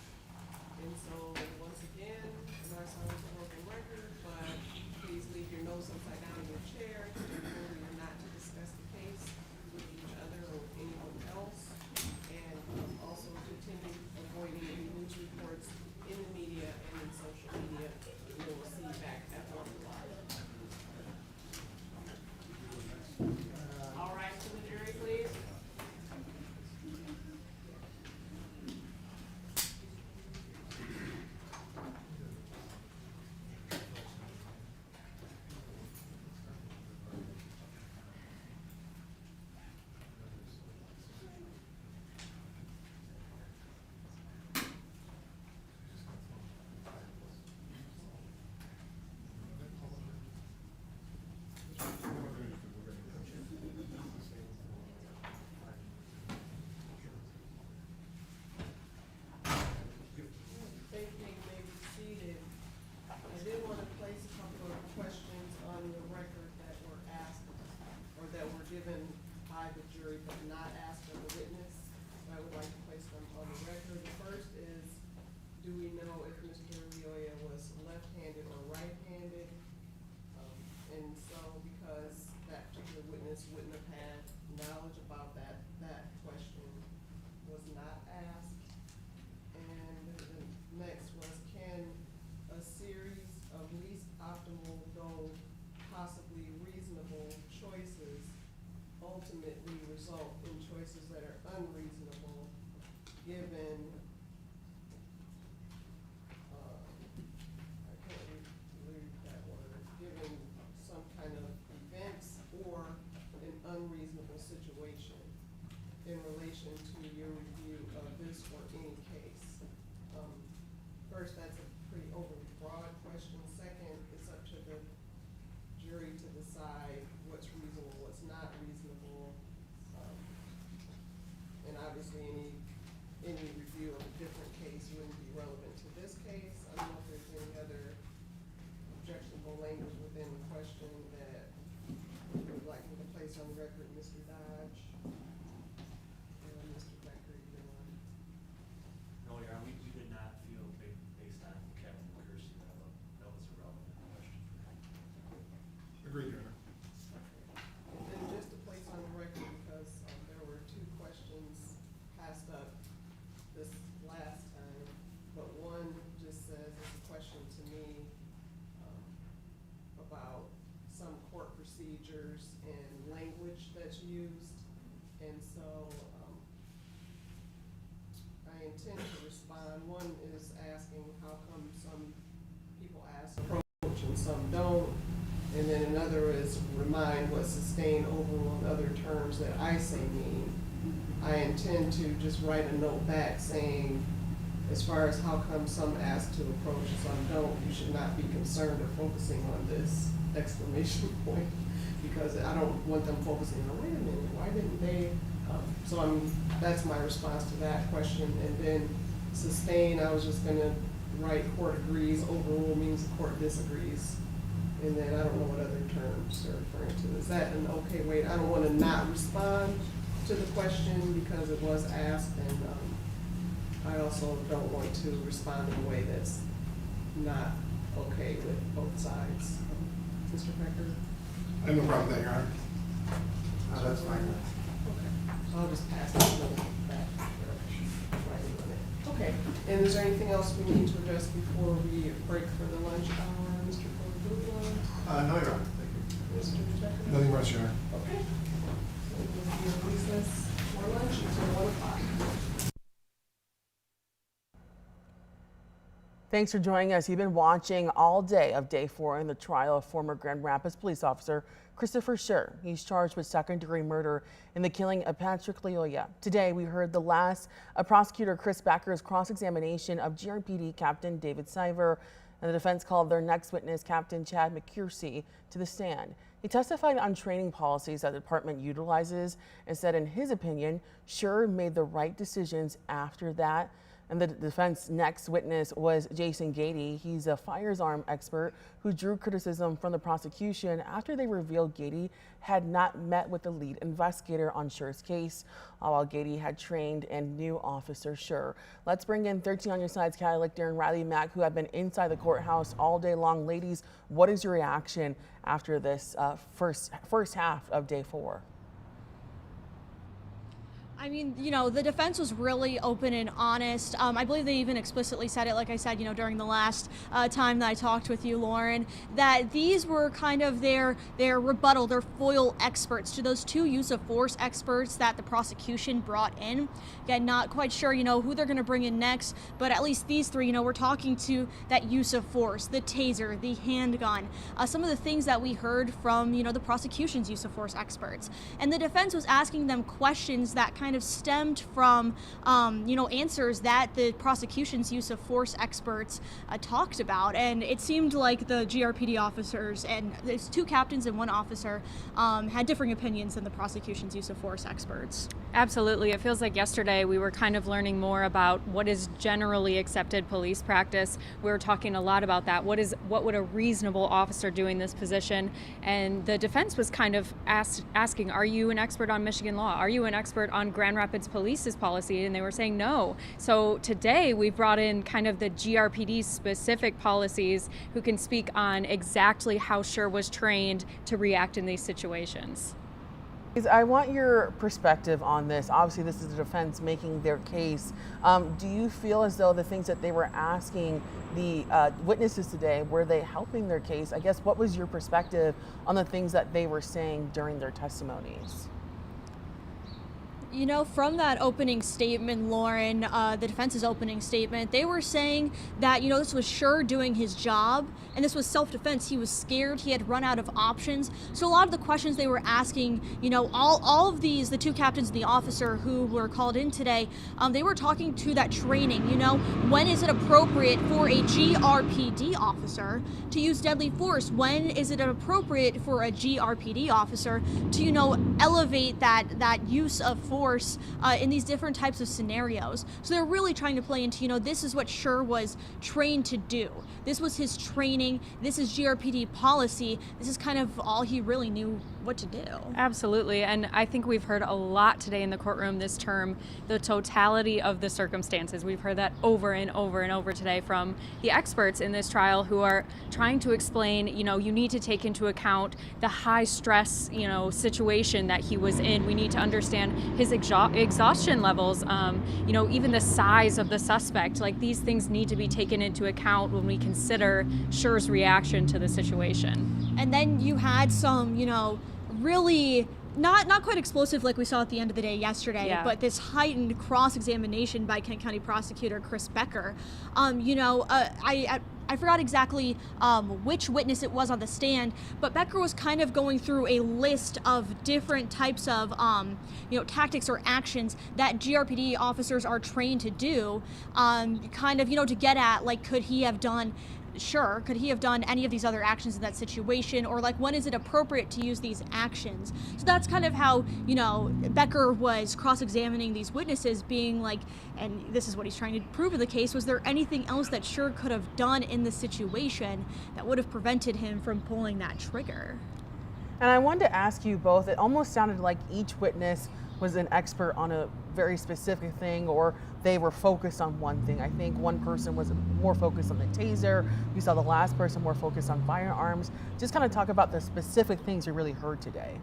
And so, once again, I'm not sorry for broken record, but please leave your notes upside down in your chair. Remember, you're not to discuss the case with each other or with anyone else. And also to continue avoiding any news reports in the media and in social media. We will see you back at 1 o'clock. All right, to the jury, please. Thank you, you may be seated. I did want to place a couple of questions on the record that were asked, or that were given by the jury, but not asked of the witness. I would like to place them on the record. The first is, do we know if Mr. Rioya was left-handed or right-handed? And so, because that particular witness wouldn't have had knowledge about that question was not asked. And the next was, can a series of least optimal, though possibly reasonable choices ultimately result in choices that are unreasonable, given, I can't read that word, given some kind of events or an unreasonable situation in relation to your review of this or any case? First, that's a pretty overly broad question. Second, it's up to the jury to decide what's reasonable, what's not reasonable. And obviously, any review of a different case wouldn't be relevant to this case. gestures and language that's used. And so I intend to respond. One is asking how come some people ask approach and some don't. And then another is remind what sustain, overrule, and other terms that I say mean. I intend to just write a note back saying, as far as how come some ask to approach and some don't, you should not be concerned or focusing on this exclamation point, because I don't want them focusing on, wait a minute, why didn't they? That's my response to that question. And then sustain, I was just gonna write court agrees, overrule means the court disagrees. And then I don't know what other terms they're referring to. Is that an okay way? I don't wanna not respond to the question because it was asked, and I also don't want to respond in a way that's not okay with both sides. Mr. Becker? I have no problem with that, Your Honor. That's fine. Okay, so I'll just pass that note back. Writing on it. Okay, and is there anything else we need to address before we break for the lunch hour, Mr. Cole? No, Your Honor. Thank you. Mr. Becker? Nothing much, Your Honor. Okay. So we'll be in recess for lunch until 1 o'clock. Thanks for joining us. You've been watching all day of day 4 in the trial of former Grand Rapids police officer Christopher Schurr. He's charged with second-degree murder in the killing of Patrick Leoya. Today, we heard the last of prosecutor Chris Becker's cross-examination of GRPD Captain David Siver, and the defense called their next witness, Captain Chad McCursey, to the stand. He testified on training policies that the department utilizes and said, in his opinion, Schurr made the right decisions after that. And the defense next witness was Jason Gady. He's a firearm expert who drew criticism from the prosecution after they revealed Gady had not met with the lead investigator on Schurr's case, while Gady had trained and knew Officer Schurr. Let's bring in 13 on your side's Callie Lichter and Riley Mack, who have been inside the courthouse all day long. Ladies, what is your reaction after this first half of day 4? I mean, you know, the defense was really open and honest. I believe they even explicitly said it, like I said, you know, during the last time that I talked with you, Lauren, that these were kind of their rebuttal, their foil experts to those 2 use of force experts that the prosecution brought in. Again, not quite sure, you know, who they're going to bring in next, but at least these 3, you know, we're talking to that use of force, the taser, the handgun, some of the things that we heard from, you know, the prosecution's use of force experts. And the defense was asking them questions that kind of stemmed from, you know, answers that the prosecution's use of force experts talked about. And it seemed like the GRPD officers, and there's 2 captains and 1 officer, had differing opinions than the prosecution's use of force experts. Absolutely. It feels like yesterday we were kind of learning more about what is generally accepted police practice. We were talking a lot about that. What would a reasonable officer do in this position? And the defense was kind of asking, are you an expert on Michigan law? Are you an expert on Grand Rapids Police's policy? And they were saying no. So today we brought in kind of the GRPD specific policies who can speak on exactly how Schurr was trained to react in these situations. I want your perspective on this. Obviously, this is the defense making their case. Do you feel as though the things that they were asking the witnesses today, were they helping their case? I guess, what was your perspective on the things that they were saying during their testimonies? You know, from that opening statement, Lauren, the defense's opening statement, they were saying that, you know, this was Schurr doing his job, and this was self-defense. He was scared. He had run out of options. So a lot of the questions they were asking, you know, all of these, the 2 captains and the officer who were called in today, they were talking to that training. You know, when is it appropriate for a GRPD officer to use deadly force? When is it appropriate for a GRPD officer to, you know, elevate that use of force in these different types of scenarios? So they're really trying to play into, you know, this is what Schurr was trained to do. This was his training. This is GRPD policy. This is kind of all he really knew what to do. Absolutely. And I think we've heard a lot today in the courtroom this term, the totality of the circumstances. We've heard that over and over and over today from the experts in this trial who are trying to explain, you know, you need to take into account the high stress, you know, situation that he was in. We need to understand his exhaustion levels, you know, even the size of the suspect. Like, these things need to be taken into account when we consider Schurr's reaction to the situation. And then you had some, you know, really not quite explosive like we saw at the end of the day yesterday, Yeah. but this heightened cross-examination by Kent County Prosecutor Chris Becker. I forgot exactly which witness it was on the stand, but Becker was kind of going through a list of different types of tactics or actions that GRPD officers are trained to do, to get at, like, could he have done any of these other actions in that situation, or like when is it appropriate to use these actions? So that's kind of how Becker was cross-examining these witnesses, being like, and this is what he's trying to prove in the case, was there anything else that Schurr could have done in this situation that would have prevented him from pulling that trigger? And I wanted to ask you both, it almost sounded like each witness was an expert on a very specific thing, or they were focused on one thing. I think one person was more focused on the taser. We saw the last person more focused on firearms. Just kind of talk about the specific things you really heard today.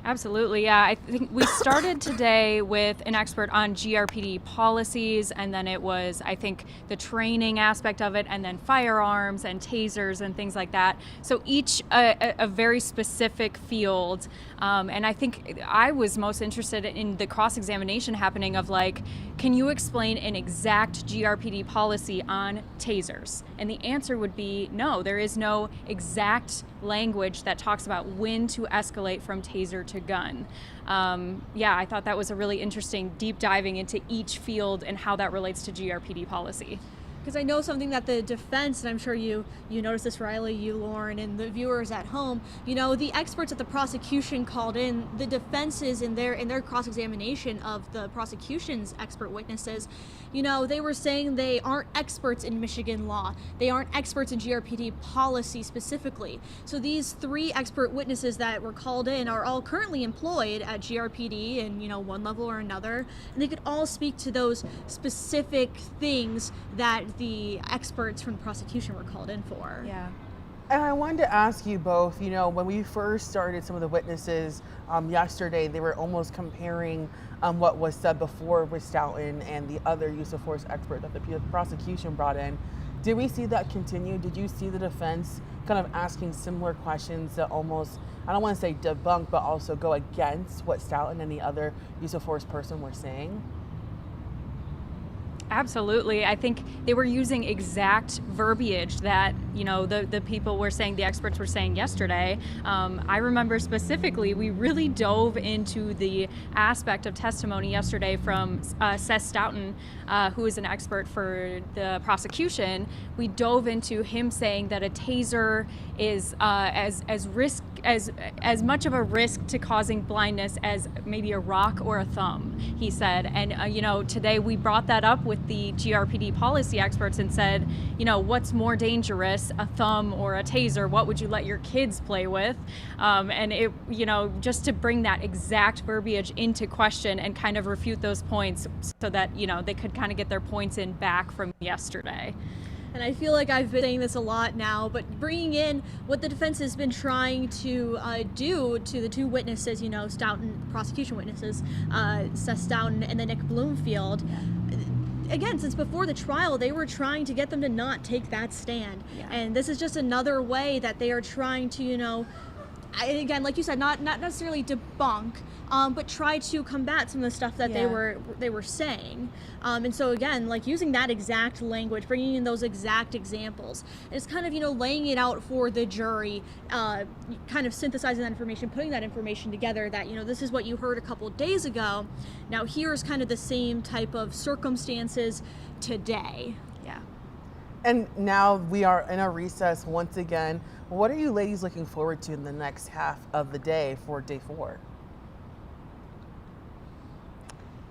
Absolutely, yeah. I think we started today with an expert on GRPD policies, and then it was, I think, the training aspect of it, and then firearms and tasers and things like that. So each a very specific field. And I think I was most interested in the cross-examination happening of, like, can you explain an exact GRPD policy on tasers? And the answer would be no, there is no exact language that talks about when to escalate from taser to gun. I thought that was a really interesting deep diving into each field and how that relates to GRPD policy. Because I know something that the defense, and I'm sure you noticed this, Riley, you, Lauren, and the viewers at home, the experts that the prosecution called in, the defenses in their cross-examination of the prosecution's expert witnesses, they were saying they aren't experts in Michigan law. They aren't experts in GRPD policy specifically. So these three expert witnesses that were called in are all currently employed at GRPD in, one level or another, and they could all speak to those specific things that the experts from the prosecution were called in for. Yeah. And I wanted to ask you both, when we first started some of the witnesses yesterday, they were almost comparing what was said before with Stoughton and the other use of force expert that the prosecution brought in. Did we see that continue? Did you see the defense kind of asking similar questions that almost, I don't want to say debunk, but also go against what Stoughton and the other use of force person were saying? Absolutely. I think they were using exact verbiage that, the people were saying, the experts were saying yesterday. I remember specifically, we really dove into the aspect of testimony yesterday from Seth Stoughton, who is an expert for the prosecution. We dove into him saying that a taser is as much of a risk to causing blindness as maybe a rock or a thumb, he said. And, today we brought that up with the GRPD policy experts and said, what's more dangerous, a thumb or a taser? What would you let your kids play with? And it, just to bring that exact verbiage into question and kind of refute those points so that, they could kind of get their points in back from yesterday. And I feel like I've been saying this a lot now, but bringing in what the defense has been trying to do to the two witnesses, Stoughton, prosecution witnesses, Seth Stoughton and then Nick Bloomfield. Again, since before the trial, they were trying to get them to not take that stand. Yeah. And this is just another way that they are trying to, again, like you said, not necessarily debunk, but try to combat some of the stuff that they were saying. And so again, like using that exact language, bringing in those exact examples, and it's kind of laying it out for the jury, kind of synthesizing that information, putting that information together. That this is what you heard a couple of days ago. Now here's kind of the same type of circumstances today. Yeah. And now we are in a recess once again. What are you ladies looking forward to in the next half of the day for day 4?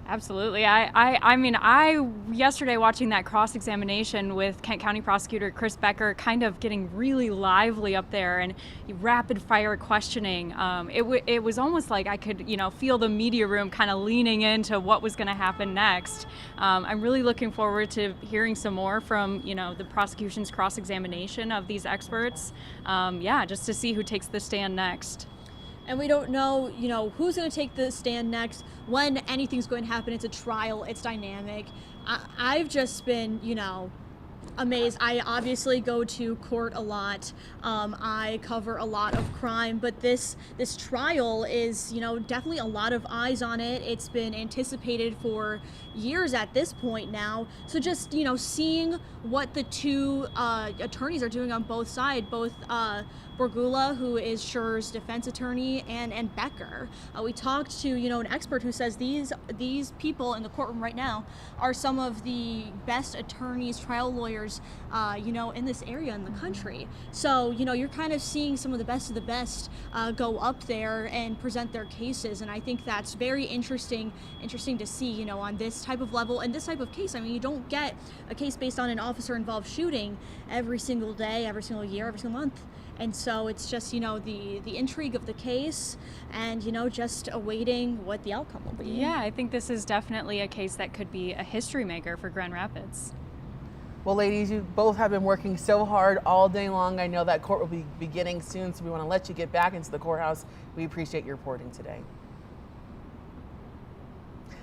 Absolutely. I yesterday watching that cross-examination with Kent County Prosecutor Chris Becker, kind of getting really lively up there and rapid fire questioning. It was almost like I could, feel the media room kind of leaning into what was going to happen next. I'm really looking forward to hearing some more from, the prosecution's cross-examination of these experts. Just to see who takes the stand next. And we don't know, who's going to take the stand next, when anything's going to happen. It's a trial, it's dynamic. I've just been, amazed. I obviously go to court a lot. I cover a lot of crime, but this trial is, definitely a lot of eyes on it. It's been anticipated for years at this point now. So just, seeing what the two attorneys are doing on both sides, both Borgula, who is Schur's defense attorney, and Becker. We talked to, an expert who says these people in the courtroom right now are some of the best attorneys, trial lawyers, in this area in the country. So, you're kind of seeing some of the best go up there and present their cases. And I think that's very interesting to see, on this type of level and this type of case. I mean, you don't get a case based on an officer-involved shooting every single day, every single year, every single month. And so it's just, the intrigue of the case and, just awaiting what the outcome will be. Yeah, I think this is definitely a case that could be a history maker for Grand Rapids. Well, ladies, you both have been working so hard all day long. I know that court will be beginning soon, so we want to let you get back into the courthouse. We appreciate your reporting today.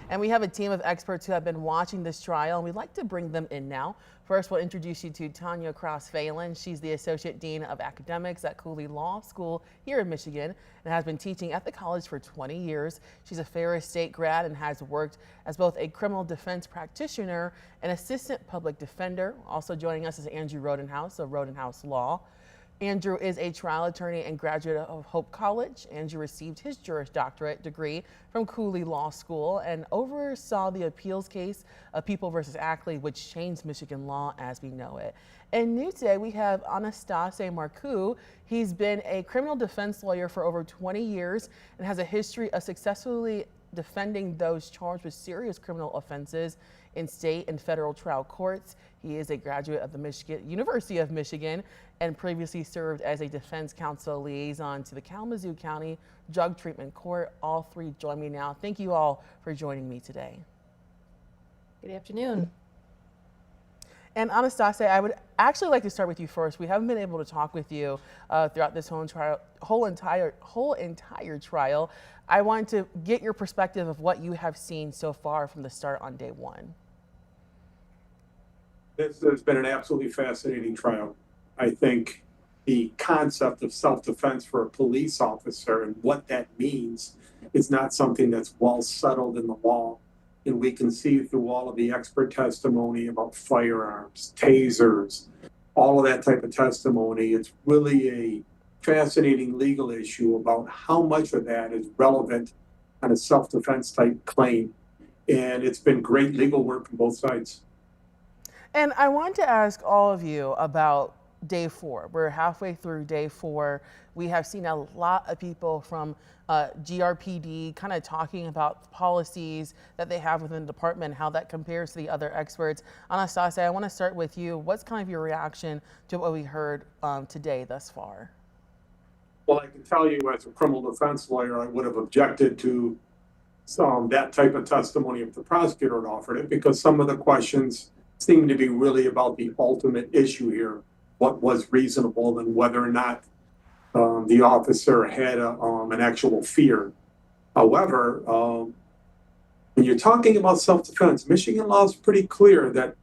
And we have a team of experts who have been watching this trial, and we'd like to bring them in now. First, we'll introduce you to Tanya Cross-Phelan. She's the Associate Dean of Academics at Cooley Law School here in Michigan and has been teaching at the college for 20 years. She's a Ferris State grad and has worked as both a criminal defense practitioner and assistant public defender. Also joining us is Andrew Rodenhouse of Rodenhouse Law. Andrew is a trial attorney and graduate of Hope College. Andrew received his Juris Doctorate degree from Cooley Law School and oversaw the appeals case of People versus Ackley, which changed Michigan law as we know it. And new today, we have Anastase Marcoux. He's been a criminal defense lawyer for over 20 years and has a history of successfully defending those charged with serious criminal offenses in state and federal trial courts. He is a graduate of the University of Michigan and previously served as a defense counsel liaison to the Kalamazoo County Drug Treatment Court. All three join me now. Thank you all for joining me today. Good afternoon. And Anastase, I would actually like to start with you first. We haven't been able to talk with you throughout this whole entire trial. I wanted to get your perspective of what you have seen so far from the start on day one. This has been an absolutely fascinating trial. I think the concept of self-defense for a police officer and what that means is not something that's well settled in the law. And we can see through all of the expert testimony about firearms, tasers, all of that type of testimony. It's really a fascinating legal issue about how much of that is relevant on a self-defense type claim. And it's been great legal work from both sides. And I want to ask all of you about day 4. We're halfway through day 4. We have seen a lot of people from GRPD kind of talking about policies that they have within the department, how that compares to the other experts. Anastasia, I want to start with you. What's kind of your reaction to what we heard today thus far? Well, I can tell you as a criminal defense lawyer, I would have objected to that type of testimony if the prosecutor had offered it, because some of the questions seem to be really about the ultimate issue here, what was reasonable and whether or not the officer had an actual fear. However, when you're talking about self-defense, Michigan law is pretty clear that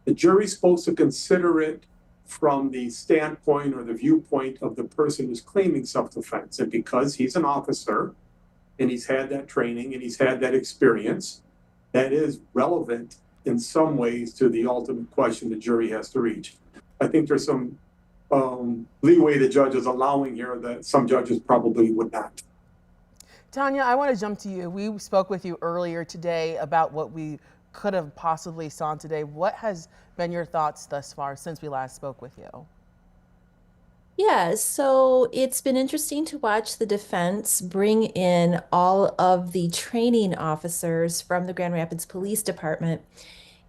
the jury's supposed to consider it from the standpoint or the viewpoint of the person who's claiming self-defense. And because he's an officer and he's had that training and he's had that experience, that is relevant in some ways to the ultimate question the jury has to reach. I think there's some leeway the judge is allowing here that some judges probably would not. Tanya, I want to jump to you. We spoke with you earlier today about what we could have possibly saw today. What has been your thoughts thus far since we last spoke with you? Yeah, so it's been interesting to watch the defense bring in all of the training officers from the Grand Rapids Police Department.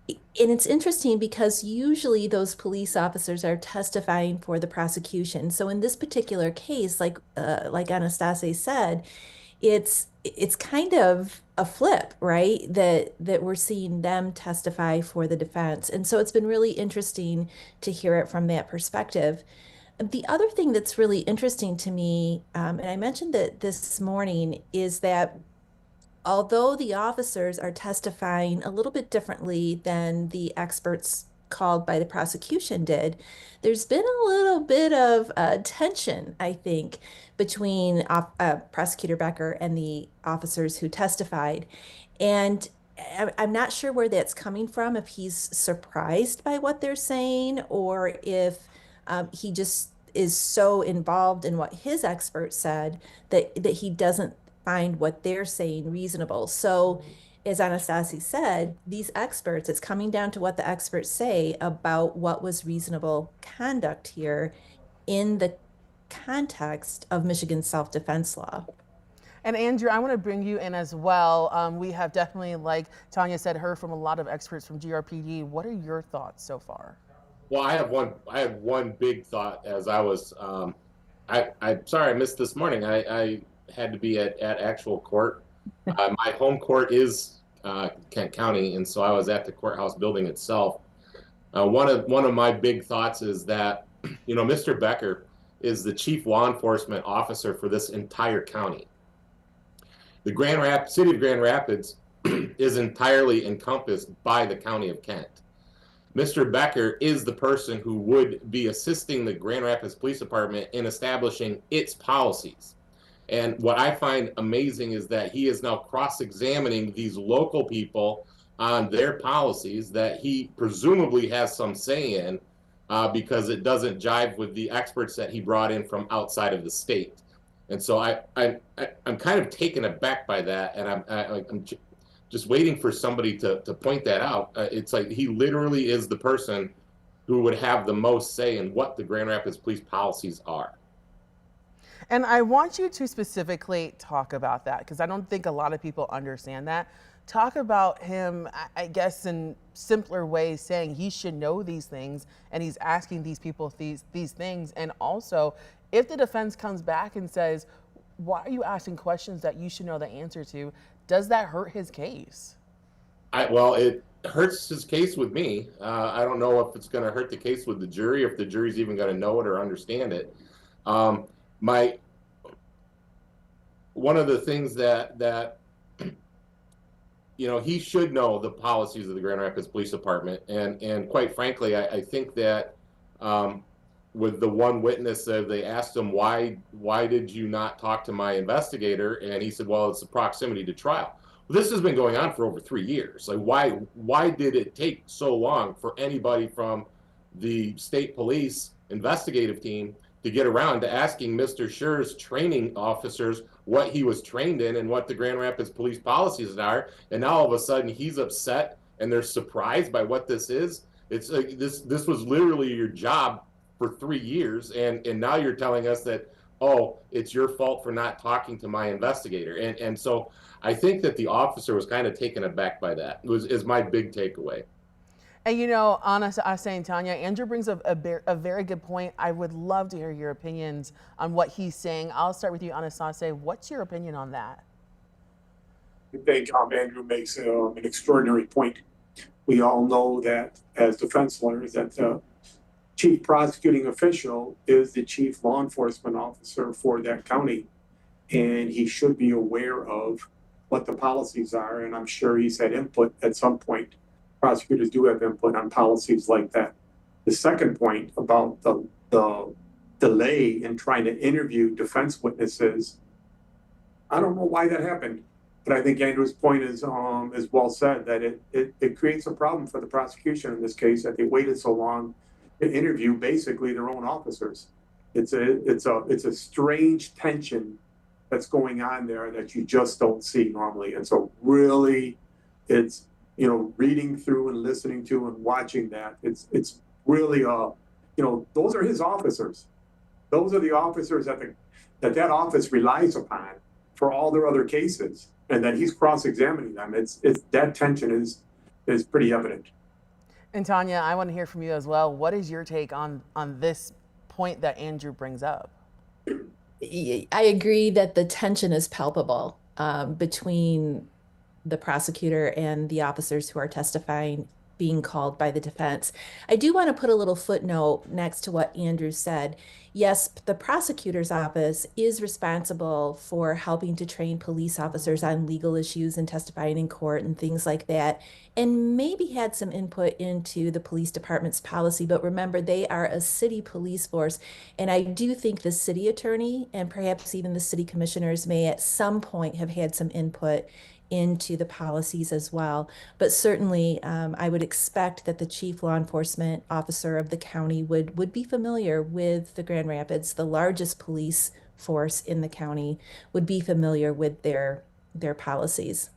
And it's interesting because usually those police officers are testifying for the prosecution. So in this particular case, like Anastasia said, it's kind of a flip, right? That we're seeing them testify for the defense. And so it's been really interesting to hear it from that perspective. The other thing that's really interesting to me, and I mentioned that this morning, is that although the officers are testifying a little bit differently than the experts called by the prosecution did, there's been a little bit of tension, I think, between Prosecutor Becker and the officers who testified. And I'm not sure where that's coming from, if he's surprised by what they're saying, or if he just is so involved in what his expert said that he doesn't find what they're saying reasonable. So, as Anastasia said, these experts, it's coming down to what the experts say about what was reasonable conduct here in the context of Michigan's self-defense law. And Andrew, I want to bring you in as well. We have definitely, like Tanya said, heard from a lot of experts from GRPD. What are your thoughts so far? Well, I have one big thought as I was, I'm sorry I missed this morning. I had to be at actual court. My home court is Kent County, and so I was at the courthouse building itself. One of my big thoughts is that, Mr. Becker is the chief law enforcement officer for this entire county. The city of Grand Rapids is entirely encompassed by the county of Kent. Mr. Becker is the person who would be assisting the Grand Rapids Police Department in establishing its policies. And what I find amazing is that he is now cross-examining these local people on their policies that he presumably has some say in because it doesn't jive with the experts that he brought in from outside of the state. And so I'm kind of taken aback by that, and I'm just waiting for somebody to point that out. It's like he literally is the person who would have the most say in what the Grand Rapids police policies are. And I want you to specifically talk about that, because I don't think a lot of people understand that. Talk about him, I guess, in simpler ways, saying he should know these things, and he's asking these people these things. And also, if the defense comes back and says, why are you asking questions that you should know the answer to, does that hurt his case? Well, it hurts his case with me. I don't know if it's going to hurt the case with the jury, if the jury's even going to know it or understand it. One of the things that he should know the policies of the Grand Rapids Police Department, and quite frankly, I think that with the one witness, they asked him, why did you not talk to my investigator? And he said, well, it's the proximity to trial. Well, this has been going on for over 3 years. Like, why did it take so long for anybody from the state police investigative team to get around to asking Mr. Schurr's training officers what he was trained in and what the Grand Rapids police policies are? And now all of a sudden he's upset and they're surprised by what this is. It's like this was literally your job for 3 years, and now you're telling us that, oh, it's your fault for not talking to my investigator. And so I think that the officer was kind of taken aback by that, is my big takeaway. And Anastasia and Tanya, Andrew brings up a very good point. I would love to hear your opinions on what he's saying. I'll start with you, Anastasia. What's your opinion on that? I think Andrew makes an extraordinary point. We all know that as defense lawyers that the chief prosecuting official is the chief law enforcement officer for that county, and he should be aware of what the policies are, and I'm sure he's had input at some point. Prosecutors do have input on policies like that. The second point about the delay in trying to interview defense witnesses, I don't know why that happened, but I think Andrew's point is well said, that it creates a problem for the prosecution in this case, that they waited so long to interview basically their own officers. It's a strange tension that's going on there that you just don't see normally. And so really it's, reading through and listening to and watching that, it's really, those are his officers. Those are the officers that office relies upon for all their other cases, and that he's cross-examining them. It's that tension is pretty evident. And Tanya, I want to hear from you as well. What is your take on this point that Andrew brings up? I agree that the tension is palpable between the prosecutor and the officers who are testifying being called by the defense. I do want to put a little footnote next to what Andrew said. Yes, the prosecutor's office is responsible for helping to train police officers on legal issues and testifying in court and things like that, and maybe had some input into the police department's policy. But remember, they are a city police force, and I do think the city attorney and perhaps even the city commissioners may at some point have had some input into the policies as well. But certainly, I would expect that the chief law enforcement officer of the county would be familiar with the Grand Rapids, the largest police force in the county, would be familiar with their policies.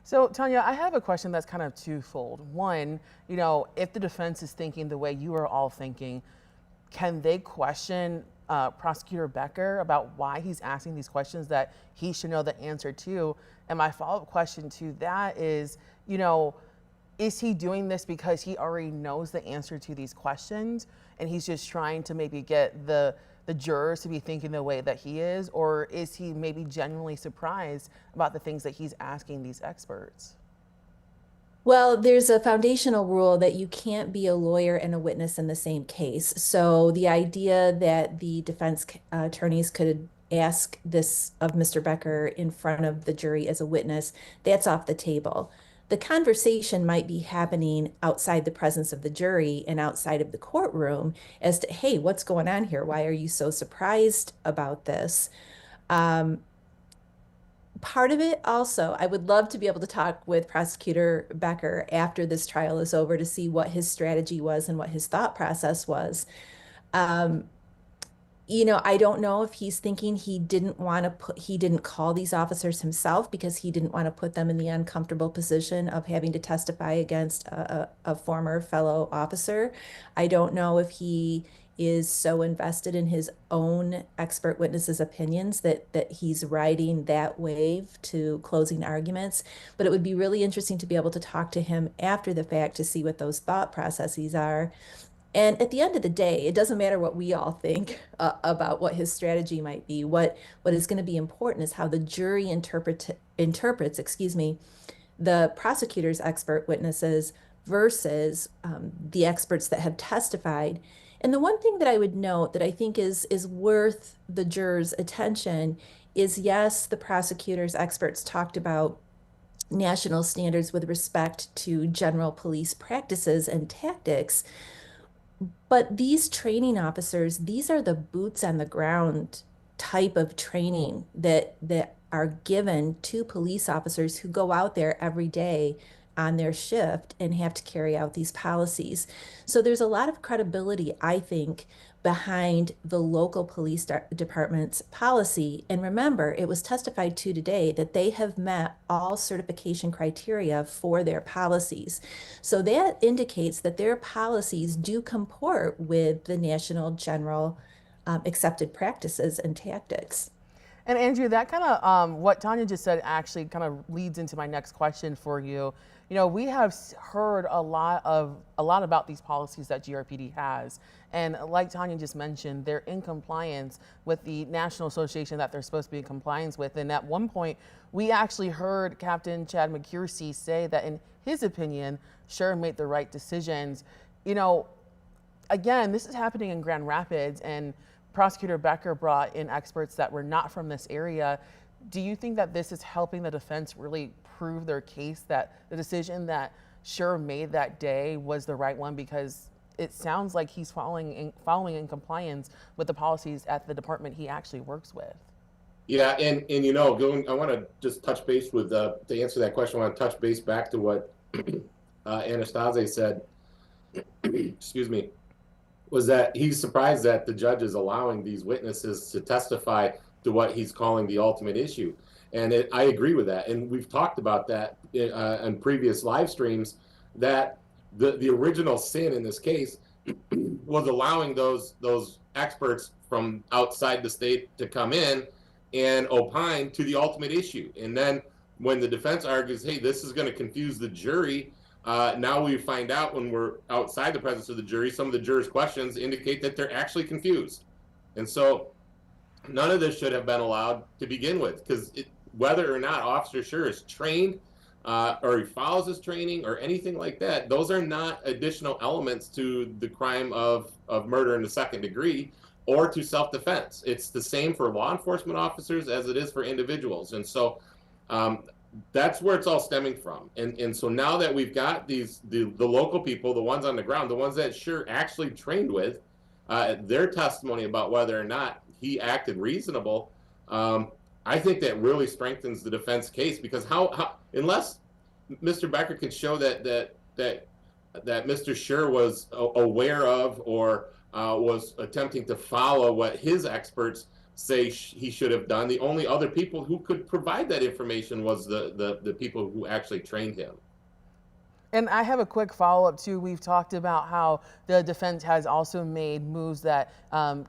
So, Tanya, I have a question that's kind of twofold. One, if the defense is thinking the way you are all thinking, can they question Prosecutor Becker about why he's asking these questions that he should know the answer to? And my follow-up question to that is, is he doing this because he already knows the answer to these questions and he's just trying to maybe get the jurors to be thinking the way that he is? Or is he maybe genuinely surprised about the things that he's asking these experts? Well, there's a foundational rule that you can't be a lawyer and a witness in the same case. So the idea that the defense attorneys could ask this of Mr. Becker in front of the jury as a witness, that's off the table. The conversation might be happening outside the presence of the jury and outside of the courtroom as to, hey, what's going on here? Why are you so surprised about this? Part of it also, I would love to be able to talk with Prosecutor Becker after this trial is over to see what his strategy was and what his thought process was. I don't know if he's thinking he didn't call these officers himself because he didn't want to put them in the uncomfortable position of having to testify against a former fellow officer. I don't know if he is so invested in his own expert witnesses' opinions that he's riding that wave to closing arguments. But it would be really interesting to be able to talk to him after the fact to see what those thought processes are. And at the end of the day, it doesn't matter what we all think about what his strategy might be. What is going to be important is how the jury interprets, the prosecutor's expert witnesses versus the experts that have testified. And the one thing that I would note that I think is worth the jurors' attention is, yes, the prosecutor's experts talked about national standards with respect to general police practices and tactics. But these training officers, these are the boots on the ground type of training that are given to police officers who go out there every day on their shift and have to carry out these policies. So there's a lot of credibility, I think, behind the local police department's policy. And remember, it was testified to today that they have met all certification criteria for their policies. So that indicates that their policies do comport with the national general accepted practices and tactics. And Andrew, that kind of what Tanya just said actually kind of leads into my next question for you. We have heard a lot about these policies that GRPD has. And like Tanya just mentioned, they're in compliance with the national association that they're supposed to be in compliance with. And at one point, we actually heard Captain Chad McCursey say that in his opinion, Schurr made the right decisions. Again, this is happening in Grand Rapids, and Prosecutor Becker brought in experts that were not from this area. Do you think that this is helping the defense really prove their case that the decision that Schurr made that day was the right one? Because it sounds like he's following in compliance with the policies at the department he actually works with. Yeah, and I want to just touch base with to answer that question. I want to touch base back to what Anastasia said. Excuse me. Was that he's surprised that the judge is allowing these witnesses to testify to what he's calling the ultimate issue. And I agree with that. And we've talked about that in previous live streams, that the original sin in this case was allowing those experts from outside the state to come in and opine to the ultimate issue. And then when the defense argues, hey, this is going to confuse the jury, now we find out when we're outside the presence of the jury, some of the jurors' questions indicate that they're actually confused. And so none of this should have been allowed to begin with, because whether or not Officer Schurr is trained or he follows his training or anything like that, those are not additional elements to the crime of murder in the second degree or to self-defense. It's the same for law enforcement officers as it is for individuals. And so that's where it's all stemming from. And so now that we've got the local people, the ones on the ground, the ones that Schurr actually trained with, their testimony about whether or not he acted reasonable, I think that really strengthens the defense case, because how unless Mr. Becker can show that Mr. Schurr was aware of or was attempting to follow what his experts say he should have done, the only other people who could provide that information was the people who actually trained him. And I have a quick follow-up too. We've talked about how the defense has also made moves that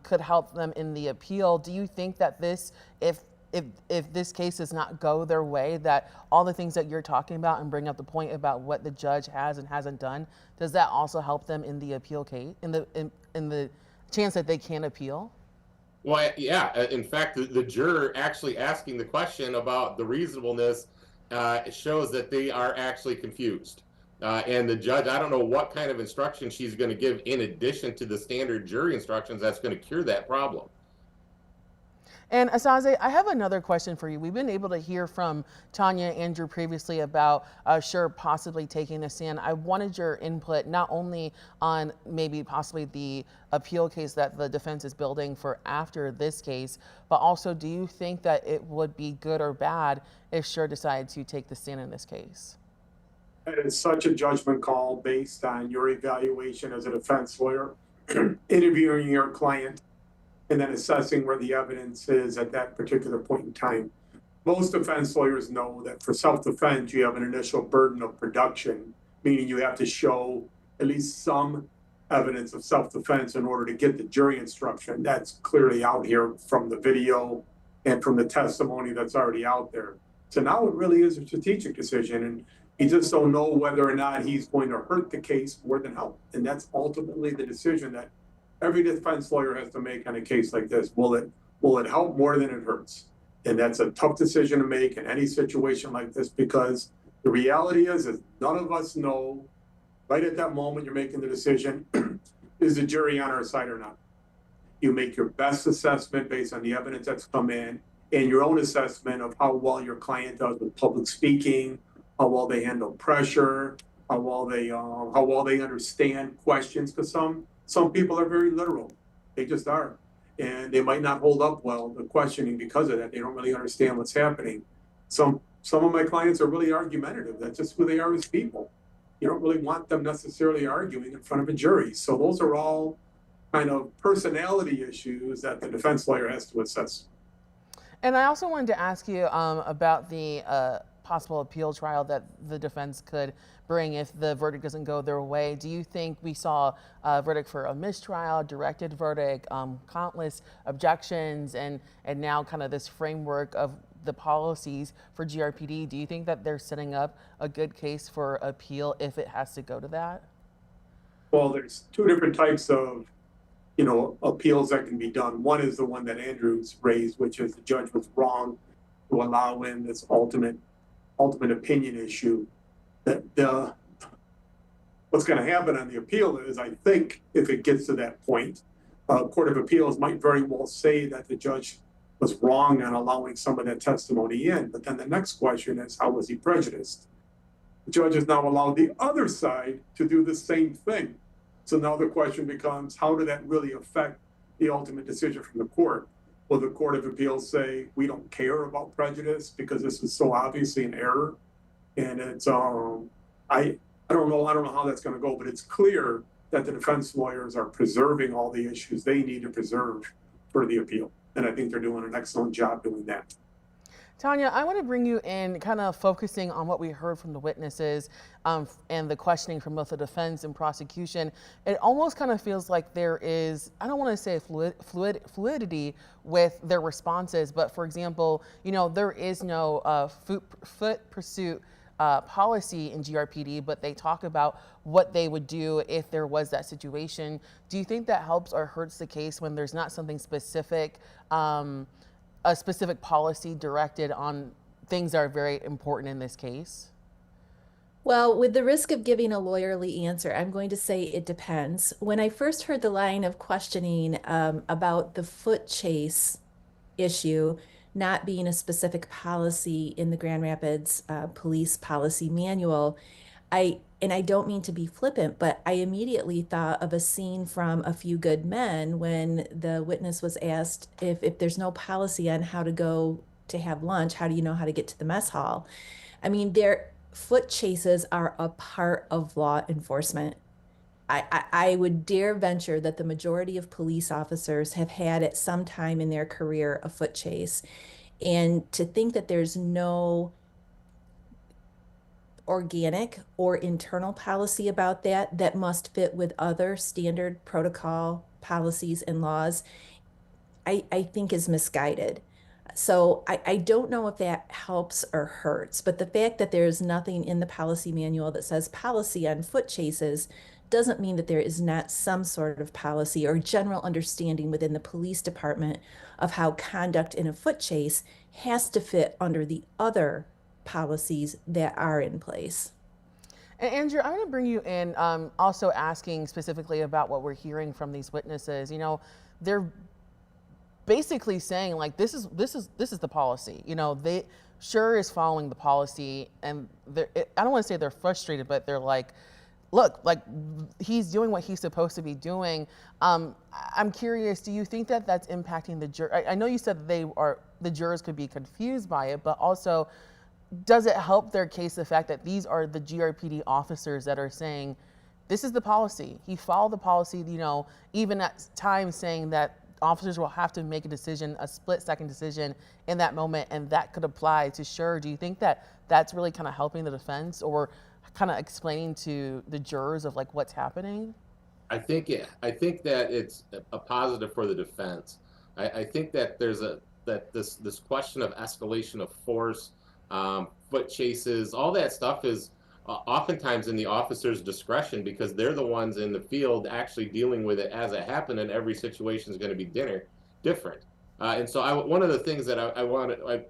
could help them in the appeal. Do you think that this, if this case does not go their way, that all the things that you're talking about and bring up the point about what the judge has and hasn't done, does that also help them in the appeal case, in the chance that they can appeal? Well, yeah. In fact, the juror actually asking the question about the reasonableness shows that they are actually confused. And the judge, I don't know what kind of instruction she's going to give in addition to the standard jury instructions that's going to cure that problem. And Asaze, I have another question for you. We've been able to hear from Tanya and Andrew previously about Schurr possibly taking the stand. I wanted your input not only on maybe possibly the appeal case that the defense is building for after this case, but also, do you think that it would be good or bad if Schurr decided to take the stand in this case? It's such a judgment call based on your evaluation as a defense lawyer, interviewing your client, and then assessing where the evidence is at that particular point in time. Most defense lawyers know that for self-defense, you have an initial burden of production, meaning you have to show at least some evidence of self-defense in order to get the jury instruction. That's clearly out here from the video and from the testimony that's already out there. So now it really is a strategic decision, and you just don't know whether or not he's going to hurt the case more than help. And that's ultimately the decision that every defense lawyer has to make on a case like this. Will it help more than it hurts? And that's a tough decision to make in any situation like this, because the reality is none of us know right at that moment you're making the decision, is the jury on our side or not? You make your best assessment based on the evidence that's come in and your own assessment of how well your client does with public speaking, how well they handle pressure, how well they understand questions. Because some people are very literal, they just are, and they might not hold up well the questioning because of that. They don't really understand what's happening. Some of my clients are really argumentative. That's just who they are as people. You don't really want them necessarily arguing in front of a jury. So those are all kind of personality issues that the defense lawyer has to assess. And I also wanted to ask you about the possible appeal trial that the defense could bring if the verdict doesn't go their way. Do you think we saw a verdict for a mistrial, directed verdict, countless objections, and now kind of this framework of the policies for GRPD? Do you think that they're setting up a good case for appeal if it has to go to that? Well, there's two different types of appeals that can be done. One is the one that Andrew's raised, which is the judge was wrong to allow in this ultimate opinion issue. That what's going to happen on the appeal is, I think, if it gets to that point, Court of Appeals might very well say that the judge was wrong on allowing some of that testimony in. But then the next question is, how was he prejudiced? The judge has now allowed the other side to do the same thing. So now the question becomes, how did that really affect the ultimate decision from the court? Will the Court of Appeals say, we don't care about prejudice because this is so obviously an error? And it's, I don't know how that's going to go, but it's clear that the defense lawyers are preserving all the issues they need to preserve for the appeal. And I think they're doing an excellent job doing that. Tanya, I want to bring you in kind of focusing on what we heard from the witnesses and the questioning from both the defense and prosecution. It almost kind of feels like there is, I don't want to say fluidity with their responses, but for example, there is no foot pursuit policy in GRPD, but they talk about what they would do if there was that situation. Do you think that helps or hurts the case when there's not something specific, a specific policy directed on things that are very important in this case? Well, with the risk of giving a lawyerly answer, I'm going to say it depends. When I first heard the line of questioning about the foot chase issue not being a specific policy in the Grand Rapids Police Policy Manual, and I don't mean to be flippant, but I immediately thought of a scene from A Few Good Men when the witness was asked if there's no policy on how to go to have lunch, how do you know how to get to the mess hall? I mean, their foot chases are a part of law enforcement. I would dare venture that the majority of police officers have had at some time in their career a foot chase. And to think that there's no organic or internal policy about that must fit with other standard protocol policies and laws, I think is misguided. So I don't know if that helps or hurts, but the fact that there's nothing in the policy manual that says policy on foot chases doesn't mean that there is not some sort of policy or general understanding within the police department of how conduct in a foot chase has to fit under the other policies that are in place. And Andrew, I'm going to bring you in, also asking specifically about what we're hearing from these witnesses. You know, they're basically saying like this is the policy. You know, they Schurr is following the policy, and I don't want to say they're frustrated, but they're like, look, like he's doing what he's supposed to be doing. I'm curious, do you think that that's impacting the juror? I know you said the jurors could be confused by it, but also, does it help their case the fact that these are the GRPD officers that are saying, this is the policy. He followed the policy, you know, even at times saying that officers will have to make a decision, a split-second decision in that moment, and that could apply to Schurr. Do you think that that's really kind of helping the defense or kind of explaining to the jurors of like what's happening? I think that it's a positive for the defense. I think that there's this question of escalation of force, foot chases, all that stuff is oftentimes in the officer's discretion because they're the ones in the field actually dealing with it as it happened, and every situation is going to be different. And so one of the things that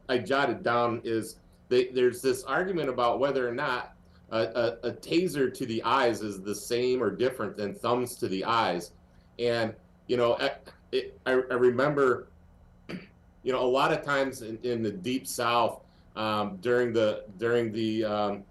I jotted down is there's this argument about whether or not a taser to the eyes is the same or different than thumbs to the eyes. And, you know, I remember, you know, a lot of times in the Deep South during the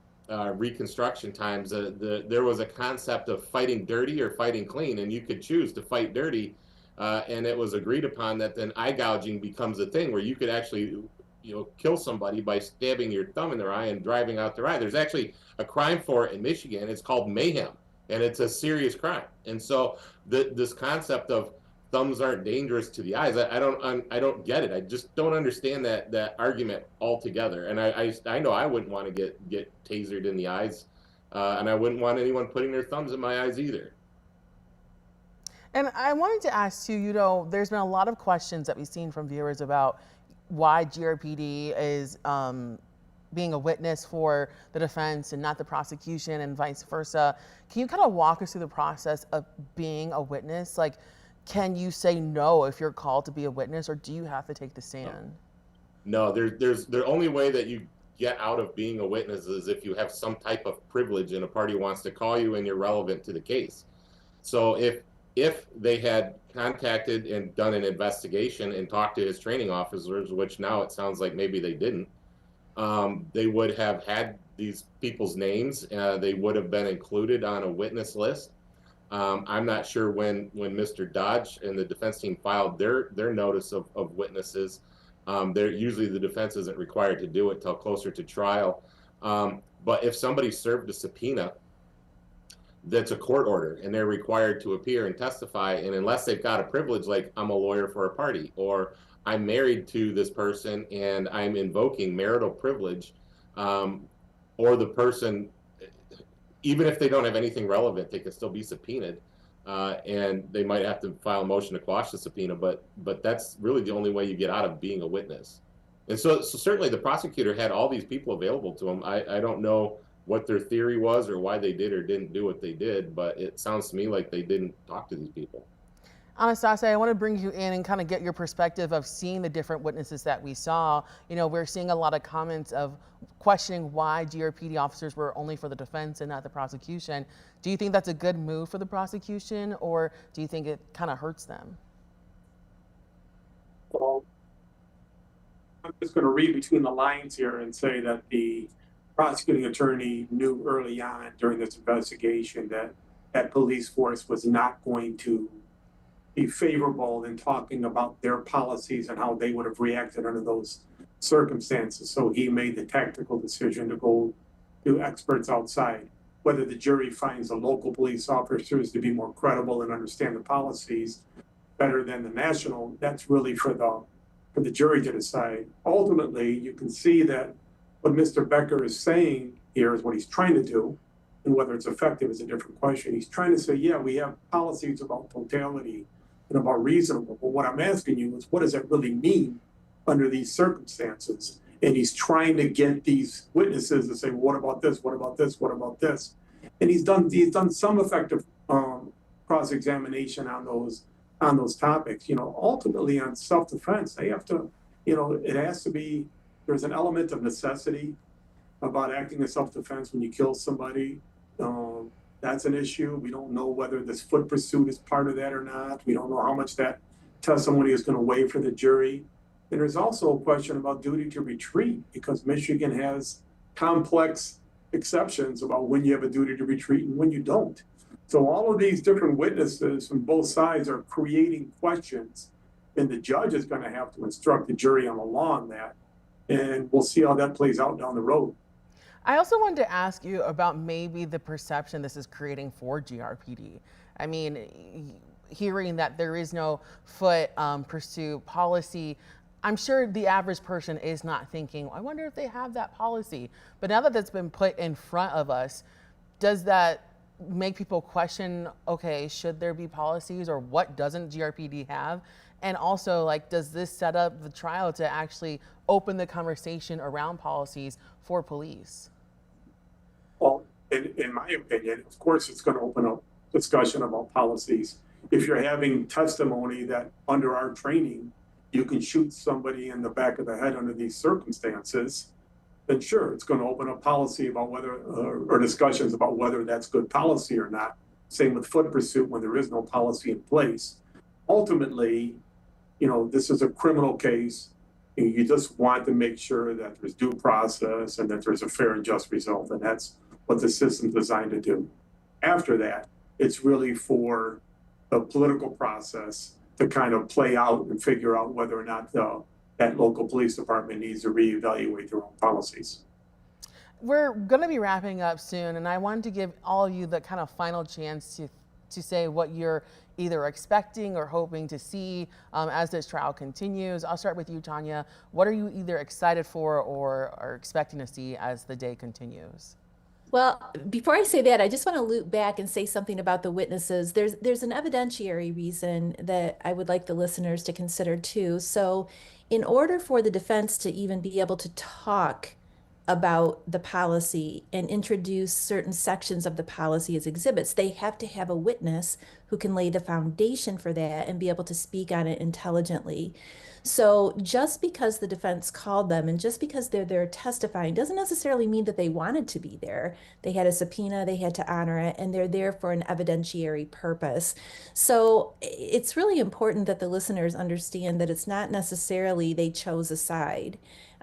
Reconstruction times, there was a concept of fighting dirty or fighting clean, and you could choose to fight dirty, and it was agreed upon that then eye gouging becomes a thing where you could actually, you know, kill somebody by stabbing your thumb in their eye and driving out their eye. There's actually a crime for it in Michigan. It's called mayhem, and it's a serious crime. And so this concept of thumbs aren't dangerous to the eyes, I don't get it. I just don't understand that argument altogether. And I know I wouldn't want to get tasered in the eyes, and I wouldn't want anyone putting their thumbs in my eyes either. And I wanted to ask too, you know, there's been a lot of questions that we've seen from viewers about why GRPD is being a witness for the defense and not the prosecution and vice versa. Can you kind of walk us through the process of being a witness? Like, can you say no if you're called to be a witness, or do you have to take the stand? No, there's the only way that you get out of being a witness is if you have some type of privilege and a party wants to call you and you're relevant to the case. So if they had contacted and done an investigation and talked to his training officers, which now it sounds like maybe they didn't, they would have had these people's names. They would have been included on a witness list. I'm not sure when Mr. Dodge and the defense team filed their notice of witnesses. Usually the defense isn't required to do it till closer to trial. But if somebody served a subpoena, that's a court order and they're required to appear and testify. And unless they've got a privilege, like I'm a lawyer for a party, or I'm married to this person and I'm invoking marital privilege, or the person, even if they don't have anything relevant, they can still be subpoenaed, and they might have to file a motion to quash the subpoena, but that's really the only way you get out of being a witness. And so certainly the prosecutor had all these people available to him. I don't know what their theory was or why they did or didn't do what they did, but it sounds to me like they didn't talk to these people. Anastasia, I want to bring you in and kind of get your perspective of seeing the different witnesses that we saw. You know, we're seeing a lot of comments of questioning why GRPD officers were only for the defense and not the prosecution. Do you think that's a good move for the prosecution, or do you think it kind of hurts them? Well, I'm just going to read between the lines here and say that the prosecuting attorney knew early on during this investigation that that police force was not going to be favorable in talking about their policies and how they would have reacted under those circumstances. So he made the tactical decision to go to experts outside. Whether the jury finds the local police officers to be more credible and understand the policies better than the national, that's really for the jury to decide. Ultimately, you can see that what Mr. Becker is saying here is what he's trying to do, and whether it's effective is a different question. He's trying to say, yeah, we have policies about totality and about reasonable, but what I'm asking you is, what does that really mean under these circumstances? And he's trying to get these witnesses to say, well, what about this? What about this? What about this? And he's done some effective cross-examination on those topics. You know, ultimately on self-defense, they have to, you know, it has to be, there's an element of necessity about acting in self-defense when you kill somebody. That's an issue. We don't know whether this foot pursuit is part of that or not. We don't know how much that testimony is going to weigh for the jury. And there's also a question about duty to retreat, because Michigan has complex exceptions about when you have a duty to retreat and when you don't. So all of these different witnesses from both sides are creating questions, and the judge is going to have to instruct the jury on the law on that. And we'll see how that plays out down the road. I also wanted to ask you about maybe the perception this is creating for GRPD. I mean, hearing that there is no foot pursuit policy, I'm sure the average person is not thinking, I wonder if they have that policy. But now that that's been put in front of us, does that make people question, okay, should there be policies, or what doesn't GRPD have? And also, like, does this set up the trial to actually open the conversation around policies for police? Well, in my opinion, of course, it's going to open up discussion about policies. If you're having testimony that under our training, you can shoot somebody in the back of the head under these circumstances, then sure, it's going to open up policy about whether, or discussions about whether that's good policy or not. Same with foot pursuit when there is no policy in place. Ultimately, you know, this is a criminal case. You just want to make sure that there's due process and that there's a fair and just result, and that's what the system's designed to do. After that, it's really for the political process to kind of play out and figure out whether or not that local police department needs to reevaluate their own policies. We're going to be wrapping up soon, and I wanted to give all of you the kind of final chance to say what you're either expecting or hoping to see as this trial continues. I'll start with you, Tanya. What are you either excited for or are expecting to see as the day continues? Well, before I say that, I just want to loop back and say something about the witnesses. There's an evidentiary reason that I would like the listeners to consider too. So in order for the defense to even be able to talk about the policy and introduce certain sections of the policy as exhibits, they have to have a witness who can lay the foundation for that and be able to speak on it intelligently. So just because the defense called them and just because they're there testifying doesn't necessarily mean that they wanted to be there. They had a subpoena, they had to honor it, and they're there for an evidentiary purpose. So it's really important that the listeners understand that it's not necessarily they chose a side.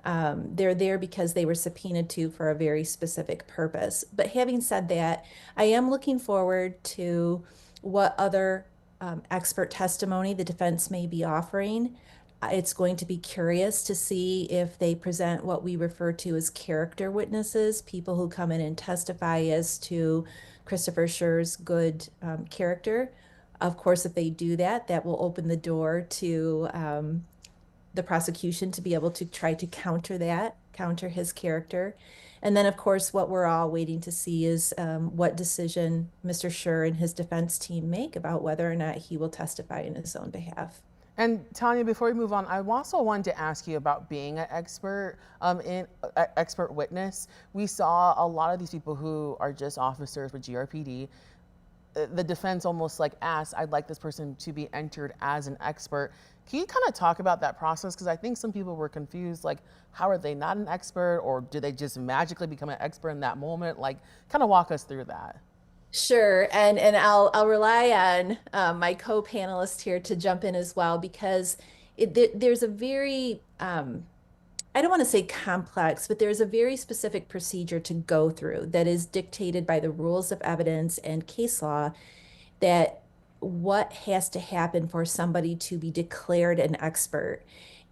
They're there because they were subpoenaed to for a very specific purpose. But having said that, I am looking forward to what other expert testimony the defense may be offering. It's going to be curious to see if they present what we refer to as character witnesses, people who come in and testify as to Christopher Schurr's good character. Of course, if they do that, that will open the door to the prosecution to be able to try to counter his character. And then, of course, what we're all waiting to see is what decision Mr. Schurr and his defense team make about whether or not he will testify in his own behalf. And Tanya, before we move on, I also wanted to ask you about being an expert expert witness. We saw a lot of these people who are just officers with GRPD the defense almost like asked, I'd like this person to be entered as an expert. Can you kind of talk about that process? Because I think some people were confused, like, how are they not an expert, or do they just magically become an expert in that moment? Like, kind of walk us through that. Sure, and I'll rely on my co-panelist here to jump in as well, because there's a very I don't want to say complex, but there's a very specific procedure to go through that is dictated by the rules of evidence and case law, that what has to happen for somebody to be declared an expert.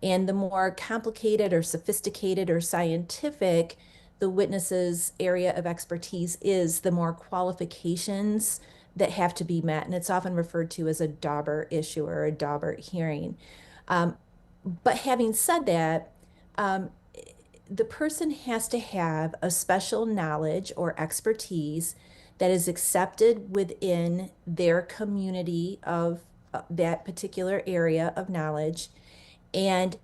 And the more complicated or sophisticated or scientific the witness's area of expertise is, the more qualifications that have to be met. And it's often referred to as a Dauber issue or a Dauber hearing. But having said that, the person has to have a special knowledge or expertise that is accepted within their community of that particular area of knowledge. And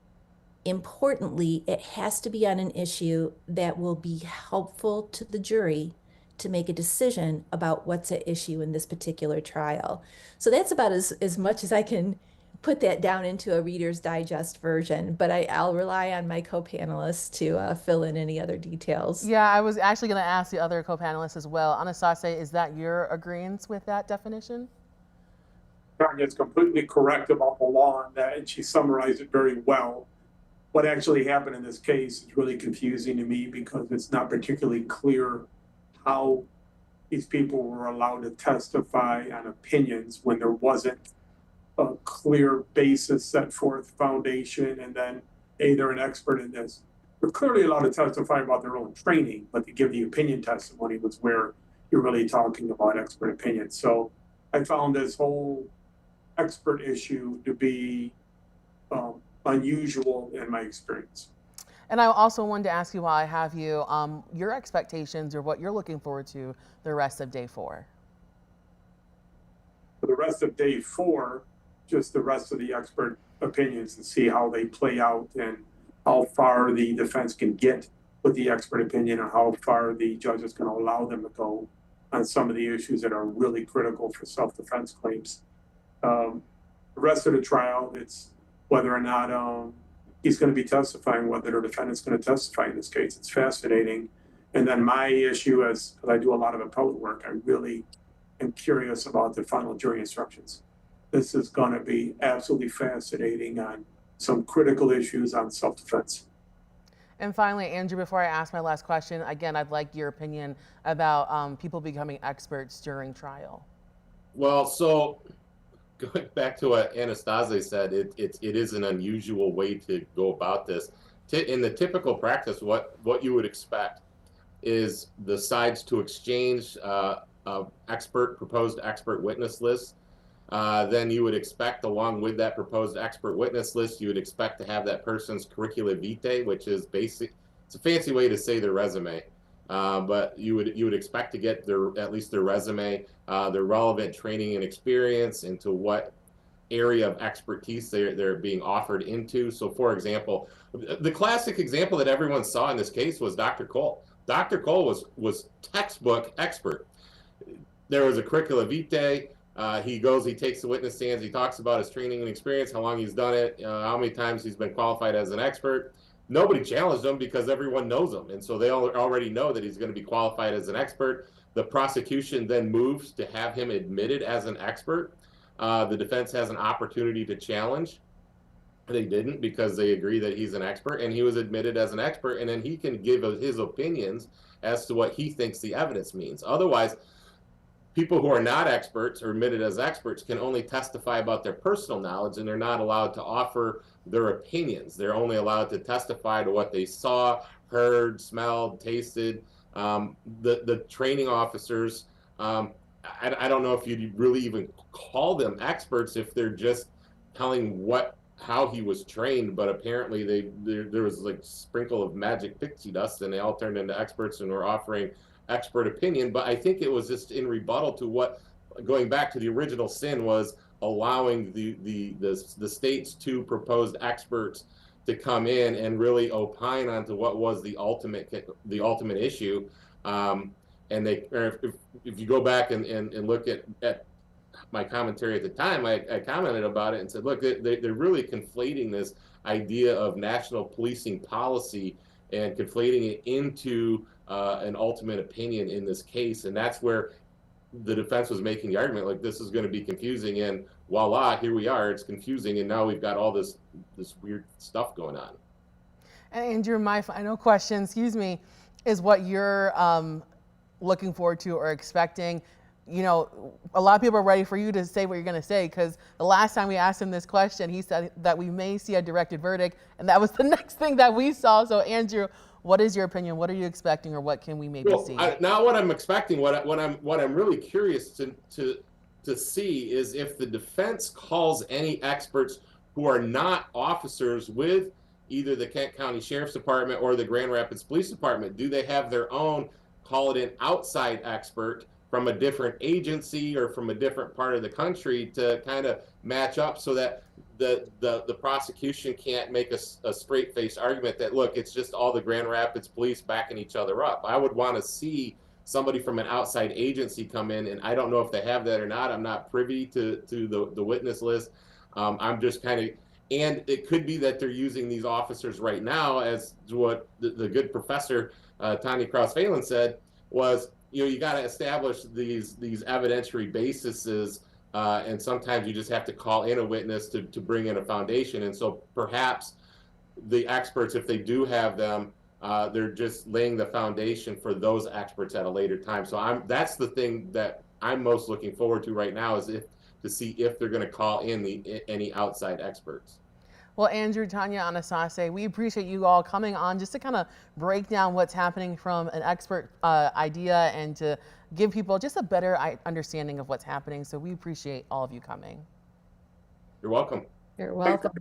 importantly, it has to be on an issue that will be helpful to the jury to make a decision about what's at issue in this particular trial. So that's about as much as I can put that down into a Reader's Digest version, but I'll rely on my co-panelists to fill in any other details. Yeah, I was actually going to ask the other co-panelists as well. Anastasia, is that your agreement with that definition? Tanya's completely correct about the law on that, and she summarized it very well. What actually happened in this case is really confusing to me, because it's not particularly clear how these people were allowed to testify on opinions when there wasn't a clear basis set forth, foundation, and then they're an expert in this. They're clearly allowed to testify about their own training, but to give the opinion testimony was where you're really talking about expert opinion. So I found this whole expert issue to be unusual in my experience. And I also wanted to ask you, while I have you, your expectations or what you're looking forward to the rest of day 4. For the rest of day 4, just the rest of the expert opinions, and see how they play out and how far the defense can get with the expert opinion, and how far the judge is going to allow them to go on some of the issues that are really critical for self-defense claims. The rest of the trial, it's whether or not he's going to be testifying, whether the defendant's going to testify in this case. It's fascinating. And then my issue is, because I do a lot of appellate work, I really am curious about the final jury instructions. This is going to be absolutely fascinating on some critical issues on self-defense. And finally, Andrew, before I ask my last question, again, I'd like your opinion about people becoming experts during trial. Well, so going back to what Anastasia said, it is an unusual way to go about this. In the typical practice, what you would expect is the sides to exchange proposed expert witness lists. Then you would expect, along with that proposed expert witness list, you would expect to have that person's curricula vitae, which is basic. It's a fancy way to say their resume, but you would expect to get at least their resume, their relevant training and experience into what area of expertise they're being offered into. So, for example, the classic example that everyone saw in this case was Dr. Cole. Dr. Cole was textbook expert. There was a curricula vitae. He takes the witness stands, he talks about his training and experience, how long he's done it, how many times he's been qualified as an expert. Nobody challenged him because everyone knows him. And so they already know that he's going to be qualified as an expert. The prosecution then moves to have him admitted as an expert. The defense has an opportunity to challenge. They didn't, because they agree that he's an expert, and he was admitted as an expert, and then he can give his opinions as to what he thinks the evidence means. Otherwise, people who are not experts or admitted as experts can only testify about their personal knowledge, and they're not allowed to offer their opinions. They're only allowed to testify to what they saw, heard, smelled, tasted. The training officers, I don't know if you'd really even call them experts if they're just telling how he was trained, but apparently there was like a sprinkle of magic pixie dust, and they all turned into experts and were offering expert opinion. But I think it was just in rebuttal to what, going back to the original sin, was allowing the state's 2 proposed experts to come in and really opine onto what was the ultimate issue. and or if you go back and look at my commentary at the time, I commented about it and said, look, they're really conflating this idea of national policing policy and conflating it into an ultimate opinion in this case. And that's where the defense was making the argument, like, this is going to be confusing, and voila, here we are, it's confusing, and now we've got all this weird stuff going on. And Andrew, my final question, is what you're looking forward to or expecting. You know, a lot of people are ready for you to say what you're going to say, because the last time we asked him this question, he said that we may see a directed verdict, and that was the next thing that we saw. So Andrew, what is your opinion? What are you expecting, or what can we maybe see? Not what I'm expecting. What I'm really curious to see is if the defense calls any experts who are not officers with either the Kent County Sheriff's Department or the Grand Rapids Police Department. Do they have their own, call it an outside expert from a different agency or from a different part of the country to kind of match up, so that the prosecution can't make a straight-faced argument that, look, it's just all the Grand Rapids police backing each other up. I would want to see somebody from an outside agency come in, and I don't know if they have that or not. I'm not privy to the witness list. I'm just kind of, and it could be that they're using these officers right now, as what the good professor Tanya Krause-Phelan said, was, you got to establish these evidentiary bases, and sometimes you just have to call in a witness to bring in a foundation. And so perhaps the experts, if they do have them, they're just laying the foundation for those experts at a later time. So that's the thing that I'm most looking forward to right now, is to see if they're going to call in any outside experts. Well, Andrew, Tanya, Anastase, we appreciate you all coming on just to kind of break down what's happening from an expert idea and to give people just a better understanding of what's happening. So we appreciate all of you coming. You're welcome. You're welcome.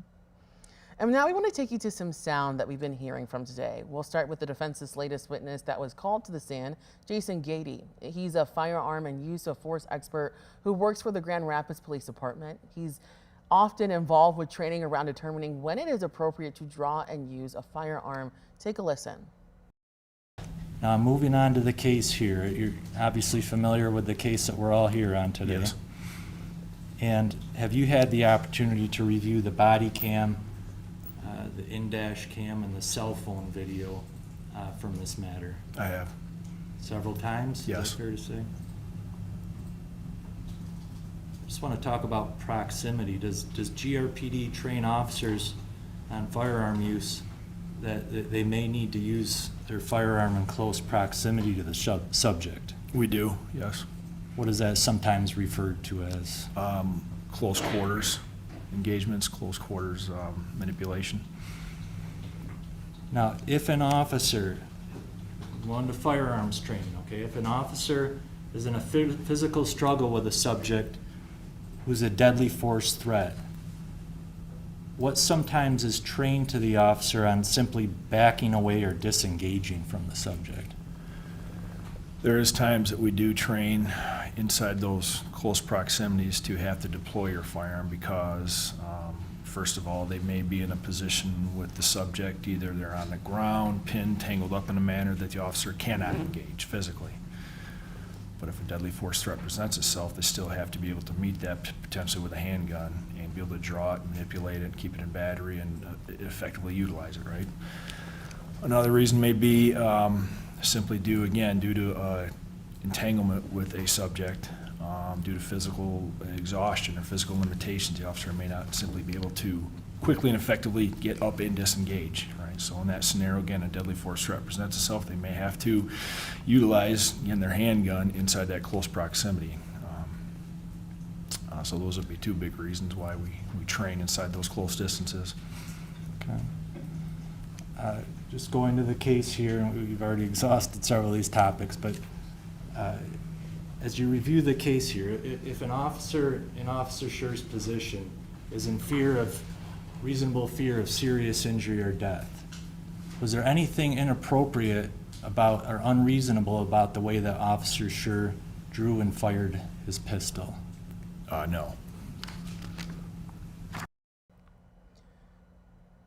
And now we want to take you to some sound that we've been hearing from today. We'll start with the defense's latest witness that was called to the stand, Jason Gady. He's a firearm and use of force expert who works for the Grand Rapids Police Department. He's often involved with training around determining when it is appropriate to draw and use a firearm. Take a listen. Now, moving on to the case here, you're obviously familiar with the case that we're all here on today. Yes. And have you had the opportunity to review the body cam, the in-dash cam, and the cell phone video from this matter? I have. Several times? Yes. Is that fair to say? I just want to talk about proximity. Does GRPD train officers on firearm use that they may need to use their firearm in close proximity to the subject? We do, yes. What is that sometimes referred to as? Close quarters engagements, close quarters manipulation. Now, if an officer, going to firearms training, okay, if an officer is in a physical struggle with a subject who's a deadly force threat, what sometimes is trained to the officer on simply backing away or disengaging from the subject? There is times that we do train inside those close proximities to have to deploy your firearm because, first of all, they may be in a position with the subject, either they're on the ground, pinned, tangled up in a manner that the officer cannot engage physically. But if a deadly force threat presents itself, they still have to be able to meet that potentially with a handgun and be able to draw it, manipulate it, keep it in battery, and effectively utilize it, right? Another reason may be simply due to entanglement with a subject, due to physical exhaustion or physical limitations. The officer may not simply be able to quickly and effectively get up and disengage, right? So in that scenario, again, a deadly force threat presents itself. They may have to utilize, again, their handgun inside that close proximity. So those would be two big reasons why we train inside those close distances. Okay. Just going to the case here, and we've already exhausted several of these topics, but as you review the case here, if an officer in Officer Schurr's position is in reasonable fear of serious injury or death, was there anything inappropriate about or unreasonable about the way that Officer Schurr drew and fired his pistol? No.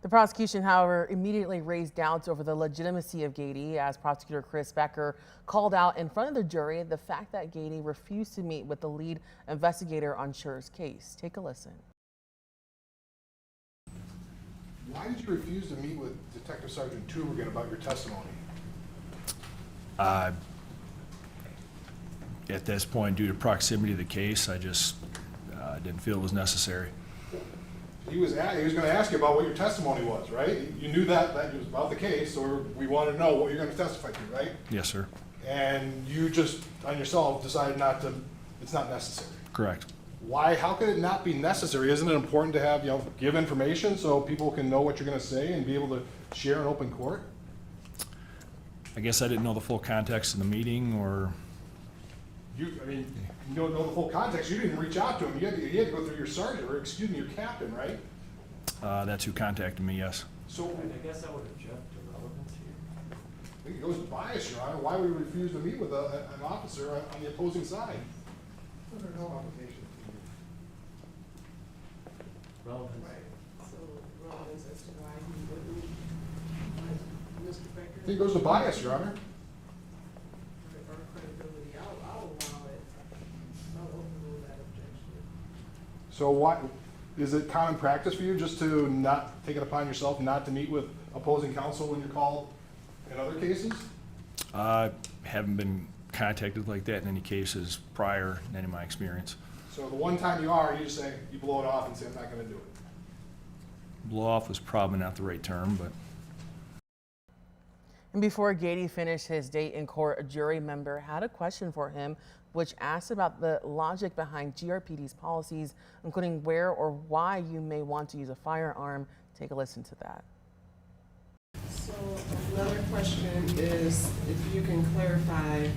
The prosecution, however, immediately raised doubts over the legitimacy of Gady as prosecutor Chris Becker called out in front of the jury the fact that Gady refused to meet with the lead investigator on Schurr's case. Take a listen. Why did you refuse to meet with Detective Sergeant Tubergen about your testimony? At this point, due to proximity of the case, I just didn't feel it was necessary. He was going to ask you about what your testimony was, right? You knew that it was about the case, or we wanted to know what you're going to testify to, right? Yes, sir. And you just, on yourself, decided not to, it's not necessary. Correct. Why, how could it not be necessary? Isn't it important to have, give information so people can know what you're going to say and be able to share in open court? I guess I didn't know the full context of the meeting, or... You don't know the full context. You didn't reach out to him. You had to go through your sergeant, or excuse me, your captain, right? That's who contacted me, yes. So I guess I would object to relevance here. I think it goes to bias, Your Honor. Why would we refuse to meet with an officer on the opposing side? Under no obligation. Relevance. Right, so relevance as to why he wouldn't, Mr. Becker. I think it goes to bias, Your Honor. Or credibility, I'll allow it. I'll overrule that objection. So why, is it common practice for you just to not take it upon yourself not to meet with opposing counsel when you're called in other cases? I haven't been contacted like that in any cases prior in any of my experience. So the one time you are, you just say, you blow it off and say, I'm not going to do it. Blow off was probably not the right term, but... And before Gady finished his date in court, a jury member had a question for him, which asked about the logic behind GRPD's policies, including where or why you may want to use a firearm. Take a listen to that. So another question is if you can clarify,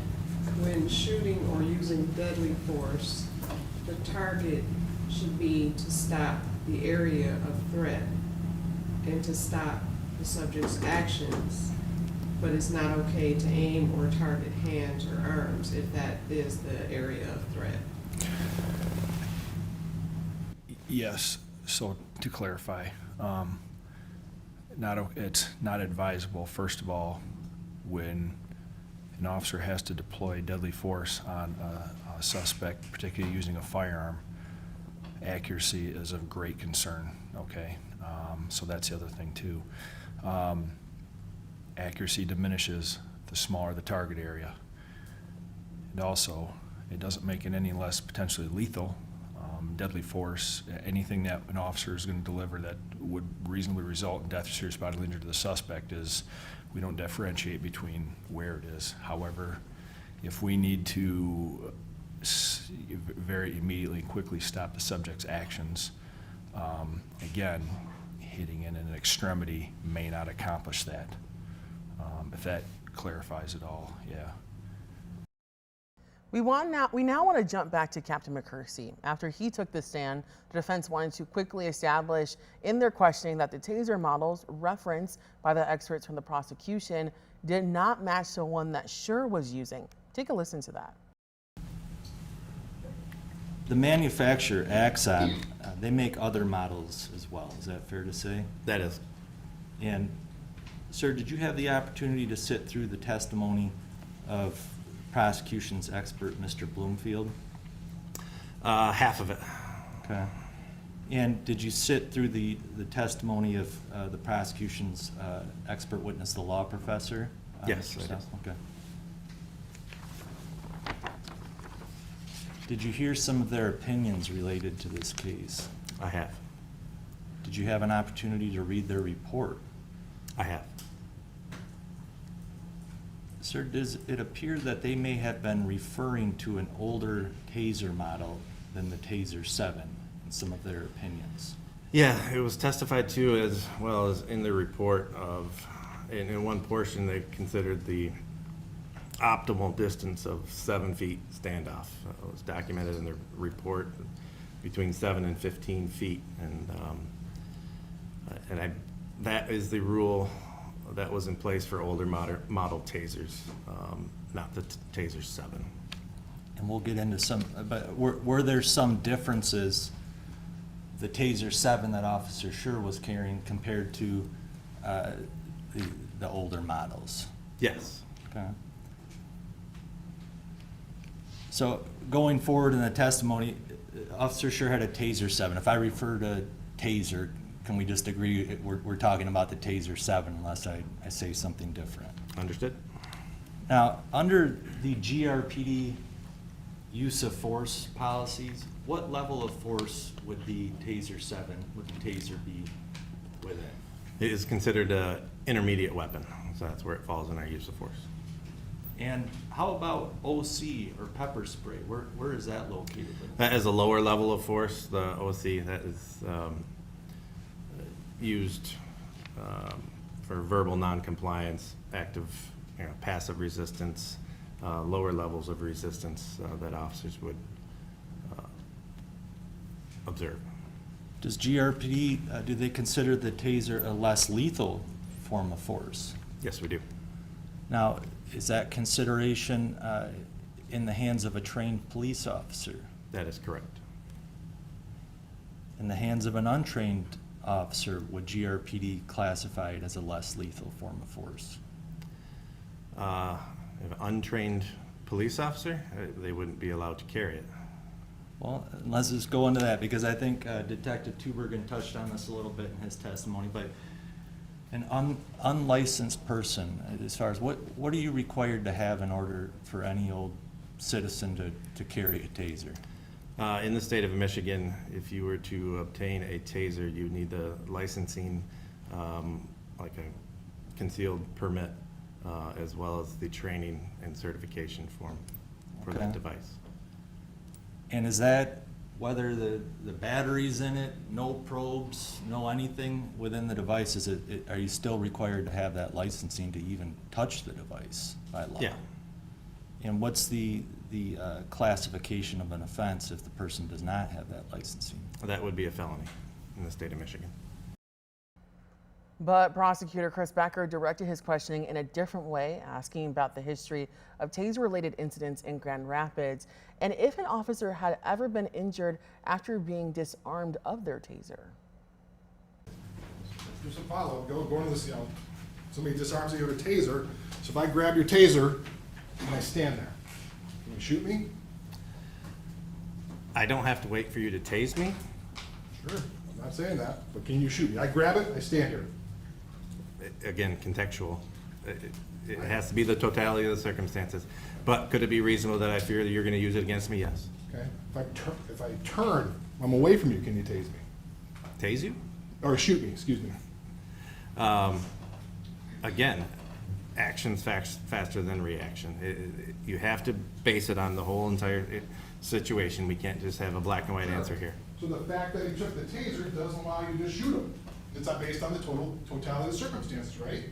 when shooting or using deadly force, the target should be to stop the area of threat and to stop the subject's actions, but it's not okay to aim or target hands or arms if that is the area of threat. Yes, so to clarify, it's not advisable, first of all, when an officer has to deploy deadly force on a suspect, particularly using a firearm. Accuracy is of great concern, okay? So that's the other thing too. Accuracy diminishes the smaller the target area. And also, it doesn't make it any less potentially lethal. Deadly force, anything that an officer is going to deliver that would reasonably result in death or serious bodily injury to the suspect is, we don't differentiate between where it is. However, if we need to very immediately and quickly stop the subject's actions, again, hitting in an extremity may not accomplish that. If that clarifies it all, yeah. We now want to jump back to Captain McCursey. After he took the stand, the defense wanted to quickly establish in their questioning that the taser models referenced by the experts from the prosecution did not match the one that Schurr was using. Take a listen to that. The manufacturer, Axon, they make other models as well. Is that fair to say? That is. And, sir, did you have the opportunity to sit through the testimony of prosecution's expert, Mr. Bloomfield? Half of it. Okay. And did you sit through the testimony of the prosecution's expert witness, the law professor? Yes, I did. Okay. Did you hear some of their opinions related to this case? I have. Did you have an opportunity to read their report? I have. Sir, does it appear that they may have been referring to an older taser model than the Taser 7 in some of their opinions? Yeah, it was testified to as well as in the report of, in one portion they considered the optimal distance of 7 feet standoff. It was documented in the report between 7 and 15 feet, and that is the rule that was in place for older model tasers, not the Taser 7. And we'll get into some, but were there some differences the Taser 7 that Officer Schurr was carrying compared to the older models? Yes. Okay. So going forward in the testimony, Officer Schurr had a Taser 7. If I refer to Taser, can we just agree we're talking about the Taser 7 unless I say something different? Understood. Now, under the GRPD use of force policies, what level of force would the Taser 7, would the Taser be within? It is considered an intermediate weapon, so that's where it falls in our use of force. And how about OC or pepper spray? Where is that located? That is a lower level of force. The OC, that is used for verbal noncompliance, active, passive resistance, lower levels of resistance that officers would observe. Does GRPD, do they consider the Taser a less lethal form of force? Yes, we do. Now, is that consideration in the hands of a trained police officer? That is correct. In the hands of an untrained officer, would GRPD classify it as a less lethal form of force? If an untrained police officer, they wouldn't be allowed to carry it. Well, let's just go into that, because I think Detective Tubergen touched on this a little bit in his testimony, but an unlicensed person, as far as what are you required to have in order for any old citizen to carry a Taser? In the state of Michigan, if you were to obtain a Taser, you need the licensing, like a concealed permit, as well as the training and certification form for that device. And is that whether the battery's in it, no probes, no anything within the device? Are you still required to have that licensing to even touch the device by law? Yeah. And what's the classification of an offense if the person does not have that licensing? That would be a felony in the state of Michigan. But prosecutor Chris Becker directed his questioning in a different way, asking about the history of Taser-related incidents in Grand Rapids and if an officer had ever been injured after being disarmed of their Taser. Do some follow-up. Go into this, somebody disarms you with a Taser. So if I grab your Taser and I stand there, can you shoot me? I don't have to wait for you to tase me. Sure, I'm not saying that, but can you shoot me? I grab it, I stand here. Again, contextual. It has to be the totality of the circumstances. But could it be reasonable that I fear that you're going to use it against me? Yes. Okay. If I turn, I'm away from you, can you tase me? Tase you? Or shoot me, excuse me. Again, action's faster than reaction. You have to base it on the whole entire situation. We can't just have a black and white answer here. So the fact that he took the Taser doesn't allow you to just shoot him. It's not based on the totality of the circumstances, right?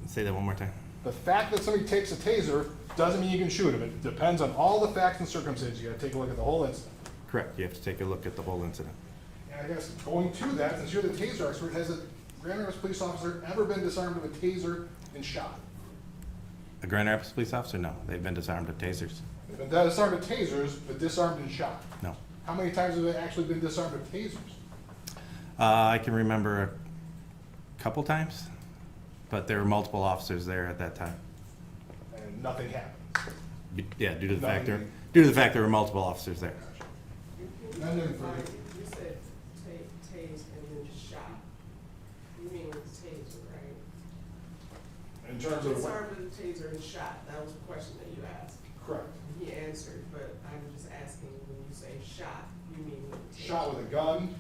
Say that one more time. The fact that somebody takes a Taser doesn't mean you can shoot him. It depends on all the facts and circumstances. You gotta take a look at the whole incident. Correct. You have to take a look at the whole incident. And I guess going to that, since you're the Taser expert, has a Grand Rapids police officer ever been disarmed of a Taser and shot? A Grand Rapids police officer? No. They've been disarmed of tasers. They've been disarmed of Tasers, but disarmed and shot. No. How many times have they actually been disarmed of Tasers? I can remember a couple times, but there were multiple officers there at that time. And nothing happened. Yeah, due to the fact there were multiple officers there. None of them. You said tase and then shot. You mean with the Taser, right? In terms of Disarmed with the Taser and shot. That was the question that you asked. Correct. He answered, but I'm just asking, when you say shot, you mean with the Taser? Shot with a gun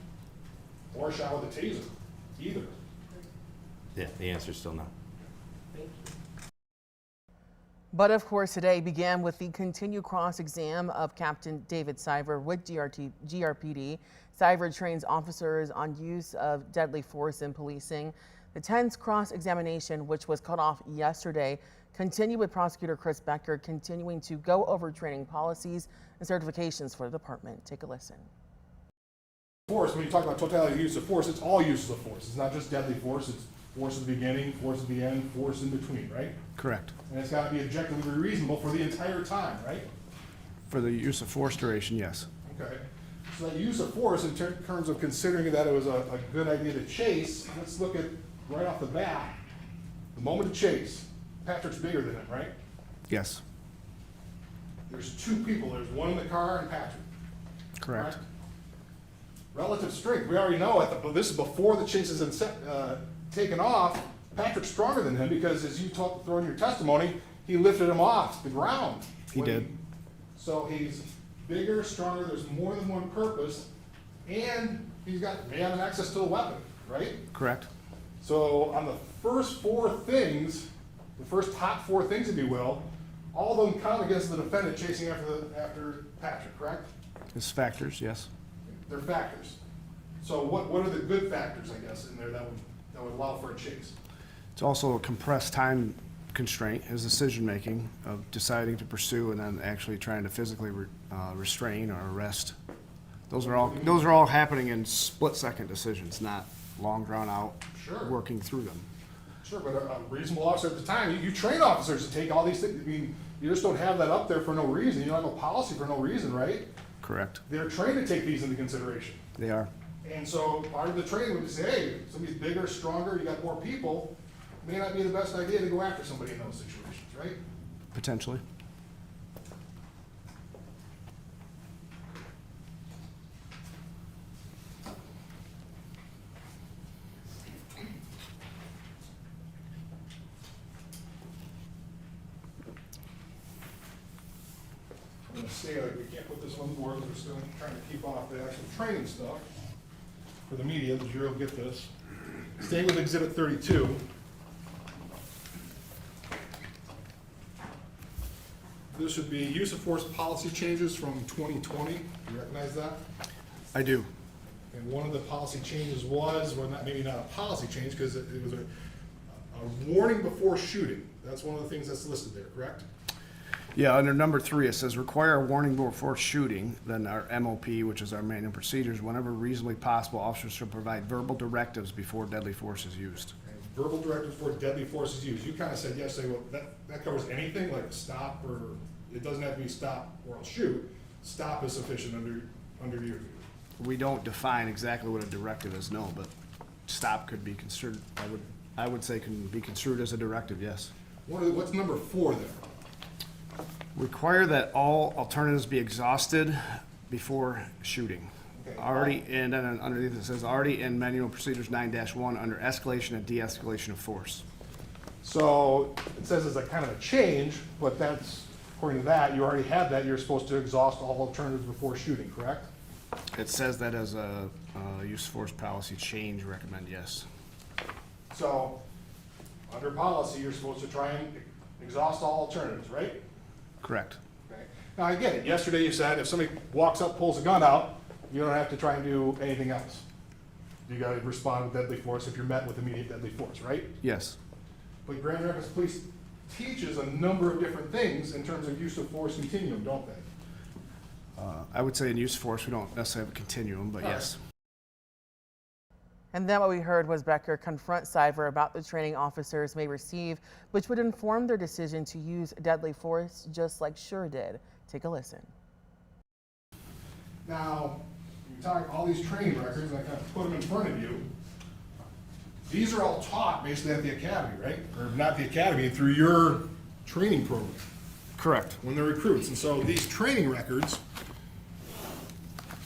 or shot with a Taser, either. Yeah, the answer is still no. Thank you. But of course, today began with the continued cross-exam of Captain David Siver with GRPD. Siver trains officers on use of deadly force in policing. The tense cross-examination, which was cut off yesterday, continued with prosecutor Chris Becker continuing to go over training policies and certifications for the department. Take a listen. Force, when you talk about totality of use of force, it's all uses of force. It's not just deadly force, it's force at the beginning, force at the end, force in between, right? Correct. And it's got to be objectively reasonable for the entire time, right? For the use of force duration, yes. Okay, so that use of force in terms of considering that it was a good idea to chase, let's look at right off the bat, the moment to chase. Patrick's bigger than him, right? Yes, There's two people, there's one in the car and Patrick. correct. Relative strength, we already know, but this is before the chase is taken off, Patrick's stronger than him because as you throw in your testimony, he lifted him off the ground. He did. So he's bigger, stronger, there's more than one purpose, and may have access to a weapon, right? Correct. So on the first four things, the first top four things, if you will, all of them count against the defendant chasing after Patrick, correct? His factors, yes. They're factors. So what are the good factors, I guess, in there that would allow for a chase? It's also a compressed time constraint, his decision-making of deciding to pursue and then actually trying to physically restrain or arrest. Those are all happening in split-second decisions, not long drawn-out, Sure. working through them. Sure, but a reasonable officer at the time, you train officers to take all these things. I mean, you just don't have that up there for no reason. You don't have a policy for no reason, right? Correct. They're trained to take these into consideration. They are. And so part of the training would be say, hey, somebody's bigger, stronger, you got more people, may not be the best idea to go after somebody in those situations, right? Potentially. I'm gonna say, like, we can't put this on the board, we're still trying to keep off the actual training stuff for the media, the jury will get this. Staying with Exhibit 32. This would be use of force policy changes from 2020. You recognize that? I do. And one of the policy changes was, well, maybe not a policy change, because it was a warning before shooting. That's one of the things that's listed there, correct? Yeah, under number 3, it says require a warning before shooting. Then our MOP, which is our manual procedures, whenever reasonably possible, officers should provide verbal directives before deadly force is used. And verbal directives before deadly force is used. You kind of said yesterday, well, that covers anything, like stop, or it doesn't have to be stop or I'll shoot. Stop is sufficient under your view. We don't define exactly what a directive is, no, but stop could be construed, I would say can be construed as a directive, yes. What's number 4 there? Require that all alternatives be exhausted before shooting. Okay. Already, and then underneath it says, already in manual procedures 9-1 under escalation and de-escalation of force. So it says it's a kind of a change, but that's, according to that, you already had that, you're supposed to exhaust all alternatives before shooting, correct? It says that as a use of force policy change, recommend yes. So, under policy, you're supposed to try and exhaust all alternatives, right? Correct. Okay. Now, I get it. Yesterday you said if somebody walks up, pulls a gun out, you don't have to try and do anything else. You gotta respond with deadly force if you're met with immediate deadly force, right? Yes. But Grand Rapids Police teaches a number of different things in terms of use of force continuum, don't they? I would say in use of force, we don't necessarily have a continuum, but yes. And then what we heard was Becker confront Siver about the training officers may receive, which would inform their decision to use deadly force, just like Schurr did. Take a listen. Now, you talk all these training records, and I kind of put them in front of you. These are all taught basically at the academy, right? Or not the academy, through your training program. Correct. When they're recruits. And so these training records,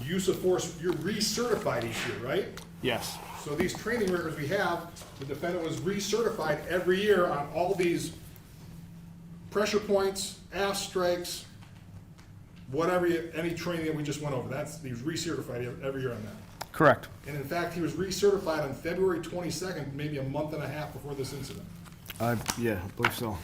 use of force, you're recertified each year, right? Yes. So these training records we have, the defendant was recertified every year on all these pressure points, aft strikes, whatever, any training that we just went over. He was recertified every year on that. Correct. And in fact, he was recertified on February 22nd, maybe a month and a half before this incident. Yeah, I believe so.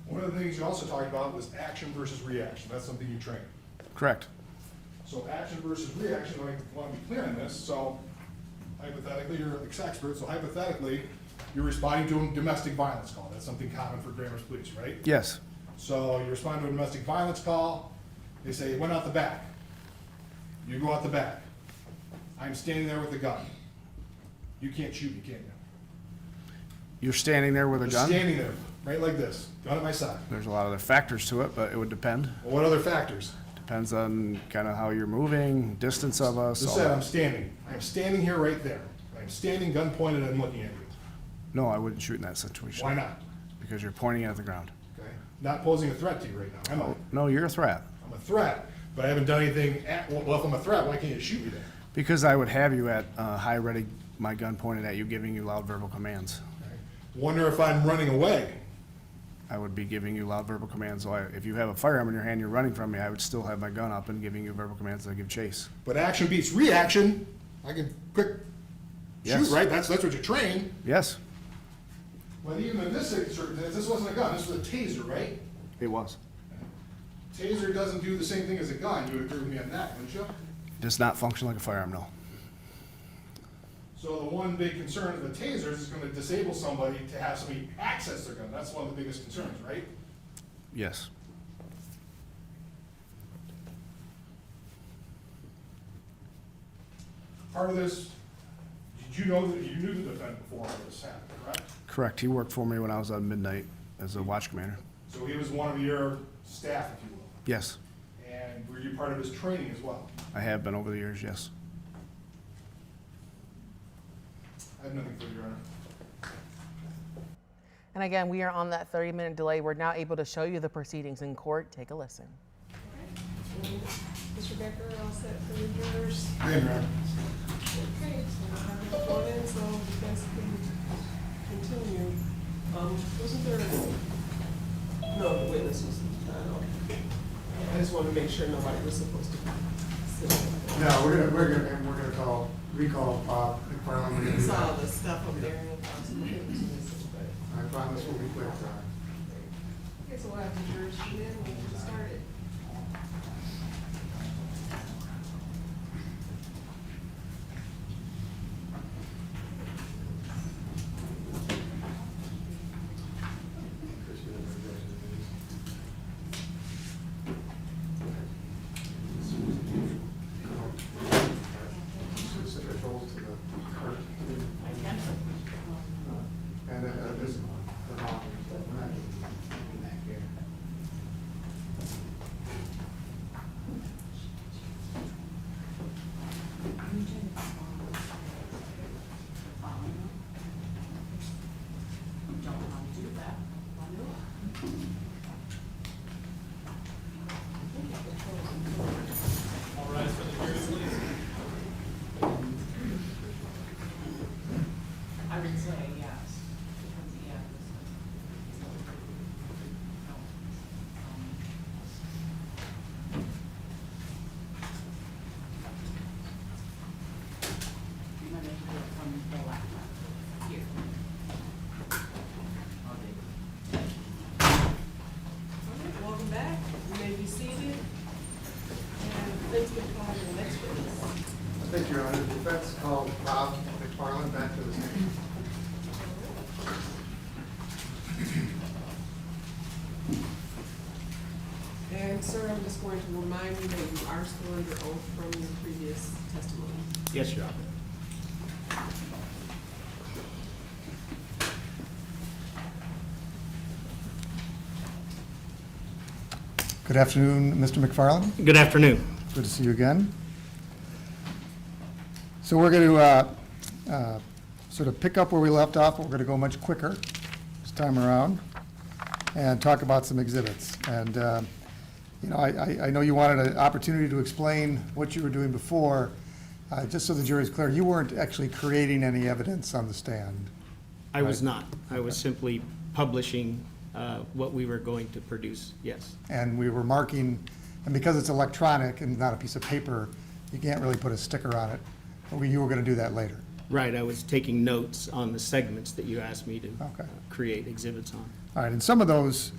One of the things you also talked about was action versus reaction. That's something you train. Correct. So action versus reaction, I want to be clear on this. So hypothetically, you're an expert, so hypothetically, you're responding to a domestic violence call. That's something common for Grammars Police, right? Yes. So you respond to a domestic violence call, they say, it went out the back. You go out the back. I'm standing there with a gun. You can't shoot me, can you? You're standing there with a Just gun? standing there, right like this, gun at my side. There's a lot of other factors to it, but it would depend. Well, what other factors? Depends on kind of how you're moving, distance of us. Just all said that. I'm standing. I'm standing here right there. I'm standing, gun pointed, and looking at you. No, I wouldn't shoot in that situation. Why not? Because you're pointing at the ground. Okay? Not posing a threat to you right now, am I? No, you're a threat. I'm a threat, but I haven't done anything well, if I'm a threat, why can't you shoot me then? Because I would have you at high ready, my gun pointed at you, giving you loud verbal commands. Okay? Wonder if I'm running away. I would be giving you loud verbal commands. So if you have a firearm in your hand, you're running from me, I would still have my gun up and giving you verbal commands to give chase. But action beats reaction. I can quick Yes. shoot, right? That's what you're trained. Yes, But even in this circumstance, this wasn't a gun, this was a taser, right? it was. Taser doesn't do the same thing as a gun. You would agree with me on that, wouldn't you? Does not function like a firearm, no. So the one big concern of the tasers is going to disable somebody to have somebody access their gun. That's one of the biggest concerns, right? Yes. Part of this, did you know that you knew the defendant before all this happened, correct? Correct. He worked for me when I was on midnight as a watch commander. So he was one of your staff, if you will. Yes, And were you part of his training as well? I have been over the years, yes. I have nothing further, Your Honor. And again, we are on that 30-minute delay. We're now able to show you the proceedings in court. Take a listen. Mr. Becker, all set for the jurors? I am, Your Honor. Okay, so we'll have it going in, so you guys can continue. Wasn't there, no, the witnesses, no. I just wanted to make sure nobody was supposed to sit there. No, we're gonna recall Bob McFarland. I saw the stuff up there and it was but. I promise we'll be quick. Okay, so we'll have the jurors come in, we'll get started. And this, I would say yes. Welcome back, you may be seated. And please be called the next witness. thank you, Your Honor. The defense called Bob McFarland back to the stand. And sir, I'm just going to remind you that you are still under oath from your previous testimony. Yes, Your Honor. Good afternoon, Mr. McFarland. Good afternoon. Good to see you again. So we're going to sort of pick up where we left off, but we're going to go much quicker this time around and talk about some exhibits. And, you know, I know you wanted an opportunity to explain what you were doing before. Just so the jury's clear, you weren't actually creating any evidence on the stand. I was not. I was simply publishing what we were going to produce, yes. And we were marking, and because it's electronic and not a piece of paper, you can't really put a sticker on it. But you were going to do that later. Right, I was taking notes on the segments that you asked me to Okay. create exhibits on. All right, and some of those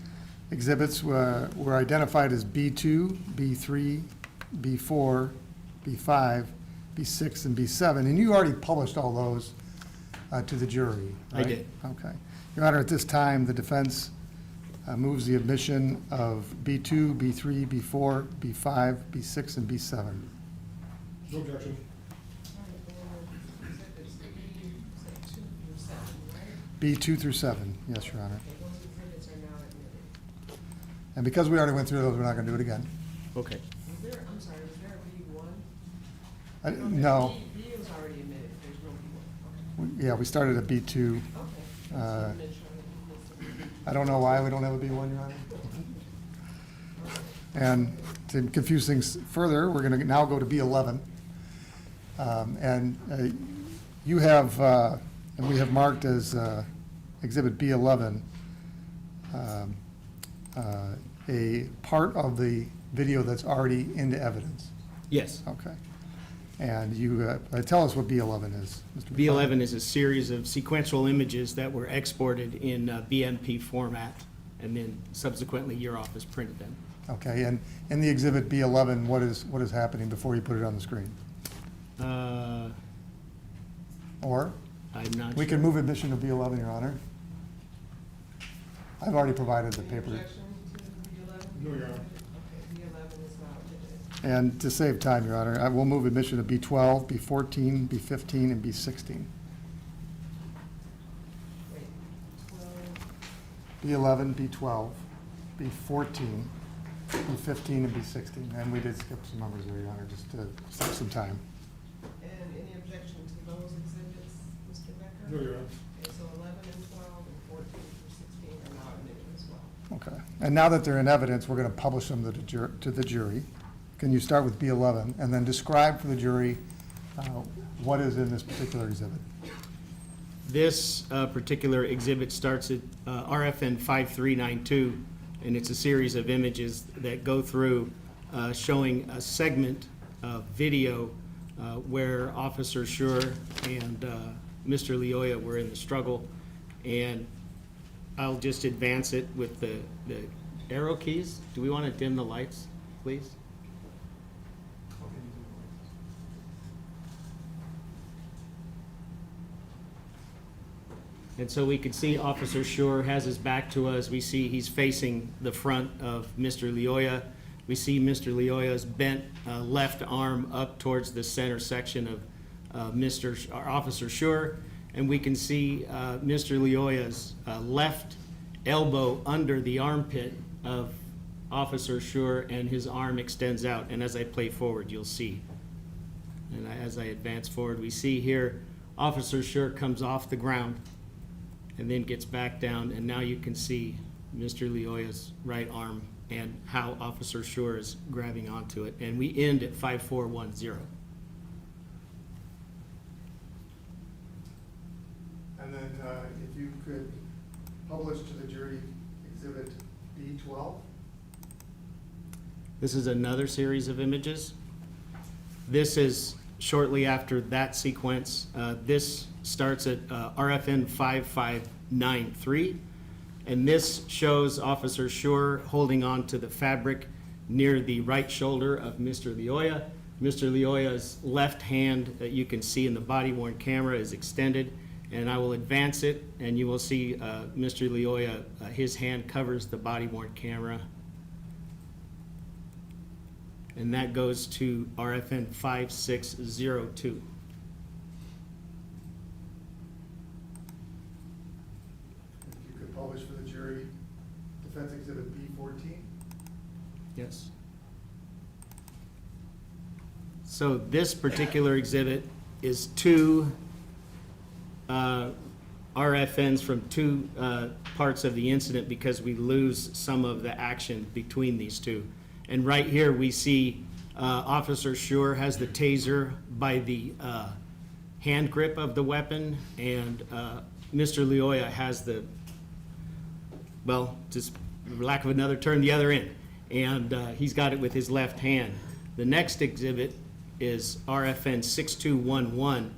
exhibits were identified as B2, B3, B4, B5, B6, and B7, and you already published all those to the jury, I right? did. Okay. Your Honor, at this time, the defense moves the admission of B2, B3, B4, B5, B6, and B7. No objection. B2 through 7, yes, Your Honor. Okay, those exhibits are now admitted. And because we already went through those, we're not going to do it again. Okay. I'm sorry, was there a B1? No. B was already admitted, there's no B1. Yeah, we started at B2. Okay. I don't know why we don't have a B1, Your Honor. And to confuse things further, we're going to now go to B11. You have, and we have marked as Exhibit B11, a part of the video that's already into evidence. Yes. Okay. And you, tell us what B11 is, Mr. B11 is a series of sequential images that were exported in BMP format, and then subsequently your office printed them. Okay, and in the exhibit B11, what is happening before you put it on the screen? Or? I'm not We sure. can move admission to B11, Your Honor. I've already provided the paper. Objection to B11? No, Your Honor. Okay, B11 is now admitted. And to save time, Your Honor, I will move admission to B12, B14, B15, and B16. Wait, B11, B12, B14, B15, and B16. And we did skip some numbers there, Your Honor, just to save some time. And any objection to those exhibits, Mr. Becker? No, Your Honor. Okay, so 11 and 12 and 14 through 16 are now admitted as well. Okay. And now that they're in evidence, we're going to publish them to the jury. Can you start with B11 and then describe for the jury what is in this particular exhibit? This particular exhibit starts at RFN 5392, and it's a series of images that go through showing a segment of video where Officer Schurr and Mr. Leoya were in the struggle. And I'll just advance it with the arrow keys. Do we want to dim the lights, please? And so we can see Officer Schurr has his back to us. We see he's facing the front of Mr. Leoya. We see Mr. Leoya's bent left arm up towards the center section of Officer Schurr. And we can see Mr. Leoya's left elbow under the armpit of Officer Schurr, and his arm extends out. And as I play forward, you'll see. And as I advance forward, we see here Officer Schurr comes off the ground and then gets back down, and now you can see Mr. Leoya's right arm and how Officer Schurr is grabbing onto it. And we end at 5410. And then if you could publish to the jury exhibit B12. This is another series of images. This is shortly after that sequence. This starts at RFN 5593, and this shows Officer Schurr holding on to the fabric near the right shoulder of Mr. Leoya. Mr. Leoya's left hand that you can see in the body-worn camera is extended, and I will advance it, and you will see Mr. Leoya, his hand covers the body-worn camera. And that goes to RFN 5602. If you could publish for the jury defense exhibit B14. Yes. So this particular exhibit is two RFNs from two parts of the incident because we lose some of the action between these two. And right here we see Officer Schurr has the taser by the hand grip of the weapon, and Mr. Leoya has the, well, just for lack of another term, the other end. And he's got it with his left hand. The next exhibit is RFN 6211,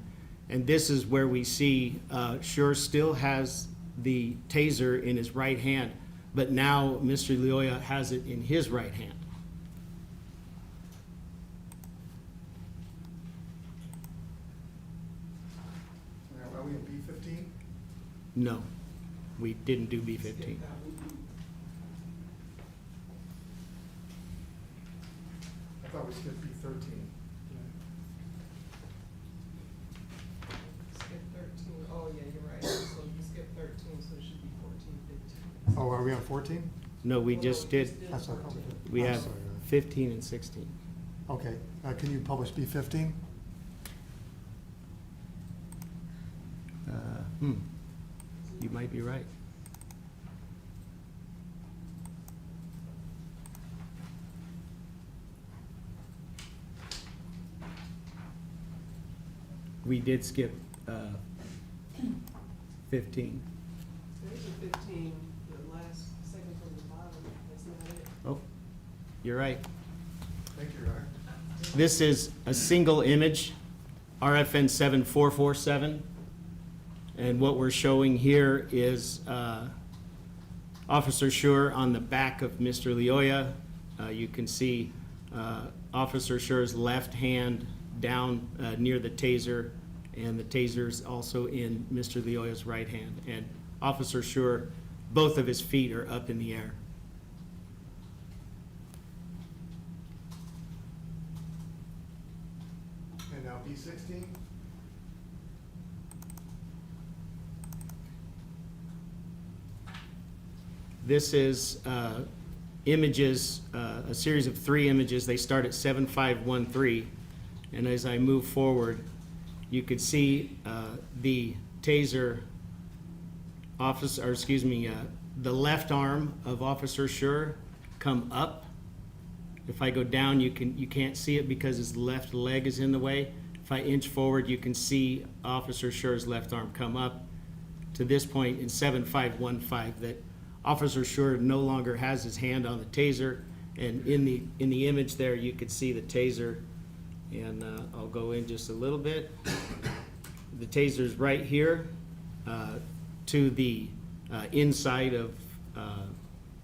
and this is where we see Schurr still has the taser in his right hand, but now Mr. Leoya has it in his right hand. Are we in B15? No, we didn't do B-15. I thought we skipped B-13. Skip 13. Oh, yeah, you're right. So you skipped 13, so it should be 14, 15. Oh, are we on 14? No, we just did, That's what I thought we did. we I'm have sorry. 15 and 16. Okay, can you publish B-15? You might be right. We did skip 15. There's a 15, the last second from the bottom. That's not it. Oh, you're right. Thank you, Ryan. This is a single image, RFN 7447. And what we're showing here is Officer Schurr on the back of Mr. Lioya. You can see Officer Schurr's left hand down near the taser, and the taser's also in Mr. Lioya's right hand. And Officer Schurr, both of his feet are up in the air. And now B-16? This is images, a series of 3 images. They start at 7513, and as I move forward, you could see the taser officer, or excuse me, the left arm of Officer Schurr come up. If I go down, you can't see it because his left leg is in the way. If I inch forward, you can see Officer Schurr's left arm come up to this point in 7515 that Officer Schurr no longer has his hand on the taser, and in the image there you could see the taser, and I'll go in just a little bit. The taser's right here to the inside of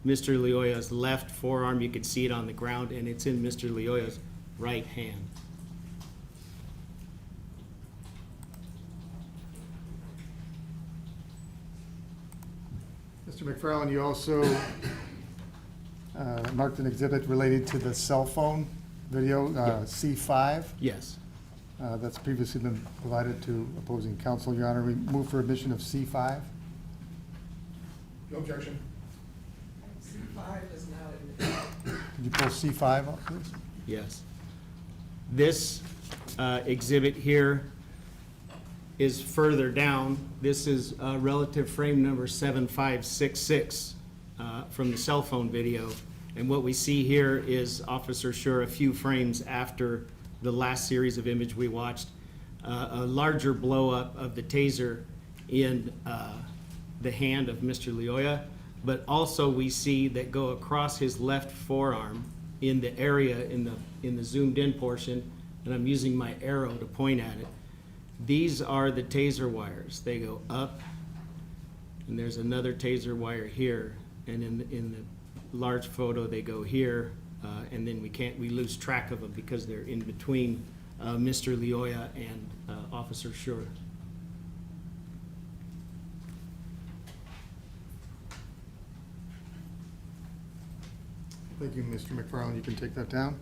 Mr. Lioya's left forearm. You can see it on the ground, and it's in Mr. Lioya's right hand. Mr. McFarland, you also marked an exhibit related to the cell phone video, C5. Yes. That's previously been provided to opposing counsel, Your Honor. We move for admission of C5. No objection. C5 is not admitted. Could you pull C5 up, please? Yes. This exhibit here is further down. This is relative frame number 7566 from the cell phone video. And what we see here is Officer Schurr a few frames after the last series of image we watched, a larger blow up of the taser in the hand of Mr. Lioya, but also we see that go across his left forearm in the area in the zoomed in portion, and I'm using my arrow to point at it. These are the taser wires. They go up, and there's another taser wire here, and in the large photo they go here, and then we lose track of them because they're in between Mr. Lioya and Officer Schurr. Thank you, Mr. McFarland. You can take that down.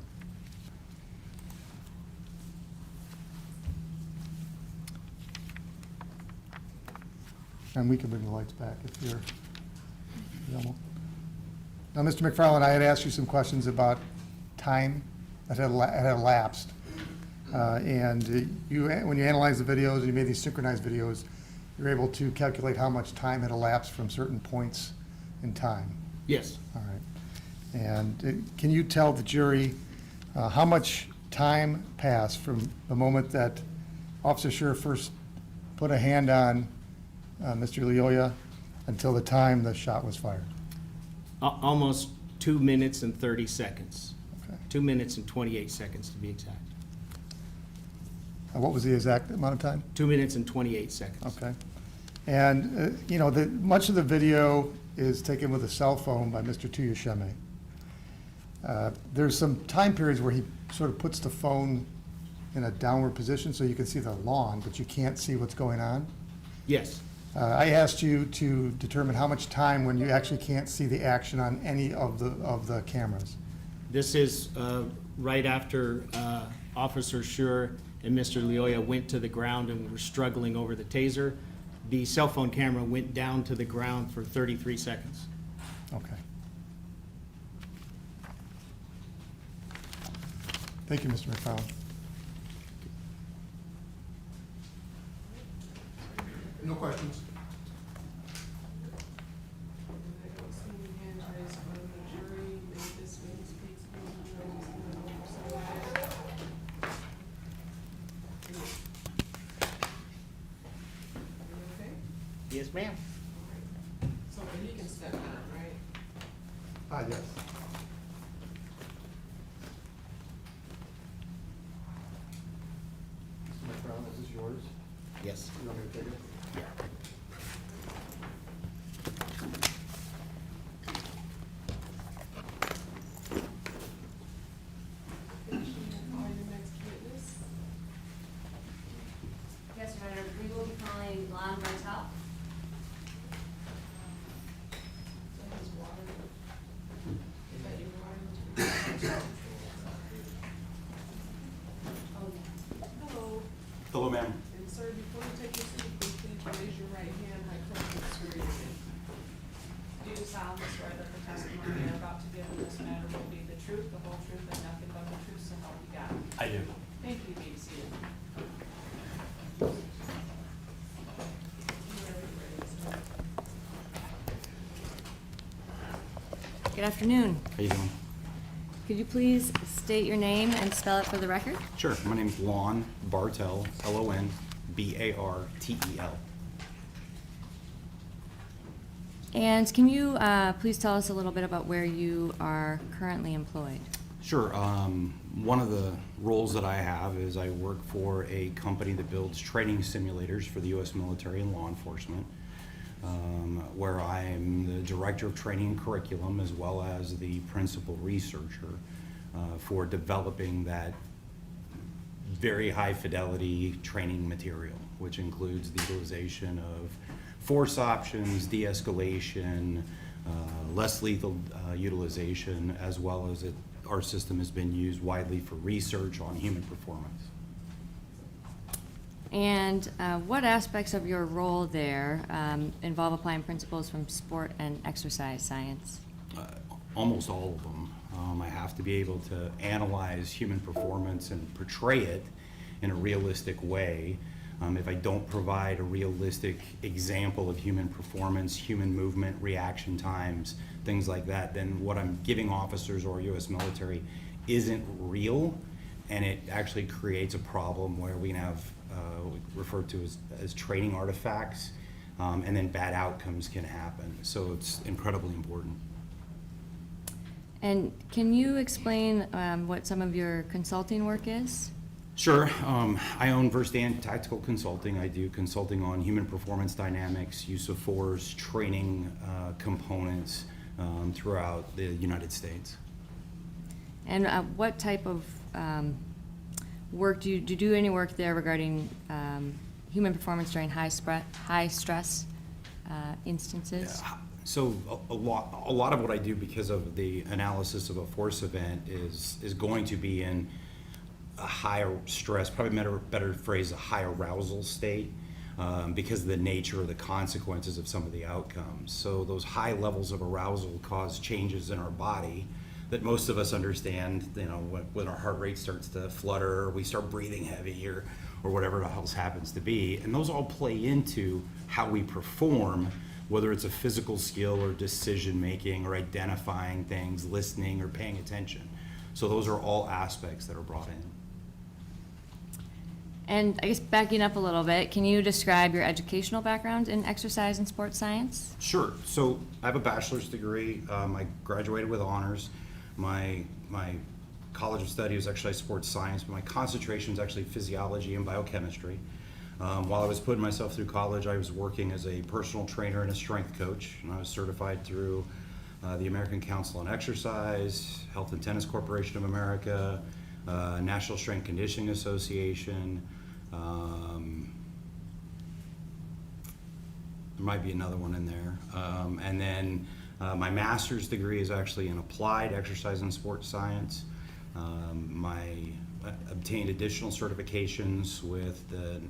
And we can bring the lights back if you're available. Now, Mr. McFarland, I had asked you some questions about time that had elapsed. And when you analyzed the videos and you made these synchronized videos, you were able to calculate how much time had elapsed from certain points in time. Yes. All right. And can you tell the jury how much time passed from the moment that Officer Schurr first put a hand on Mr. Lioya until the time the shot was fired? Almost 2 minutes and 30 seconds. Okay. 2 minutes and 28 seconds to be exact. What was the exact amount of time? 2 minutes and 28 seconds. Okay. And, much of the video is taken with a cell phone by Mr. Tuyasheme. There's some time periods where he sort of puts the phone in a downward position so you can see the lawn, but you can't see what's going on. Yes. I asked you to determine how much time when you actually can't see the action on any of the cameras. This is right after Officer Schurr and Mr. Lioya went to the ground and were struggling over the taser. The cell phone camera went down to the ground for 33 seconds. Okay. Thank you, Mr. McFarland. No questions. I don't see any hands raised from the jury. May this witness please come okay? Yes, ma'am. So he can step down, right? Yes. Mr. McFarland, is this yours? Yes. You want me to take it? Call your next witness. Yes, Your Honor, we will be calling Lon Martel. That is water. Is that your water? Hello. Hello, ma'am. And sir, before you take your seat, please raise your right hand like President swear you in. Do you solemnly swear that the testimony you're about to give in this matter will be the truth, the whole truth, and nothing but the truth, so help you God? I do. Thank you, be seated. Good afternoon. How you doing? Could you please state your name and spell it for the record? Sure. My name's Lon Bartel, L-O-N-B-A-R-T-E-L. And can you please tell us a little bit about where you are currently employed? Sure. One of the roles that I have is I work for a company that builds training simulators for the U.S. military and law enforcement, where I am the director of training and curriculum as well as the principal researcher for developing that very high fidelity training material, which includes the utilization of force options, de-escalation, less lethal utilization, as well as our system has been used widely for research on human performance. And what aspects of your role there involve applying principles from sport and exercise science? Almost all of them. I have to be able to analyze human performance and portray it in a realistic way. If I don't provide a realistic example of human performance, human movement, reaction times, things like that, then what I'm giving officers or U.S. military isn't real, and it actually creates a problem where we can have referred to as training artifacts, and then bad outcomes can happen. So it's incredibly important. And can you explain what some of your consulting work is? Sure. I own Verstant Tactical Consulting. I do consulting on human performance dynamics, use of force, training components throughout the United States. And what type of work do you do any work there regarding human performance during high stress instances? Yeah. So a lot of what I do, because of the analysis of a force event, is going to be in a higher stress, probably better phrase, a high arousal state, because of the nature of the consequences of some of the outcomes. So those high levels of arousal cause changes in our body that most of us understand. You know, when our heart rate starts to flutter, or we start breathing heavy, or whatever else happens to be, and those all play into how we perform, whether it's a physical skill or decision making or identifying things, listening or paying attention. So those are all aspects that are brought in. And I guess backing up a little bit, can you describe your educational background in exercise and sports science? Sure. So I have a bachelor's degree. I graduated with honors. My college of study was actually sports science, but my concentration is actually physiology and biochemistry. While I was putting myself through college, I was working as a personal trainer and a strength coach, and I was certified through the American Council on Exercise, Health and Tennis Corporation of America, National Strength Conditioning Association, There might be another one in there. And then my master's degree is actually in applied exercise and sports science. I obtained additional certifications with the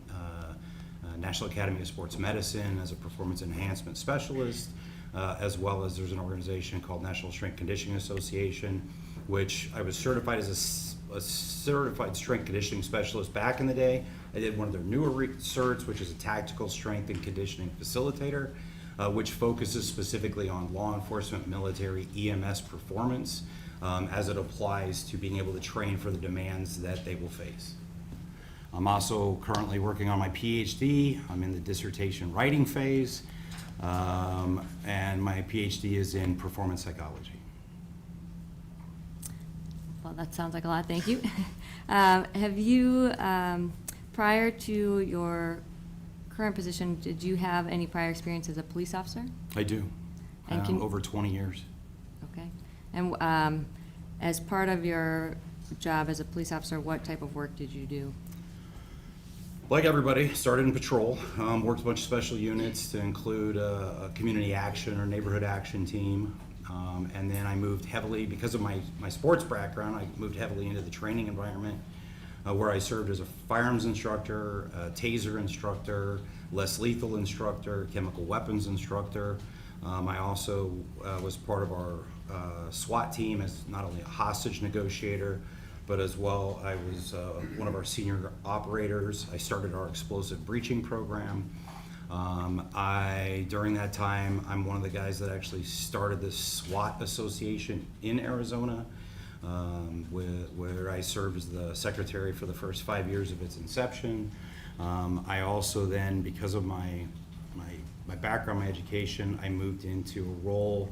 National Academy of Sports Medicine as a performance enhancement specialist, as well as there's an organization called National Strength Conditioning Association, which I was certified as a certified strength conditioning specialist back in the day. I did one of their newer certs, which is a tactical strength and conditioning facilitator, which focuses specifically on law enforcement, military, EMS performance, as it applies to being able to train for the demands that they will face. I'm also currently working on my PhD. I'm in the dissertation writing phase, and my PhD is in performance psychology. Well, that sounds like a lot, thank you. Have you, prior to your current position, did you have any prior experience as a police officer? I do, And over 20 years. Okay. And as part of your job as a police officer, what type of work did you do? Like everybody, started in patrol, worked a bunch of special units to include a community action or neighborhood action team. And then I moved heavily, because of my sports background, I moved heavily into the training environment, where I served as a firearms instructor, a taser instructor, less lethal instructor, chemical weapons instructor. I also was part of our SWAT team as not only a hostage negotiator, but as well I was one of our senior operators. I started our explosive breaching program. During that time, I'm one of the guys that actually started the SWAT association in Arizona, where I served as the secretary for the first 5 years of its inception. I also then, because of my background, my education, I moved into a role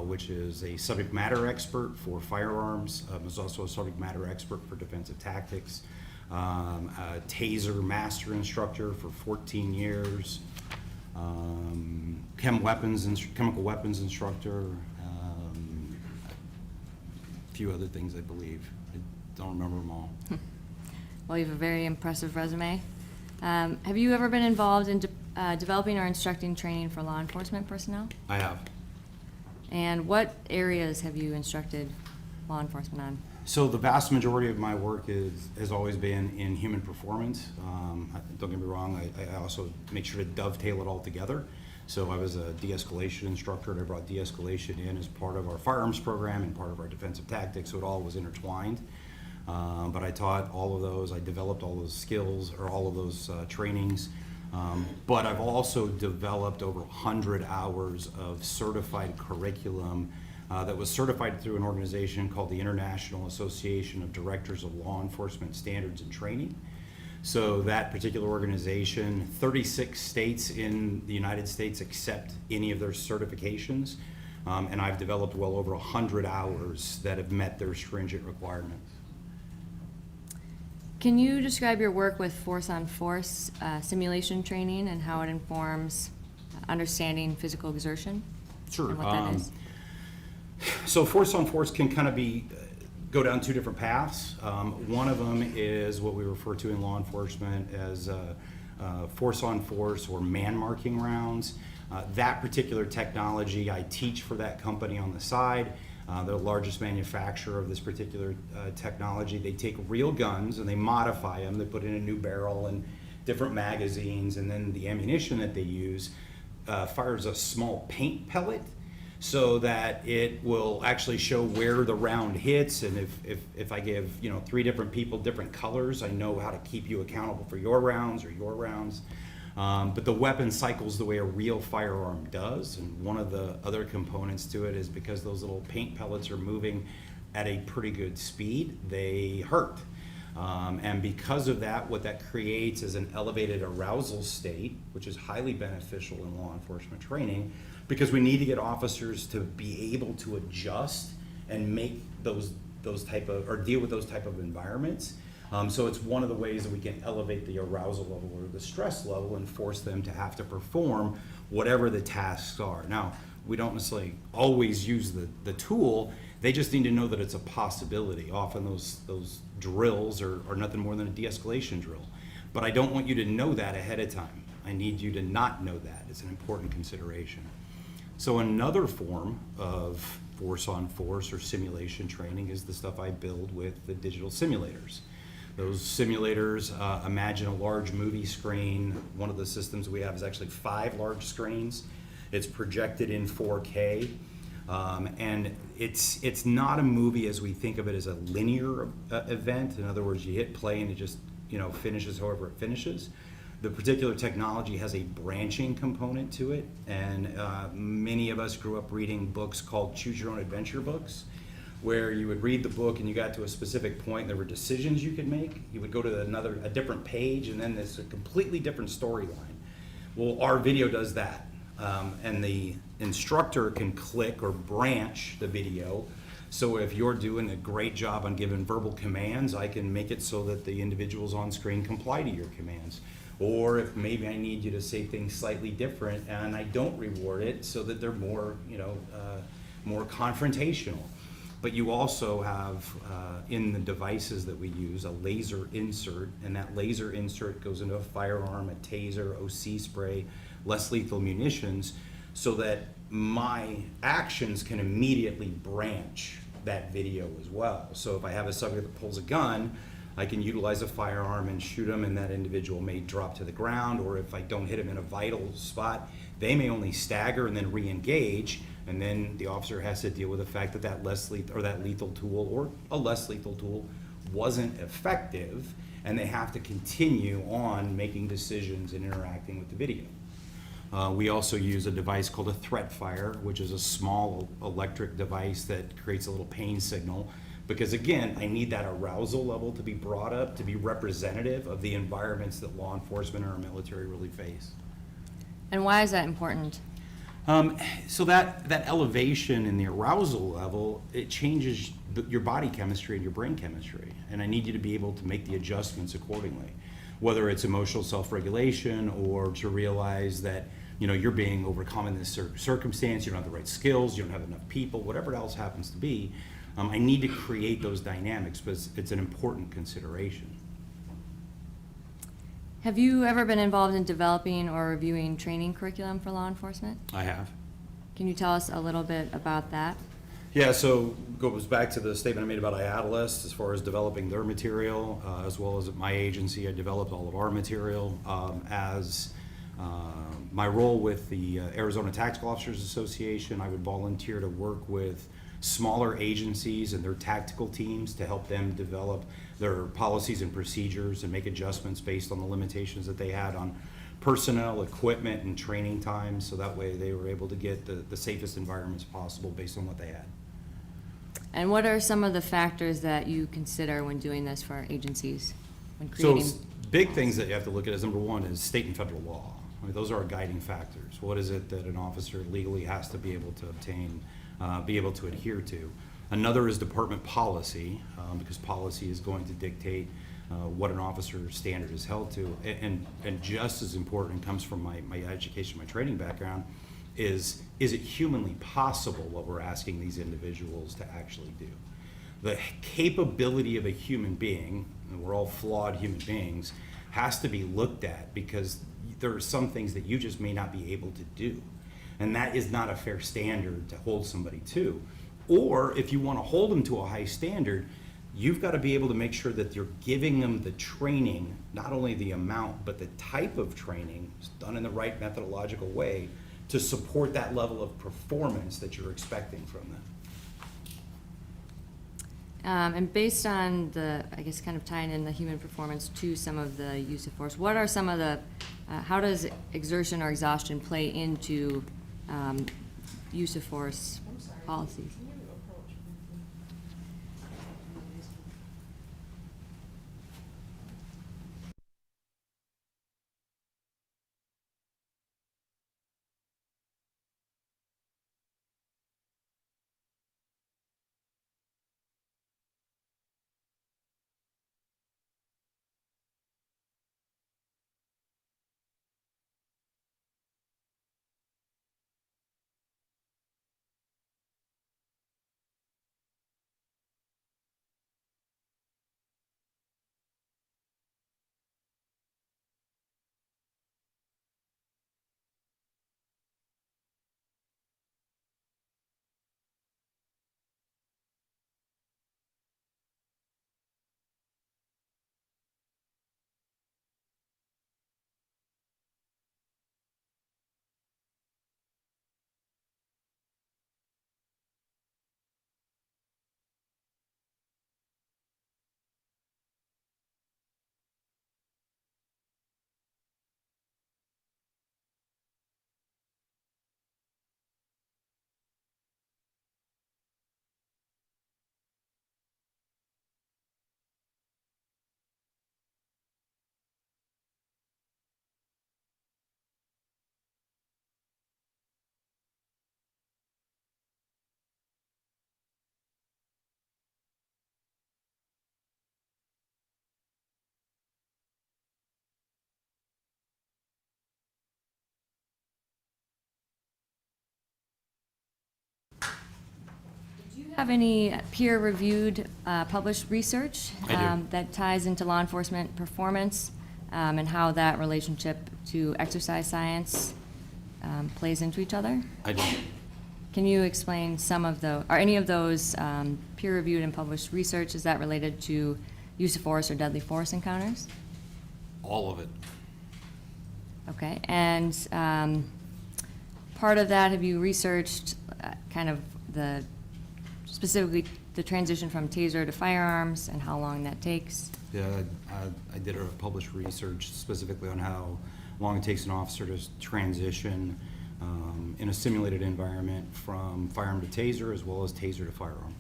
which is a subject matter expert for firearms. I was also a subject matter expert for defensive tactics. A taser master instructor for 14 years. Chemical weapons instructor. A few other things, I believe. I don't remember them all. Well, you have a very impressive resume. Have you ever been involved in developing or instructing training for law enforcement personnel? I have. And what areas have you instructed law enforcement on? So the vast majority of my work has always been in human performance. Don't get me wrong, I also make sure to dovetail it all together. So I was a de-escalation instructor, and I brought de-escalation in as part of our firearms program and part of our defensive tactics, so it all was intertwined. But I taught all of those, I developed all those skills, or all of those trainings. But I've also developed over 100 hours of certified curriculum that was certified through an organization called the International Association of Directors of Law Enforcement Standards and Training. So that particular organization, 36 states in the United States accept any of their certifications, and I've developed well over 100 hours that have met their stringent requirements. Can you describe your work with force-on-force simulation training and how it informs understanding physical exertion? Sure. And what that is? So force-on-force can kind of go down two different paths. One of them is what we refer to in law enforcement as force-on-force or man-marking rounds. That particular technology I teach for that company on the side. They're the largest manufacturer of this particular technology. They take real guns and they modify them. They put in a new barrel and different magazines, and then the ammunition that they use fires a small paint pellet so that it will actually show where the round hits. And if I give 3 different people different colors, I know how to keep you accountable for your rounds or your rounds. But the weapon cycles the way a real firearm does, and one of the other components to it is because those little paint pellets are moving at a pretty good speed, they hurt. And because of that, what that creates is an elevated arousal state, which is highly beneficial in law enforcement training, because we need to get officers to be able to adjust and make those type of, or deal with those type of environments. So it's one of the ways that we can elevate the arousal level or the stress level and force them to have to perform whatever the tasks are. Now, we don't necessarily always use the tool, they just need to know that it's a possibility. Often those drills are nothing more than a de-escalation drill. But I don't want you to know that ahead of time. I need you to not know that. It's an important consideration. So another form of force on force or simulation training is the stuff I build with the digital simulators. Those simulators, imagine a large movie screen. One of the systems we have is actually 5 large screens. It's projected in 4K. And it's not a movie as we think of it as a linear event. In other words, you hit play and it just finishes however it finishes. The particular technology has a branching component to it, and many of us grew up reading books called Choose Your Own Adventure books, where you would read the book and you got to a specific point and there were decisions you could make. You would go to a different page and then there's a completely different storyline. Well, our video does that. And the instructor can click or branch the video. So if you're doing a great job on giving verbal commands, I can make it so that the individuals on screen comply to your commands. Or if maybe I need you to say things slightly different and I don't reward it so that they're more, more confrontational. But you also have, in the devices that we use, a laser insert, and that laser insert goes into a firearm, a taser, OC spray, less lethal munitions, so that my actions can immediately branch that video as well. So if I have a subject that pulls a gun, I can utilize a firearm and shoot them, and that individual may drop to the ground, or if I don't hit them in a vital spot, they may only stagger and then re-engage, and then the officer has to deal with the fact that that lethal tool or a less lethal tool wasn't effective, and they have to continue on making decisions and interacting with the video. We also use a device called a threat fire, which is a small electric device that creates a little pain signal, because again, I need that arousal level to be brought up to be representative of the environments that law enforcement and our military really face. And why is that important? So that elevation in the arousal level, it changes your body chemistry and your brain chemistry. And I need you to be able to make the adjustments accordingly. Whether it's emotional self-regulation or to realize that you're being overcome in this circumstance, you don't have the right skills, you don't have enough people, whatever else happens to be, I need to create those dynamics, but it's an important consideration. Have you ever been involved in developing or reviewing training curriculum for law enforcement? I have. Can you tell us a little bit about that? Yeah, so goes back to the statement I made about IATLIST as far as developing their material, as well as at my agency, I developed all of our material. As my role with the Arizona Tactical Officers Association, I would volunteer to work with smaller agencies and their tactical teams to help them develop their policies and procedures and make adjustments based on the limitations that they had on personnel, equipment, and training time, so that way they were able to get the safest environments possible based on what they had. And what are some of the factors that you consider when doing this for our agencies, when creating? So big things that you have to look at is, number one, is state and federal law. I mean, those are our guiding factors. What is it that an officer legally has to be able to obtain, be able to adhere to? Another is department policy, because policy is going to dictate what an officer's standard is held to. And just as important, comes from my education, my training background, is it humanly possible what we're asking these individuals to actually do? The capability of a human being, and we're all flawed human beings, has to be looked at, because there are some things that you just may not be able to do. And that is not a fair standard to hold somebody to. Or if you want to hold them to a high standard, you've got to be able to make sure that you're giving them the training, not only the amount, but the type of training done in the right methodological way to support that level of performance that you're expecting from them. And based on the, I guess, kind of tying in the human performance to some of the use of force, what are some of the, how does exertion or exhaustion play into use of force policies? Have any peer-reviewed, published research I do. that ties into law enforcement performance and how that relationship to exercise science plays into each other? I do. Can you explain are any of those peer-reviewed and published research, is that related to use of force or deadly force encounters? All of it. Okay, and part of that, have you researched kind of specifically the transition from taser to firearms and how long that takes? Yeah, I did a published research specifically on how long it takes an officer to transition in a simulated environment from firearm to taser as well as taser to firearm.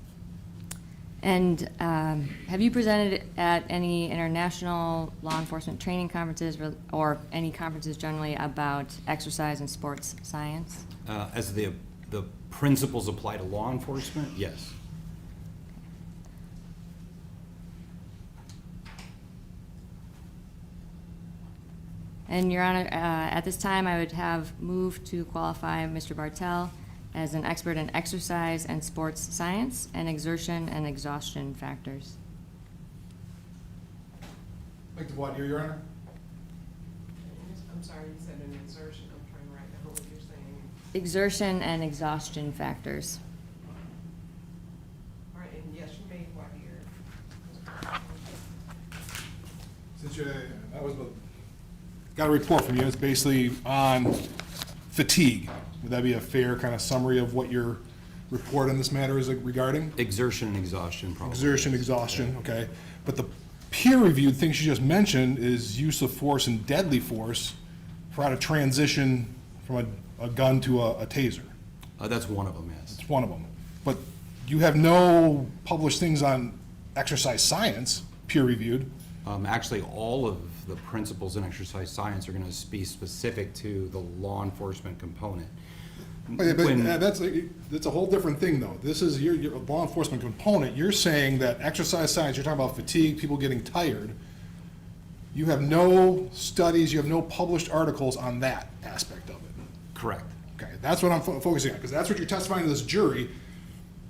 And have you presented at any international law enforcement training conferences or any conferences generally about exercise and sports science? As the principles apply to law enforcement, yes. And Your Honor, at this time, I would have moved to qualify Mr. Bartel as an expert in exercise and sports science and exertion and exhaustion factors. Like the what here, Your Honor? I'm sorry, you said an exertion, I'm trying to write down what you're saying. Exertion and exhaustion factors. All right, and yes, you made what here? Since got a report from you, it's basically on fatigue. Would that be a fair kind of summary of what your report on this matter is regarding? Exertion and exhaustion, probably. Exertion, exhaustion, okay. But the peer-reviewed things you just mentioned is use of force and deadly force for how to transition from a gun to a taser. That's one of them, yes. It's one of them. But you have no published things on exercise science, peer-reviewed. Actually, all of the principles in exercise science are going to be specific to the law enforcement component. But that's a whole different thing, though. This is your law enforcement component. You're saying that exercise science, you're talking about fatigue, people getting tired. You have no studies, you have no published articles on that aspect of it. Correct. Okay, that's what I'm focusing on, because that's what you're testifying to this jury.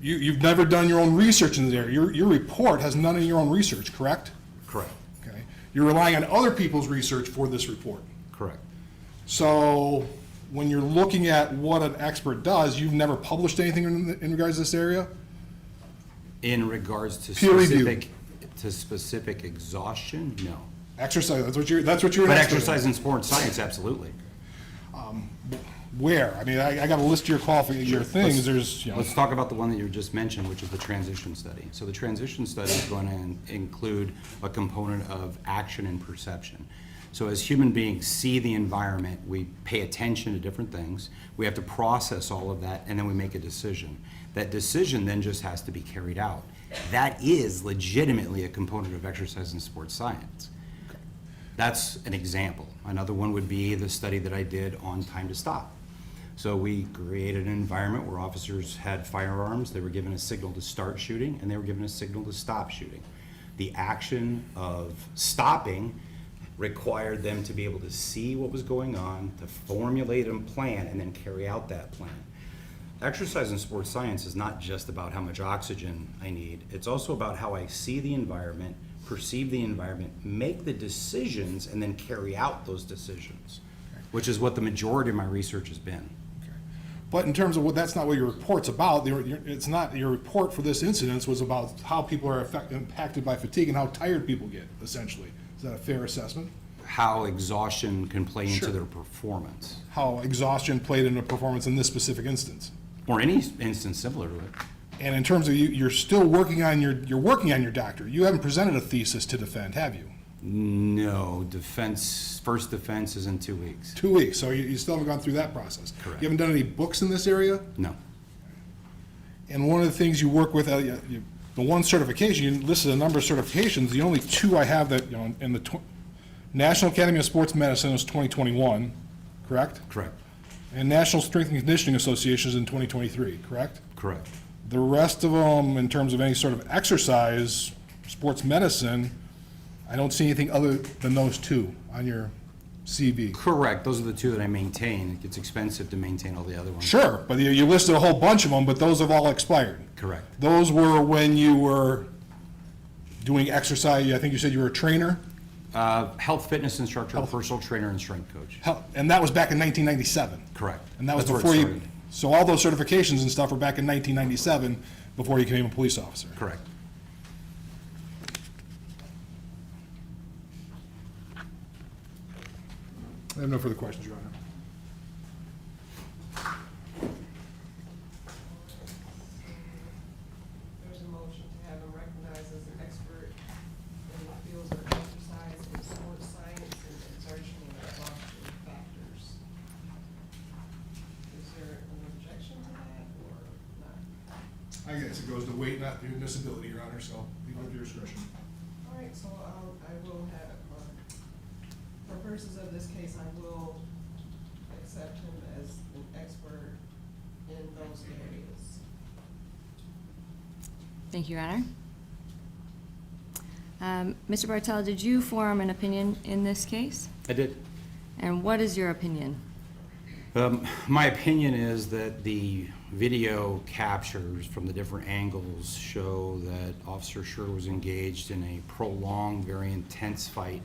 You've never done your own research in this area. Your report has none of your own research, correct? Correct. Okay. You're relying on other people's research for this report. Correct. So when you're looking at what an expert does, you've never published anything in regards to this area? In regards to peer-reviewed. specific exhaustion, no. Exercise, that's what you're an But expert in. exercise and sports science, absolutely. Where? I mean, I got a list of your qualifications, your things, there's, you know. Let's talk about the one that you just mentioned, which is the transition study. So the transition study is going to include a component of action and perception. So as human beings see the environment, we pay attention to different things. We have to process all of that, and then we make a decision. That decision then just has to be carried out. That is legitimately a component of exercise and sports science. That's an example. Another one would be the study that I did on time to stop. So we created an environment where officers had firearms, they were given a signal to start shooting, and they were given a signal to stop shooting. The action of stopping required them to be able to see what was going on, to formulate a plan, and then carry out that plan. Exercise in sports science is not just about how much oxygen I need, it's also about how I see the environment, perceive the environment, make the decisions, and then carry out those decisions, which is what the majority of my research has been. But in terms of what, that's not what your report's about. It's not, your report for this incident was about how people are impacted by fatigue and how tired people get, essentially. Is that a fair assessment? How exhaustion can play into Sure. their performance. How exhaustion played into performance in this specific instance. Or any instance similar to it. And in terms of you're still working on you're working on your doctorate. You haven't presented a thesis to defend, have you? No, first defense is in 2 weeks. 2 weeks, so you still haven't gone through that process. Correct. You haven't done any books in this area? No. And one of the things you work with, the one certification, you listed a number of certifications. The only two I have that, in the National Academy of Sports Medicine is 2021, correct? Correct. And National Strength and Conditioning Association is in 2023, correct? Correct. The rest of them, in terms of any sort of exercise, sports medicine, I don't see anything other than those two on your CV. Correct. Those are the two that I maintain. It gets expensive to maintain all the other ones. Sure, but you listed a whole bunch of them, but those have all expired. Correct. Those were when you were doing exercise. I think you said you were a trainer. Health fitness instructor, personal trainer, and strength coach. And that was back in 1997. Correct. And that was That's where before it you. started. So all those certifications and stuff were back in 1997 before you became a police officer. Correct. I have no further questions, Your Honor. There's a motion to have him recognized as an expert in the fields of exercise and sports science and exertion and exhaustion factors. Is there an objection to that or not? I guess it goes to weight, not to disability, Your Honor, so leave it to your discretion. All right, so I will have, for purposes of this case, I will accept him as an expert in those areas. Thank you, Your Honor. Mr. Bartel, did you form an opinion in this case? I did. And what is your opinion? My opinion is that the video captures from the different angles show that Officer Schurr was engaged in a prolonged, very intense fight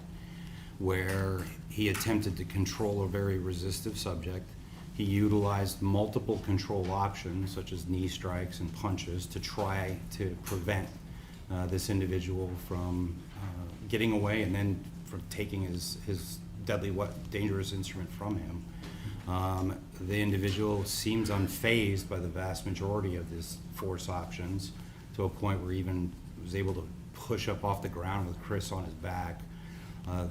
where he attempted to control a very resistive subject. He utilized multiple control options, such as knee strikes and punches, to try to prevent this individual from getting away and then from taking his deadly, dangerous instrument from him. The individual seems unfazed by the vast majority of his force options, to a point where he even was able to push up off the ground with Chris on his back.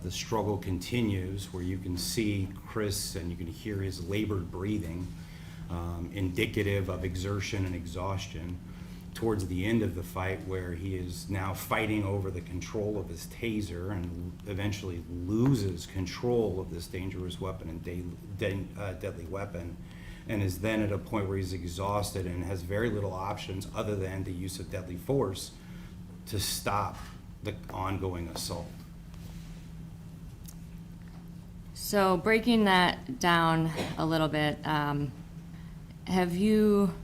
The struggle continues, where you can see Chris and you can hear his labored breathing, indicative of exertion and exhaustion. Towards the end of the fight, where he is now fighting over the control of his taser and eventually loses control of this dangerous weapon and deadly weapon, and is then at a point where he's exhausted and has very little options other than the use of deadly force to stop the ongoing assault. So breaking that down a little bit, have you,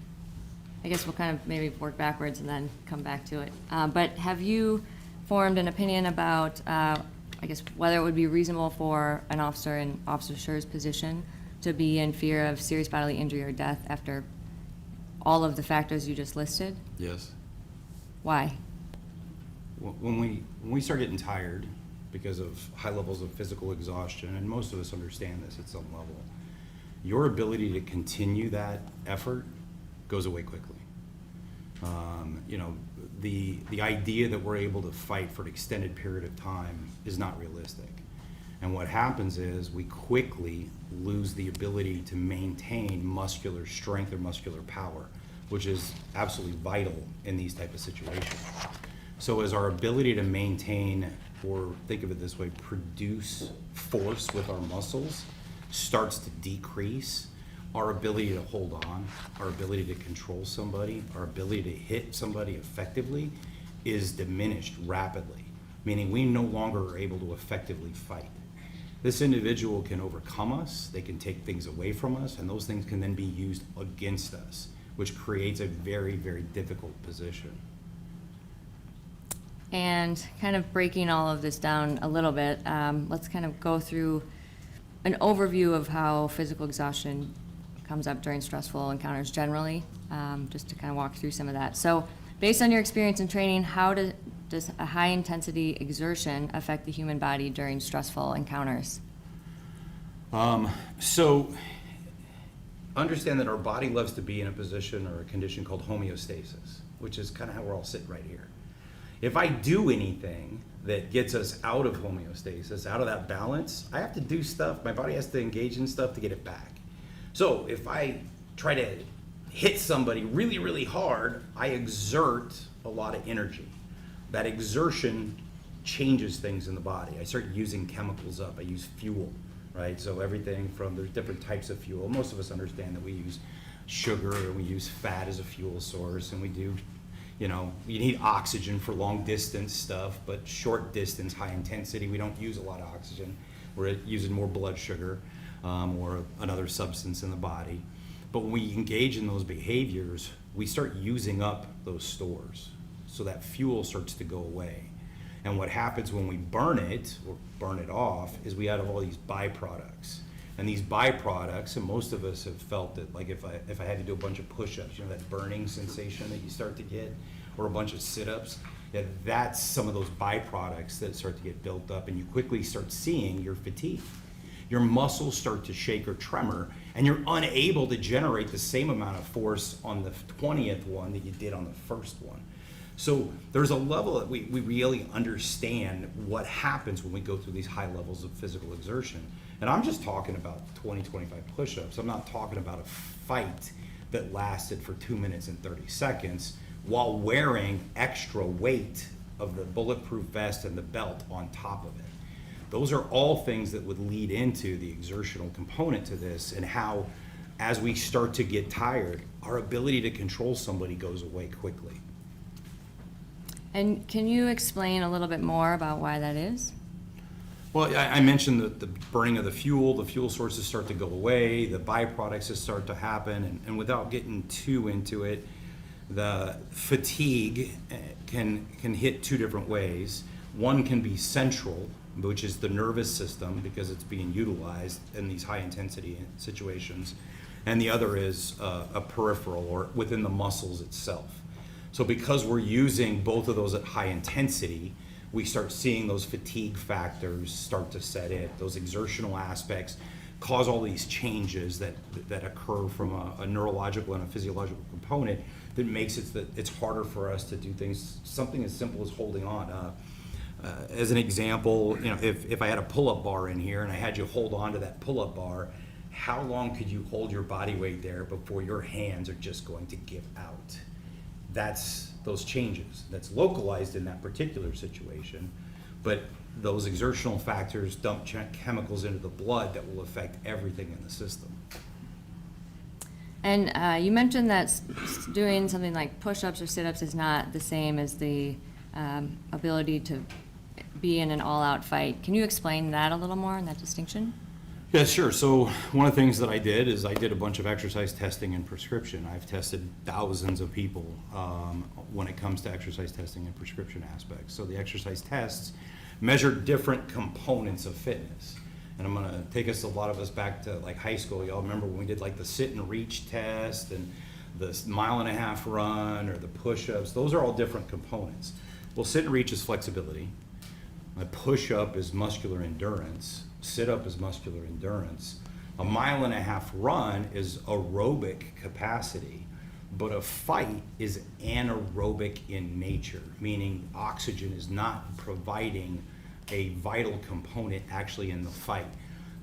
I guess we'll kind of maybe work backwards and then come back to it, but have you formed an opinion about, I guess, whether it would be reasonable for an officer in Officer Schurr's position to be in fear of serious bodily injury or death after all of the factors you just listed? Yes. Why? When we start getting tired because of high levels of physical exhaustion, and most of us understand this at some level, your ability to continue that effort goes away quickly. The idea that we're able to fight for an extended period of time is not realistic. And what happens is we quickly lose the ability to maintain muscular strength or muscular power, which is absolutely vital in these type of situations. So as our ability to maintain, or think of it this way, produce force with our muscles starts to decrease, our ability to hold on, our ability to control somebody, our ability to hit somebody effectively is diminished rapidly, meaning we no longer are able to effectively fight. This individual can overcome us, they can take things away from us, and those things can then be used against us, which creates a very, very difficult position. And kind of breaking all of this down a little bit, let's kind of go through an overview of how physical exhaustion comes up during stressful encounters generally, just to kind of walk through some of that. So based on your experience and training, how does a high-intensity exertion affect the human body during stressful encounters? So understand that our body loves to be in a position or a condition called homeostasis, which is kind of how we're all sitting right here. If I do anything that gets us out of homeostasis, out of that balance, I have to do stuff, my body has to engage in stuff to get it back. So if I try to hit somebody really, really hard, I exert a lot of energy. That exertion changes things in the body. I start using chemicals up, I use fuel, right? So everything from, there's different types of fuel. Most of us understand that we use sugar and we use fat as a fuel source, and we do, you need oxygen for long distance stuff, but short distance, high intensity, we don't use a lot of oxygen. We're using more blood sugar or another substance in the body. But when we engage in those behaviors, we start using up those stores. So that fuel starts to go away. And what happens when we burn it or burn it off is we have all these byproducts. And these byproducts, and most of us have felt it, like if I had to do a bunch of push-ups, you know, that burning sensation that you start to get, or a bunch of sit-ups, yeah, that's some of those byproducts that start to get built up, and you quickly start seeing your fatigue. Your muscles start to shake or tremor, and you're unable to generate the same amount of force on the 20th one that you did on the first one. So there's a level that we really understand what happens when we go through these high levels of physical exertion. And I'm just talking about 20, 25 push-ups. I'm not talking about a fight that lasted for 2 minutes and 30 seconds while wearing extra weight of the bulletproof vest and the belt on top of it. Those are all things that would lead into the exertional component to this, and how, as we start to get tired, our ability to control somebody goes away quickly. And can you explain a little bit more about why that is? Well, I mentioned the burning of the fuel sources start to go away, the byproducts that start to happen, and without getting too into it, the fatigue can hit two different ways. One can be central, which is the nervous system, because it's being utilized in these high intensity situations, and the other is a peripheral, or within the muscles itself. So because we're using both of those at high intensity, we start seeing those fatigue factors start to set in. Those exertional aspects cause all these changes that occur from a neurological and a physiological component that makes it that it's harder for us to do things, something as simple as holding on. As an example, you know, if I had a pull-up bar in here and I had you hold on to that pull-up bar, how long could you hold your body weight there before your hands are just going to give out? That's those changes. That's localized in that particular situation, but those exertional factors dump chemicals into the blood that will affect everything in the system. And you mentioned that doing something like push-ups or sit-ups is not the same as the ability to be in an all-out fight. Can you explain that a little more, and that distinction? Yeah, sure. So one of the things that I did is I did a bunch of exercise testing and prescription. I've tested thousands of people when it comes to exercise testing and prescription aspects. So the exercise tests measure different components of fitness. And I'm gonna take us, a lot of us, back to like high school. Y'all remember when we did like the sit and reach test and the 1.5 mile run or the push-ups? Those are all different components. Well, sit and reach is flexibility. My push-up is muscular endurance. Sit-up is muscular endurance. 1.5 mile run is aerobic capacity, but a fight is anaerobic in nature, meaning oxygen is not providing a vital component actually in the fight.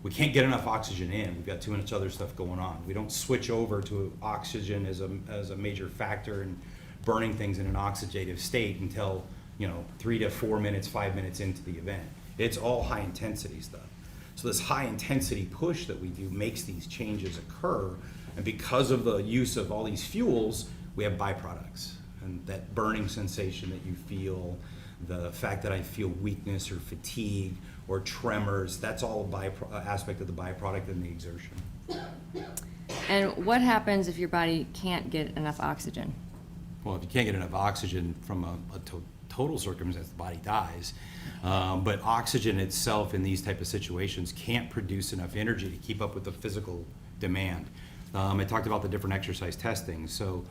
We can't get enough oxygen in. We've got too much other stuff going on. We don't switch over to oxygen as a major factor in burning things in an oxidative state until, you know, 3 to 4 minutes, 5 minutes into the event. It's all high intensity stuff. So this high intensity push that we do makes these changes occur, and because of the use of all these fuels, we have byproducts. And that burning sensation that you feel, the fact that I feel weakness or fatigue or tremors, that's all a aspect of the byproduct and the exertion. And what happens if your body can't get enough oxygen? Well, if you can't get enough oxygen from a total circumstance, the body dies. But oxygen itself in these type of situations can't produce enough energy to keep up with the physical demand. I talked about the different exercise testing. So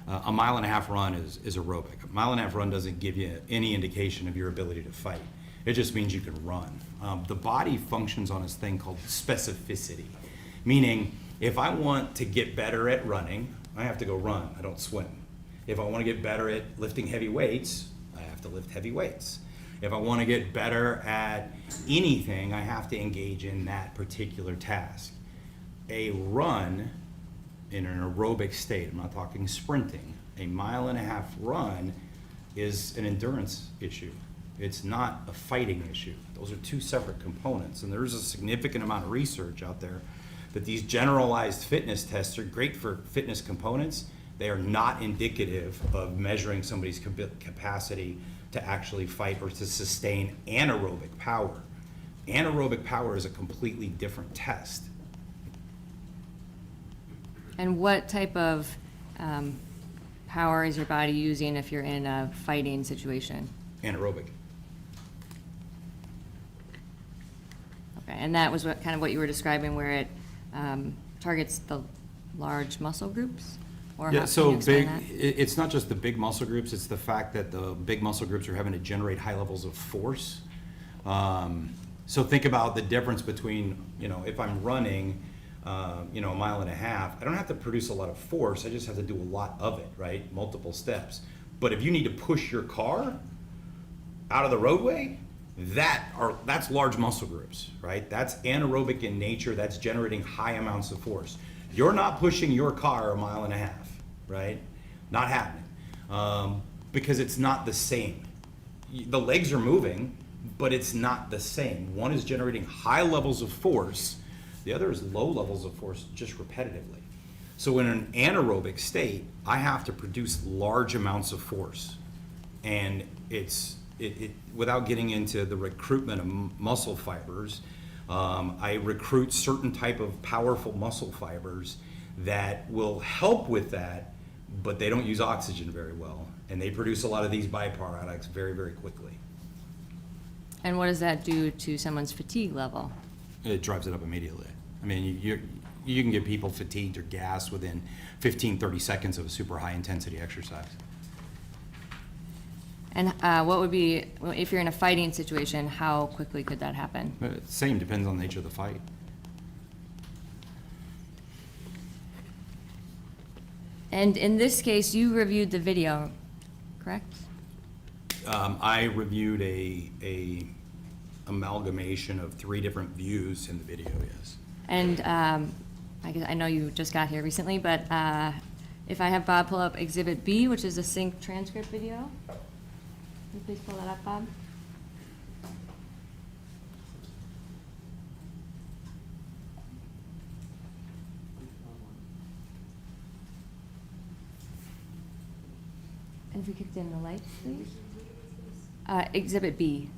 1.5 mile run is aerobic. 1.5 mile run doesn't give you any indication of your ability to fight. It just means you can run. The body functions on this thing called specificity, meaning if I want to get better at running, I have to go run. I don't swim. If I want to get better at lifting heavy weights, I have to lift heavy weights. If I want to get better at anything, I have to engage in that particular task. A run in an aerobic state, I'm not talking sprinting, 1.5 mile run is an endurance issue. It's not a fighting issue. Those are two separate components, and there's a significant amount of research out there that these generalized fitness tests are great for fitness components. They are not indicative of measuring somebody's capacity to actually fight or to sustain anaerobic power. Anaerobic power is a completely different test. And what type of power is your body using if you're in a fighting situation? Anaerobic. Okay, and that was what you were describing, where it targets the large muscle groups? Or Yeah, how so can you explain big, that? it's not just the big muscle groups, it's the fact that the big muscle groups are having to generate high levels of force. So think about the difference between, if I'm running, a mile and a half, I don't have to produce a lot of force, I just have to do a lot of it, right? Multiple steps. But if you need to push your car out of the roadway, that's large muscle groups, right? That's anaerobic in nature, that's generating high amounts of force. You're not pushing your car a mile and a half, right? Not happening, because it's not the same. The legs are moving, but it's not the same. One is generating high levels of force, the other is low levels of force, just repetitively. So in an anaerobic state, I have to produce large amounts of force, and without getting into the recruitment of muscle fibers, I recruit certain type of powerful muscle fibers that will help with that, but they don't use oxygen very well, and they produce a lot of these byproducts very, very quickly. And what does that do to someone's fatigue level? It drives it up immediately. I mean, you can get people fatigued or gassed within 15, 30 seconds of a super high intensity exercise. And what would be, if you're in a fighting situation, how quickly could that happen? Same, depends on the nature of the fight. And in this case, you reviewed the video, correct? I reviewed a amalgamation of 3 different views in the video, yes. And I know you just got here recently, but if I have Bob pull up Exhibit B, which is a sync transcript video. Can you please pull that up, Bob? And if we could dim the lights, please. Exhibit B.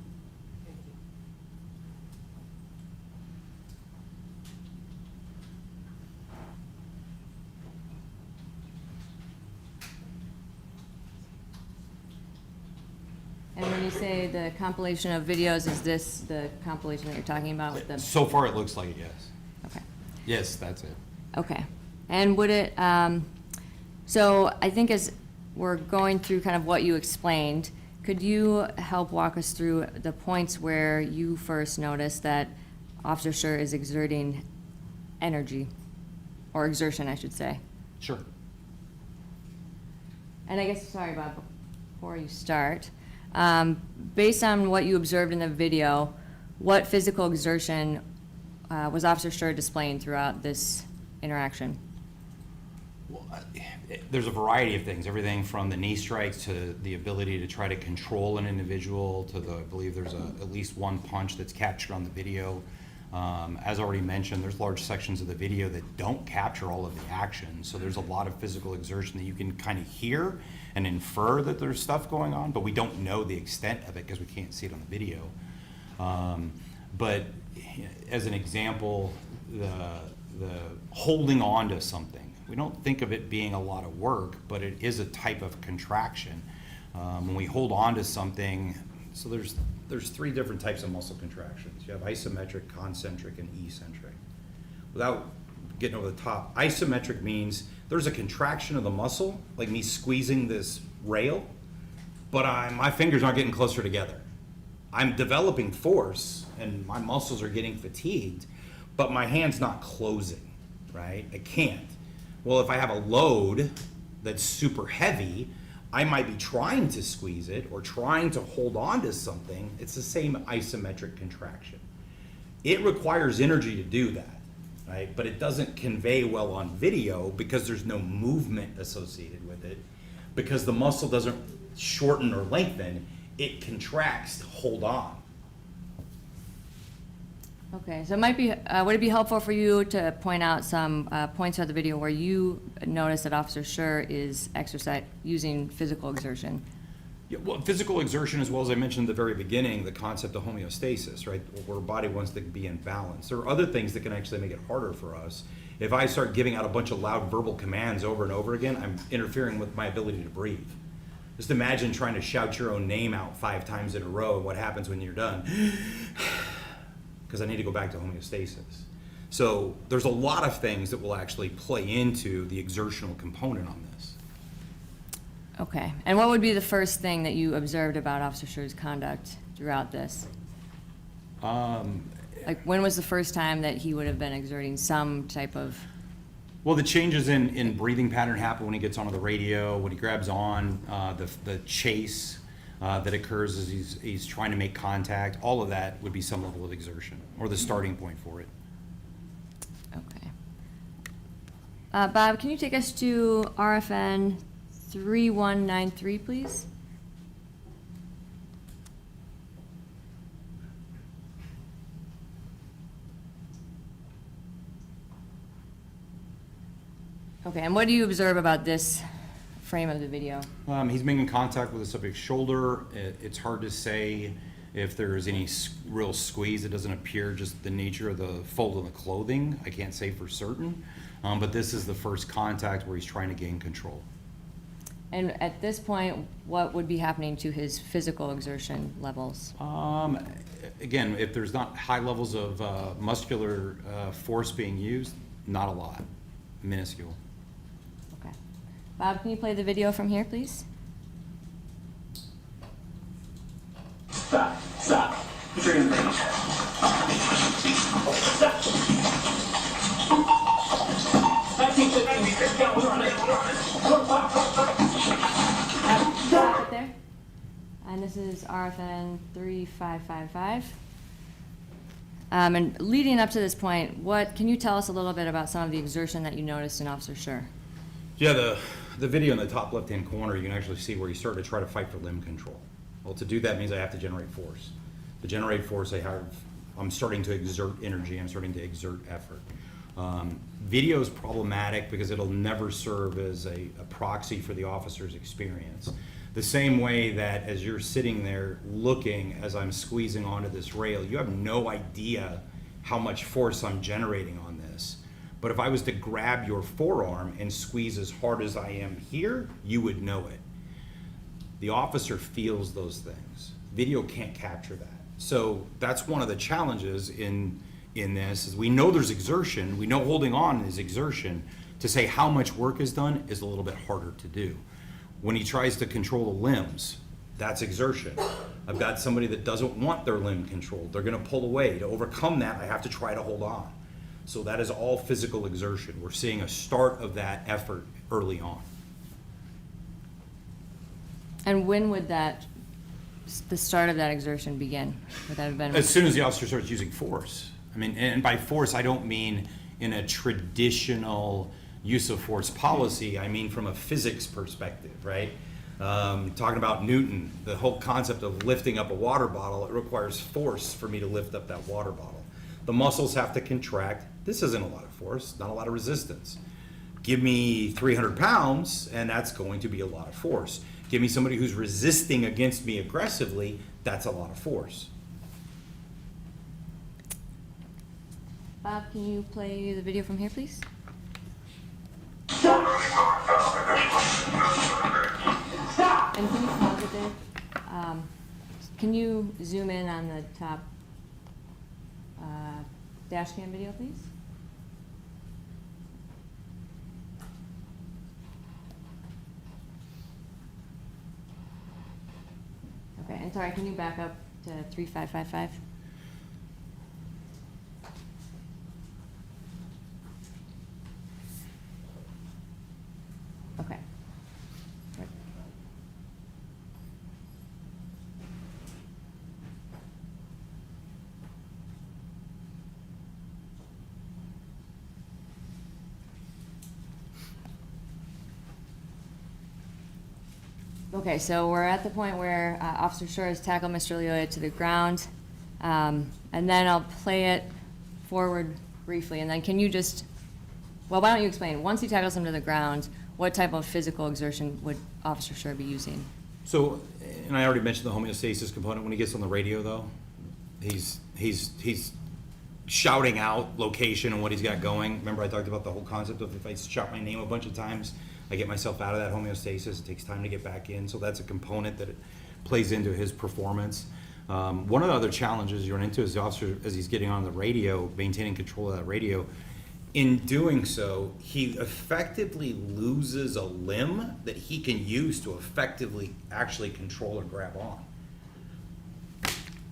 And when you say the compilation of videos, is this the compilation that you're talking about with the? So far, it looks like it, yes. Okay. Yes, that's it. Okay. And would it, so I think as we're going through kind of what you explained, could you help walk us through the points where you first noticed that Officer Schurr is exerting energy, or exertion, I should say? Sure. And I guess, sorry, Bob, before you start, based on what you observed in the video, what physical exertion was Officer Schurr displaying throughout this interaction? Well, there's a variety of things, everything from the knee strikes to the ability to try to control an individual to I believe there's at least one punch that's captured on the video. As already mentioned, there's large sections of the video that don't capture all of the action, so there's a lot of physical exertion that you can kind of hear and infer that there's stuff going on, but we don't know the extent of it because we can't see it on the video. But as an example, the holding on to something, we don't think of it being a lot of work, but it is a type of contraction. When we hold on to something, so there's 3 different types of muscle contractions. You have isometric, concentric, and eccentric. Without getting over the top, isometric means there's a contraction of the muscle, like me squeezing this rail, but my fingers aren't getting closer together. I'm developing force, and my muscles are getting fatigued, but my hand's not closing, right? I can't. Well, if I have a load that's super heavy, I might be trying to squeeze it or trying to hold on to something. It's the same isometric contraction. It requires energy to do that, right? But it doesn't convey well on video because there's no movement associated with it, because the muscle doesn't shorten or lengthen, it contracts to hold on. Okay, so it might be, would it be helpful for you to point out some points of the video where you notice that Officer Schurr is using physical exertion? Yeah, well, physical exertion, as well as I mentioned at the very beginning, the concept of homeostasis, right? Where our body wants to be in balance. There are other things that can actually make it harder for us. If I start giving out a bunch of loud verbal commands over and over again, I'm interfering with my ability to breathe. Just imagine trying to shout your own name out 5 times in a row and what happens when you're done. Because I need to go back to homeostasis. So there's a lot of things that will actually play into the exertional component on this. Okay, and what would be the first thing that you observed about Officer Schurr's conduct throughout this? Like, when was the first time that he would have been exerting some type of... Well, the changes in breathing pattern happen when he gets onto the radio, when he grabs on, the chase that occurs as he's trying to make contact. All of that would be some level of exertion, or the starting point for it. Okay. Bob, can you take us to RFN 3193, please? Okay, and what do you observe about this frame of the video? He's making contact with the subject's shoulder. It's hard to say if there's any real squeeze. It doesn't appear, just the nature of the fold of the clothing. I can't say for certain, but this is the first contact where he's trying to gain control. And at this point, what would be happening to his physical exertion levels? Again, if there's not high levels of muscular force being used, not a lot, minuscule. Okay. Bob, can you play the video from here, please? Stop. Put your hands down. Stop. Stop it there. And this is RFN 3555. And leading up to this point, can you tell us a little bit about some of the exertion that you noticed in Officer Schurr? Yeah, the video in the top left-hand corner, you can actually see where he started to try to fight for limb control. Well, to do that means I have to generate force. To generate force, I'm starting to exert energy, I'm starting to exert effort. Video is problematic because it'll never serve as a proxy for the officer's experience. The same way that as you're sitting there looking as I'm squeezing onto this rail, you have no idea how much force I'm generating on this. But if I was to grab your forearm and squeeze as hard as I am here, you would know it. The officer feels those things. Video can't capture that. So that's one of the challenges in this, is we know there's exertion, we know holding on is exertion. To say how much work is done is a little bit harder to do. When he tries to control the limbs, that's exertion. I've got somebody that doesn't want their limb controlled. They're gonna pull away. To overcome that, I have to try to hold on. So that is all physical exertion. We're seeing a start of that effort early on. And when would the start of that exertion begin? Would that have been? As soon as the officer starts using force. I mean, and by force, I don't mean in a traditional use of force policy. I mean from a physics perspective, right? Talking about Newton, the whole concept of lifting up a water bottle, it requires force for me to lift up that water bottle. The muscles have to contract. This isn't a lot of force, not a lot of resistance. Give me 300 pounds, and that's going to be a lot of force. Give me somebody who's resisting against me aggressively, that's a lot of force. Bob, can you play the video from here, please? And can you pause it there? Can you zoom in on the top dash cam video, please? Okay, and sorry, can you back up to 3555? Okay. Right. Okay, so we're at the point where Officer Schurr has tackled Mr. Lioya to the ground, and then I'll play it forward briefly, and then can you just, well, why don't you explain, once he tackles him to the ground, what type of physical exertion would Officer Schurr be using? So, and I already mentioned the homeostasis component. When he gets on the radio, though, he's shouting out location and what he's got going. Remember I talked about the whole concept of if I shout my name a bunch of times, I get myself out of that homeostasis. It takes time to get back in. So that's a component that it plays into his performance. One of the other challenges you run into is the officer, as he's getting on the radio, maintaining control of that radio. In doing so, he effectively loses a limb that he can use to effectively actually control or grab on.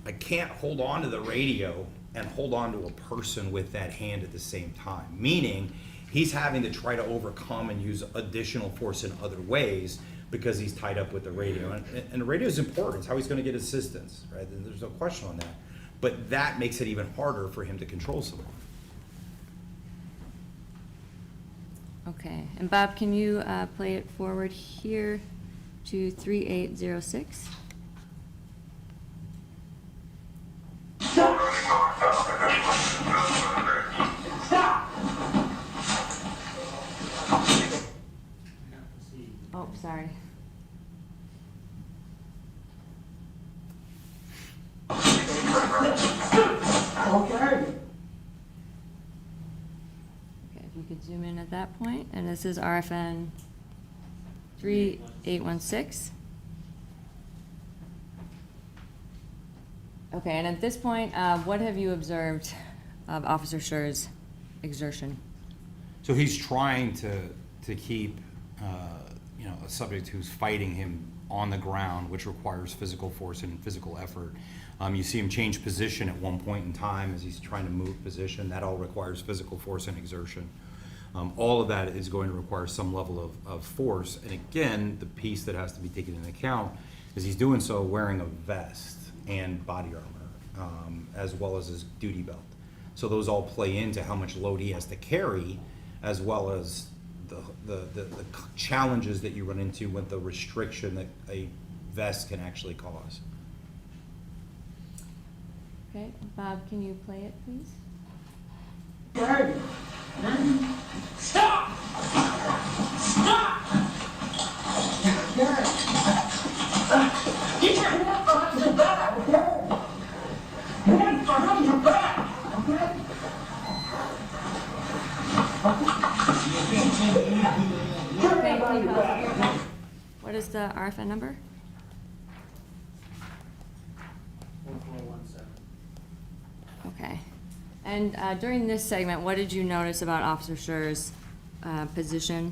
I can't hold on to the radio and hold on to a person with that hand at the same time, meaning he's having to try to overcome and use additional force in other ways because he's tied up with the radio. And the radio is important. It's how he's going to get assistance, right? There's no question on that. But that makes it even harder for him to control someone. Okay, and Bob, can you play it forward here to 3806? Oh, sorry. Okay, if you could zoom in at that point, and this is RFN 3816. Okay, and at this point, what have you observed of Officer Schurr's exertion? So he's trying to keep a subject who's fighting him on the ground, which requires physical force and physical effort. You see him change position at one point in time as he's trying to move position. That all requires physical force and exertion. All of that is going to require some level of force. And again, the piece that has to be taken into account is he's doing so wearing a vest and body armor, as well as his duty belt. So those all play into how much load he has to carry, as well as the challenges that you run into with the restriction that a vest can actually cause. Okay, Bob, can you play it, please? Stop! Stop! Get your hand behind your back, okay? Hand behind your back, okay? Okay, can you pause? What is the RFN number? 4417. Okay. And during this segment, what did you notice about Officer Schurr's position?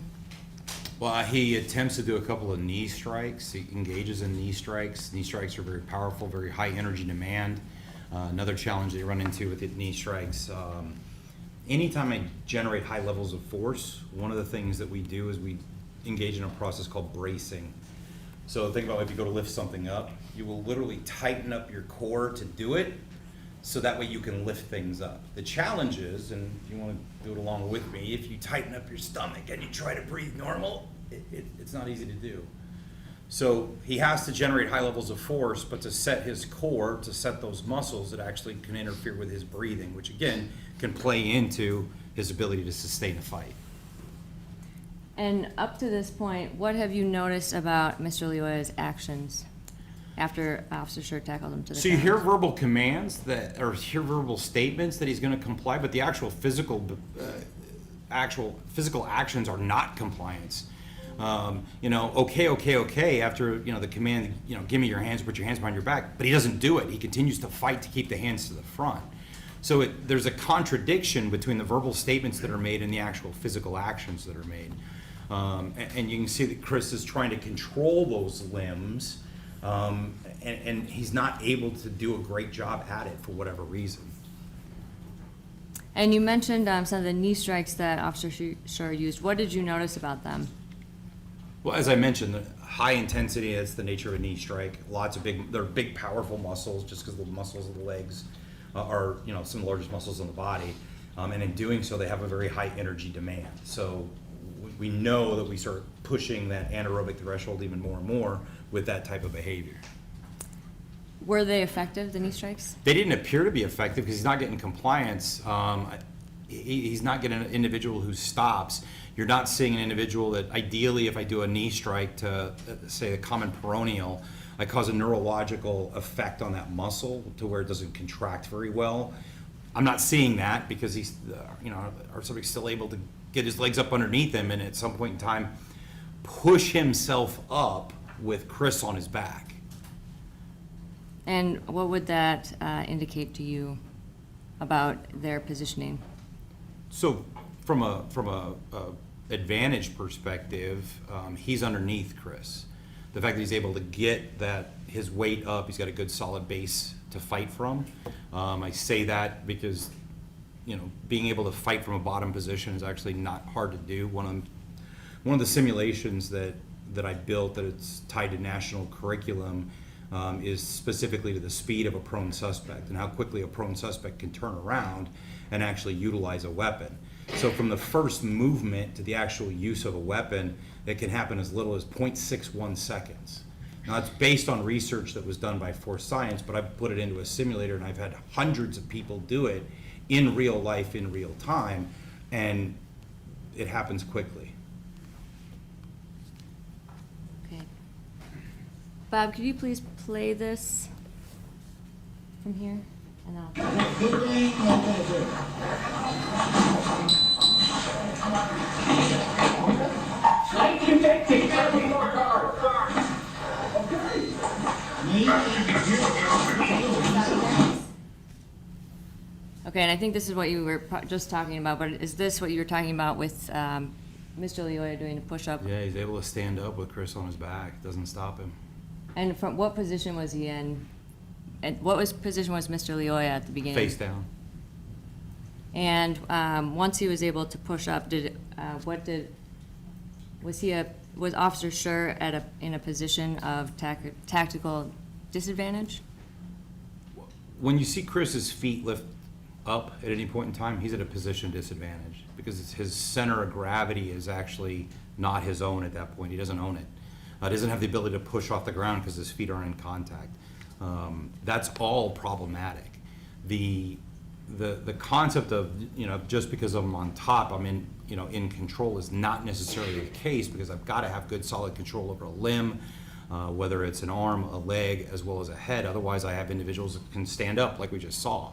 Well, he attempts to do a couple of knee strikes. He engages in knee strikes. Knee strikes are very powerful, very high energy demand. Another challenge that you run into with the knee strikes, anytime I generate high levels of force, one of the things that we do is we engage in a process called bracing. So think about if you go to lift something up, you will literally tighten up your core to do it, so that way you can lift things up. The challenge is, and if you want to do it along with me, if you tighten up your stomach and you try to breathe normal, it's not easy to do. So he has to generate high levels of force, but to set his core, to set those muscles, it actually can interfere with his breathing, which again can play into his ability to sustain a fight. And up to this point, what have you noticed about Mr. Lioya's actions after Officer Schurr tackled him to the So you ground? hear verbal commands that, or hear verbal statements that he's going to comply, but the actual physical actions are not compliance. Okay, after, the command, give me your hands, put your hands behind your back, but he doesn't do it. He continues to fight to keep the hands to the front. So there's a contradiction between the verbal statements that are made and the actual physical actions that are made. And you can see that Chris is trying to control those limbs, and he's not able to do a great job at it for whatever reason. And you mentioned some of the knee strikes that Officer Schurr used. What did you notice about them? Well, as I mentioned, the high intensity, that's the nature of a knee strike. They're big, powerful muscles, just because the muscles of the legs are, some of the largest muscles in the body. And in doing so, they have a very high energy demand. So we know that we start pushing that anaerobic threshold even more and more with that type of behavior. Were they effective, the knee strikes? They didn't appear to be effective because he's not getting compliance. He's not getting an individual who stops. You're not seeing an individual that ideally, if I do a knee strike to, say, a common peroneal, I cause a neurological effect on that muscle to where it doesn't contract very well. I'm not seeing that because he's, our subject's still able to get his legs up underneath him and at some point in time push himself up with Chris on his back. And what would that indicate to you about their positioning? So from a advantage perspective, he's underneath Chris. The fact that he's able to get his weight up, he's got a good solid base to fight from. I say that because, being able to fight from a bottom position is actually not hard to do. One of the simulations that I built that it's tied to national curriculum is specifically to the speed of a prone suspect and how quickly a prone suspect can turn around and actually utilize a weapon. So from the first movement to the actual use of a weapon, it can happen as little as 0.61 seconds. Now, it's based on research that was done by Force Science, but I've put it into a simulator and I've had hundreds of people do it in real life, in real time, and it happens quickly. Okay. Bob, could you please play this from here? And I'll... Okay, and I think this is what you were just talking about, but is this what you were talking about with Mr. Lioya doing a push-up? Yeah, he's able to stand up with Chris on his back. Doesn't stop him. And from what position was he in? And position was Mr. Lioya at the beginning? Face down. And once he was able to push up, was Officer Schurr in a position of tactical disadvantage? When you see Chris's feet lift up at any point in time, he's at a position disadvantage because his center of gravity is actually not his own at that point. He doesn't own it. He doesn't have the ability to push off the ground because his feet aren't in contact. That's all problematic. The concept of, just because I'm on top, I'm in control is not necessarily the case because I've got to have good solid control over a limb, whether it's an arm, a leg, as well as a head. Otherwise, I have individuals that can stand up like we just saw,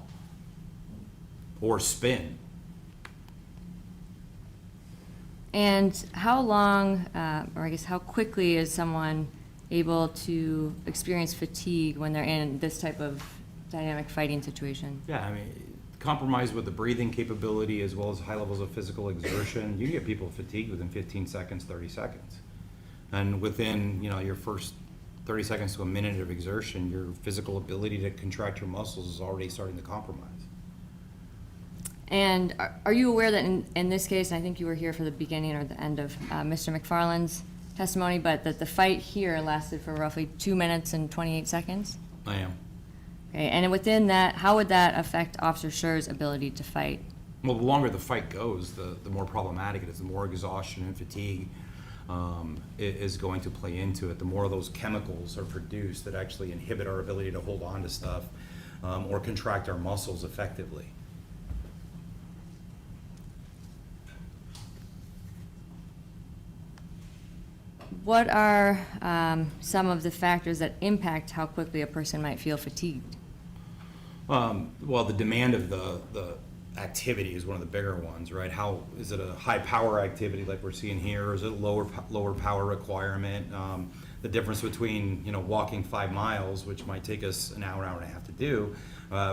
or spin. And how long, or I guess how quickly is someone able to experience fatigue when they're in this type of dynamic fighting situation? Yeah, I mean, compromised with the breathing capability as well as high levels of physical exertion, you can get people fatigued within 15 seconds, 30 seconds. And within, your first 30 seconds to a minute of exertion, your physical ability to contract your muscles is already starting to compromise. And are you aware that in this case, and I think you were here for the beginning or the end of Mr. McFarland's testimony, but that the fight here lasted for roughly 2 minutes and 28 seconds? I am. Okay, and within that, how would that affect Officer Schurr's ability to fight? Well, the longer the fight goes, the more problematic it is, the more exhaustion and fatigue is going to play into it. The more of those chemicals are produced that actually inhibit our ability to hold on to stuff or contract our muscles effectively. What are some of the factors that impact how quickly a person might feel fatigued? Well, the demand of the activity is one of the bigger ones, right? How is it a high power activity like we're seeing here, or is it a lower power requirement? The difference between walking 5 miles, which might take us an hour and a half to do,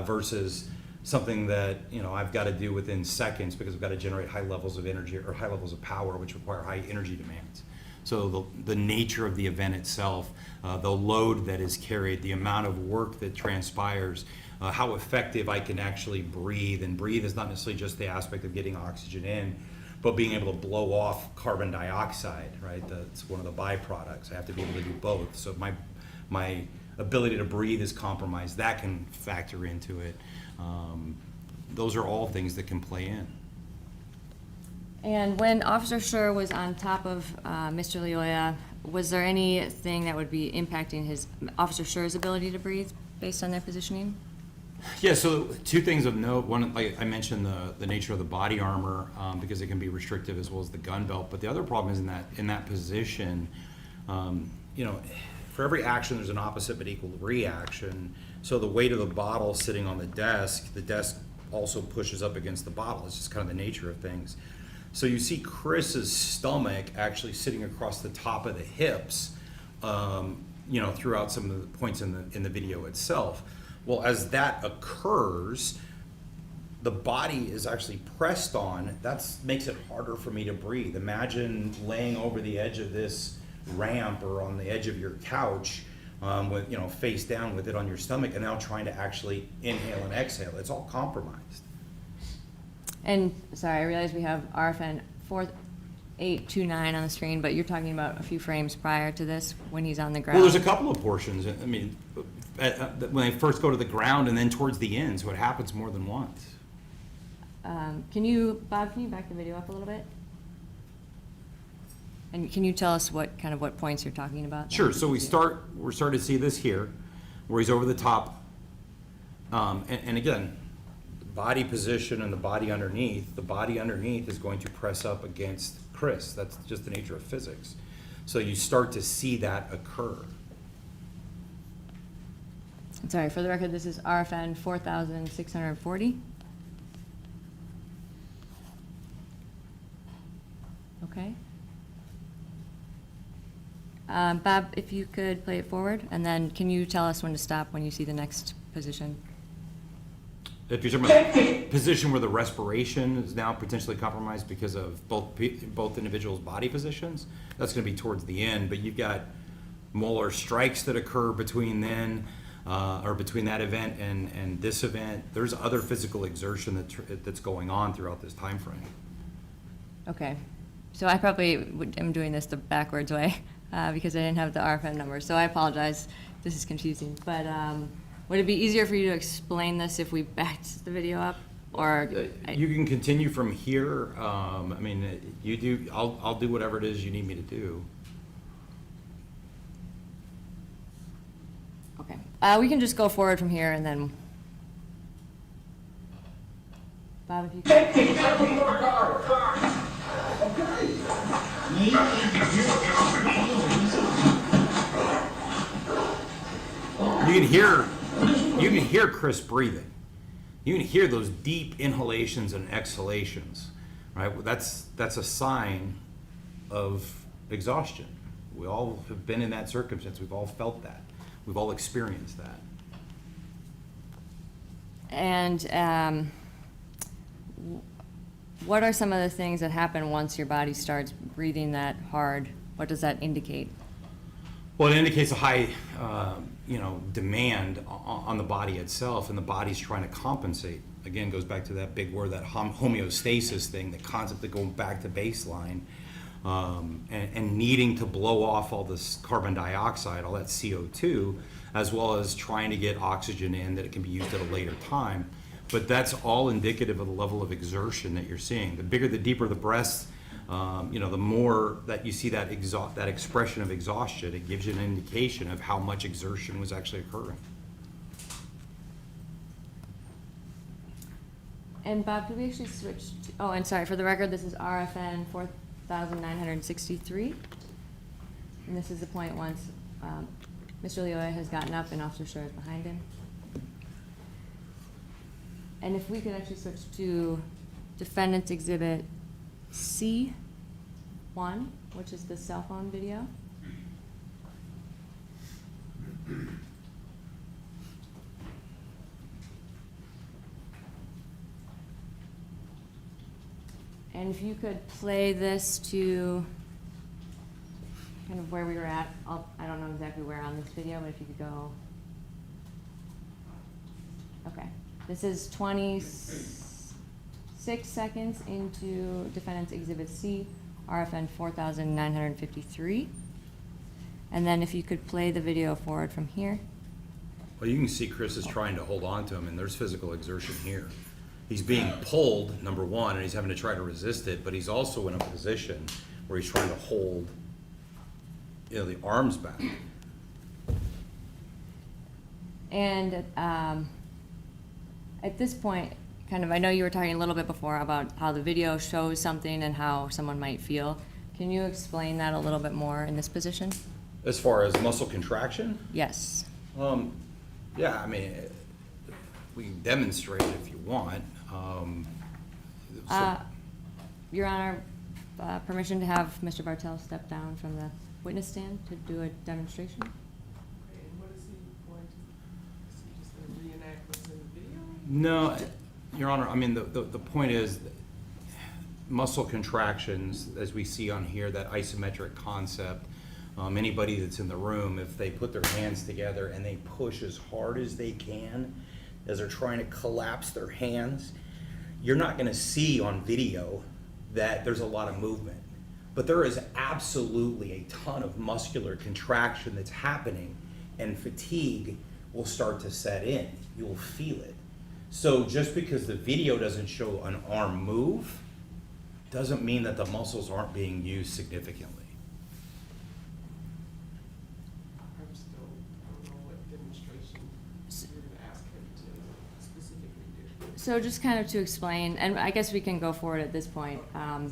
versus something that I've got to do within seconds because I've got to generate high levels of energy or high levels of power, which require high energy demands. So the nature of the event itself, the load that is carried, the amount of work that transpires, how effective I can actually breathe. And breathe is not necessarily just the aspect of getting oxygen in, but being able to blow off carbon dioxide, right? That's one of the byproducts. I have to be able to do both. So if my ability to breathe is compromised, that can factor into it. Those are all things that can play in. And when Officer Schurr was on top of Mr. Lioya, was there anything that would be impacting Officer Schurr's ability to breathe based on their positioning? Yeah, so 2 things of note. One, like I mentioned, the nature of the body armor because it can be restrictive as well as the gun belt. But the other problem is in that position, for every action there's an opposite but equal reaction. So the weight of the bottle sitting on the desk also pushes up against the bottle. It's just kind of the nature of things. So you see Chris's stomach actually sitting across the top of the hips, you know, throughout some of the points in the video itself. Well, as that occurs, the body is actually pressed on. That makes it harder for me to breathe. Imagine laying over the edge of this ramp or on the edge of your couch with, you know, face down with it on your stomach, and now trying to actually inhale and exhale. It's all compromised. And sorry, I realize we have RFN 4829 on the screen, but you're talking about a few frames prior to this when he's on the ground. Well, there's a couple of portions. I mean, when they first go to the ground and then towards the end, so it happens more than once. Bob, can you back the video up a little bit? And can you tell us what points you're talking about? Sure. So we're starting to see this here, where he's over the top, and again, body position and the body underneath. The body underneath is going to press up against Chris. That's just the nature of physics. So you start to see that occur. Sorry, for the record, this is RFN 4640. Okay. Bob, if you could play it forward, and then can you tell us when to stop when you see the next position? If you're talking about the position where the respiration is now potentially compromised because of both individuals' body positions, that's going to be towards the end. But you've got molar strikes that occur between then, or between that event and this event. There's other physical exertion that's going on throughout this time frame. Okay, so I probably am doing this the backwards way because I didn't have the RFM number. So I apologize. This is confusing, but. Would it be easier for you to explain this if we backed the video up, or? You can continue from here. I mean, you do. I'll do whatever it is you need me to do. Okay. We can just go forward from here, and then. Bob, if you could. You can hear Chris breathing. You can hear those deep inhalations and exhalations, right? That's a sign of exhaustion. We all have been in that circumstance. We've all felt that. We've all experienced that. And what are some of the things that happen once your body starts breathing that hard? What does that indicate? Well, it indicates a high, demand on the body itself, and the body's trying to compensate. Again, goes back to that big word, that homeostasis thing, the concept of going back to baseline, and needing to blow off all this carbon dioxide, all that CO2, as well as trying to get oxygen in that it can be used at a later time. But that's all indicative of the level of exertion that you're seeing. The bigger, the deeper the breaths, the more that you see that expression of exhaustion, it gives you an indication of how much exertion was actually occurring. And Bob, could we actually switch to, oh, and sorry, for the record, this is RFN 4963. And this is the point once Mr. Leoya has gotten up and Officer Schurr is behind him. And if we could actually switch to Defendant's Exhibit C1, which is the cell phone video. And if you could play this to kind of where we were at, I don't know exactly where on this video, but if you could go. Okay, this is 26 seconds into Defendant's Exhibit C, RFN 4953. And then if you could play the video forward from here. Well, you can see Chris is trying to hold on to him, and there's physical exertion here. He's being pulled, number one, and he's having to try to resist it, but he's also in a position where he's trying to hold, the arms back. And at this point, kind of, I know you were talking a little bit before about how the video shows something and how someone might feel. Can you explain that a little bit more in this position? As far as muscle contraction? Yes. Yeah, I mean, we can demonstrate it if you want. Uh, Your Honor, permission to have Mr. Bartel step down from the witness stand to do a demonstration? And what is he going to, is he just gonna reenact what's in the video? No, Your Honor, I mean, the point is, muscle contractions, as we see on here, that isometric concept, anybody that's in the room, if they put their hands together and they push as hard as they can, as they're trying to collapse their hands, you're not gonna see on video that there's a lot of movement. But there is absolutely a ton of muscular contraction that's happening, and fatigue will start to set in. You'll feel it. So just because the video doesn't show an arm move, doesn't mean that the muscles aren't being used significantly. I'm still, I don't know what demonstration you're gonna ask him to specifically do. So just kind of to explain, and I guess we can go forward at this point. He kind of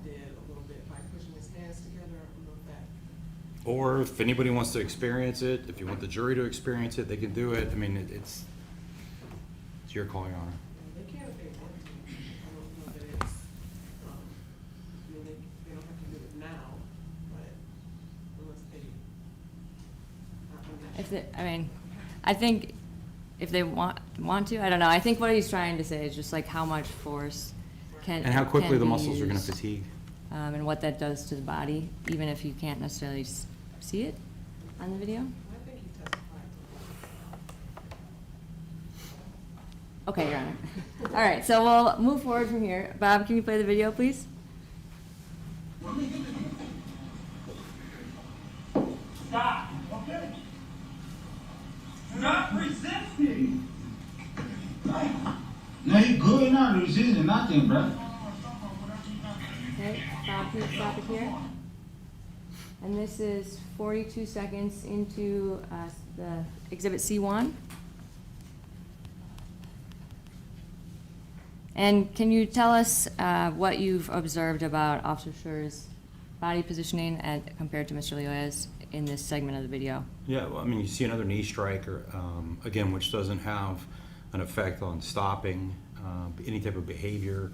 did a little bit by pushing his hands together. I don't know if that. Or if anybody wants to experience it, if you want the jury to experience it, they can do it. I mean, it's your call, Your Honor. They can if they want to. I don't know that it's, I mean, they don't have to do it now, but unless they, I'm not If they, I mean, I think if they want to, I don't know. I think what he's trying to say is just like how much force can And how quickly can the be muscles are gonna used, fatigue. and what that does to the body, even if you can't necessarily see it on the video. I think he testified. Okay, Your Honor. All right, so we'll move forward from here. Bob, can you play the video, please? Stop, okay? Do not resist me. No, you good, not resisting nothing, bro. Okay, Bob, can you stop it here? And this is 42 seconds into the Exhibit C1. And can you tell us what you've observed about Officer Schurr's body positioning compared to Mr. Leoya's in this segment of the video? Yeah, well, I mean, you see another knee strike, or, again, which doesn't have an effect on stopping any type of behavior.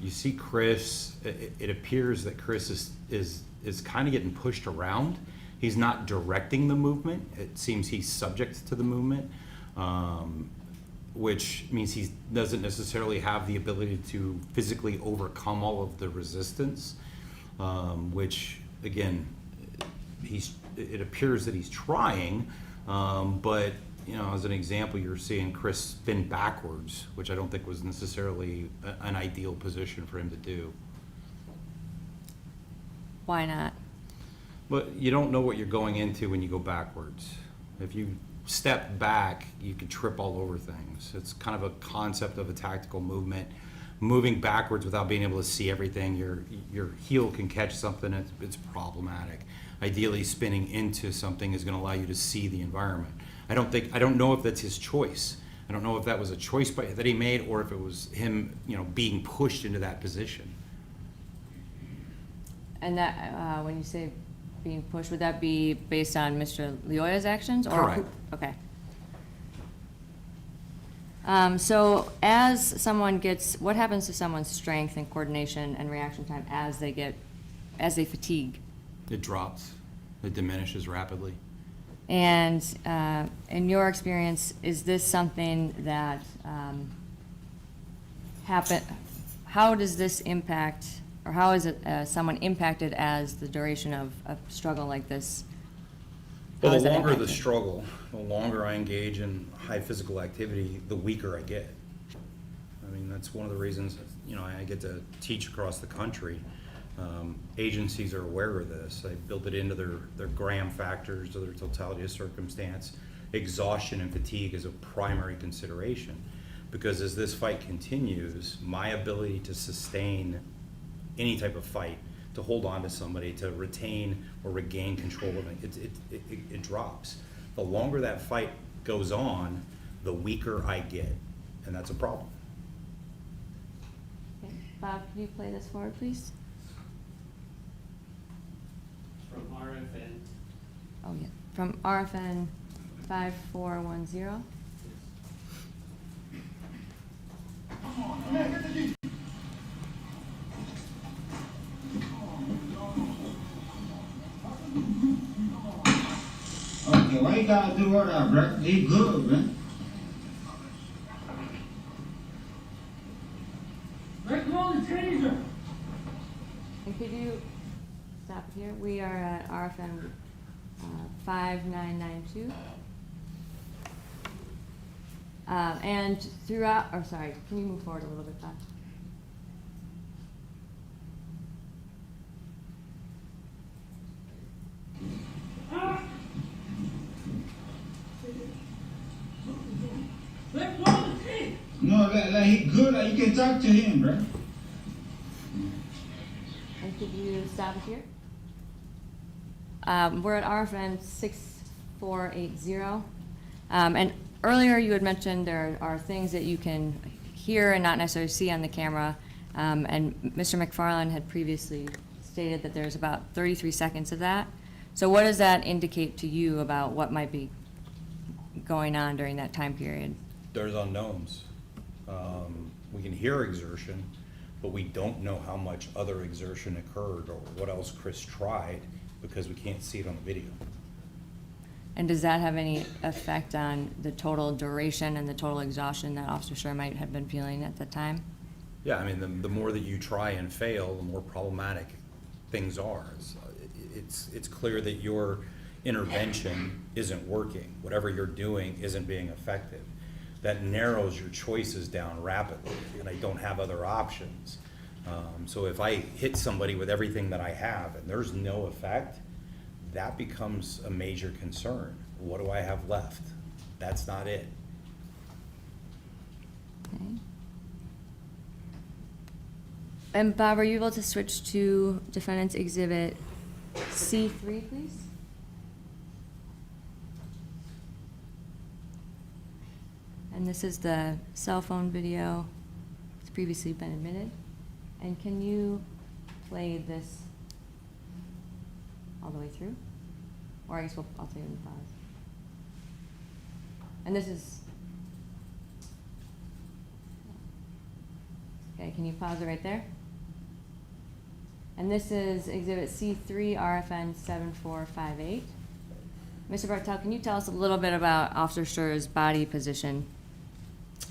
You see Chris, it appears that Chris is kind of getting pushed around. He's not directing the movement. It seems he's subject to the movement, which means he doesn't necessarily have the ability to physically overcome all of the resistance, which, again, it appears that he's trying, but, you know, as an example, you're seeing Chris spin backwards, which I don't think was necessarily an ideal position for him to do. Why not? But you don't know what you're going into when you go backwards. If you step back, you could trip all over things. It's kind of a concept of a tactical movement. Moving backwards without being able to see everything, your heel can catch something, it's problematic. Ideally, spinning into something is going to allow you to see the environment. I don't know if that's his choice. I don't know if that was a choice that he made, or if it was him, you know, being pushed into that position. And that, when you say being pushed, would that be based on Mr. Leoya's actions? Or Correct. Okay. So as someone gets, what happens to someone's strength and coordination and reaction time as they fatigue? It drops. It diminishes rapidly. And in your experience, is this something that how does this impact, or how is it someone impacted as the duration of a struggle like this? Well, the longer the struggle, the longer I engage in high physical activity, the weaker I get. I mean, that's one of the reasons, you know, I get to teach across the country. Agencies are aware of this. They built it into their Graham factors, to their totality of circumstance. Exhaustion and fatigue is a primary consideration, because as this fight continues, my ability to sustain any type of fight, to hold on to somebody, to retain or regain control of it, it drops. The longer that fight goes on, the weaker I get, and that's a problem. Okay. Bob, can you play this forward, please? From RFN. Oh, yeah. From RFN 5410. Okay, why you gotta do all that, bro? He good, man. Let go of the taser. And could you stop it here? We are at RFM 5992. And throughout, or sorry, can you move forward a little bit, Bob? No, like he good, like you can talk to him, bro. And could you stop it here? We're at RFN 6480. And earlier you had mentioned there are things that you can hear and not necessarily see on the camera. And Mr. McFarland had previously stated that there's about 33 seconds of that. So what does that indicate to you about what might be going on during that time period? There's unknowns. We can hear exertion, but we don't know how much other exertion occurred or what else Chris tried because we can't see it on the video. And does that have any effect on the total duration and the total exhaustion that Officer Schurr might have been feeling at the time? Yeah, I mean, the more that you try and fail, the more problematic things are. It's clear that your intervention isn't working. Whatever you're doing isn't being effective. That narrows your choices down rapidly, and I don't have other options. So if I hit somebody with everything that I have and there's no effect, that becomes a major concern. What do I have left? That's not it. Okay. And Bob, are you able to switch to Defendant's Exhibit C3, please? And this is the cell phone video that's previously been admitted. And can you play this all the way through? Or I guess I'll take it in pause. And this is, okay, can you pause it right there? And this is Exhibit C3, RFN 7458. Mr. Bartel, can you tell us a little bit about Officer Schurr's body position?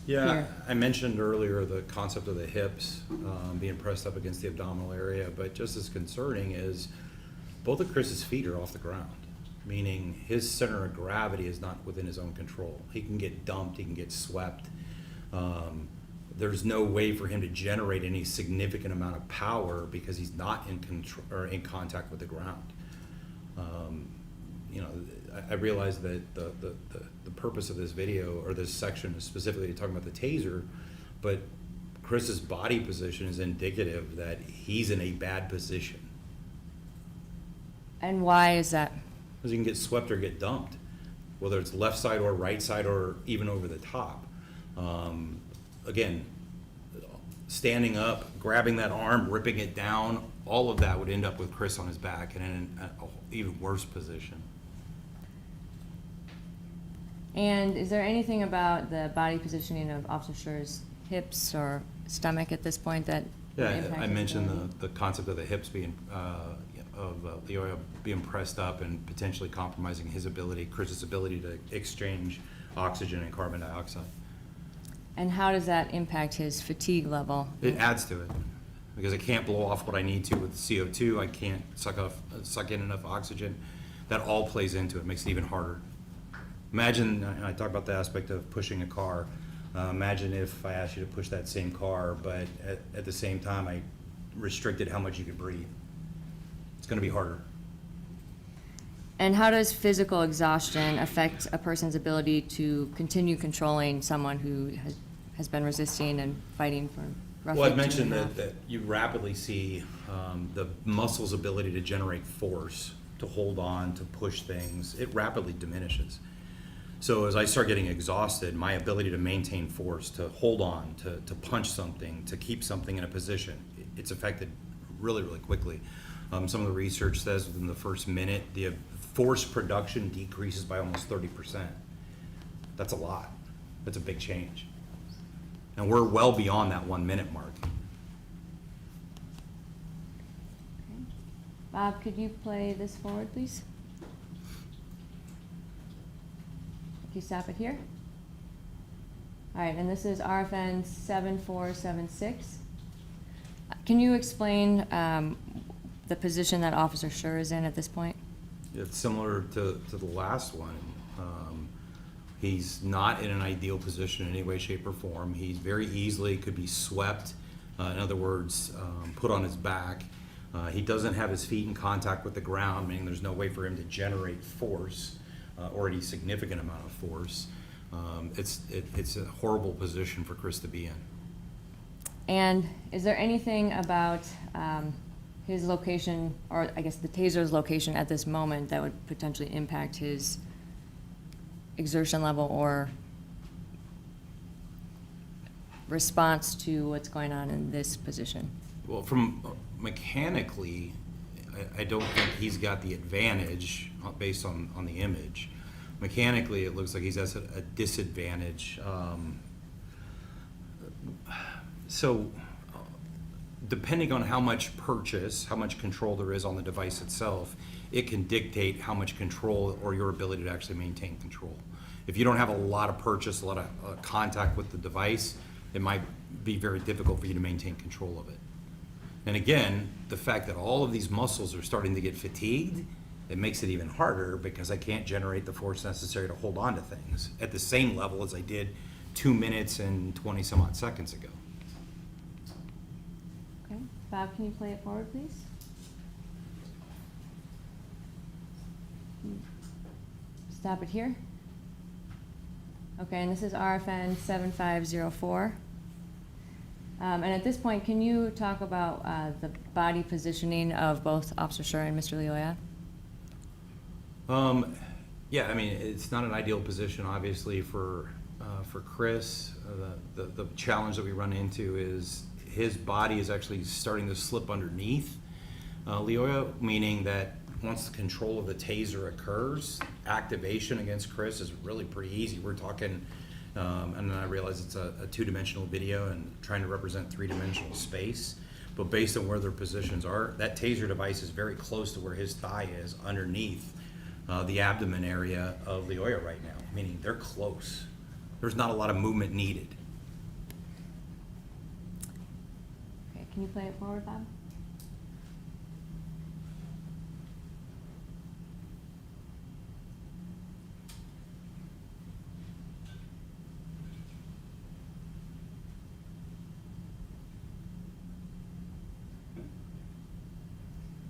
Yeah, Here. I mentioned earlier the concept of the hips being pressed up against the abdominal area, but just as concerning is both of Chris's feet are off the ground, meaning his center of gravity is not within his own control. He can get dumped, he can get swept. There's no way for him to generate any significant amount of power because he's not in control or in contact with the ground. You know, I realize that the purpose of this video or this section is specifically talking about the taser, but Chris's body position is indicative that he's in a bad position. And why is that? Because he can get swept or get dumped, whether it's left side or right side or even over the top. Again, standing up, grabbing that arm, ripping it down, all of that would end up with Chris on his back and in an even worse position. And is there anything about the body positioning of Officer Schurr's hips or stomach at this point that would Yeah, impact I his mentioned ability? the concept of the hips being, of Leoya being pressed up and potentially compromising his ability, Chris's ability to exchange oxygen and carbon dioxide. And how does that impact his fatigue level? It adds to it because I can't blow off what I need to with CO2. I can't suck in enough oxygen. That all plays into it, makes it even harder. Imagine, and I talk about the aspect of pushing a car. Imagine if I asked you to push that same car, but at the same time I restricted how much you could breathe. It's going to be harder. And how does physical exhaustion affect a person's ability to continue controlling someone who has been resisting and fighting for roughly Well, I'd mentioned 2.5? that you rapidly see the muscle's ability to generate force, to hold on, to push things. It rapidly diminishes. So as I start getting exhausted, my ability to maintain force, to hold on, to punch something, to keep something in a position, it's affected really, really quickly. Some of the research says within the first minute, the force production decreases by almost 30%. That's a lot. That's a big change. And we're well beyond that 1 minute mark. Bob, could you play this forward, please? Can you stop it here? All right, and this is RFN 7476. Can you explain the position that Officer Schurr is in at this point? It's similar to the last one. He's not in an ideal position in any way, shape, or form. He very easily could be swept, in other words, put on his back. He doesn't have his feet in contact with the ground, meaning there's no way for him to generate force or any significant amount of force. It's a horrible position for Chris to be in. And is there anything about his location, or I guess the taser's location at this moment, that would potentially impact his exertion level or response to what's going on in this position? Well, from mechanically, I don't think he's got the advantage based on the image. Mechanically, it looks like he's at a disadvantage. So depending on how much control there is on the device itself, it can dictate how much control or your ability to actually maintain control. If you don't have a lot of purchase, a lot of contact with the device, it might be very difficult for you to maintain control of it. And again, the fact that all of these muscles are starting to get fatigued, it makes it even harder because I can't generate the force necessary to hold on to things at the same level as I did 2 minutes and 20 some odd seconds ago. Okay, Bob, can you play it forward, please? Stop it here. Okay, and this is RFN 7504. And at this point, can you talk about the body positioning of both Officer Schurr and Mr. Lioya? Yeah, I mean, it's not an ideal position, obviously, for Chris. The challenge that we run into is his body is actually starting to slip underneath Lioya, meaning that once the control of the taser occurs, activation against Chris is really pretty easy. We're talking, and then I realize it's a two-dimensional video and trying to represent three-dimensional space, but based on where their positions are, that taser device is very close to where his thigh is underneath the abdomen area of Lioya right now, meaning they're close. There's not a lot of movement needed. Okay, can you play it forward, Bob?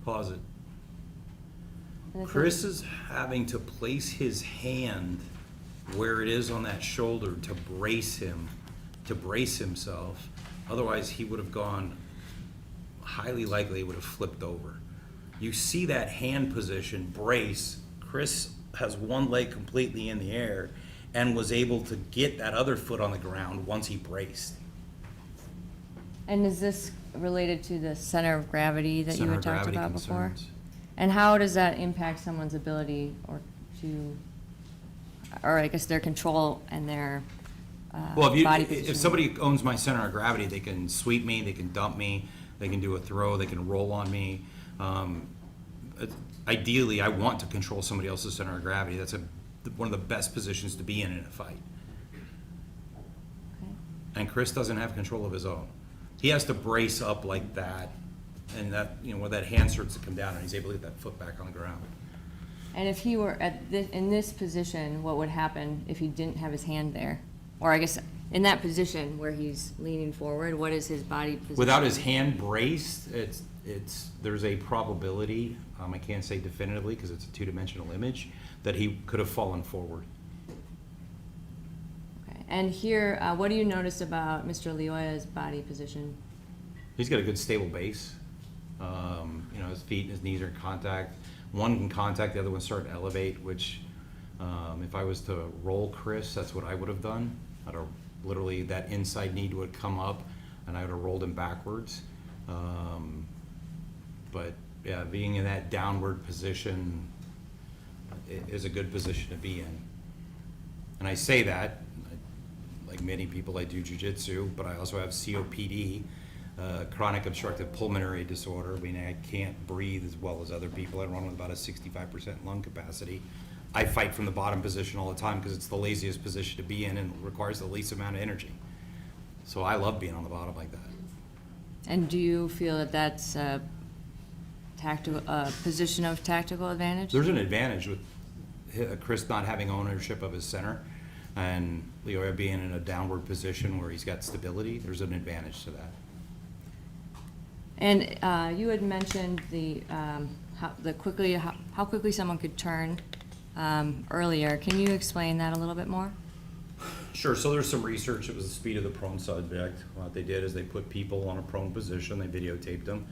Pause it. And this Chris is having to place his hand where it is on that shoulder to brace himself. Otherwise, he would have gone, highly likely, would have flipped over. You see that hand position, brace. Chris has one leg completely in the air and was able to get that other foot on the ground once he braced. And is this related to the center of gravity that you had talked about before? Concerns. And how does that impact someone's ability or I guess their control and their Well, body if position? somebody owns my center of gravity, they can sweep me, they can dump me, they can do a throw, they can roll on me. Ideally, I want to control somebody else's center of gravity. That's one of the best positions to be in a fight. Okay. And Chris doesn't have control of his own. He has to brace up like that, and that, where that hand starts to come down, and he's able to get that foot back on the ground. And if he were in this position, what would happen if he didn't have his hand there? Or I guess in that position where he's leaning forward, what is his body position? Without his hand braced, there's a probability, I can't say definitively because it's a two-dimensional image, that he could have fallen forward. Okay. And here, what do you notice about Mr. Lioya's body position? He's got a good stable base. His feet and his knees are in contact. One can contact, the other one start to elevate, which if I was to roll Chris, that's what I would have done. I'd have literally, that inside knee would come up and I would have rolled him backwards. But yeah, being in that downward position is a good position to be in. And I say that, like many people, I do jujitsu, but I also have COPD, chronic obstructive pulmonary disorder, meaning I can't breathe as well as other people. I run with about a 65% lung capacity. I fight from the bottom position all the time because it's the laziest position to be in and requires the least amount of energy. So I love being on the bottom like that. And do you feel that that's a position of tactical advantage? There's an advantage with Chris not having ownership of his center and Leoya being in a downward position where he's got stability. There's an advantage to that. And you had mentioned how quickly someone could turn earlier. Can you explain that a little bit more? Sure. So there's some research. It was the speed of the prone subject. What they did is they put people on a prone position, they videotaped them,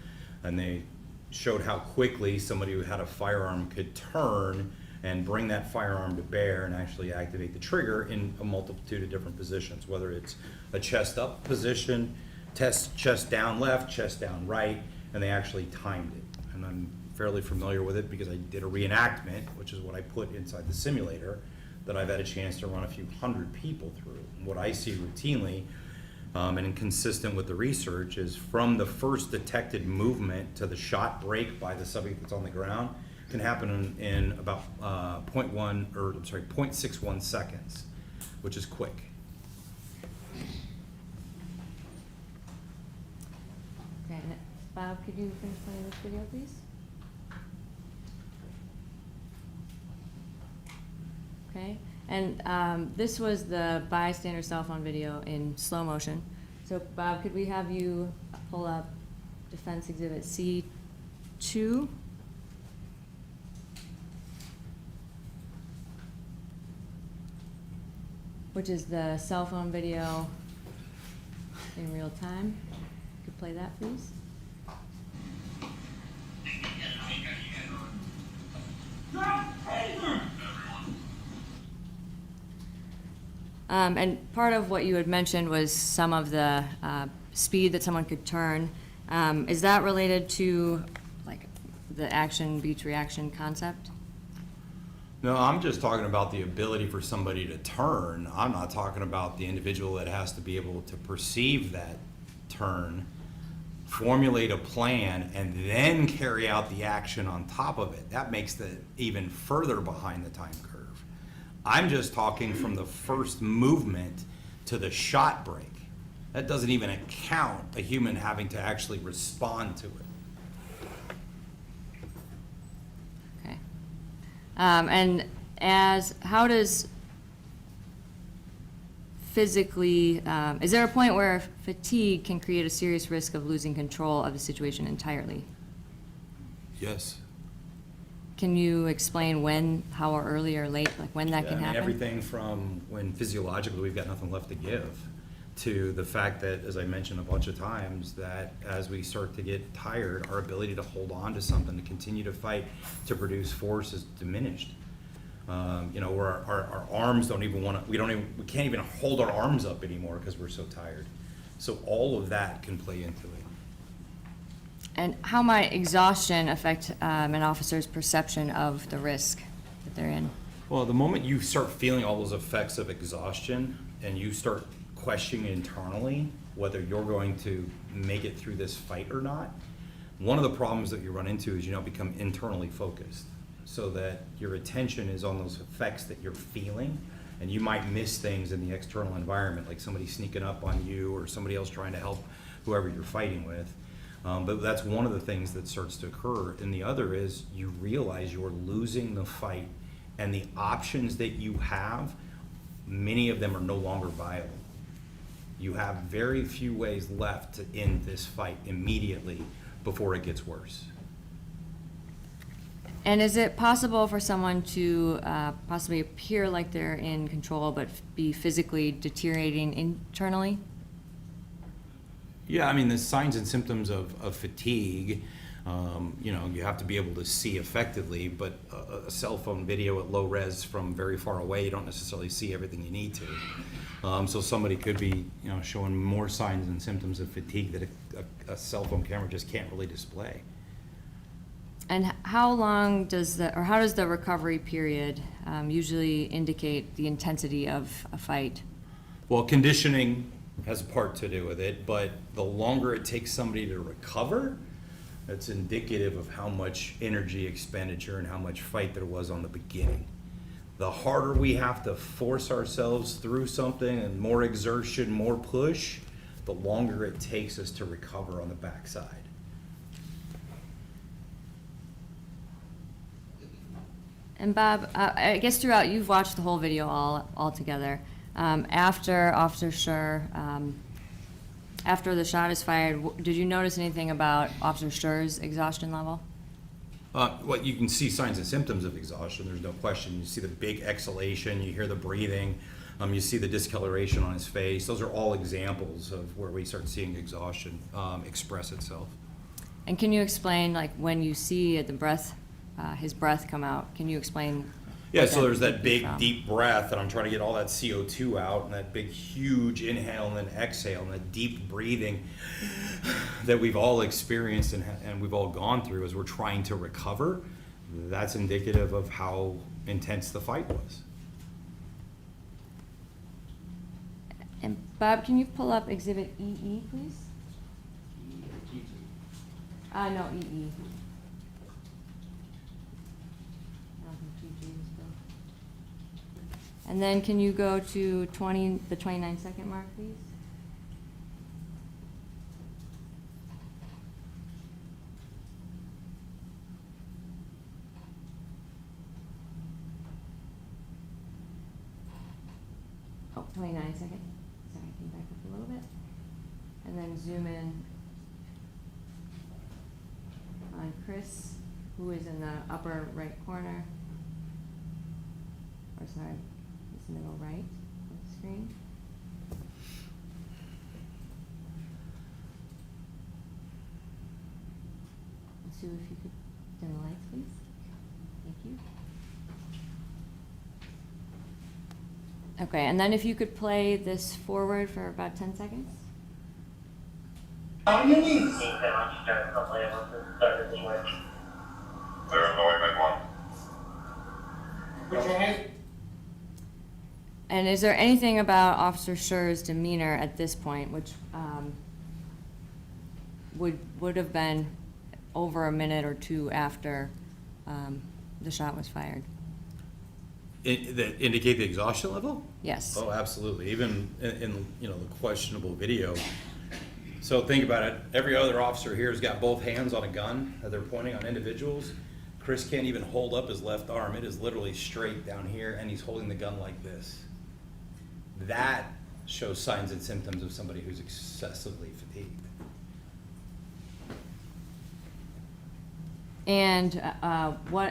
and they showed how quickly somebody who had a firearm could turn and bring that firearm to bear and actually activate the trigger in a multitude of different positions, whether it's a chest up position, chest down left, chest down right, and they actually timed it. And I'm fairly familiar with it because I did a reenactment, which is what I put inside the simulator, that I've had a chance to run a few hundred people through. What I see routinely, and consistent with the research, is from the first detected movement to the shot break by the subject that's on the ground can happen in about 0.61 seconds, which is quick. Okay, Bob, could you finish playing this video, please? Okay, and this was the bystander cell phone video in slow motion. So Bob, could we have you pull up Defense Exhibit C2? Which is the cell phone video in real time. You could play that, please. And part of what you had mentioned was some of the speed that someone could turn. Is that related to like the action beats reaction concept? No, I'm just talking about the ability for somebody to turn. I'm not talking about the individual that has to be able to perceive that turn, formulate a plan, and then carry out the action on top of it. That makes it even further behind the time curve. I'm just talking from the first movement to the shot break. That doesn't even account a human having to actually respond to it. Okay. And how does physically, is there a point where fatigue can create a serious risk of losing control of the situation entirely? Yes. Can you explain when, how early or late, like when that can happen? Everything from when physiologically we've got nothing left to give, to the fact that, as I mentioned a bunch of times, that as we start to get tired, our ability to hold on to something, to continue to fight, to produce force is diminished. Where our arms don't even want to, we can't even hold our arms up anymore because we're so tired. So all of that can play into it. And how might exhaustion affect an officer's perception of the risk that they're in? Well, the moment you start feeling all those effects of exhaustion and you start questioning internally whether you're going to make it through this fight or not, one of the problems that you run into is you now become internally focused, so that your attention is on those effects that you're feeling, and you might miss things in the external environment, like somebody sneaking up on you or somebody else trying to help whoever you're fighting with. But that's one of the things that starts to occur. And the other is you realize you're losing the fight, and the options that you have, many of them are no longer viable. You have very few ways left to end this fight immediately before it gets worse. And is it possible for someone to possibly appear like they're in control but be physically deteriorating internally? Yeah, I mean, the signs and symptoms of fatigue, you have to be able to see effectively, but a cell phone video at low res from very far away, you don't necessarily see everything you need to. So somebody could be, showing more signs and symptoms of fatigue that a cell phone camera just can't really display. And how long how does the recovery period usually indicate the intensity of a fight? Well, conditioning has a part to do with it, but the longer it takes somebody to recover, that's indicative of how much energy expenditure and how much fight there was on the beginning. The harder we have to force ourselves through something and more exertion, more push, the longer it takes us to recover on the backside. And Bob, I guess throughout, you've watched the whole video all together. After Officer Schurr, after the shot is fired, did you notice anything about Officer Schurr's exhaustion level? Well, you can see signs and symptoms of exhaustion, there's no question. You see the big exhalation, you hear the breathing, you see the discoloration on his face. Those are all examples of where we start seeing exhaustion express itself. And can you explain, like, when you see the breath, his breath come out, can you explain? Yeah, what so there's that could be big, from? deep breath, and I'm trying to get all that CO2 out, and that big, huge inhale and then exhale, and that deep breathing that we've all experienced and we've all gone through as we're trying to recover. That's indicative of how intense the fight was. And Bob, can you pull up Exhibit EE, please? No, EE. And then can you go to the 29-second mark, please? Oh, 29 seconds. Sorry, I can back up a little bit. And then zoom in on Chris, who is in the upper right corner. Or sorry, it's middle right of the screen. And Sue, if you could dim the lights, please. Thank you. Okay, and then if you could play this forward for about 10 seconds. How do you mean? Put your hands. And is there anything about Officer Schurr's demeanor at this point, which would have been over a minute or two after the shot was fired? That indicate the exhaustion level? Yes. Oh, absolutely. Even in the questionable video. So think about it. Every other officer here has got both hands on a gun that they're pointing on individuals. Chris can't even hold up his left arm. It is literally straight down here, and he's holding the gun like this. That shows signs and symptoms of somebody who's excessively fatigued. And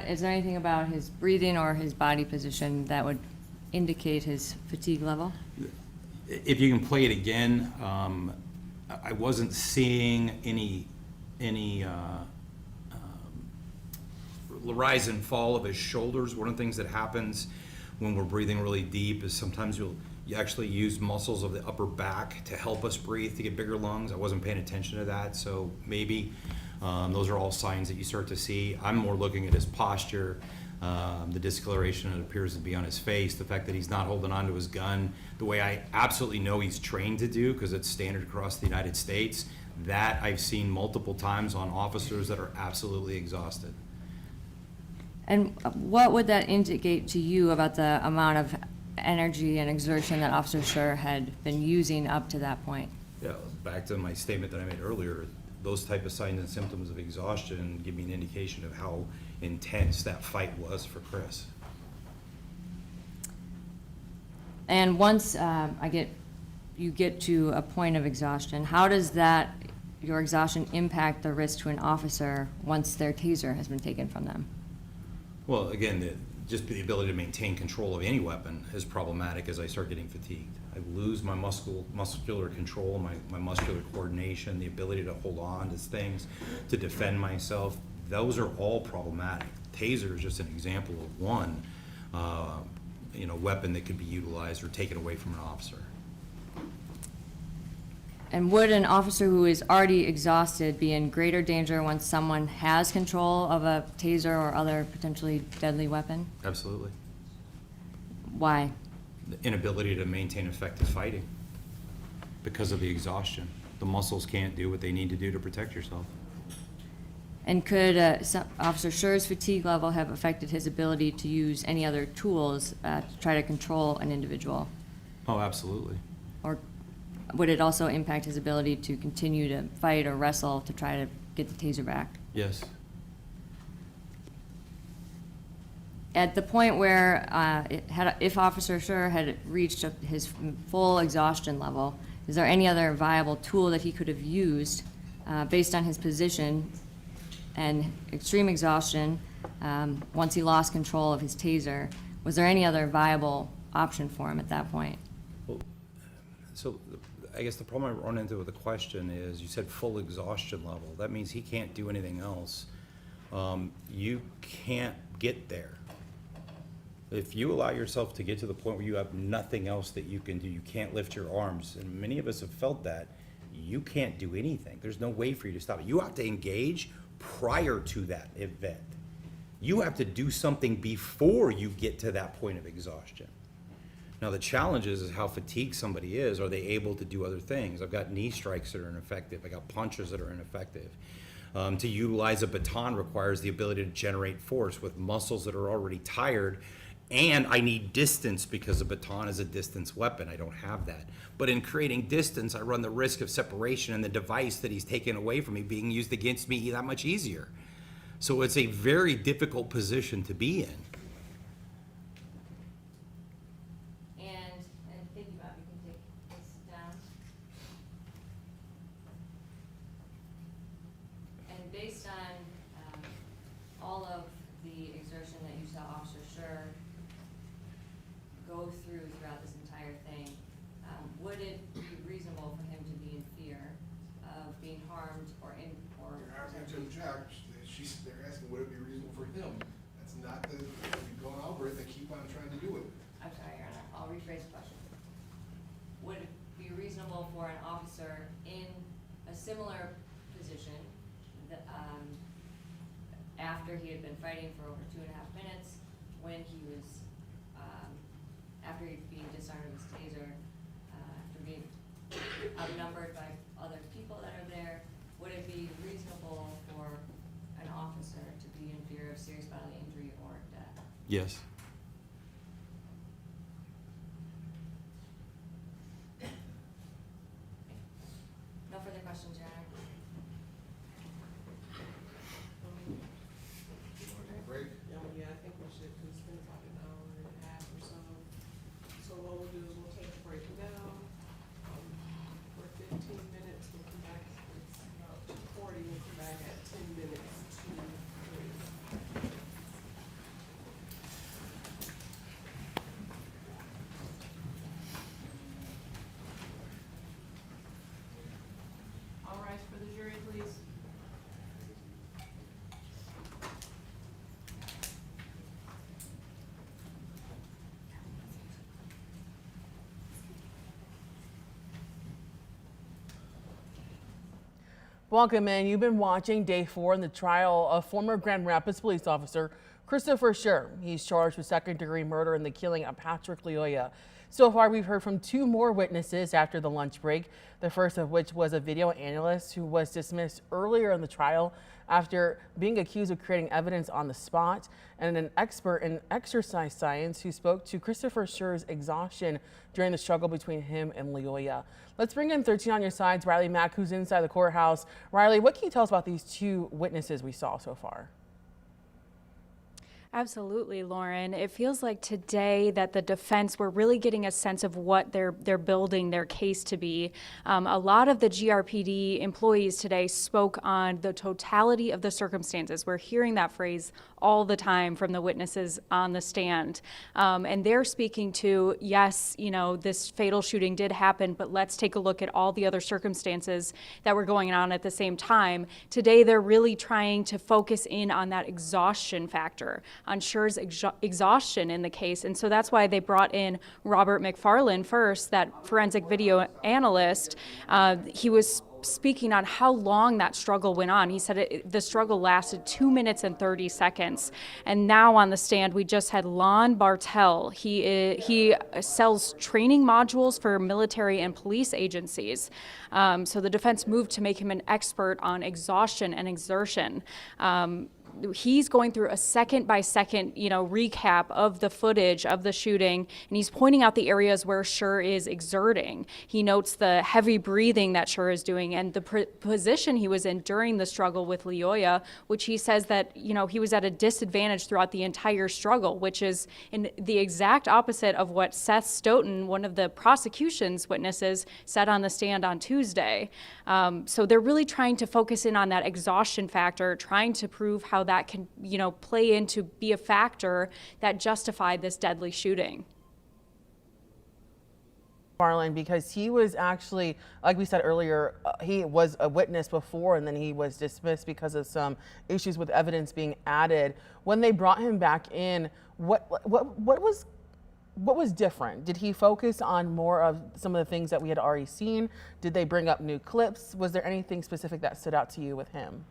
is there anything about his breathing or his body position that would indicate his fatigue level? If you can play it again, I wasn't seeing any rise and fall of his shoulders. One of the things that happens when we're breathing really deep is sometimes you actually use muscles of the upper back to help us breathe, to get bigger lungs. I wasn't paying attention to that, so maybe those are all signs that you start to see. I'm more looking at his posture, the discoloration that appears to be on his face, the fact that he's not holding onto his gun the way I absolutely know he's trained to do, because it's standard across the United States. That I've seen multiple times on officers that are absolutely exhausted. And what would that indicate to you about the amount of energy and exertion that Officer Schurr had been using up to that point? Yeah, back to my statement that I made earlier, those type of signs and symptoms of exhaustion give me an indication of how intense that fight was for Chris. And once you get to a point of exhaustion, how does your exhaustion impact the risk to an officer once their taser has been taken from them? Well, again, just the ability to maintain control of any weapon is problematic as I start getting fatigued. I lose my muscular control, my muscular coordination, the ability to hold on to things, to defend myself. Those are all problematic. Taser is just an example of one weapon that could be utilized or taken away from an officer. And would an officer who is already exhausted be in greater danger once someone has control of a taser or other potentially deadly weapon? Absolutely. Why? the inability to maintain effective fighting because of the exhaustion. The muscles can't do what they need to do to protect yourself. And could Officer Schurr's fatigue level have affected his ability to use any other tools to try to control an individual? Oh, absolutely. Or would it also impact his ability to continue to fight or wrestle to try to get the taser back? Yes. At the point where, if Officer Schurr had reached his full exhaustion level, is there any other viable tool that he could have used based on his position and extreme exhaustion once he lost control of his taser? Was there any other viable option for him at that point? Well, so I guess the problem I run into with the question is, you said full exhaustion level. That means he can't do anything else. You can't get there. If you allow yourself to get to the point where you have nothing else that you can do, you can't lift your arms, and many of us have felt that, you can't do anything. There's no way for you to stop it. You have to engage prior to that event. You have to do something before you get to that point of exhaustion. Now the challenge is how fatigued somebody is. Are they able to do other things? I've got knee strikes that are ineffective. I got punches that are ineffective. To utilize a baton requires the ability to generate force with muscles that are already tired, and I need distance because a baton is a distance weapon. I don't have that. But in creating distance, I run the risk of separation and the device that he's taken away from me being used against me that much easier. So it's a very difficult position to be in. And think about it, you can take this down. And based on all of the exertion that you saw Officer Schurr go throughout this entire thing, would it be reasonable for him to be in fear of being harmed or You're asking to object. They're asking, would it be reasonable for him? That's not the, you're going over it, they keep on trying to do it. I'm sorry, Your Honor, I'll rephrase the question. Would it be reasonable for an officer in a similar position that, after he had been fighting for over 2.5 minutes, when he was, after being disarmed of his taser, after being outnumbered by other people that are there, would it be reasonable for an officer to be in fear of serious bodily injury or death? Yes. No further questions, Your Honor. Break? Yeah, I think we should, cause it's been about an hour and a half or so. So what we'll do is we'll take a break now, for 15 minutes, we'll come back, it's about 2:40, we'll come back at 10 minutes to 3. All rise for the jury, please. Welcome in. You've been watching day 4 in the trial of former Grand Rapids police officer Christopher Schurr. He's charged with second-degree murder in the killing of Patrick Lyoya. So far, we've heard from 2 more witnesses after the lunch break, the first of which was a video analyst who was dismissed earlier in the trial after being accused of creating evidence on the spot, and an expert in exercise science who spoke to Christopher Schurr's exhaustion during the struggle between him and Lyoya. Let's bring in 13 on your sides, Riley Mack, who's inside the courthouse. Riley, what can you tell us about these 2 witnesses we saw so far? Absolutely, Lauren. It feels like today that the defense were really getting a sense of what they're building their case to be. A lot of the GRPD employees today spoke on the totality of the circumstances. We're hearing that phrase all the time from the witnesses on the stand. And they're speaking to, yes, you know, this fatal shooting did happen, but let's take a look at all the other circumstances that were going on at the same time. Today, they're really trying to focus in on that exhaustion factor, on Schurr's exhaustion in the case. And so that's why they brought in Robert McFarland first, that forensic video analyst. He was speaking on how long that struggle went on. He said the struggle lasted 2 minutes and 30 seconds. And now on the stand, we just had Lon Bartel. He sells training modules for military and police agencies. So the defense moved to make him an expert on exhaustion and exertion. He's going through a second-by-second, recap of the footage of the shooting, and he's pointing out the areas where Schurr is exerting. He notes the heavy breathing that Schurr is doing and the position he was in during the struggle with Lyoya, which he says that, he was at a disadvantage throughout the entire struggle, which is in the exact opposite of what Seth Stoughton, one of the prosecution's witnesses, said on the stand on Tuesday. So they're really trying to focus in on that exhaustion factor, trying to prove how that can, play into be a factor that justified this deadly shooting. Marlon, because he was actually, like we said earlier, he was a witness before and then he was dismissed because of some issues with evidence being added. When they brought him back in, what was different? Did he focus on more of some of the things that we had already seen? Did they bring up new clips? Was there anything specific that stood out to you with him?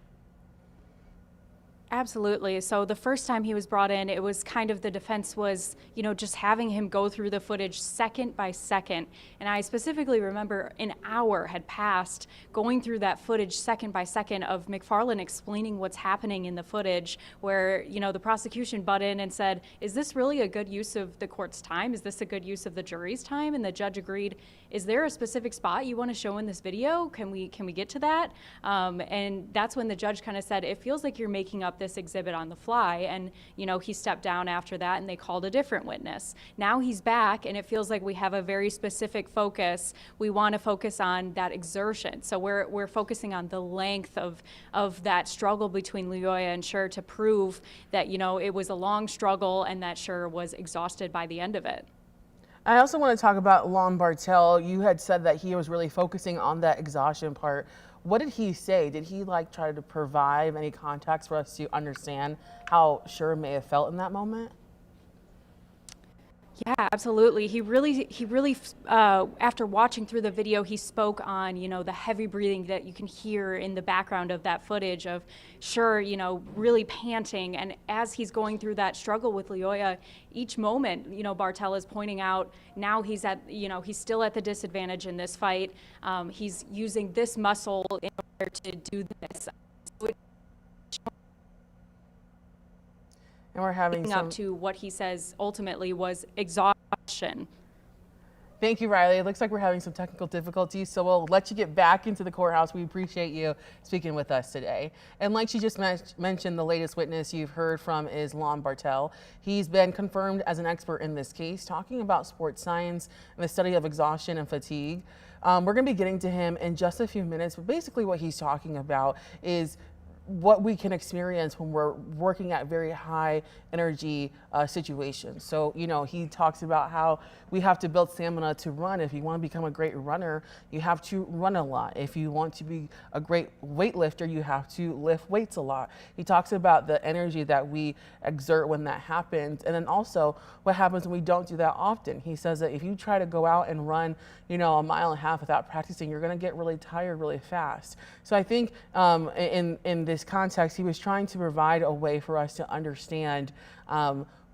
Absolutely. So the first time he was brought in, it was kind of the defense was, just having him go through the footage second by second. And I specifically remember an hour had passed going through that footage second by second of McFarland explaining what's happening in the footage where, the prosecution butt in and said, is this really a good use of the court's time? Is this a good use of the jury's time? And the judge agreed, is there a specific spot you want to show in this video? Can we get to that? And that's when the judge kind of said, it feels like you're making up this exhibit on the fly. And, he stepped down after that and they called a different witness. Now he's back and it feels like we have a very specific focus. We want to focus on that exertion. So we're focusing on the length of that struggle between Lyoya and Schurr to prove that, it was a long struggle and that Schurr was exhausted by the end of it. I also want to talk about Lon Bartel. You had said that he was really focusing on that exhaustion part. What did he say? Did he try to provide any context for us to understand how Schurr may have felt in that moment? Yeah, absolutely. He really, after watching through the video, he spoke on, the heavy breathing that you can hear in the background of that footage of Schurr, really panting. And as he's going through that struggle with Lyoya, each moment, Bartel is pointing out now he's he's still at the disadvantage in this fight. He's using this muscle in order to do this. And we're having up to what he says ultimately was exhaustion. Thank you, Riley. It looks like we're having some technical difficulties, so we'll let you get back into the courthouse. We appreciate you speaking with us today. And like she just mentioned, the latest witness you've heard from is Lon Bartel. He's been confirmed as an expert in this case, talking about sports science and the study of exhaustion and fatigue. We're going to be getting to him in just a few minutes, but basically what he's talking about is what we can experience when we're working at very high energy situations. So, he talks about how we have to build stamina to run. If you want to become a great runner, you have to run a lot. If you want to be a great weightlifter, you have to lift weights a lot. He talks about the energy that we exert when that happens. And then also what happens when we don't do that often. He says that if you try to go out and run, a mile and a half without practicing, you're going to get really tired really fast. So I think in this context, he was trying to provide a way for us to understand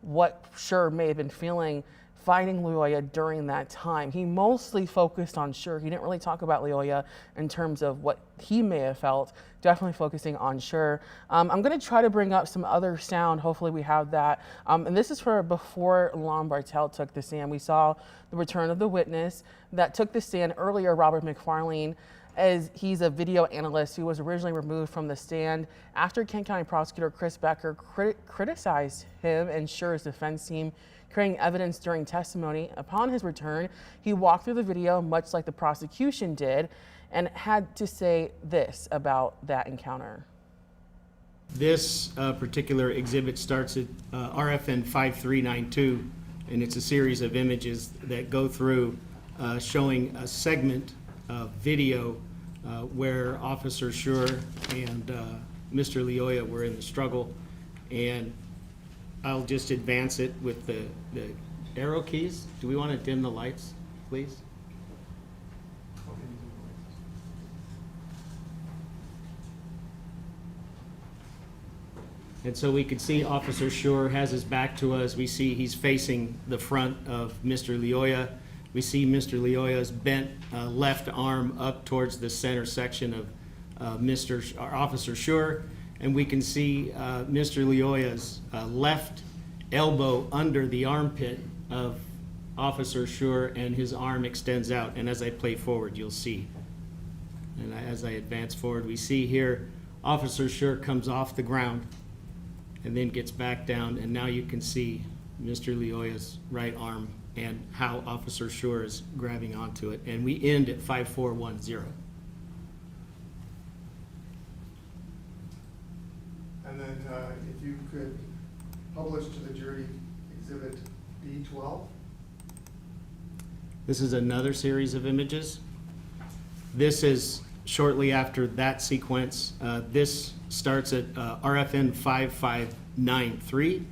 what Schurr may have been feeling fighting Lyoya during that time. He mostly focused on Schurr. He didn't really talk about Lyoya in terms of what he may have felt, definitely focusing on Schurr. I'm going to try to bring up some other sound. Hopefully we have that. And this is for before Lon Bartel took the stand. We saw the return of the witness that took the stand earlier, Robert McFarlane, as he's a video analyst who was originally removed from the stand after Kent County Prosecutor Chris Becker criticized him and Schurr's defense team carrying evidence during testimony. Upon his return, he walked through the video much like the prosecution did and had to say this about that encounter. This particular exhibit starts at RFN 5392, and it's a series of images that go through showing a segment of video where Officer Schurr and Mr. Lyoya were in the struggle. And I'll just advance it with the arrow keys. Do we want to dim the lights, please? And so we could see Officer Schurr has his back to us. We see he's facing the front of Mr. Lioya. We see Mr. Lioya's bent left arm up towards the center section of Officer Schurr. And we can see Mr. Lioya's left elbow under the armpit of Officer Schurr, and his arm extends out. And as I play forward, you'll see. And as I advance forward, we see here Officer Schurr comes off the ground and then gets back down, and now you can see Mr. Lioya's right arm and how Officer Schurr is grabbing onto it. And we end at 5410. And then if you could publish to the jury Exhibit B12. This is another series of images. This is shortly after that sequence. This starts at RFN 5593,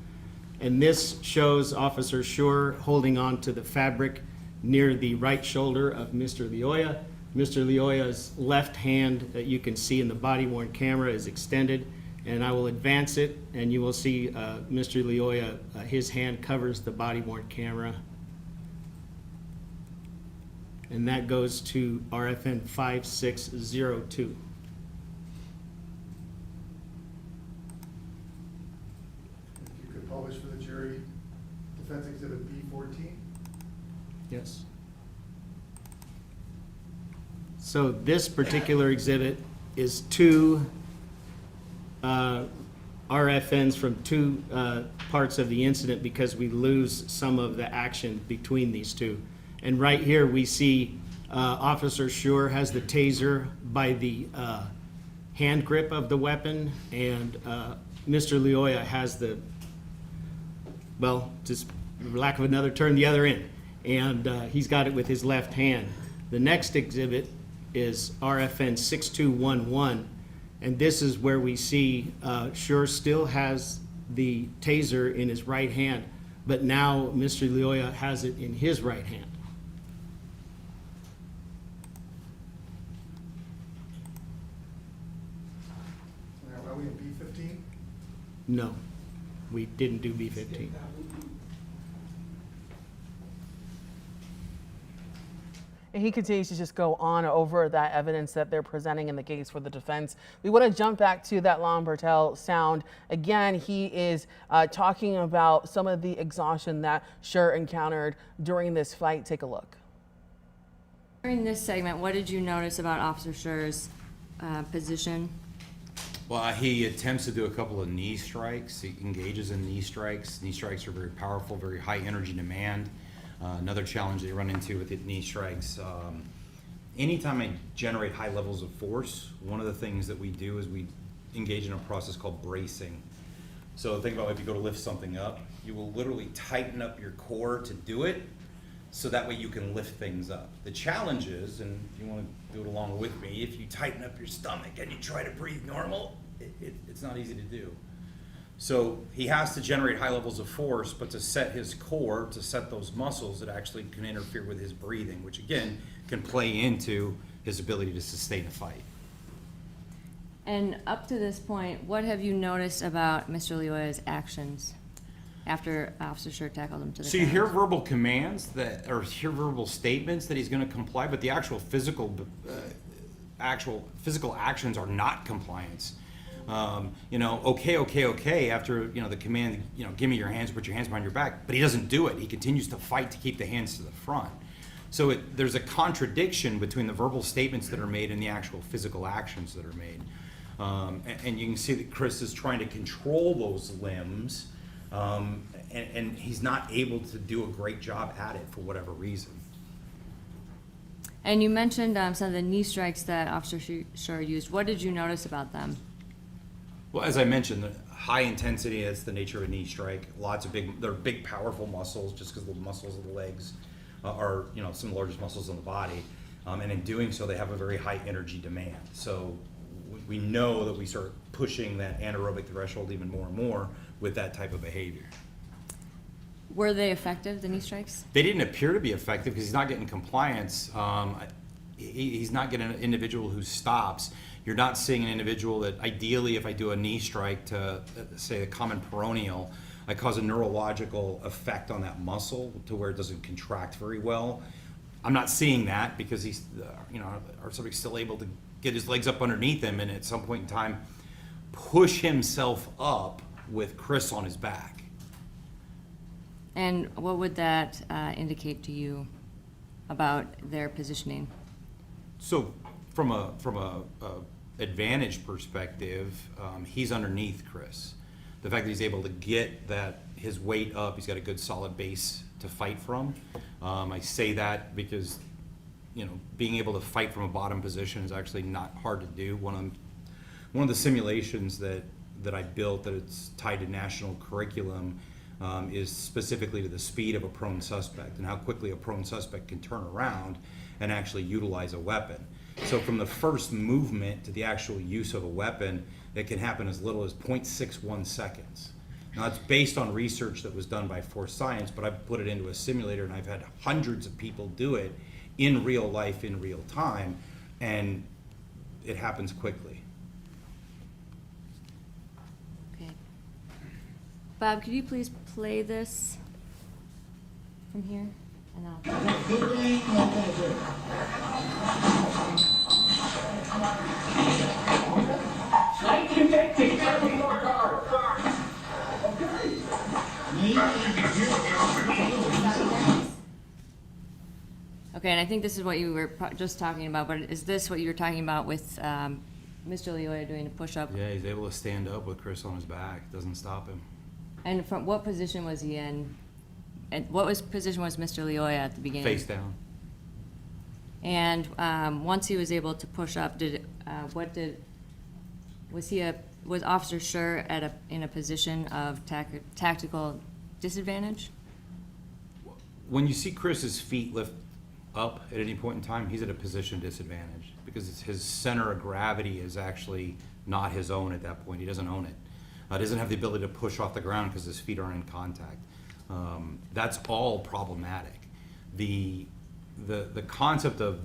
and this shows Officer Schurr holding on to the fabric near the right shoulder of Mr. Lioya. Mr. Lioya's left hand that you can see in the body-worn camera is extended, and I will advance it, and you will see Mr. Lioya, his hand covers the body-worn camera. And that goes to RFN 5602. If you could publish for the jury Defense Exhibit B14. Yes. So this particular exhibit is two RFNs from two parts of the incident because we lose some of the action between these two. And right here we see Officer Schurr has the taser by the hand grip of the weapon, and Mr. Lioya has the, well, just for lack of another term, the other end. And he's got it with his left hand. The next exhibit is RFN 6211, and this is where we see Schurr still has the taser in his right hand, but now Mr. Lioya has it in his right hand. Are we in B15? No, we didn't do B15. And he continues to just go on over that evidence that they're presenting in the case for the defense. We want to jump back to that Lon Bertel sound. Again, he is talking about some of the exhaustion that Schurr encountered during this flight. Take a look. During this segment, what did you notice about Officer Schurr's position? Well, he attempts to do a couple of knee strikes. He engages in knee strikes. Knee strikes are very powerful, very high energy demand. Another challenge they run into with the knee strikes, anytime I generate high levels of force, one of the things that we do is we engage in a process called bracing. So think about if you go to lift something up, you will literally tighten up your core to do it, so that way you can lift things up. The challenge is, and if you want to do it along with me, if you tighten up your stomach and you try to breathe normal, it's not easy to do. So he has to generate high levels of force, but to set his core, to set those muscles, it actually can interfere with his breathing, which again can play into his ability to sustain a fight. And up to this point, what have you noticed about Mr. Lioya's actions after Officer Schurr tackled him to the So you ground? hear verbal commands that, or hear verbal statements that he's going to comply, but the actual physical actions are not compliance. Okay, after, the command, give me your hands, put your hands behind your back, but he doesn't do it. He continues to fight to keep the hands to the front. So there's a contradiction between the verbal statements that are made and the actual physical actions that are made. And you can see that Chris is trying to control those limbs, and he's not able to do a great job at it for whatever reason. And you mentioned some of the knee strikes that Officer Schurr used. What did you notice about them? Well, as I mentioned, the high intensity, that's the nature of a knee strike. They're big, powerful muscles, just because the muscles of the legs are, some of the largest muscles in the body. And in doing so, they have a very high energy demand. So we know that we start pushing that anaerobic threshold even more and more with that type of behavior. Were they effective, the knee strikes? They didn't appear to be effective because he's not getting compliance. He's not getting an individual who stops. You're not seeing an individual that ideally, if I do a knee strike to, say, a common peroneal, I cause a neurological effect on that muscle to where it doesn't contract very well. I'm not seeing that because he's, our subject's still able to get his legs up underneath him and at some point in time push himself up with Chris on his back. And what would that indicate to you about their positioning? So from a advantage perspective, he's underneath Chris. The fact that he's able to get his weight up, he's got a good solid base to fight from. I say that because, being able to fight from a bottom position is actually not hard to do. One of the simulations that I built that it's tied to national curriculum is specifically to the speed of a prone suspect and how quickly a prone suspect can turn around and actually utilize a weapon. So from the first movement to the actual use of a weapon, it can happen as little as 0.61 seconds. Now that's based on research that was done by Force Science, but I've put it into a simulator and I've had hundreds of people do it in real life, in real time, and it happens quickly. Okay. Bob, could you please play this from here? And Okay, and I think this is what you were just talking about, but is this what you were talking about with Mr. Lioya doing a push-up? Yeah, he's able to stand up with Chris on his back. Doesn't stop him. And from what position was he in? And position was Mr. Lioya at the beginning? Face down. And once he was able to push up, was Officer Schurr in a position of tactical disadvantage? When you see Chris's feet lift up at any point in time, he's at a position disadvantage because his center of gravity is actually not his own at that point. He doesn't own it. He doesn't have the ability to push off the ground because his feet aren't in contact. That's all problematic. The concept of,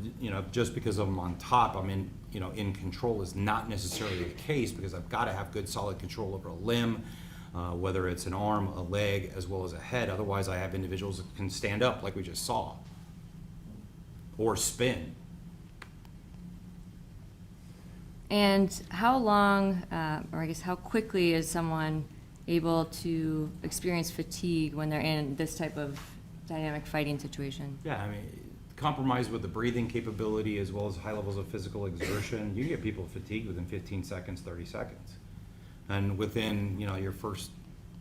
just because I'm on top, I'm in control is not necessarily the case because I've got to have good solid control over a limb, whether it's an arm, a leg, as well as a head. Otherwise, I have individuals that can stand up like we just saw, or spin. And how long, or I guess how quickly is someone able to experience fatigue when they're in this type of dynamic fighting situation? Yeah, compromised with the breathing capability as well as high levels of physical exertion, you get people fatigued within 15 seconds, 30 seconds. And within, your first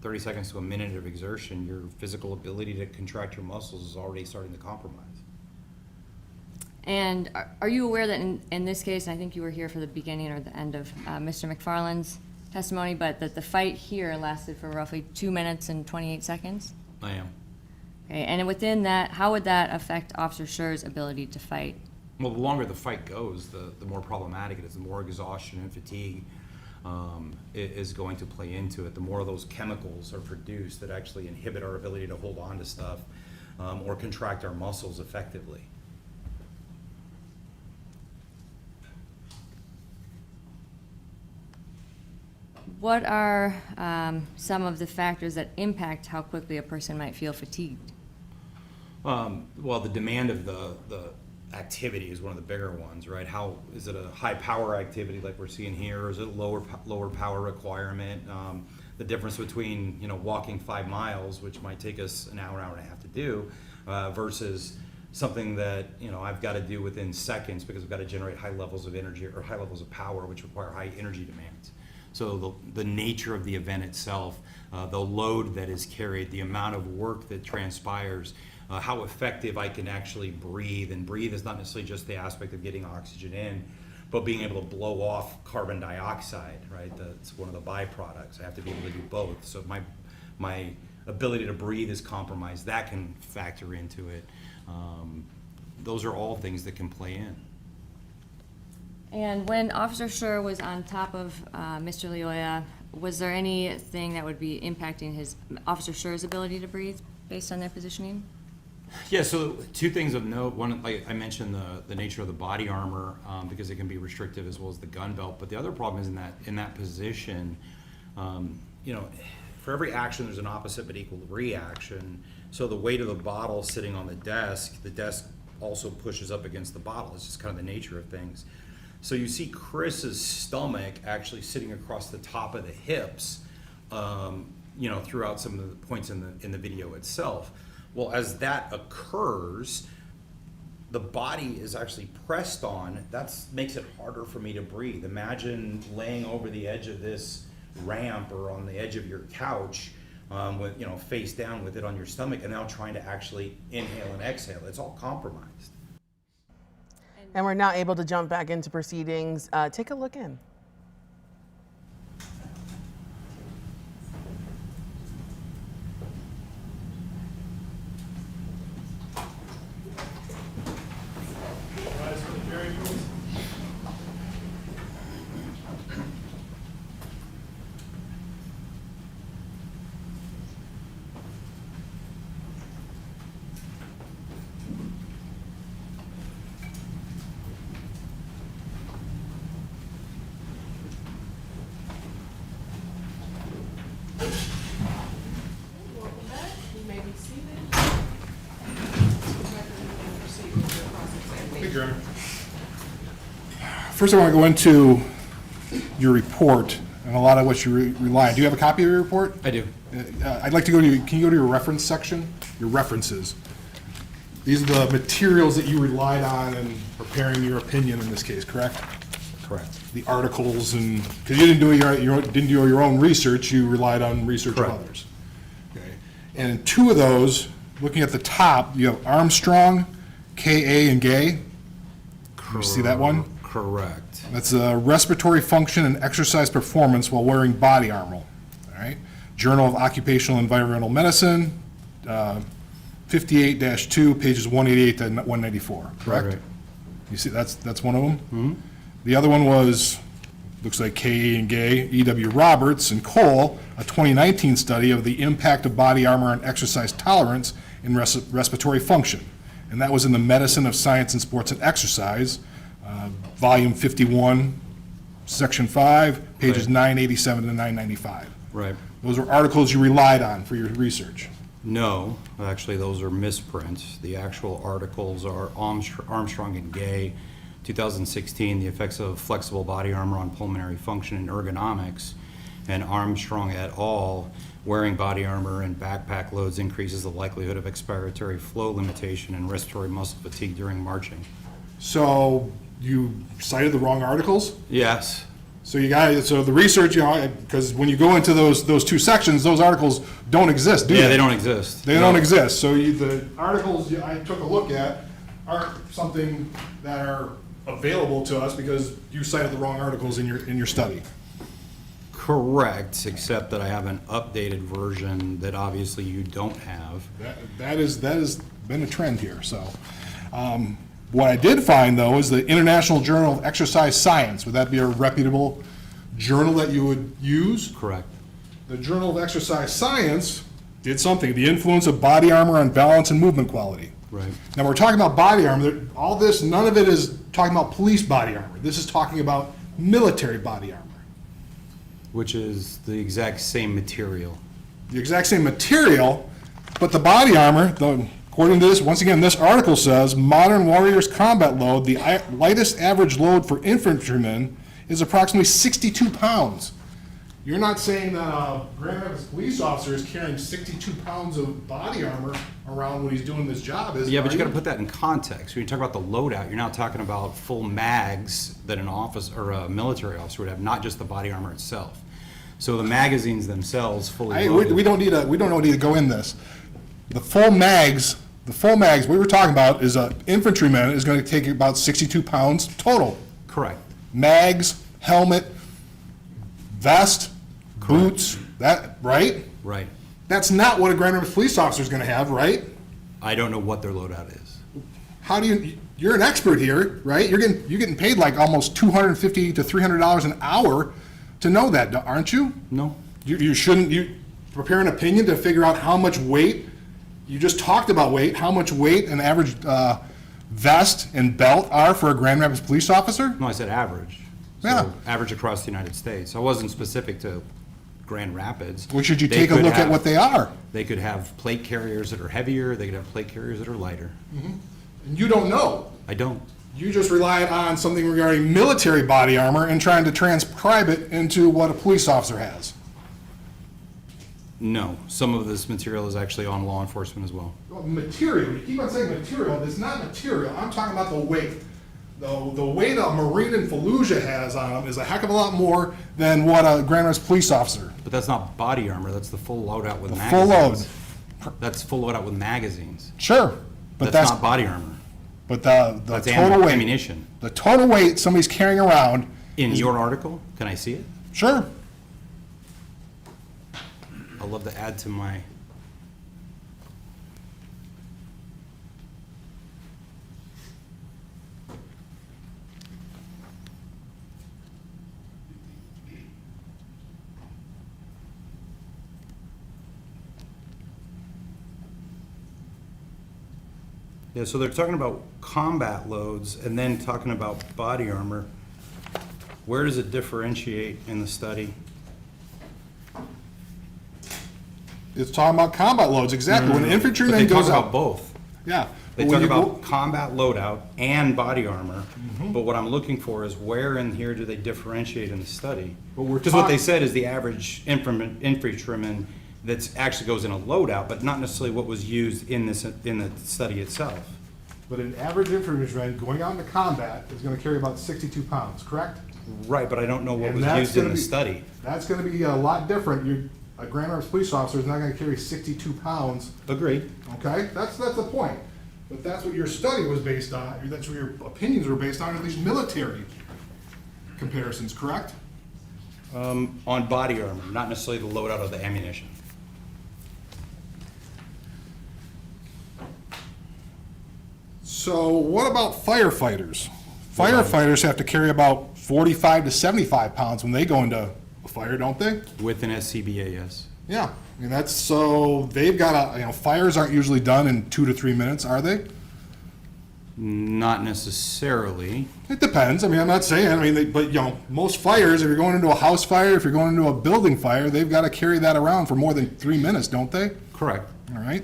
30 seconds to a minute of exertion, your physical ability to contract your muscles is already starting to compromise. And are you aware that in this case, and I think you were here for the beginning or the end of Mr. McFarland's testimony, but that the fight here lasted for roughly 2 minutes and 28 seconds? I am. Okay, and within that, how would that affect Officer Schurr's ability to fight? Well, the longer the fight goes, the more problematic it is, the more exhaustion and fatigue is going to play into it. The more of those chemicals are produced that actually inhibit our ability to hold on to stuff or contract our muscles effectively. What are some of the factors that impact how quickly a person might feel fatigued? Well, the demand of the activity is one of the bigger ones, right? How is it a high power activity like we're seeing here, or is it a lower power requirement? The difference between walking 5 miles, which might take us an hour and a half to do, versus something that I've got to do within seconds because I've got to generate high levels of energy or high levels of power, which require high energy demands. So the nature of the event itself, the load that is carried, the amount of work that transpires, how effective I can actually breathe. And breathe is not necessarily just the aspect of getting oxygen in, but being able to blow off carbon dioxide, right? That's one of the byproducts. I have to be able to do both. So if my ability to breathe is compromised, that can factor into it. Those are all things that can play in. And when Officer Schurr was on top of Mr. Lioya, was there anything that would be impacting Officer Schurr's ability to breathe based on their positioning? Yeah, so two things of note. One, like I mentioned, the nature of the body armor, because it can be restrictive as well as the gun belt. But the other problem is in that position, you know, for every action there's an opposite but equal reaction. So the weight of the bottle sitting on the desk also pushes up against the bottle. It's just kind of the nature of things. So you see Chris's stomach actually sitting across the top of the hips, you know, throughout some of the points in the video itself. Well, as that occurs, the body is actually pressed on. That makes it harder for me to breathe. Imagine laying over the edge of this ramp or on the edge of your couch, with, you know, face down with it on your stomach, and now trying to actually inhale and exhale. It's all compromised. And we're not able to jump back into proceedings. Take a look in. First, I want to go into your report and a lot of what you rely on. Do you have a copy of your report? I do. I'd like to go to, can you go to your reference section? Your references. These are the materials that you relied on in preparing your opinion in this case, correct? Correct. The articles and, because you didn't do your own research, you relied on research of others. Okay. And in two of those, looking at the top, you have Armstrong, K.A. and Gay. You see that one? Correct. That's a respiratory function and exercise performance while wearing body armor. All right. Journal of Occupational and Environmental Medicine, 58-2, pages 188 to 194. Correct. Right. You see, that's one of them. Mm-hmm. The other one was, looks like K. and Gay, E.W. Roberts and Cole, a 2019 study of the impact of body armor on exercise tolerance and respiratory function. And that was in the Medicine of Science and Sports and Exercise, volume 51, section 5, pages 987 to 995. Right. Those are articles you relied on for your research. No, actually those are misprints. The actual articles are Armstrong and Gay, 2016, the effects of flexible body armor on pulmonary function and ergonomics, and Armstrong et al., wearing body armor and backpack loads increases the likelihood of expiratory flow limitation and respiratory muscle fatigue during marching. So you cited the wrong articles? Yes. So so the research, because when you go into those two sections, those articles don't exist, do they? Yeah, they don't exist. They don't exist. So the articles I took a look at aren't something that are available to us because you cited the wrong articles in your study. Correct, except that I have an updated version that obviously you don't have. That has been a trend here. So what I did find, though, is the International Journal of Exercise Science. Would that be a reputable journal that you would use? Correct. The Journal of Exercise Science did something, the influence of body armor on balance and movement quality. Right. Now we're talking about body armor. All this, none of it is talking about police body armor. This is talking about military body armor. Which is the exact same material. The exact same material, but the body armor, according to this, once again, this article says, modern warriors combat load, the lightest average load for infantrymen is approximately 62 pounds. You're not saying that a Grand Rapids police officer is carrying 62 pounds of body armor around when he's doing this job, is it? Yeah, but you got to put that in context. When you talk about the loadout, you're now talking about full mags that an officer or a military officer would have, not just the body armor itself. So the magazines themselves fully loaded. We don't need to go in this. The full mags we were talking about is an infantryman is going to take about 62 pounds total. Correct. Mags, helmet, vest, boots, that, right? Right. That's not what a Grand Rapids police officer is going to have, right? I don't know what their loadout is. How do you're an expert here, right? You're getting paid like almost $250 to $300 an hour to know that, aren't you? No. You shouldn't, you prepare an opinion to figure out how much weight You just talked about weight, how much weight an average vest and belt are for a Grand Rapids police officer? No, I said average. Yeah. So average across the United States. I wasn't specific to Grand Rapids. Well, should you They take a could look at have- what they are? They could have plate carriers that are heavier, they could have plate carriers that are lighter. And you don't know. I don't. You just relied on something regarding military body armor and trying to transcribe it into what a police officer has. No, some of this material is actually on law enforcement as well. Material, you keep on saying material, it's not material, I'm talking about the weight. The weight a Marine in Fallujah has on them is a heck of a lot more than what a Grand Rapids police officer. But that's not body armor, that's the full loadout with The full magazines. load. That's full loadout with magazines. Sure, but that's not body armor. But the That's total weight, ammunition. the total weight somebody's carrying around. In your article, can I see it? Sure. I'd love to add to my. Yeah, so they're talking about combat loads and then talking about body armor. Where does it differentiate in the study? It's talking about combat loads, exactly. When an But infantryman they goes talk out. about both. Yeah. They but talk when you about combat loadout and body armor, but what I'm looking for is where in here do they differentiate in the study? But we're Because what they talk- said is the average infantryman that actually goes in a loadout, but not necessarily what was used in the study itself. But an average infantryman going out into combat is gonna carry about 62 pounds, correct? Right, but I don't know what And was that's used in gonna the be- study. That's gonna be a lot different. A Grand Rapids police officer is not gonna carry 62 pounds. Agreed. Okay, that's the point. But that's what your study was based on, or that's what your opinions were based on, at least military comparisons, correct? On body armor, not necessarily the loadout of the ammunition. So what about firefighters? Firefighters have to carry about 45 to 75 pounds when they go into a fire, don't they? With an SCBA, yes. Yeah, I mean, that's, so they've got fires aren't usually done in 2 to 3 minutes, are they? Not necessarily. It depends. I mean, I'm not saying, but most fires, if you're going into a house fire, if you're going into a building fire, they've got to carry that around for more than 3 minutes, don't they? Correct. All right.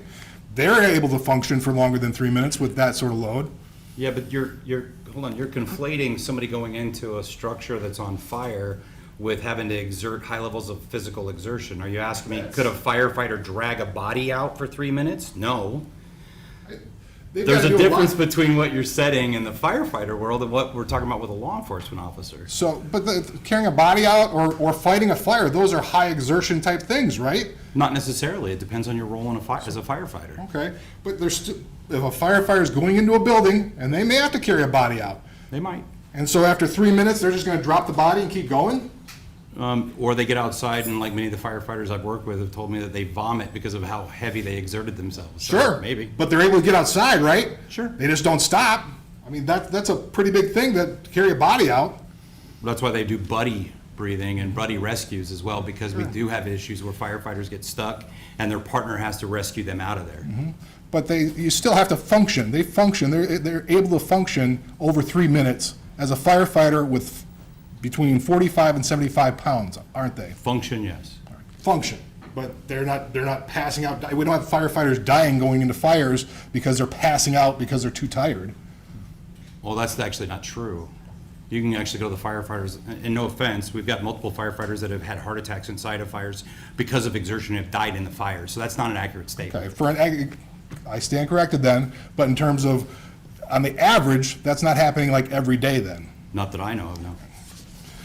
They're able to function for longer than 3 minutes with that sort of load. Yeah, but hold on, you're conflating somebody going into a structure that's on fire with having to exert high levels of physical exertion. Are you asking me, could a firefighter drag a body out for 3 minutes? No. They've There's gotta a do difference lot. between what you're setting in the firefighter world and what we're talking about with a law enforcement officer. So, but carrying a body out or fighting a fire, those are high exertion type things, right? Not necessarily. It depends on your role in as a firefighter. Okay, but there's if a firefighter is going into a building and they may have to carry a body out. They might. And so after 3 minutes, they're just going to drop the body and keep going? Or they get outside, and like many of the firefighters I've worked with have told me that they vomit because of how heavy they exerted themselves. So, Sure. maybe. But they're able to get outside, right? Sure. They just don't stop. I mean, that's a pretty big thing to carry a body out. That's why they do buddy breathing and buddy rescues as well, because we do have issues where firefighters get stuck and their partner has to rescue them out of there. But you still have to function. They function. They're able to function over 3 minutes as a firefighter with between 45 and 75 pounds, aren't they? Function, yes. Function, but they're not passing out. We don't have firefighters dying going into fires because they're passing out because they're too tired. Well, that's actually not true. You can actually go to the firefighters, and no offense, we've got multiple firefighters that have had heart attacks inside of fires because of exertion and have died in the fire. So that's not an accurate statement. Okay, I stand corrected then, but in terms of, on the average, that's not happening like every day then. Not that I know of, no.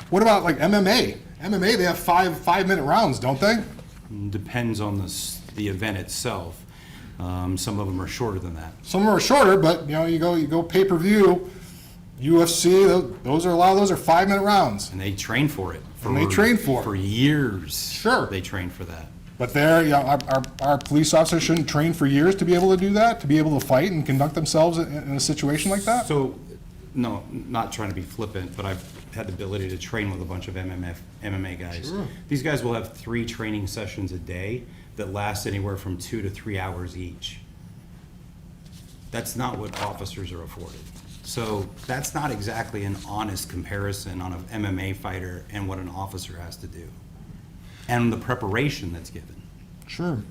What about like MMA? MMA, they have five-minute rounds, don't they? Depends on the event itself. Some of them are shorter than that. Some of them are shorter, but you go pay-per-view, UFC, those are a lot of those are 5-minute rounds. And they train for it. For years. Sure. They train for that. But our police officers shouldn't train for years to be able to do that, to be able to fight and conduct themselves in a situation like that? So, no, not trying to be flippant, but I've had the ability to train with a bunch of MMA guys. Sure. These guys will have 3 training sessions a day that last anywhere from 2 to 3 hours each. That's not what officers are afforded. So that's not exactly an honest comparison on an MMA fighter and what an officer has to do, and the preparation that's given. Sure.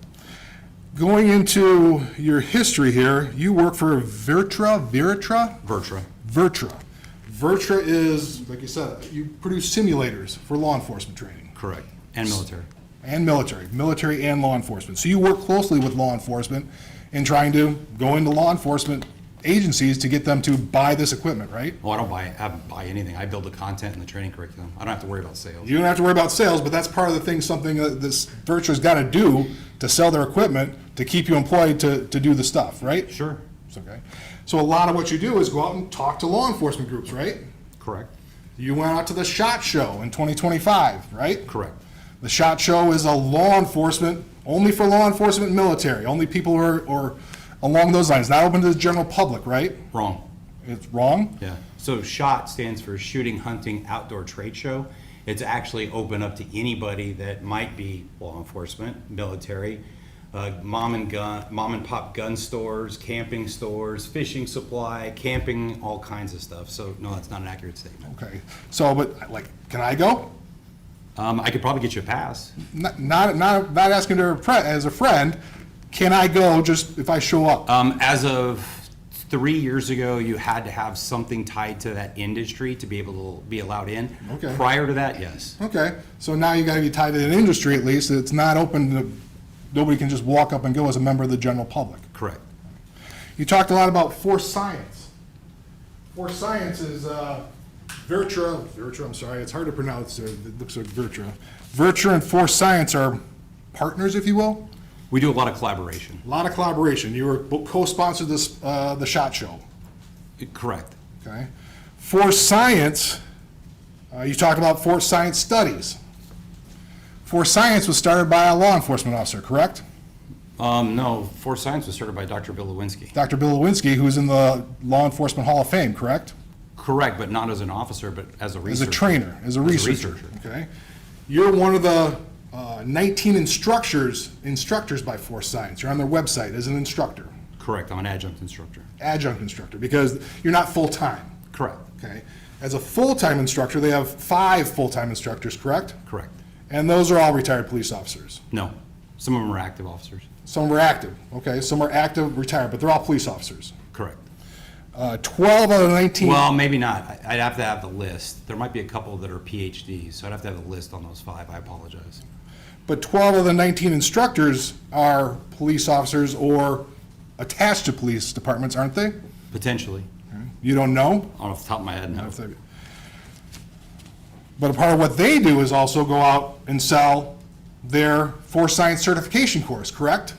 Going into your history here, you work for Virtra? Virtra is, like you said, you produce simulators for law enforcement training. Correct. And military. And military and law enforcement. So you work closely with law enforcement in trying to go into law enforcement agencies to get them to buy this equipment, right? Well, I don't buy anything. I build the content and the training curriculum. I don't have to worry about sales. You don't have to worry about sales, but that's part of the thing, something that this Virtra's got to do to sell their equipment to keep you employed to do the stuff, right? Sure. It's okay. So a lot of what you do is go out and talk to law enforcement groups, right? Correct. You went out to the SHOT Show in 2025, right? Correct. The SHOT Show is a law enforcement, only for law enforcement and military, only people who are along those lines, not open to the general public, right? Wrong. It's wrong? Yeah. So SHOT stands for Shooting, Hunting, Outdoor Trade Show. It's actually open up to anybody that might be law enforcement, military, mom and pop gun stores, camping stores, fishing supply, camping, all kinds of stuff. So no, that's not an accurate statement. Okay. So, but like, can I go? I could probably get you a pass. Not asking to as a friend. Can I go just if I show up? As of 3 years ago, you had to have something tied to that industry to be able to be allowed in. Okay. Prior to that, yes. Okay. So now you got to be tied to an industry at least. It's not open to, nobody can just walk up and go as a member of the general public. Correct. You talked a lot about Force Science. Force Science is Virtra, I'm sorry, it's hard to pronounce. It looks like Virtra. Virtra and Force Science are partners, if you will. We do a lot of collaboration. A lot of collaboration. You were co-sponsored this the SHOT Show. Correct. Okay. Force Science, you talked about Force Science studies. Force Science was started by a law enforcement officer, correct? No, Force Science was started by Dr. Bill Lewinsky. Dr. Bill Lewinsky, who's in the Law Enforcement Hall of Fame, correct? Correct, but not as an officer, but as a researcher. As a trainer, as a researcher. Okay. You're one of the 19 instructors by Force Science. You're on their website as an instructor. Correct, I'm an adjunct instructor. Adjunct instructor, because you're not full-time. Correct. Okay. As a full-time instructor, they have 5 full-time instructors, correct? Correct. And those are all retired police officers. No, some of them are active officers. Some are active, okay? Some are active, retired, but they're all police officers. Correct. 12 out of 19. Well, maybe not. I'd have to have the list. There might be a couple that are PhDs, so I'd have to have the list on those 5. I apologize. But 12 of the 19 instructors are police officers or attached to police departments, aren't they? Potentially. You don't know? Off the top of my head, no. But a part of what they do is also go out and sell their Force Science certification course, correct?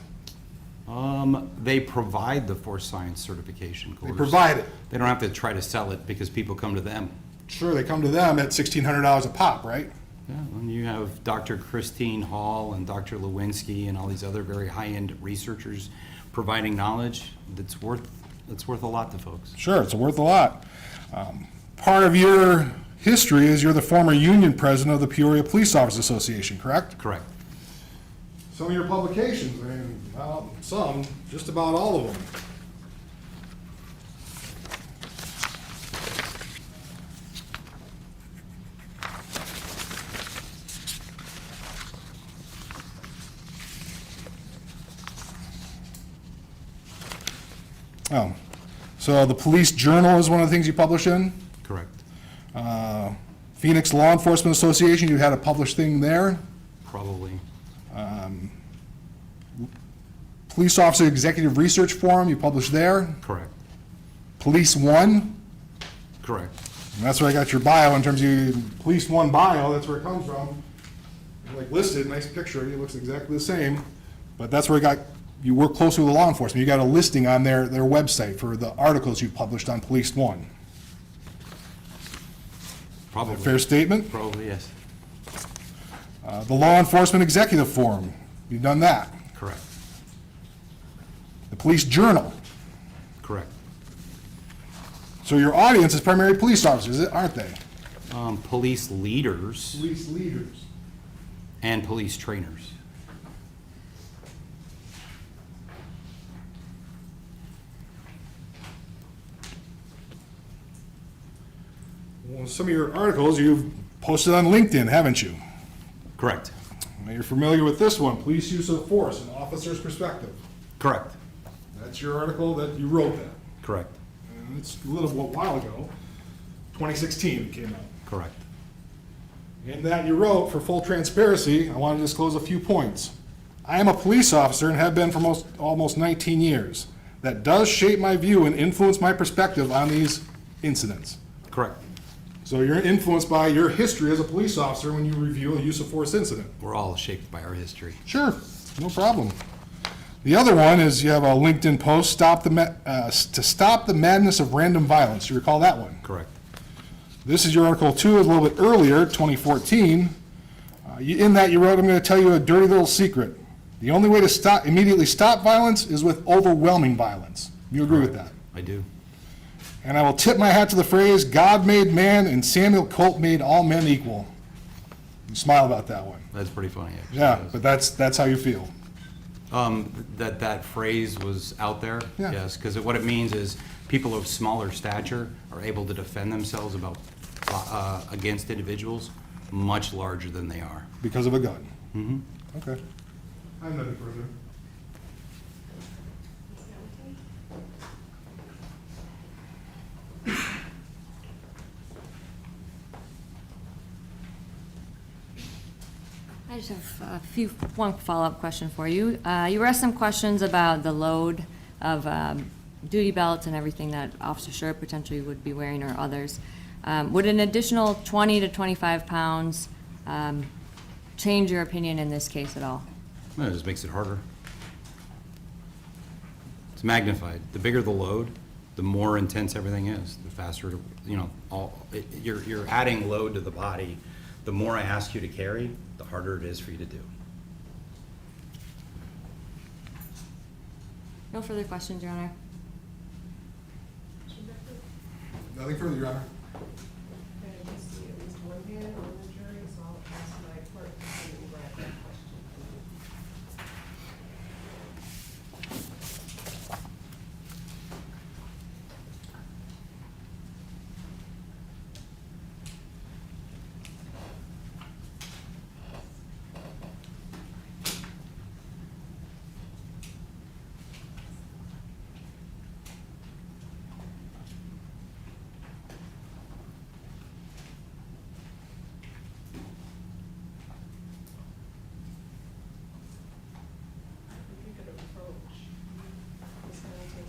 They provide the Force Science certification course. They provide it. They don't have to try to sell it because people come to them. Sure, they come to them at $1,600 a pop, right? Yeah, and you have Dr. Christine Hall and Dr. Lewinsky and all these other very high-end researchers providing knowledge that's worth a lot to folks. Sure, it's worth a lot. Part of your history is you're the former union president of the Peoria Police Officers Association, correct? Correct. Some of your publications, I mean, well, some, just about all of them. Oh, so the Police Journal is one of the things you publish in? Correct. Phoenix Law Enforcement Association, you had a published thing there? Probably. Police Officer Executive Research Forum, you published there? Correct. Police One? Correct. And that's where I got your bio in terms of your Police One bio, that's where it comes from. Like listed, nice picture, it looks exactly the same, but that's where I got, you work closely with law enforcement. You got a listing on their website for the articles you published on Police One. Probably. Is that a fair statement? Probably, yes. The Law Enforcement Executive Forum, you've done that. Correct. The Police Journal. Correct. So your audience is primarily police officers, aren't they? Police leaders. Police leaders. And police trainers. Well, some of your articles you've posted on LinkedIn, haven't you? Correct. Now you're familiar with this one, police use of force, an officer's perspective. Correct. That's your article that you wrote that. Correct. And it's a little while ago, 2016 it came out. Correct. In that you wrote, for full transparency, I want to disclose a few points. I am a police officer and have been for almost 19 years. That does shape my view and influence my perspective on these incidents. Correct. So you're influenced by your history as a police officer when you review a use of force incident. We're all shaped by our history. Sure, no problem. The other one is you have a LinkedIn post, to stop the madness of random violence. You recall that one? Correct. This is your article 2, a little bit earlier, 2014. In that you wrote, I'm going to tell you a dirty little secret. The only way to immediately stop violence is with overwhelming violence. You agree with that? I do. And I will tip my hat to the phrase, God made man and Samuel Colt made all men equal. You smile about that one. That's pretty funny, actually. Yeah, but that's how you feel. That phrase was out there, Yeah. yes, because what it means is people of smaller stature are able to defend themselves against individuals much larger than they are. Because of a gun. Mm-hmm. Okay. I have nothing further. I just have one follow-up question for you. You were asked some questions about the load of duty belts and everything that Officer Schurr potentially would be wearing or others. Would an additional 20 to 25 pounds change your opinion in this case at all? No, it just makes it harder. It's magnified. The bigger the load, the more intense everything is, the faster, you're adding load to the body. The more I ask you to carry, the harder it is for you to do. No further questions, Your Honor. Nothing further, Your Honor. Okay, I see at least one hand on the jury, so I'll ask my clerk to come and grab that question. If you could approach Ms. Hamilton.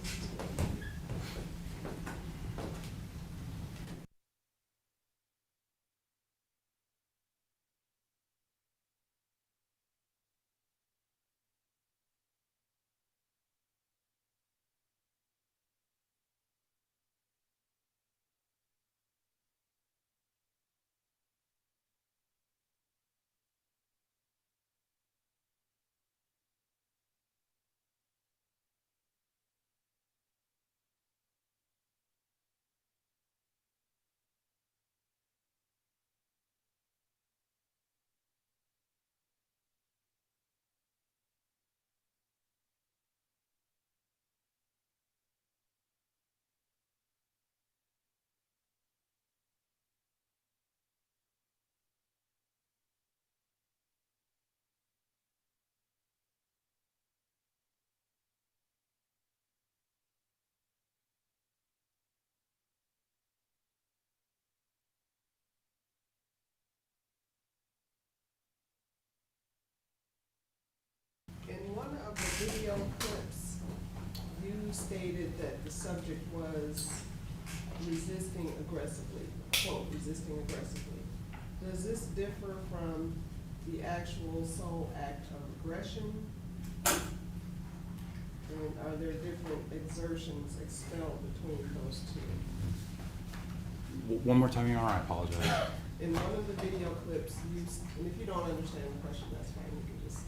In one of the video clips, you stated that the subject was resisting aggressively, quote, resisting aggressively. Does this differ from the actual sole act of aggression? And are there different exertions expelled between those two? One more time, Your Honor, I apologize. In one of the video clips, and if you don't understand the question, that's fine, you can just.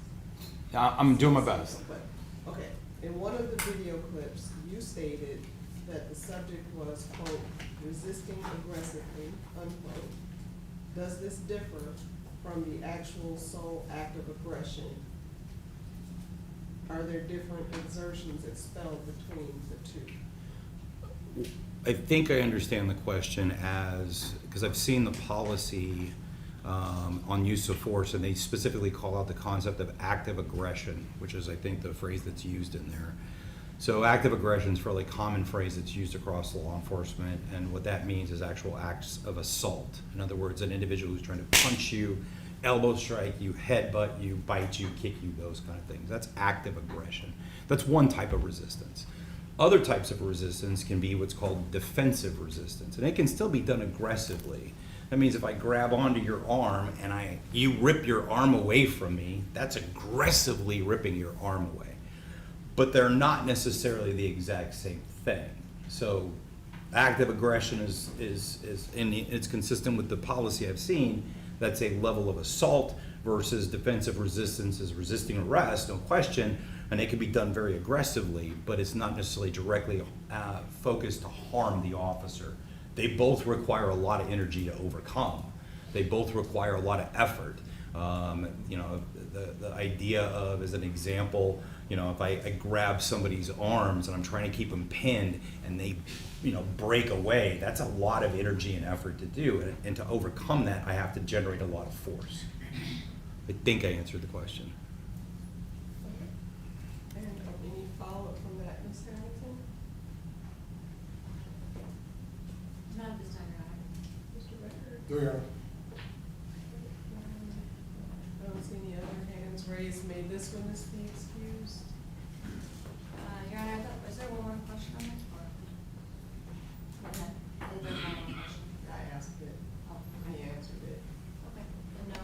I'm doing my best. But, okay, in one of the video clips, you stated that the subject was, quote, resisting aggressively, unquote. Does this differ from the actual sole act of aggression? Are there different exertions expelled between the two? I think I understand the question as, because I've seen the policy on use of force, and they specifically call out the concept of active aggression, which is, I think, the phrase that's used in there. So active aggression is a fairly common phrase that's used across law enforcement, and what that means is actual acts of assault. In other words, an individual who's trying to punch you, elbow strike you, headbutt you, bite you, kick you, those kind of things. That's active aggression. That's one type of resistance. Other types of resistance can be what's called defensive resistance, and it can still be done aggressively. That means if I grab onto your arm and you rip your arm away from me, that's aggressively ripping your arm away. But they're not necessarily the exact same thing. So active aggression it's consistent with the policy I've seen. That's a level of assault versus defensive resistance is resisting arrest, no question, and it can be done very aggressively, but it's not necessarily directly focused to harm the officer. They both require a lot of energy to overcome. They both require a lot of effort. The idea of, as an example, if I grab somebody's arms and I'm trying to keep them pinned and they, break away, that's a lot of energy and effort to do. And to overcome that, I have to generate a lot of force. I think I answered the question. And any follow-up from that, Ms. Hamilton? Not this time, Your Honor. Mr. Becker? There you are. I don't see any other hands raised. May this witness be excused? Your Honor, is there one more question on this? Or? Okay. Is there one more question? I asked it, and he answered it. Okay, then no.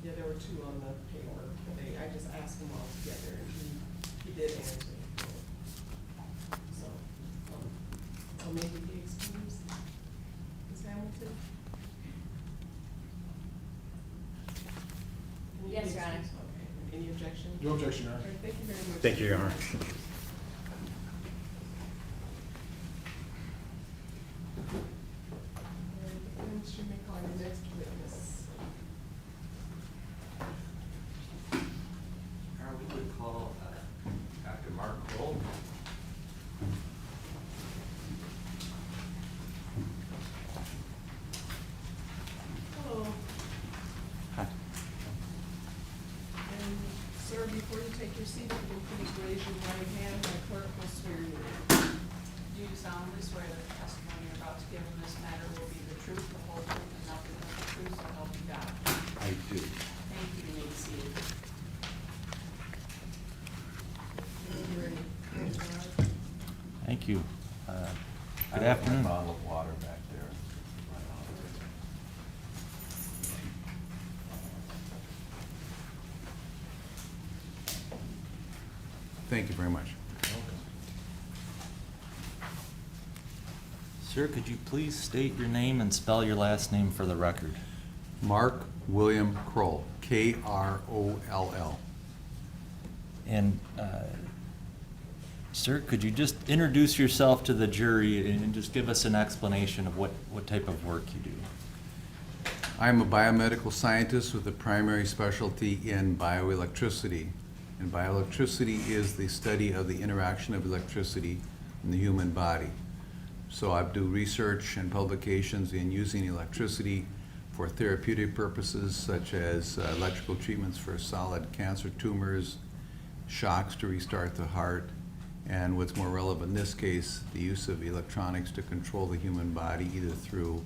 Yeah, there were two on the paper, but I just asked them all together, and he did answer. So maybe be excused. Ms. Hamilton? Yes, Your Honor. Okay, any objection? No objection, Your Honor. Okay, thank you very much. Thank you, Your Honor. And you may call your next witness. We would call Dr. Mark Kroll. Hello. Hi. And sir, before you take your seat, if you can please raise your right hand, my clerk will swear you in. Do you solemnly swear that the testimony you're about to give in this matter will be the truth, the whole truth, and nothing but the truth, so help you God? I do. Thank you. You may be seated. Thank you. Good afternoon. Bottle of water back there. Thank you very much. Sir, could you please state your name and spell your last name for the record? Mark William Kroll, K-R-O-L-L. And, sir, could you just introduce yourself to the jury and just give us an explanation of what type of work you do? I'm a biomedical scientist with a primary specialty in bioelectricity. And bioelectricity is the study of the interaction of electricity in the human body. So I do research and publications in using electricity for therapeutic purposes, such as electrical treatments for solid cancer tumors, shocks to restart the heart, and what's more relevant in this case, the use of electronics to control the human body either through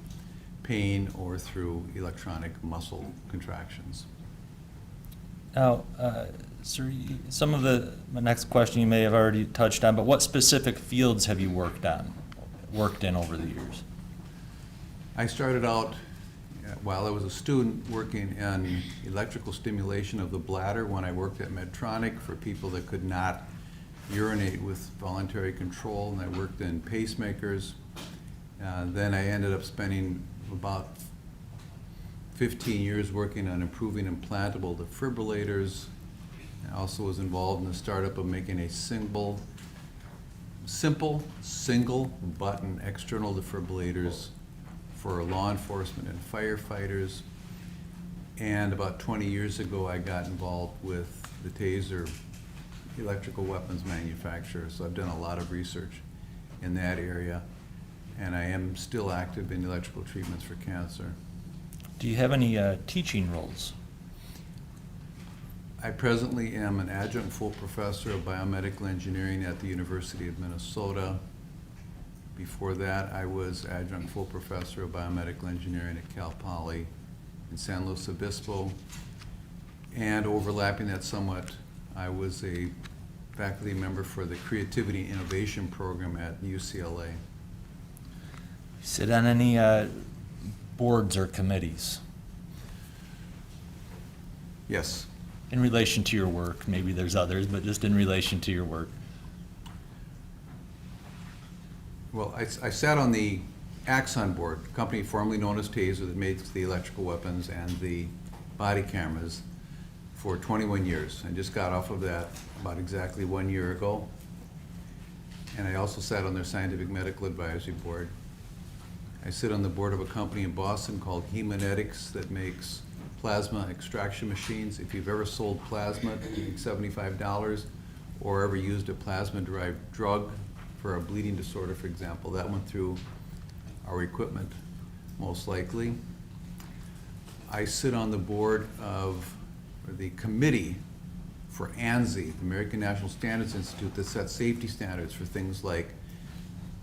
pain or through electronic muscle contractions. Now, sir, some of my next question you may have already touched on, but what specific fields have you worked in over the years? I started out while I was a student working in electrical stimulation of the bladder when I worked at Medtronic for people that could not urinate with voluntary control, and I worked in pacemakers. Then I ended up spending about 15 years working on improving implantable defibrillators. I also was involved in the startup of making a simple single button external defibrillators for law enforcement and firefighters. And about 20 years ago, I got involved with the TASER electrical weapons manufacturer, so I've done a lot of research. in that area. And I am still active in electrical treatments for cancer. Do you have any teaching roles? I presently am an adjunct full professor of biomedical engineering at the University of Minnesota. Before that, I was adjunct full professor of biomedical engineering at Cal Poly in San Luis Obispo. And overlapping that somewhat, I was a faculty member for the Creativity and Innovation Program at UCLA. Sit on any boards or committees? Yes. In relation to your work, maybe there's others, but just in relation to your work. Well, I sat on the Axon board, a company formerly known as Taser that makes the electrical weapons and the body cameras, for 21 years. I just got off of that about exactly 1 year ago. And I also sat on their Scientific Medical Advisory Board. I sit on the board of a company in Boston called Hemonetics that makes plasma extraction machines. If you've ever sold plasma at $75 or ever used a plasma-derived drug for a bleeding disorder, for example, that went through our equipment, most likely. I sit on the board of the committee for ANSI, the American National Standards Institute, that sets safety standards for things like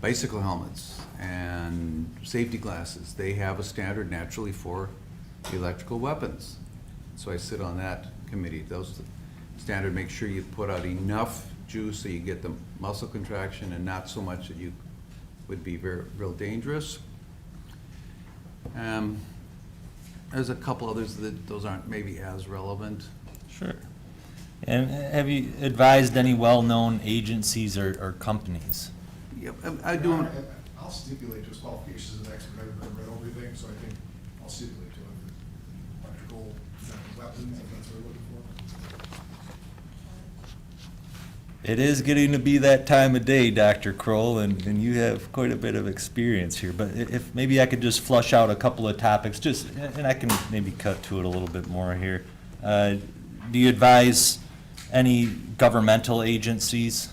bicycle helmets and safety glasses. They have a standard naturally for electrical weapons. So I sit on that committee. Those standard make sure you put out enough juice so you get the muscle contraction and not so much that you would be real dangerous. There's a couple others that those aren't maybe as relevant. Sure. And have you advised any well-known agencies or companies? Yep, I do. I'll stipulate to his qualifications as an expert. I've read everything, so I think I'll stipulate to him electrical weapons, if that's what we're looking for. It is getting to be that time of day, Dr. Kroll, and you have quite a bit of experience here. But if maybe I could just flush out a couple of topics, and I can maybe cut to it a little bit more here. Do you advise any governmental agencies?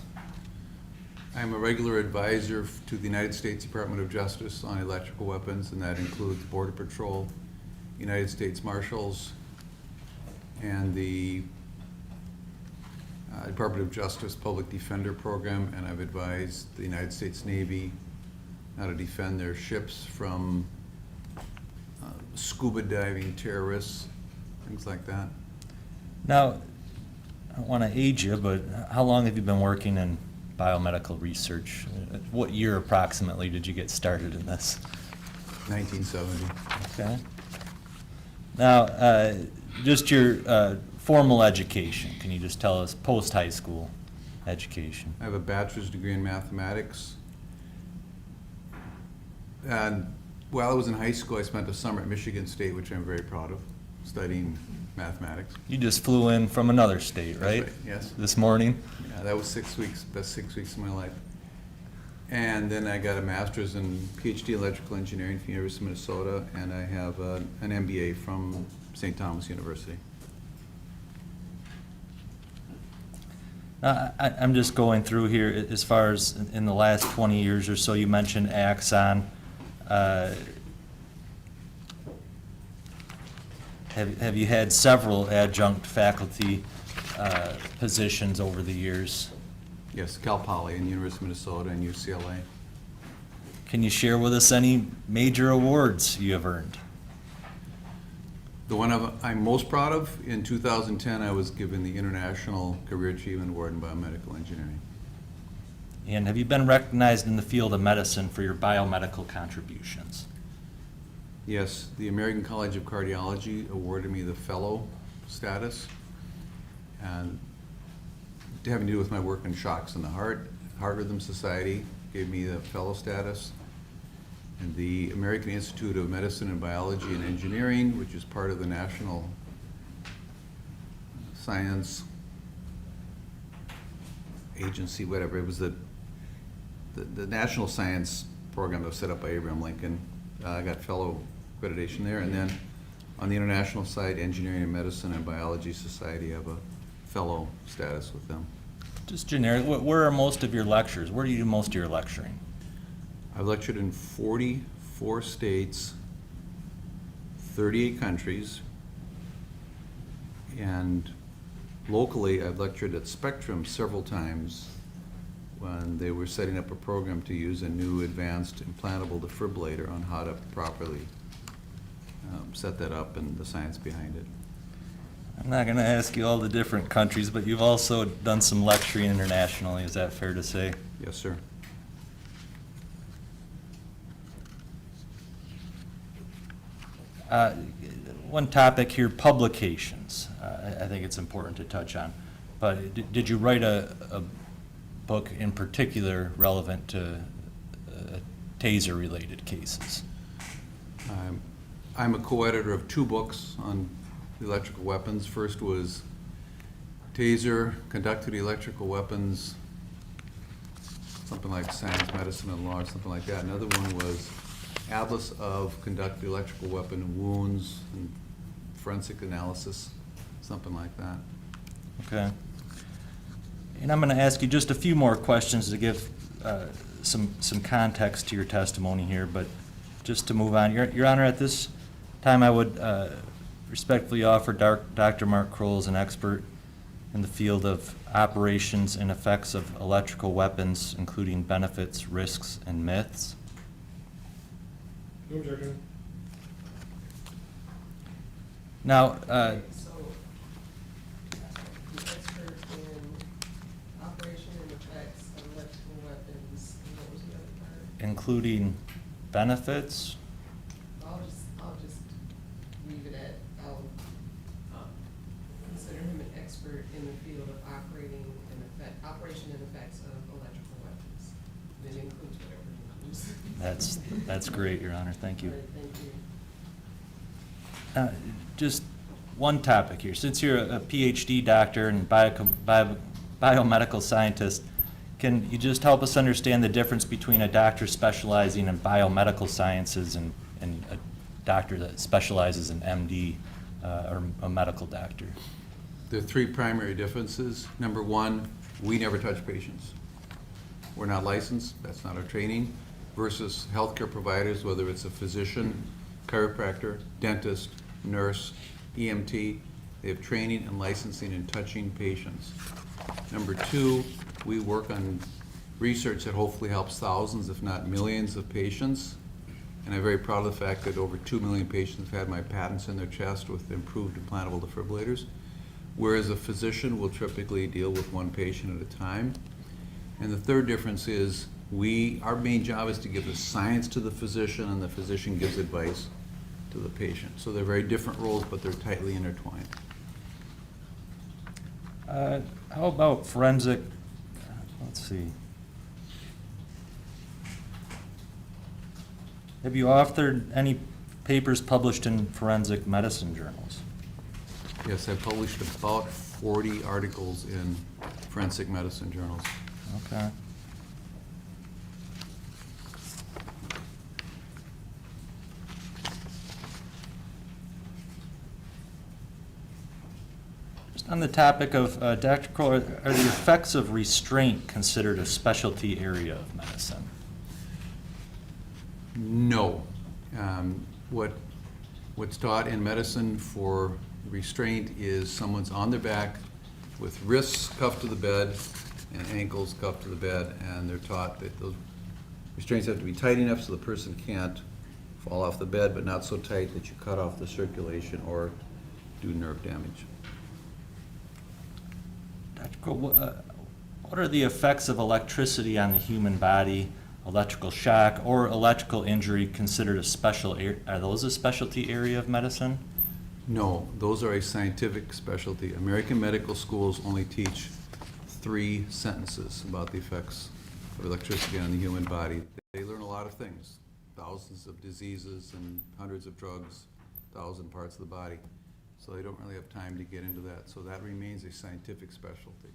I'm a regular advisor to the United States Department of Justice on electrical weapons, and that includes Border Patrol, United States Marshals, and the Department of Justice Public Defender Program, and I've advised the United States Navy how to defend their ships from scuba diving terrorists, things like that. Now, I don't want to age you, but how long have you been working in biomedical research? What year approximately did you get started in this? 1970. Okay. Now, just your formal education. Can you just tell us post-high school education? I have a bachelor's degree in mathematics. And while I was in high school, I spent a summer at Michigan State, which I'm very proud of, studying mathematics. You just flew in from another state, right? That's right, yes. This morning? Yeah, that was 6 weeks, best 6 weeks of my life. And then I got a master's and PhD in electrical engineering from the University of Minnesota, and I have an MBA from St. Thomas University. I'm just going through here as far as in the last 20 years or so. You mentioned Axon. Have you had several adjunct faculty positions over the years? Yes, Cal Poly and University of Minnesota and UCLA. Can you share with us any major awards you have earned? The one I'm most proud of, in 2010, I was given the International Career Achievement Award in Biomedical Engineering. And have you been recognized in the field of medicine for your biomedical contributions? Yes, the American College of Cardiology awarded me the fellow status, and having to do with my work in shocks in the heart, Heart Rhythm Society gave me the fellow status, and the American Institute of Medicine and Biology and Engineering, which is part of the National Science Agency, whatever, it was the National Science Program that was set up by Abraham Lincoln. I got fellow accreditation there, and then on the international side, Engineering and Medicine and Biology Society, I have a fellow status with them. Just generic, where are most of your lectures? Where do you do most of your lecturing? I've lectured in 44 states, 38 countries, and locally I've lectured at Spectrum several times when they were setting up a program to use a new advanced implantable defibrillator on how to properly set that up and the science behind it. I'm not going to ask you all the different countries, but you've also done some lecturing internationally. Is that fair to say? Yes, sir. One topic here, publications. I think it's important to touch on. But did you write a book in particular relevant to taser-related cases? I'm a co-editor of 2 books on electrical weapons. First was Taser, Conducted Electrical Weapons, something like Science, Medicine, and Law, or something like that. Another one was Atlas of Conducted Electrical Weapon Wounds and Forensic Analysis, something like that. Okay. And I'm going to ask you just a few more questions to give some context to your testimony here, but just to move on. Your Honor, at this time I would respectfully offer Dr. Mark Kroll as an expert in the field of operations and effects of electrical weapons, including benefits, risks, and myths. No objection. Now, So, the expert in operation and effects of electrical weapons, and what was the other part? including benefits, I'll just leave it at, I'll consider him an expert in the field of operation and effects of electrical weapons. It includes whatever it includes. that's great, Your Honor. Thank you. All right, thank you. Just one topic here. Since you're a PhD doctor and biomedical scientist, can you just help us understand the difference between a doctor specializing in biomedical sciences and a doctor that specializes in MD or a medical doctor? There are 3 primary differences. Number 1, we never touch patients. We're not licensed, that's not our training, versus healthcare providers, whether it's a physician, chiropractor, dentist, nurse, EMT, they have training and licensing in touching patients. Number 2, we work on research that hopefully helps thousands, if not millions, of patients. And I'm very proud of the fact that over 2 million patients have had my patents in their chest with improved implantable defibrillators. Whereas a physician will typically deal with 1 patient at a time. And the third difference is our main job is to give the science to the physician, and the physician gives advice to the patient. So they're very different roles, but they're tightly intertwined. How about forensic, let's see. Have you authored any papers published in forensic medicine journals? Yes, I've published about 40 articles in forensic medicine journals. Okay. Just on the topic of, Dr. Kroll, are the effects of restraint considered a specialty area of medicine? No. What's taught in medicine for restraint is someone's on their back with wrists cuffed to the bed and ankles cuffed to the bed, and they're taught that those restraints have to be tight enough so the person can't fall off the bed, but not so tight that you cut off the circulation or do nerve damage. Dr. Kroll, what are the effects of electricity on the human body, electrical shock, or electrical injury considered a are those a specialty area of medicine? No, those are a scientific specialty. American medical schools only teach 3 sentences about the effects of electricity on the human body. They learn a lot of things, thousands of diseases and hundreds of drugs, 1,000 parts of the body. So they don't really have time to get into that. So that remains a scientific specialty.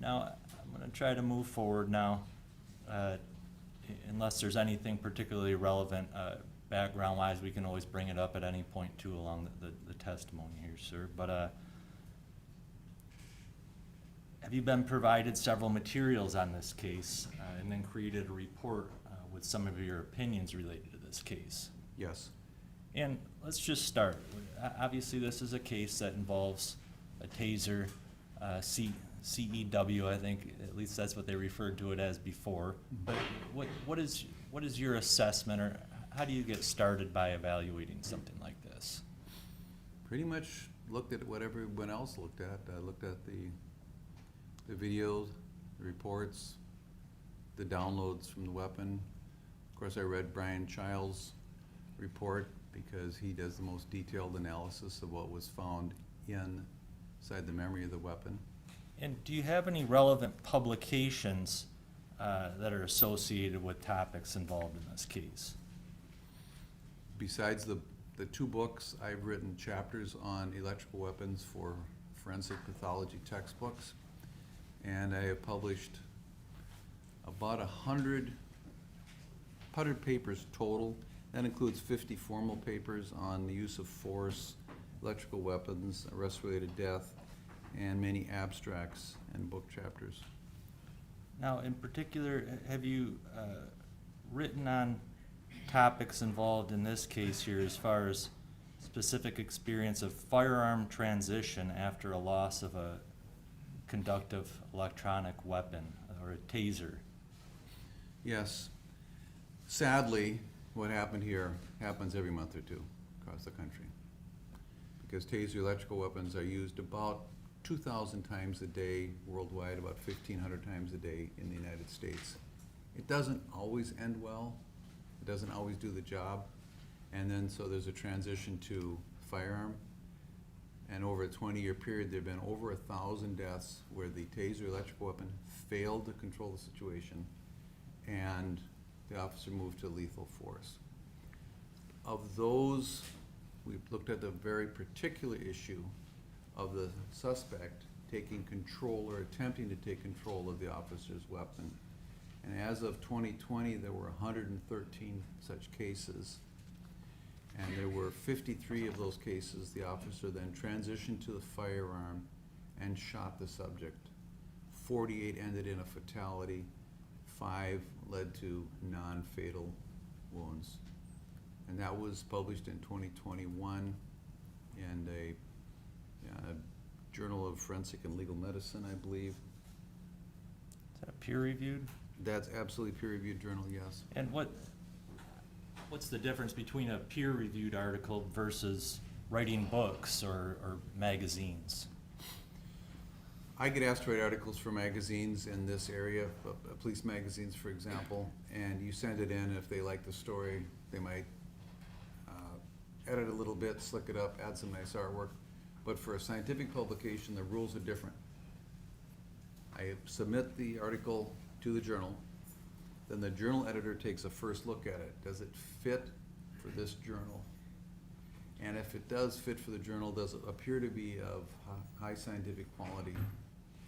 Now, I'm going to try to move forward now, unless there's anything particularly relevant background-wise. We can always bring it up at any point, too, along the testimony here, sir. But have you been provided several materials on this case and then created a report with some of your opinions related to this case? Yes. And let's just start. Obviously, this is a case that involves a taser, CEW, I think, at least that's what they referred to it as before. But what is your assessment, or how do you get started by evaluating something like this? Pretty much looked at what everyone else looked at. I looked at the videos, the reports, the downloads from the weapon. Of course, I read Brian Child's report because he does the most detailed analysis of what was found inside the memory of the weapon. And do you have any relevant publications that are associated with topics involved in this case? Besides the two books, I've written chapters on electrical weapons for forensic pathology textbooks, and I have published about 100 papers total. That includes 50 formal papers on the use of force, electrical weapons, arrest-related death, and many abstracts and book chapters. Now, in particular, have you written on topics involved in this case here as far as specific experience of firearm transition after a loss of a conductive electronic weapon or a taser? Yes. Sadly, what happened here happens every month or two across the country, because taser electrical weapons are used about 2,000 times a day worldwide, about 1,500 times a day in the United States. It doesn't always end well. It doesn't always do the job. And then so there's a transition to firearm. And over a 20-year period, there have been over 1,000 deaths where the taser electrical weapon failed to control the situation and the officer moved to lethal force. Of those, we've looked at the very particular issue of the suspect taking control or attempting to take control of the officer's weapon. And as of 2020, there were 113 such cases. And there were 53 of those cases, the officer then transitioned to the firearm and shot the subject. 48 ended in a fatality. 5 led to non-fatal wounds. And that was published in 2021 in a Journal of Forensic and Legal Medicine, I believe. Is that peer-reviewed? That's absolutely peer-reviewed journal, yes. And what's the difference between a peer-reviewed article versus writing books or magazines? I get asked to write articles for magazines in this area, police magazines, for example, and you send it in. If they like the story, they might edit a little bit, slick it up, add some nice artwork. But for a scientific publication, the rules are different. I submit the article to the journal, then the journal editor takes a first look at it. Does it fit for this journal? And if it does fit for the journal, does it appear to be of high scientific quality?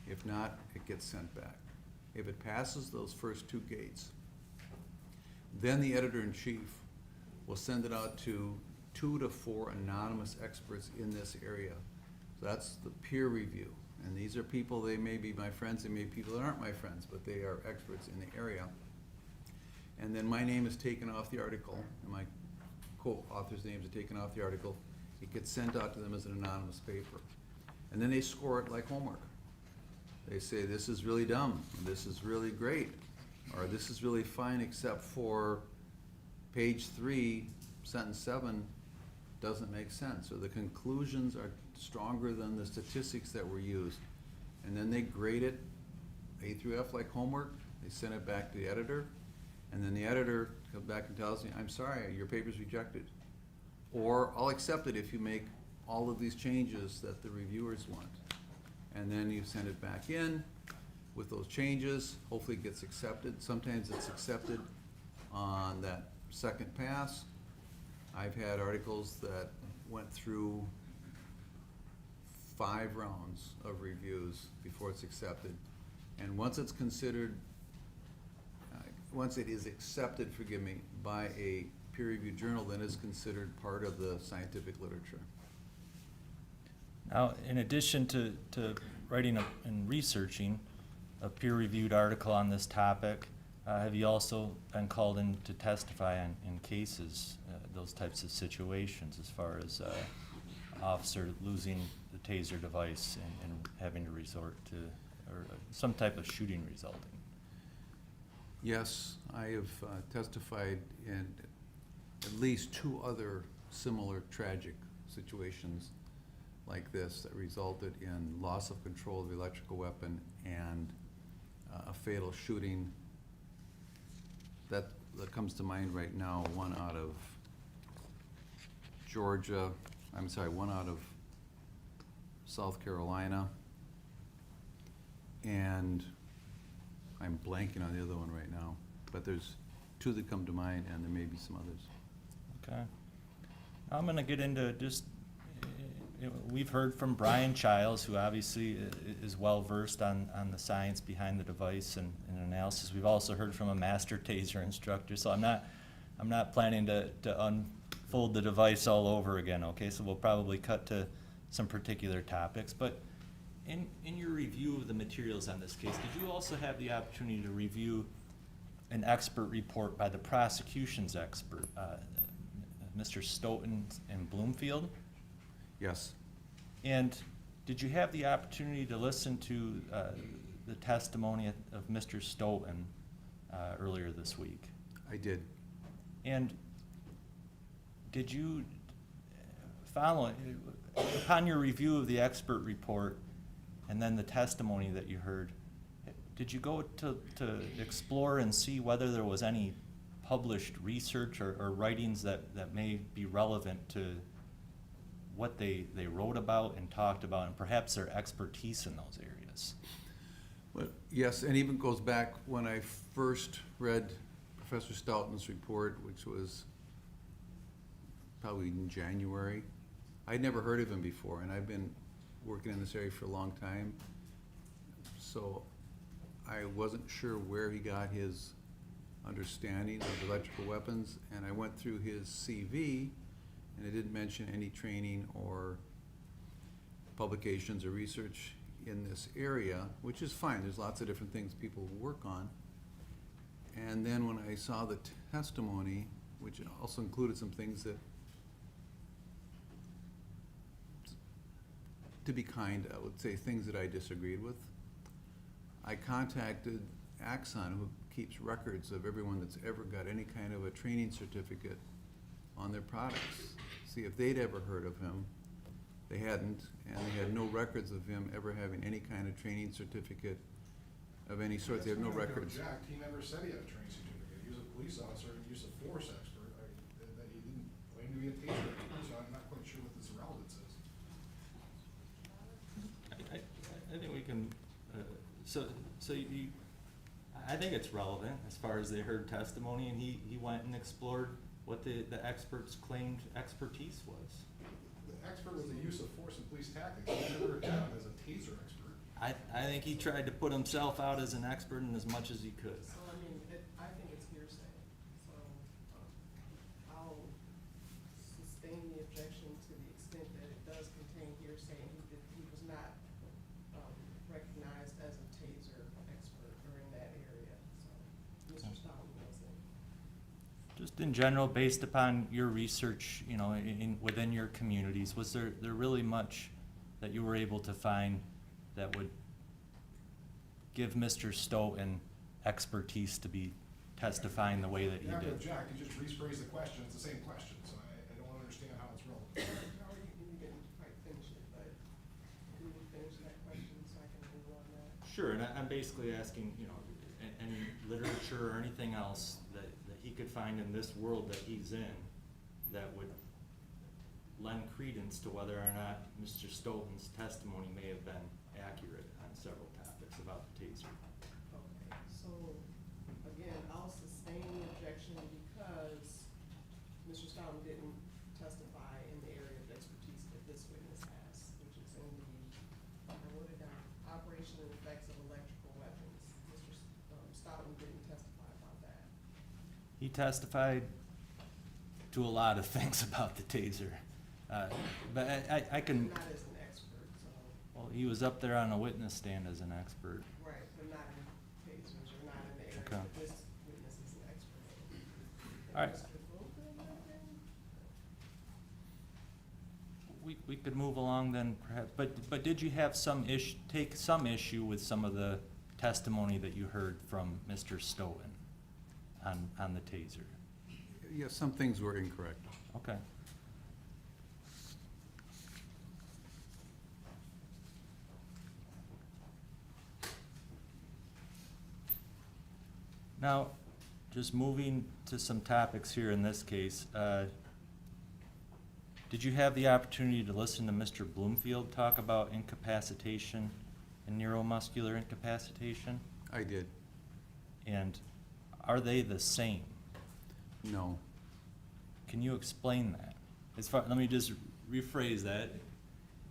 If not, it gets sent back. If it passes those first two gates, then the editor-in-chief will send it out to 2 to 4 anonymous experts in this area. So that's the peer review. And these are people, they may be my friends, they may be people that aren't my friends, but they are experts in the area. And then my name is taken off the article, and my co-authors' names are taken off the article. It gets sent out to them as an anonymous paper. And then they score it like homework. They say, this is really dumb, this is really great, or this is really fine except for page 3, sentence 7 doesn't make sense, or the conclusions are stronger than the statistics that were used. And then they grade it A through F like homework, they send it back to the editor, and then the editor comes back and tells me, I'm sorry, your paper's rejected. Or I'll accept it if you make all of these changes that the reviewers want. And then you send it back in with those changes, hopefully it gets accepted. Sometimes it's accepted on that second pass. I've had articles that went through 5 rounds of reviews before it's accepted. And once it's considered, once it is accepted, forgive me, by a peer-reviewed journal, then it's considered part of the scientific literature. Now, in addition to writing and researching a peer-reviewed article on this topic, have you also been called in to testify in cases, those types of situations, as far as officer losing the taser device and having to resort to, or some type of shooting resulting? Yes, I have testified in at least 2 other similar tragic situations like this that resulted in loss of control of the electrical weapon and a fatal shooting. That comes to mind right now, one out of Georgia, one out of South Carolina, and I'm blanking on the other one right now, but there's 2 that come to mind, and there may be some others. Okay. I'm going to get into just, we've heard from Brian Childs, who obviously is well-versed on the science behind the device and analysis. We've also heard from a master taser instructor, so I'm not planning to unfold the device all over again, okay? So we'll probably cut to some particular topics. But in your review of the materials on this case, did you also have the opportunity to review an expert report by the prosecution's expert, Mr. Stoughton and Bloomfield? Yes. And did you have the opportunity to listen to the testimony of Mr. Stoughton earlier this week? I did. And did you follow, upon your review of the expert report and then the testimony that you heard, did you go to explore and see whether there was any published research or writings that may be relevant to what they wrote about and talked about, and perhaps their expertise in those areas? Well, yes, and even goes back when I first read Professor Stoughton's report, which was probably in January. I'd never heard of him before, and I've been working in this area for a long time, so I wasn't sure where he got his understanding of electrical weapons, and I went through his CV, and it didn't mention any training or publications or research in this area, which is fine. There's lots of different things people work on. And then when I saw the testimony, which also included some things that, to be kind, I would say things that I disagreed with, I contacted Axon, who keeps records of everyone that's ever got any kind of a training certificate on their products, see if they'd ever heard of him. They hadn't, and they had no records of him ever having any kind of training certificate of any sort. They have no records. He never said he had a training certificate. He was a police officer and use of force expert. That he didn't claim to be a taser expert, so I'm not quite sure what this relevance is. I think we can, I think it's relevant as far as they heard testimony, and he went and explored what the experts claimed expertise was. The expert was the use of force and police tactics. He never identified as a taser expert. I think he tried to put himself out as an expert in as much as he could. So, I mean, I think it's hearsay, so I'll sustain the objection to the extent that it does contain hearsay, and he was not recognized as a taser expert or in that area, so Mr. Stoughton wasn't. Just in general, based upon your research, within your communities, was there really much that you were able to find that would give Mr. Stoughton expertise to be testifying the way that he You have to did? object. You just rephrase the question. It's the same question, so I don't understand how it's relevant. No, you didn't quite finish it, but we will finish that question so I can move on that. Sure, and I'm basically asking, any literature or anything else that he could find in this world that he's in that would lend credence to whether or not Mr. Stoughton's testimony may have been accurate on several topics about the taser. Okay, so again, I'll sustain the objection because Mr. Stoughton didn't testify in the area of expertise that this witness has, which is in the, I wrote it down, operation and effects of electrical weapons. Mr. Stoughton didn't testify about that. He testified to a lot of things about the taser. But I can... Not as an expert. he was up there on a witness stand as an expert. Right, but not in tasers or not in the area Okay. that this witness is an expert in. All right. Mr. Fulton, I think? We could move along then perhaps, but did you have take some issue with some of the testimony that you heard from Mr. Stoughton on the taser? Yeah, some things were incorrect. Okay. Now, just moving to some topics here in this case, did you have the opportunity to listen to Mr. Bloomfield talk about incapacitation and neuromuscular incapacitation? I did. And are they the same? No. Can you explain that? Let me just rephrase that.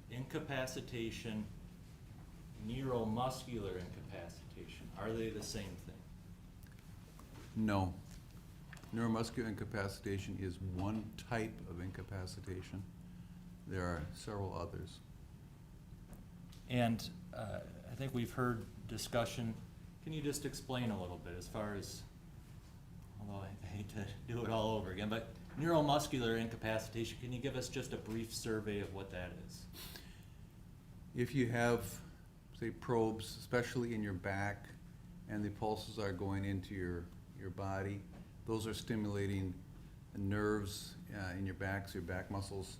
Incapacitation, neuromuscular incapacitation, are they the same thing? No. Neuromuscular incapacitation is one type of incapacitation. There are several others. And I think we've heard discussion. Can you just explain a little bit as far as, although I hate to do it all over again, but neuromuscular incapacitation, can you give us just a brief survey of what that is? If you have, say, probes, especially in your back, and the pulses are going into your body, those are stimulating nerves in your back, so your back muscles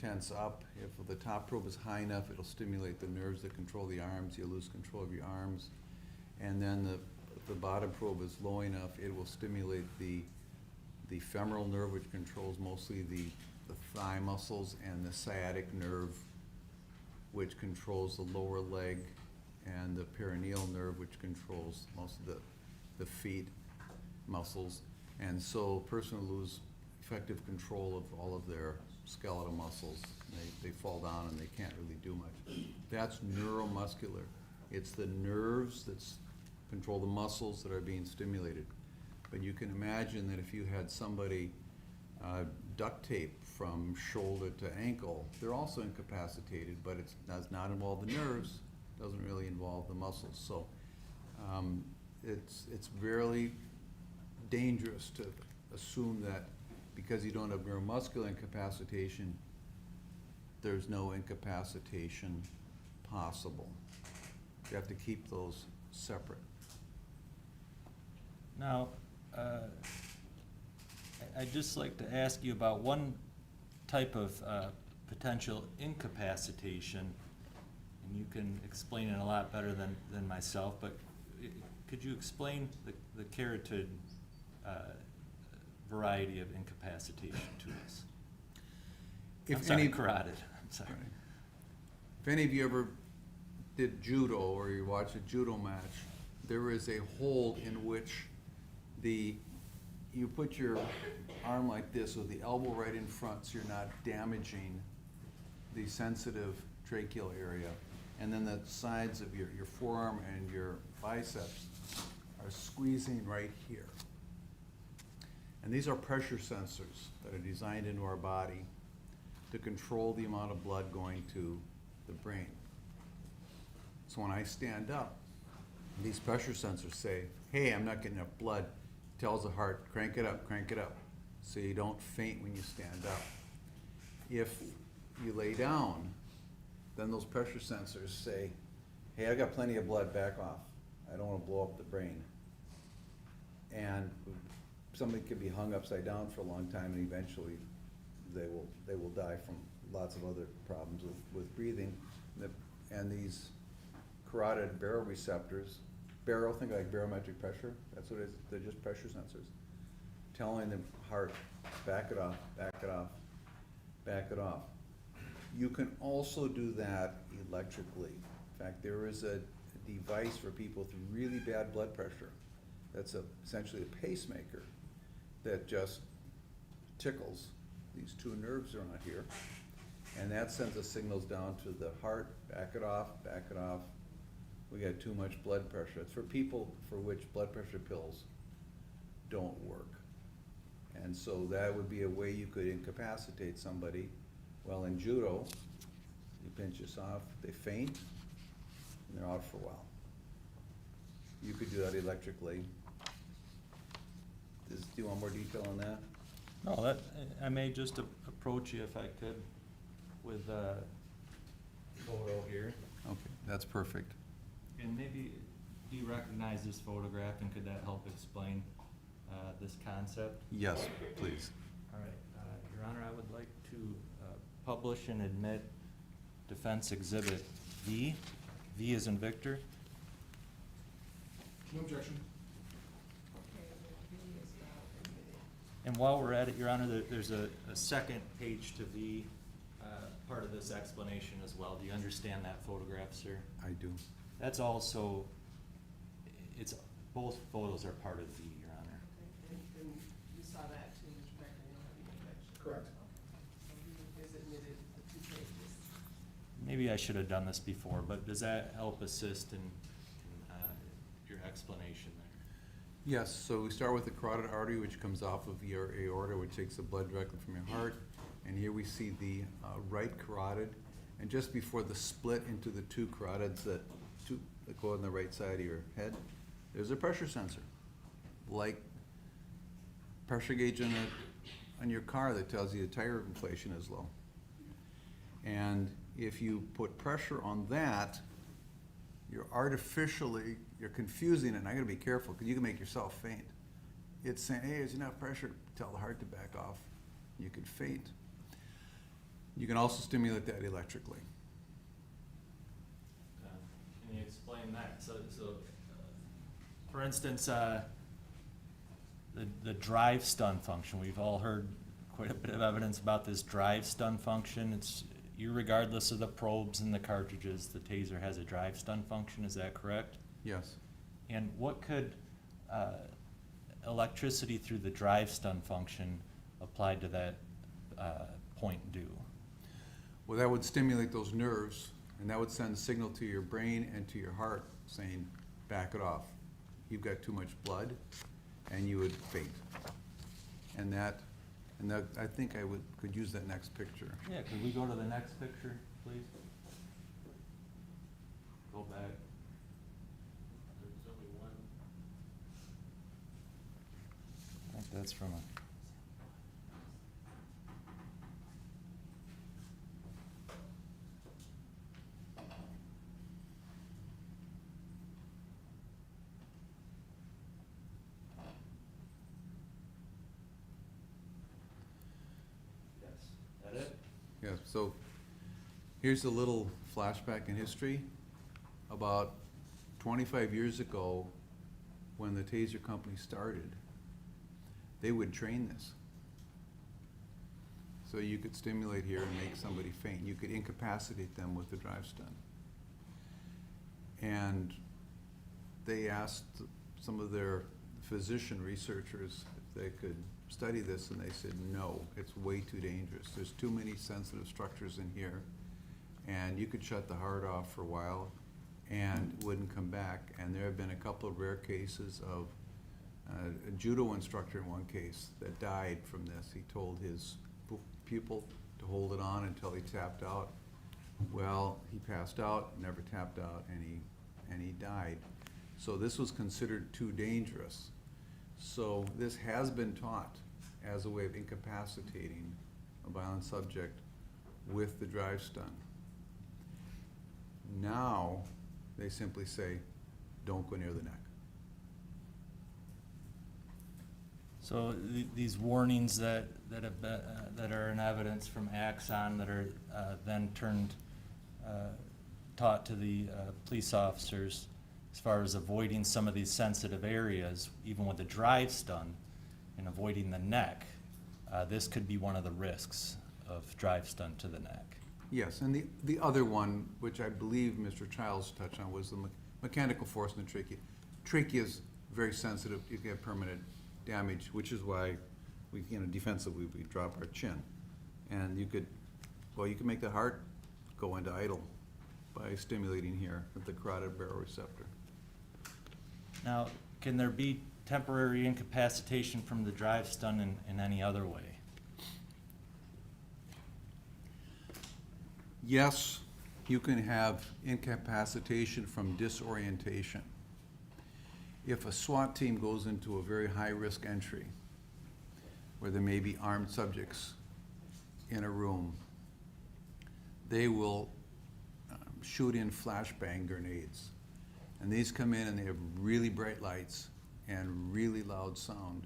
tense up. If the top probe is high enough, it'll stimulate the nerves that control the arms. You'll lose control of your arms. And then if the bottom probe is low enough, it will stimulate the femoral nerve, which controls mostly the thigh muscles, and the sciatic nerve, which controls the lower leg, and the perineal nerve, which controls most of the feet muscles. And so a person will lose effective control of all of their skeletal muscles. They fall down and they can't really do much. That's neuromuscular. It's the nerves that control the muscles that are being stimulated. But you can imagine that if you had somebody duct tape from shoulder to ankle, they're also incapacitated, but it does not involve the nerves, doesn't really involve the muscles. So it's really dangerous to assume that because you don't have neuromuscular incapacitation, there's no incapacitation possible. You have to keep those separate. Now, I'd just like to ask you about one type of potential incapacitation, and you can explain it a lot better than myself, but could you explain the carotid variety of incapacitation to us? Carotid, I'm sorry. If any of you ever did judo or you watch a judo match, there is a hold in which you put your arm like this with the elbow right in front so you're not damaging the sensitive tracheal area. And then the sides of your forearm and your biceps are squeezing right here. And these are pressure sensors that are designed into our body to control the amount of blood going to the brain. So when I stand up, these pressure sensors say, hey, I'm not getting enough blood. Tells the heart, crank it up, so you don't faint when you stand up. If you lay down, then those pressure sensors say, hey, I got plenty of blood, back off. I don't want to blow up the brain. And somebody could be hung upside down for a long time, and eventually they will die from lots of other problems with breathing. And these carotid baroreceptors, think like barometric pressure, that's what it is, they're just pressure sensors, telling the heart, back it off, back it off, back it off. You can also do that electrically. In fact, there is a device for people with really bad blood pressure that's essentially a pacemaker that just tickles these two nerves around here, and that sends the signals down to the heart, back it off, we got too much blood pressure. It's for people for which blood pressure pills don't work. And so that would be a way you could incapacitate somebody. Well, in judo, You pinch this off, they faint, and they're out for a while. You could do that electrically. Do you want more detail on that? No, that, I may just approach you if I could with a photo here. Okay, that's perfect. And maybe, do you recognize this photograph, and could that help explain this concept? Yes, please. All right, Your Honor, I would like to publish and admit Defense Exhibit V. V is in Victor. No objection. And while we're at it, Your Honor, there's a second page to V, part of this explanation as well. Do you understand that photograph, sir? I do. That's also, it's, both photos are part of V, Your Honor. And you saw that too, Mr. Becker, you don't have any objection? Correct. So he has admitted the 2 pages. Maybe I should have done this before, but does that help assist in your explanation there? Yes, so we start with the carotid artery, which comes off of your aorta, which takes the blood directly from your heart. And here we see the right carotid. And just before the split into the 2 carotids that go on the right side of your head, there's a pressure sensor, like pressure gauge on your car that tells you the tire inflation is low. And if you put pressure on that, you're confusing it, and I gotta be careful, because you can make yourself faint. It's saying, hey, there's enough pressure to tell the heart to back off. You could faint. You can also stimulate that electrically. Can you explain that? So for instance, the drive stun function, we've all heard quite a bit of evidence about this drive stun function. It's irregardless of the probes and the cartridges, the taser has a drive stun function, is that correct? Yes. And what could electricity through the drive stun function applied to that point do? Well, that would stimulate those nerves, and that would send a signal to your brain and to your heart saying, back it off. You've got too much blood, and you would faint. And that, I think could use that next picture. Yeah, could we go to the next picture, please? Go back. There's only one. I think that's from a... Is that it? Yeah, so here's a little flashback in history. About 25 years ago, when the taser company started, they would train this. So you could stimulate here and make somebody faint. You could incapacitate them with the drive stun. And they asked some of their physician researchers if they could study this, and they said, no, it's way too dangerous. There's too many sensitive structures in here, and you could shut the heart off for a while and it wouldn't come back. And there have been a couple of rare cases of a judo instructor in one case that died from this. He told his pupil to hold it on until he tapped out. Well, he passed out, never tapped out, and he died. So this was considered too dangerous. So this has been taught as a way of incapacitating a violent subject with the drive stun. Now, they simply say, don't go near the neck. So these warnings that have been, that are in evidence from Axon that are then taught to the police officers as far as avoiding some of these sensitive areas, even with the drive stun, and avoiding the neck, this could be one of the risks of drive stun to the neck. Yes, and the other one, which I believe Mr. Childs touched on, was the mechanical force in the trachea. Trachea is very sensitive. You can have permanent damage, which is why we, defensively, we drop our chin. And you could make the heart go into idle by stimulating here at the carotid baroreceptor. Now, can there be temporary incapacitation from the drive stun in any other way? Yes, You can have incapacitation from disorientation. If a SWAT team goes into a very high-risk entry, where there may be armed subjects in a room, they will shoot in flashbang grenades. And these come in and they have really bright lights and really loud sound,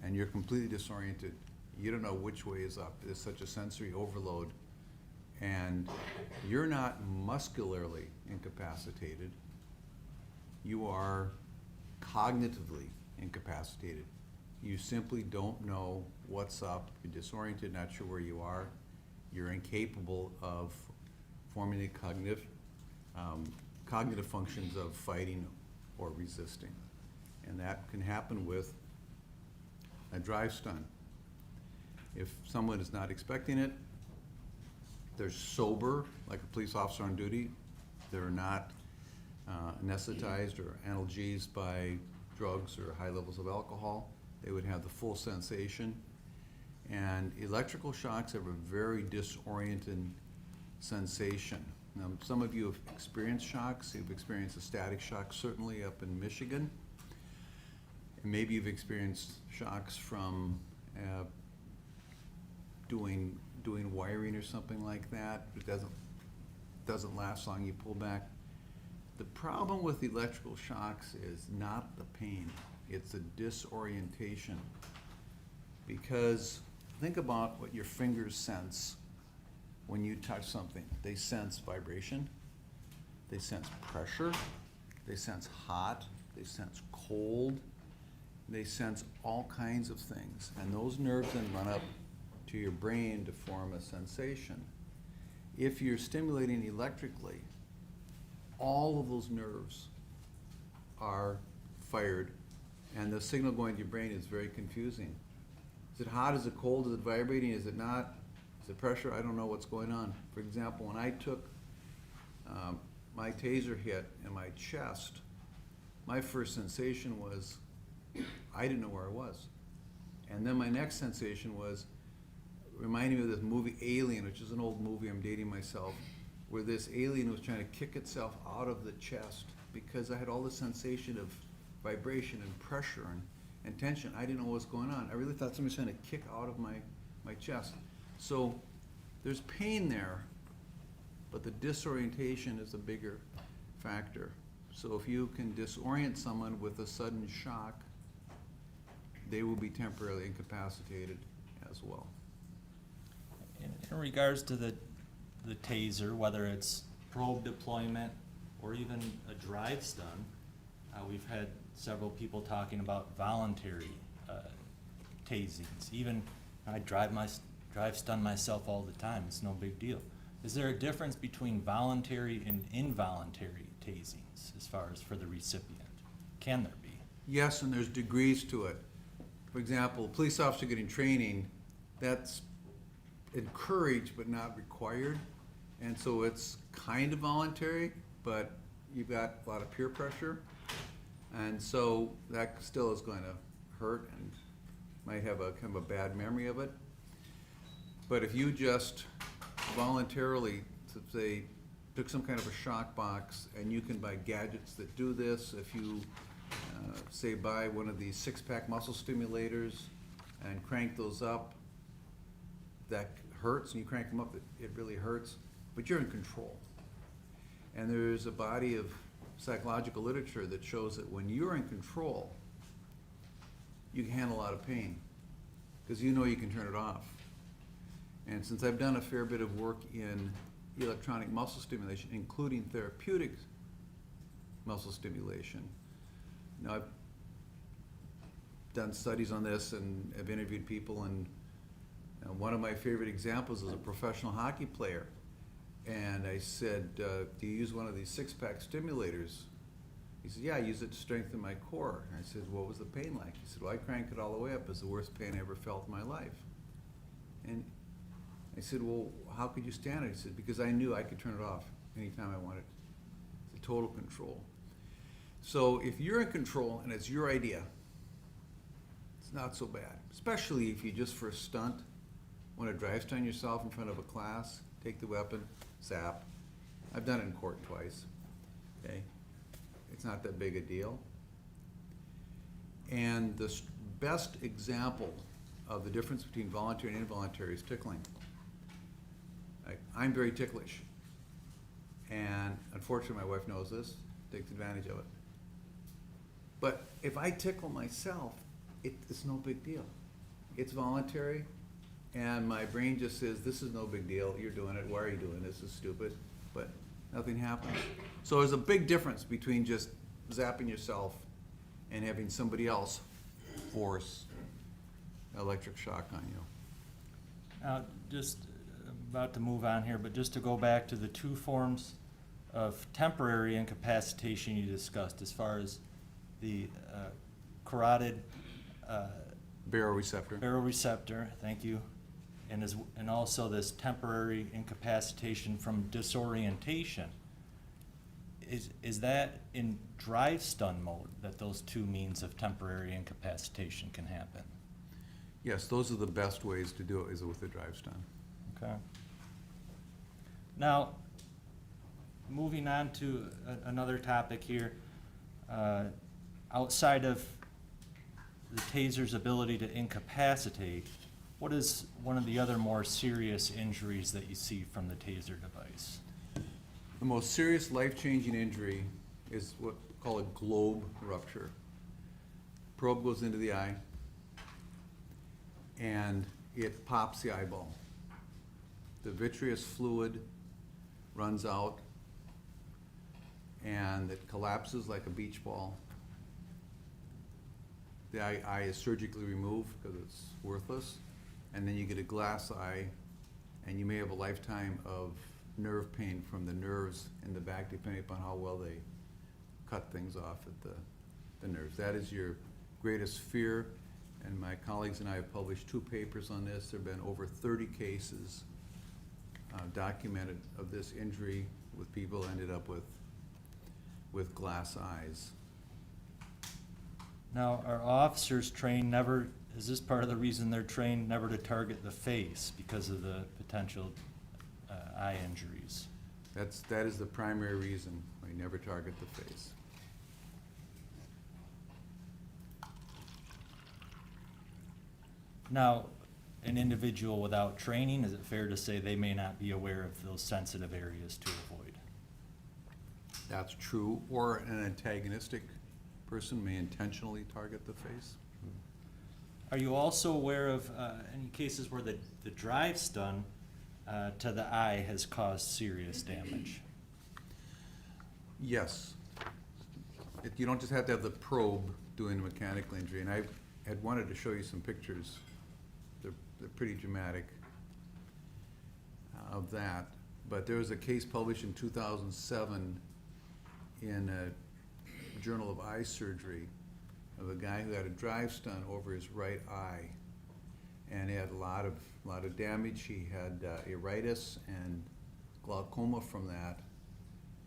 and you're completely disoriented. You don't know which way is up. There's such a sensory overload. And you're not muscularly incapacitated. You are cognitively incapacitated. You simply don't know what's up. You're disoriented, not sure where you are. You're incapable of forming the cognitive functions of fighting or resisting. And that can happen with a drive stun. If someone is not expecting it, they're sober, like a police officer on duty, they're not anesthetized or analgesied by drugs or high levels of alcohol, they would have the full sensation. And electrical shocks have a very disorienting sensation. Now, some of you have experienced shocks. You've experienced a static shock, certainly up in Michigan. And maybe you've experienced shocks from doing wiring or something like that. It doesn't last long. You pull back. The problem with electrical shocks is not the pain. It's a disorientation. Because think about what your fingers sense when you touch something. They sense vibration, they sense pressure, they sense hot, they sense cold, they sense all kinds of things. And those nerves then run up to your brain to form a sensation. If you're stimulating electrically, all of those nerves are fired, and the signal going to your brain is very confusing. Is it hot? Is it cold? Is it vibrating? Is it not? Is it pressure? I don't know what's going on. For example, when I took my taser hit in my chest, my first sensation was I didn't know where I was. And then my next sensation was reminding me of this movie Alien, which is an old movie, I'm dating myself, where this alien was trying to kick itself out of the chest because I had all this sensation of vibration and pressure and tension. I didn't know what was going on. I really thought somebody was trying to kick out of my chest. So there's pain there, but the disorientation is a bigger factor. So if you can disorient someone with a sudden shock, they will be temporarily incapacitated as well. In regards to the taser, whether it's probe deployment or even a drive stun, we've had several people talking about voluntary tasings. Even I drive stun myself all the time. It's no big deal. Is there a difference between voluntary and involuntary tasings as far as for the recipient? Can there be? Yes, and there's degrees to it. For example, a police officer getting training, that's encouraged but not required. And so it's kind of voluntary, but you've got a lot of peer pressure. And so that still is going to hurt and might have a kind of a bad memory of it. But if you just voluntarily, say, took some kind of a shock box, and you can buy gadgets that do this, if you say buy one of these six-pack muscle stimulators and crank those up, that hurts, and you crank them up, it really hurts, but you're in control. And there's a body of psychological literature that shows that when you're in control, you can handle a lot of pain, because you know you can turn it off. And since I've done a fair bit of work in electronic muscle stimulation, including therapeutic muscle stimulation, now I've done studies on this and I've interviewed people, and one of my favorite examples is a professional hockey player. And I said, do you use one of these six-pack stimulators? He said, yeah, I use it to strengthen my core. And I said, what was the pain like? He said, well, I cranked it all the way up. It was the worst pain I ever felt in my life. And I said, well, how could you stand it? He said, because I knew I could turn it off anytime I wanted. It's a total control. So if you're in control and it's your idea, it's not so bad. Especially if you just for a stunt want to drive stun yourself in front of a class, take the weapon, zap, I've done it in court twice, okay? It's not that big a deal. And the best example of the difference between voluntary and involuntary is tickling. I'm very ticklish. And unfortunately, my wife knows this, takes advantage of it. But if I tickle myself, it's no big deal. It's voluntary, and my brain just says, this is no big deal, you're doing it, why are you doing this, it's stupid, but nothing happens. So there's a big difference between just zapping yourself and having somebody else force electric shock on you. Now, just about to move on here, but just to go back to the two forms of temporary incapacitation you discussed, as far as the carotid baroreceptor, thank you, and also this temporary incapacitation from disorientation. Is that in drive stun mode that those two means of temporary incapacitation can happen? Yes, those are the best ways to do it, is with the drive stun. Okay. Now, moving on to another topic here, outside of the taser's ability to incapacitate, what is one of the other more serious injuries that you see from the taser device? The most serious life-changing injury is what we call a globe rupture. Probe goes into the eye, and it pops the eyeball. The vitreous fluid runs out, and it collapses like a beach ball. The eye is surgically removed because it's worthless, and then you get a glass eye, and you may have a lifetime of nerve pain from the nerves in the back, depending upon how well they cut things off at the nerves. That is your greatest fear, and my colleagues and I have published 2 papers on this. There have been over 30 cases documented of this injury with people who ended up with glass eyes. Now, are officers trained never, is this part of the reason they're trained never to target the face because of the potential eye injuries? That is the primary reason we never target the face. Now, an individual without training, is it fair to say they may not be aware of those sensitive areas to avoid? That's true, or an antagonistic person may intentionally target the face. Are you also aware of any cases where the drive stun to the eye has caused serious damage? Yes. You don't just have to have the probe doing a mechanical injury, and I had wanted to show you some pictures. They're pretty dramatic of that. But there was a case published in 2007 in a Journal of Eye Surgery of a guy who had a drive stun over his right eye, and he had a lot of damage. He had iritis and glaucoma from that,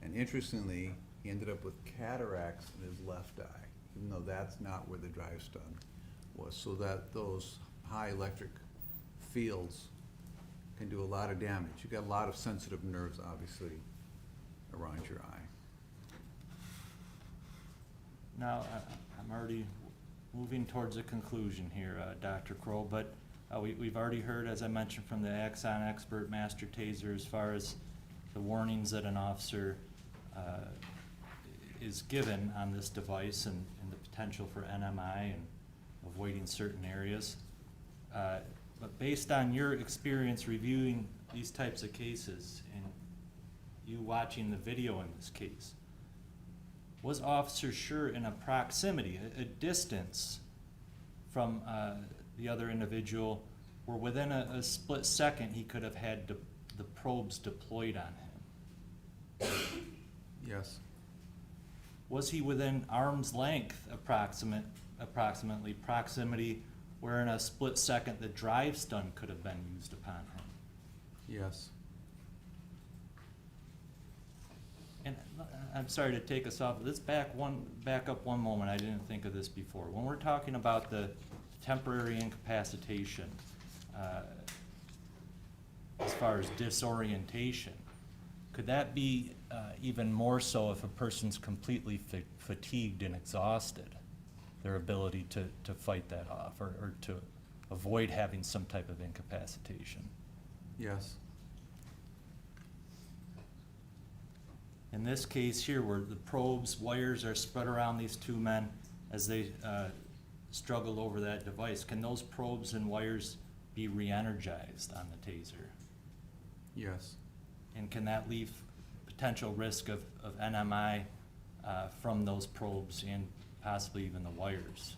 and interestingly, he ended up with cataracts in his left eye, even though that's not where the drive stun was. So that those high electric fields can do a lot of damage. You've got a lot of sensitive nerves, obviously, around your eye. Now, I'm already moving towards a conclusion here, Dr. Kroll, but we've already heard, as I mentioned, from the Axon expert, Master Taser, as far as the warnings that an officer is given on this device and the potential for NMI and avoiding certain areas. But based on your experience reviewing these types of cases and you watching the video in this case, was Officer Schurr in a proximity, a distance from the other individual, where within a split second he could have had the probes deployed on him? Yes. Was he within arm's length approximately proximity where in a split second the drive stun could have been used upon him? Yes. And I'm sorry to take us off. Let's back up one moment. I didn't think of this before. When we're talking about the temporary incapacitation, as far as disorientation, Could that be even more so if a person's completely fatigued and exhausted, their ability to fight that off or to avoid having some type of incapacitation? Yes. In this case here, where the probes, wires are spread around these two men as they struggle over that device, can those probes and wires be re-energized on the taser? Yes. And can that leave potential risk of NMI from those probes and possibly even the wires?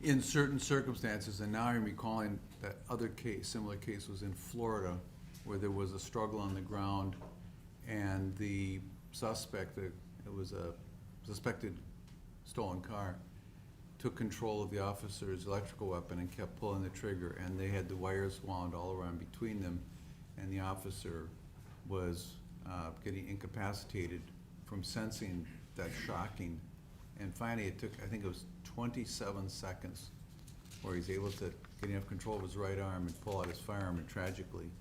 In certain circumstances, and now I'm recalling that other case, similar case was in Florida, where there was a struggle on the ground, and the suspect, it was a suspected stolen car, took control of the officer's electrical weapon and kept pulling the trigger, and they had the wires wound all around between them, and the officer was getting incapacitated from sensing that shocking. And finally, it took, I think it was 27 seconds, where he's able to get enough control of his right arm and pull out his firearm and tragically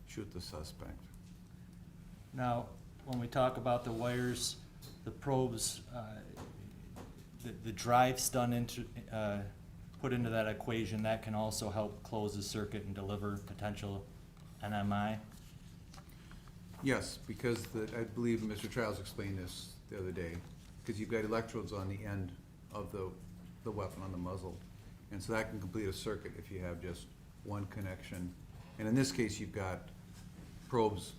shoot the suspect. Now, when we talk about the wires, the probes, the drives done into, put into that equation, that can also help close the circuit and deliver potential NMI? Yes, because I believe Mr. Childs explained this the other day, because you've got electrodes on the end of the weapon, on the muzzle. And so that can complete a circuit if you have just one connection. And in this case, you've got probes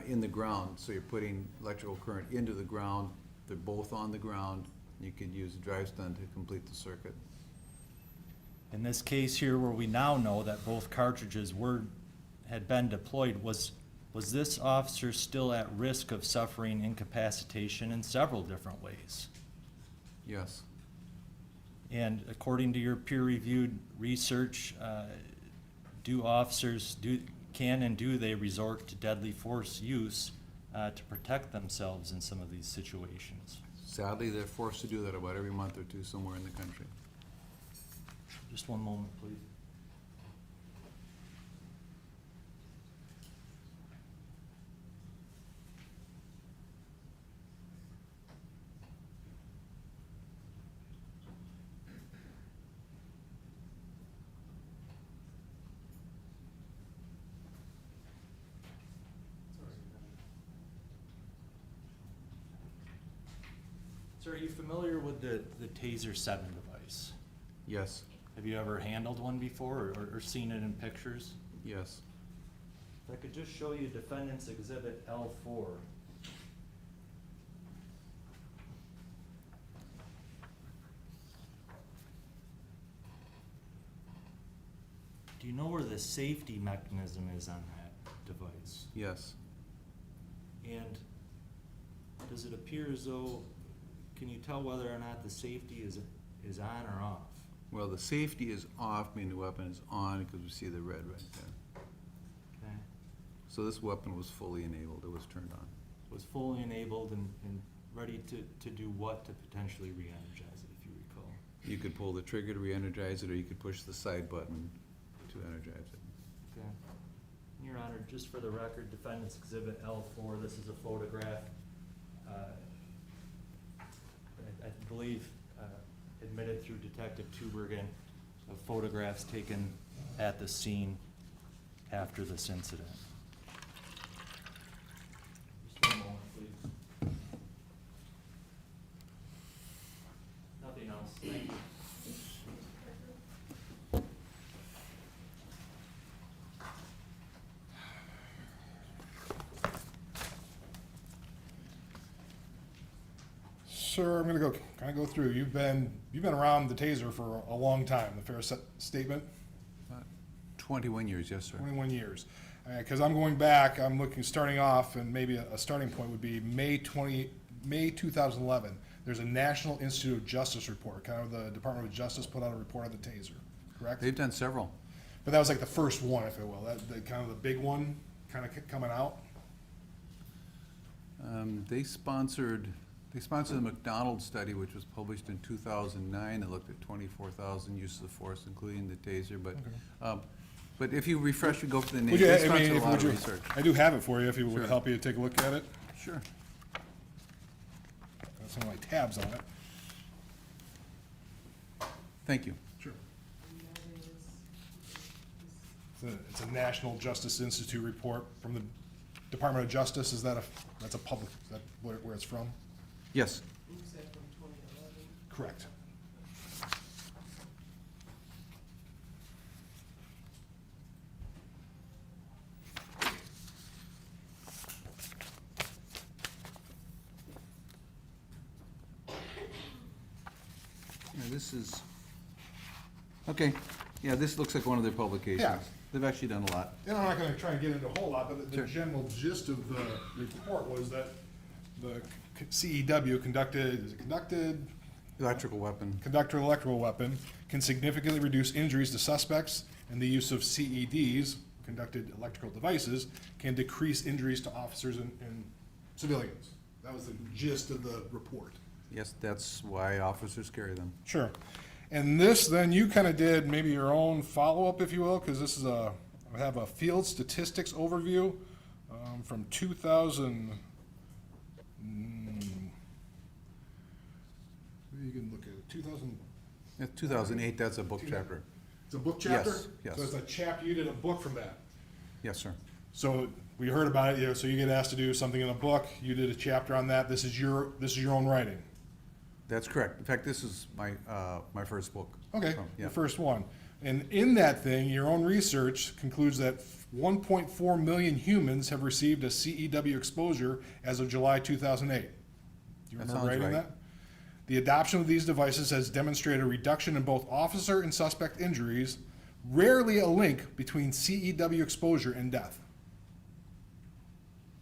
in the ground, so you're putting electrical current into the ground. They're both on the ground. You could use a drive stun to complete the circuit. In this case here, where we now know that both cartridges had been deployed, was this officer still at risk of suffering incapacitation in several different ways? Yes. And according to your peer-reviewed research, do officers can and do they resort to deadly force use to protect themselves in some of these situations? Sadly, they're forced to do that about every month or two somewhere in the country. Just one moment, please. Sir, are you familiar with the Taser 7 device? Yes. Have you ever handled one before or seen it in pictures? Yes. If I could just show you Defendant's Exhibit L4. Do you know where the safety mechanism is on that device? Yes. And does it appear as though, can you tell whether or not the safety is on or off? Well, the safety is off, meaning the weapon is on, because we see the red right there. Okay. So this weapon was fully enabled, it was turned on. Was fully enabled and ready to do what to potentially re-energize it, if you recall? You could pull the trigger to re-energize it, or you could push the side button to energize it. Okay. Your Honor, just for the record, Defendant's Exhibit L4, this is a photograph, I believe admitted through Detective Tubergen, of photographs taken at the scene after this incident. Just one moment, please. Nothing else. Thank you. Sir, I'm gonna kind of go through. You've been around the Taser for a long time. The fair statement. 21 years, yes, sir. 21 years. Because I'm going back, I'm looking, starting off, and maybe a starting point would be May 2011. There's a National Institute of Justice report. Kind of the Department of Justice put out a report on the Taser. Correct. They've done several. But that was like the first one, if you will. That kind of the big one, kind of coming out. They sponsored the McDonald study, which was published in 2009. It looked at 24,000 uses of force, including the Taser. But But if you refresh, you go for the name. Would you, It's I done mean, a if, lot would of you, research. I do have it for you, if it would Sure. help you take a look at it. Sure. Got some of my tabs on it. Thank you. Sure. It's a National Justice Institute report from the Department of Justice. Is that that's a public, is that where it's from? Yes. You said from 2011. Correct. Yeah, this is, okay, yeah, this looks like one of their publications. Yeah. They've actually done a lot. And I'm not gonna try and get into a whole lot, but the Sure. general gist of the report was that the CEW conducted Electrical weapon. conducted electrical weapon can significantly reduce injuries to suspects, and the use of CEDs, conducted electrical devices, can decrease injuries to officers and civilians. That was the gist of the report. Yes, that's why officers carry them. Sure. And this, then, you kind of did maybe your own follow-up, if you will, because this is I have a field statistics overview from 2000. You can look at it, 2000. 2008, that's a book chapter. It's a book chapter? Yes, yes. So it's a chapter, you did a book from that. Yes, sir. So we heard about it, so you get asked to do something in a book, you did a chapter on that, this is your own writing. That's correct. In fact, this is my, my first book. Okay, So, yeah. the first one. And in that thing, your own research concludes that 1.4 million humans have received a CEW exposure as of July 2008. Do you That remember sounds writing right. that? The adoption of these devices has demonstrated a reduction in both officer and suspect injuries, rarely a link between CEW exposure and death.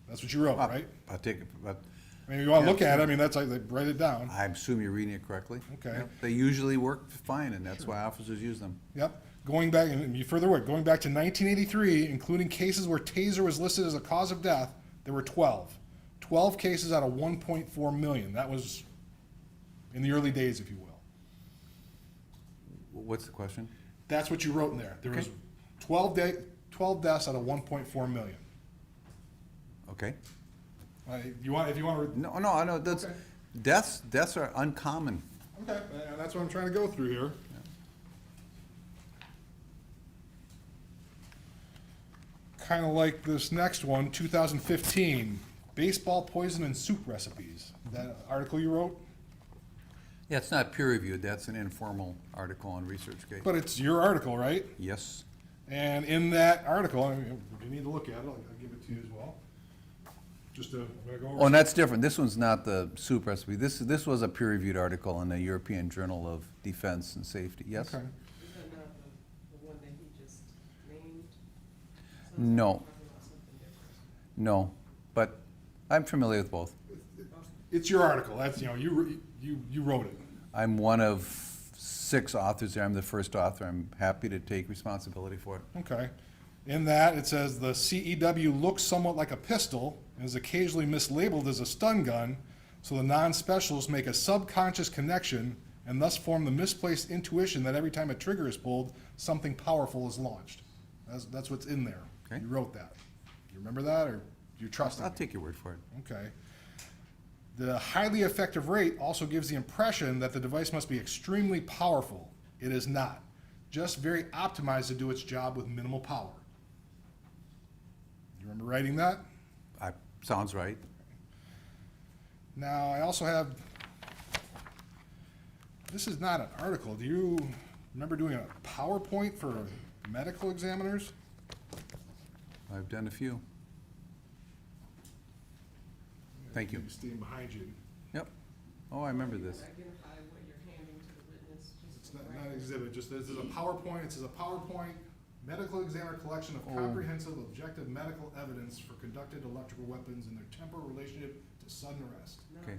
That's what you wrote, right? I'll take it, but. I mean, you want to look at it, I mean, that's like, they write it down. I assume you're reading it correctly. Okay. Yep. They usually work fine, and that's why officers use them. Yep. Going back, and you further work, going back to 1983, including cases where taser was listed as a cause of death, there were 12. 12 cases out of 1.4 million. That was in the early days, if you will. What's the question? That's what you wrote in there. There was Okay. 12 deaths out of 1.4 million. Okay. If you want to. No, I know, that's, Okay. deaths are uncommon. Okay, and that's what I'm trying to go through here. Kind of like this next one, 2015, baseball poison and soup recipes. That article you wrote? Yeah, it's not peer reviewed, that's an informal article on ResearchGate. But it's your article, right? Yes. And in that article, I mean, if you need to look at it, I'll give it to you as well. Just to, I'm gonna go over. Oh, and that's different. This one's not the soup recipe. This was a peer-reviewed article in the European Journal of Defense and Safety. Yes? Okay. Is that not the one that he just named? No. Talking about something different. No, but I'm familiar with both. It's your article. That's, you wrote it. I'm one of 6 authors there. I'm the first author. I'm happy to take responsibility for it. Okay. In that, it says the CEW looks somewhat like a pistol and is occasionally mislabeled as a stun gun, so the non-specialists make a subconscious connection and thus form the misplaced intuition that every time a trigger is pulled, something powerful is launched. That's what's in there. Okay. You wrote that. You remember that, or do you trust I'll it? take your word for it. Okay. The highly effective rate also gives the impression that the device must be extremely powerful. It is not. Just very optimized to do its job with minimal power. You remember writing that? Sounds right. Now, I also have, this is not an article. Do you remember doing a PowerPoint for medical examiners? I've done a few. Thank you. Standing behind you. Yep. Oh, I remember this. Identify what you're handing to the witness. It's not an exhibit, just this is a PowerPoint. It says a PowerPoint medical examiner collection of comprehensive objective medical evidence for conducted electrical weapons and their temporal relationship to sudden arrest. Okay.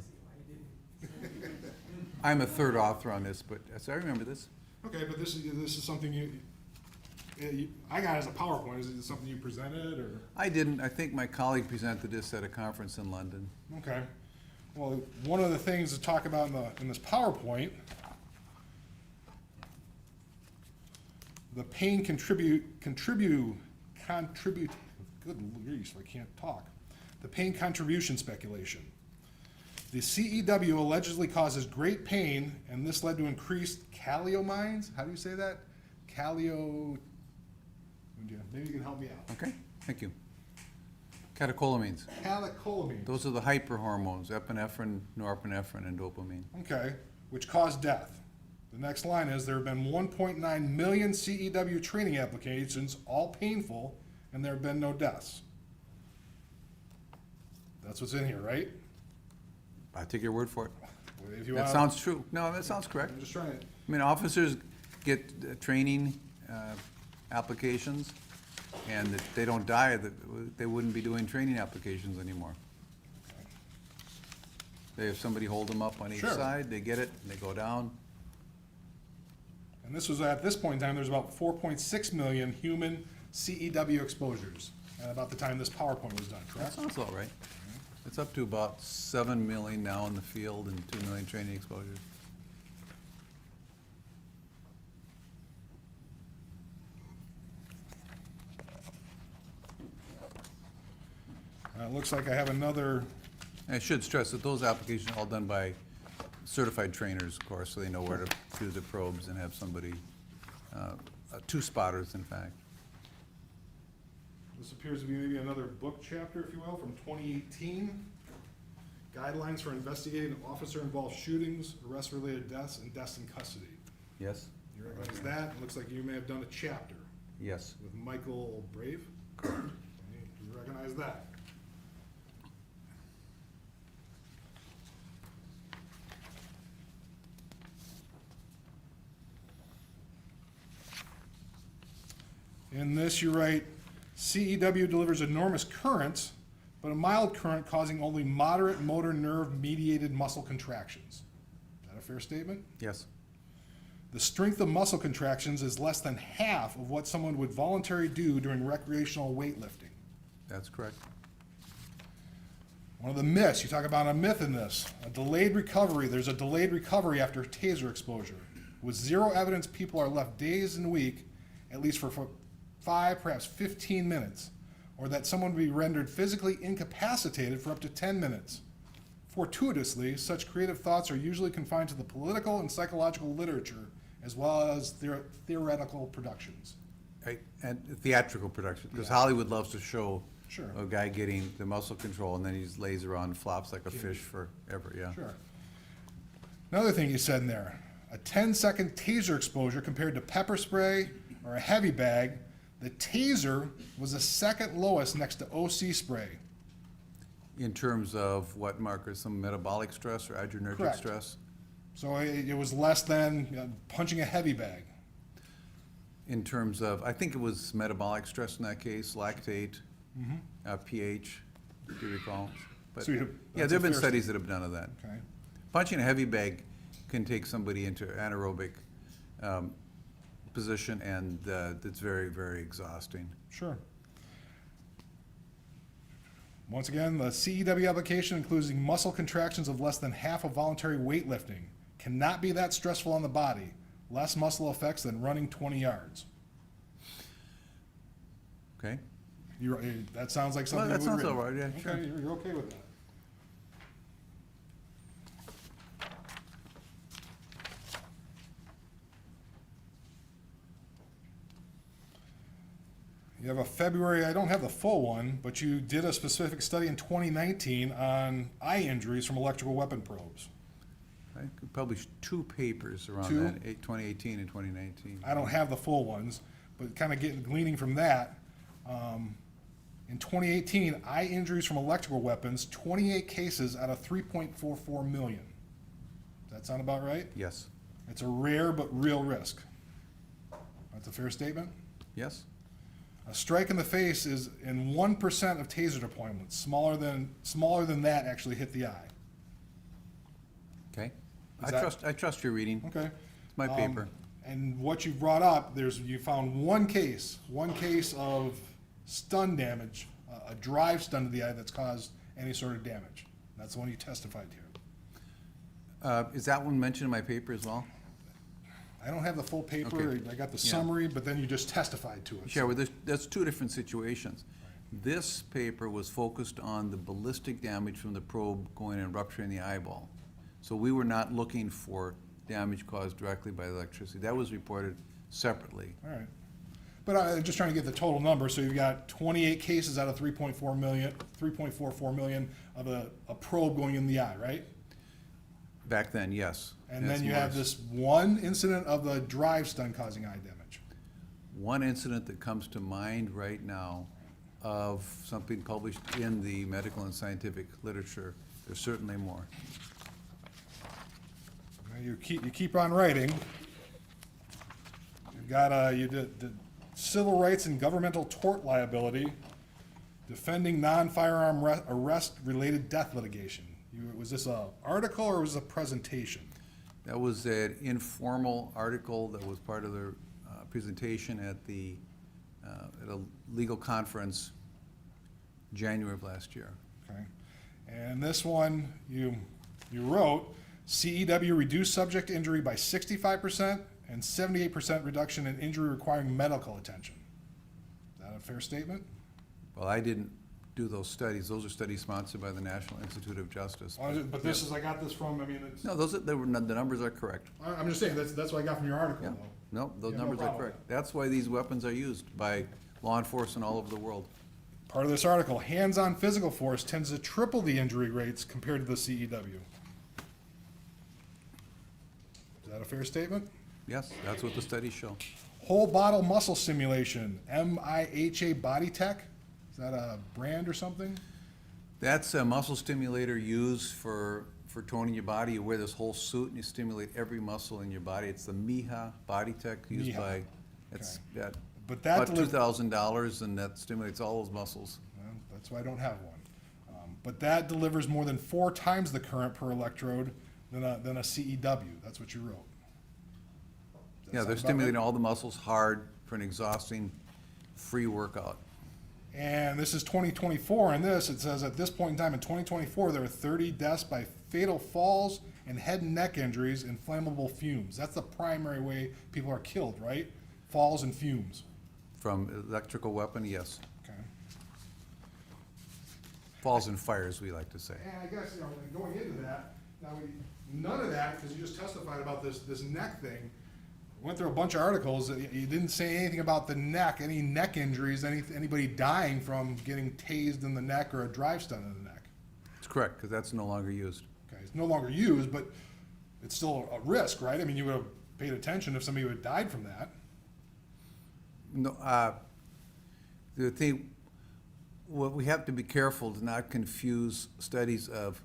I'm a third author on this, but so I remember this. Okay, but this is something I got as a PowerPoint. Is it something you presented, or? I didn't. I think my colleague presented this at a conference in London. Okay. Well, one of the things to talk about in this PowerPoint, the pain contribute, good grief, I can't talk. The pain contribution speculation. The CEW allegedly causes great pain, and this led to increased caliomines. How do you say that? Maybe you can help me out. Okay, thank you. Catecholamines. Catecholamines. Those are the hyperhormones, epinephrine, norepinephrine, and dopamine. Okay, which cause death. The next line is there have been 1.9 million CEW training applications, all painful, and there have been no deaths. That's what's in here, right? I take your word for it. If you That want- sounds true. No, that sounds correct. I'm just trying to. I mean, officers get training applications, and if they don't die, they wouldn't be doing training applications anymore. They have somebody hold them up on each Sure. side, they get it, and they go down. And this was at this point in time, there's about 4.6 million human CEW exposures at about the time this PowerPoint was done, That correct? sounds all right. It's up to about 7 million now in the field and 2 million training exposures. It looks like I have another, I should stress that those applications are all done by certified trainers, of course, so they know where to do the probes and have somebody, two spotters, in fact. this appears to be maybe another book chapter, if you will, from 2018. Guidelines for investigating officer-involved shootings, arrest-related deaths, and deaths in custody. Yes? You recognize that? It looks like you may have done a chapter Yes. with Michael Brave. Correct. You recognize that? In this, you write, CEW delivers enormous currents, but a mild current causing only moderate motor nerve mediated muscle contractions. Is that a fair statement? Yes. The strength of muscle contractions is less than half of what someone would voluntarily do during recreational weightlifting. That's correct. One of the myths, you talk about a myth in this, a delayed recovery. There's a delayed recovery after taser exposure. With zero evidence, people are left dazed and weak, at least for 5, perhaps 15 minutes, or that someone would be rendered physically incapacitated for up to 10 minutes. Fortuitously, such creative thoughts are usually confined to the political and psychological literature, as well as theoretical productions. Right, and theatrical production, because Yeah. Hollywood loves to show Sure. a guy getting the muscle control, and then he just lays around and flops like a fish forever, yeah. Sure. Another thing you said in there, a 10-second taser exposure compared to pepper spray or a heavy bag, the taser was the second lowest next to OC spray. In terms of what markers, some metabolic stress or adrenergic Correct. stress? So it was less than punching a heavy bag. In terms of, I think it was metabolic stress in that case, lactate, pH, if you recall. But, So yeah, that's there a have been fair studies that have done of that. Okay. Punching a heavy bag can take somebody into anaerobic position, and it's very, very exhausting. Sure. Once again, the CEW application including muscle contractions of less than half of voluntary weightlifting. Cannot be that stressful on the body. Less muscle effects than running 20 yards. Okay? That sounds like Well, something that you would sounds read. all right, yeah, sure. Okay, you're okay with that. You have a February, I don't have the full one, but you did a specific study in 2019 on eye injuries from electrical weapon probes. I could publish 2 papers around Two? that, 2018 and 2019. I don't have the full ones, but kind of gleaning from that, in 2018, eye injuries from electrical weapons, 28 cases out of 3.44 million. Does that sound about right? Yes. It's a rare but real risk. That's a fair statement? Yes? A strike in the face is in 1% of taser deployments. Smaller than that actually hit the eye. Okay. Is I trust your reading. Okay. It's my paper. And what you brought up, you found one case of stun damage, a drive stun to the eye that's caused any sort of damage. That's the one you testified to. Is that one mentioned in my paper as well? I don't have the full paper. Okay. I got the Yeah. summary, but then you just testified to it. Yeah, well, that's two different situations. This paper was focused on the ballistic damage from the probe going and rupturing the eyeball. So we were not looking for damage caused directly by electricity. That was reported separately. All right. But I'm just trying to get the total number. So you've got 28 cases out of 3.44 million of a probe going in the eye, right? Back then, yes. And then you have this one incident of the drive stun causing eye damage. One incident that comes to mind right now of something published in the medical and scientific literature. There's certainly more. Now you keep on writing. You've got you did civil rights and governmental tort liability, defending non-firearm arrest-related death litigation. Was this an article or was it a presentation? That was an informal article that was part of the presentation at a legal conference January of last year. Okay. And this one, you wrote, CEW reduced subject injury by 65% and 78% reduction in injury requiring medical attention. Is that a fair statement? Well, I didn't do those studies. Those are studies sponsored by the National Institute of Justice. But this is, I got this from, I mean, it's. No, the numbers are correct. I'm just saying, that's what I got from your article, Yeah. though. No, those You have no numbers are problem with correct. That's why these weapons are used by law enforcement all over the world. Part of this article, hands-on physical force tends to triple the injury rates compared to the CEW. Is that a fair statement? Yes, that's what the studies show. Whole bottle muscle simulation, MIHA Body Tech. Is that a brand or something? That's a muscle stimulator used for toning your body. You wear this whole suit and you stimulate every muscle in your body. It's the MIHA Body Tech used MIHA. by, it's Okay. that, But that about $2,000 and that stimulates all those muscles. Well, that's why I don't have one. But that delivers more than 4 times the current per electrode than a CEW. That's what you wrote. Does that Yeah, sound they're about stimulating right? all the muscles hard for an exhausting free workout. And this is 2024, and it says at this point in time in 2024, there were 30 deaths by fatal falls and head and neck injuries in flammable fumes. That's the primary way people are killed, right? Falls and fumes. From electrical weapon, yes. Okay. Falls and fires, we like to say. And I guess, going into that, now none of that, because you just testified about this neck thing. Went through a bunch of articles. You didn't say anything about the neck, any neck injuries, anybody dying from getting tased in the neck or a drive stun in the neck. It's correct, because that's no longer used. Okay, it's no longer used, but it's still a risk, right? I mean, you would have paid attention if somebody would have died from that. No, the thing, what we have to be careful to not confuse studies of,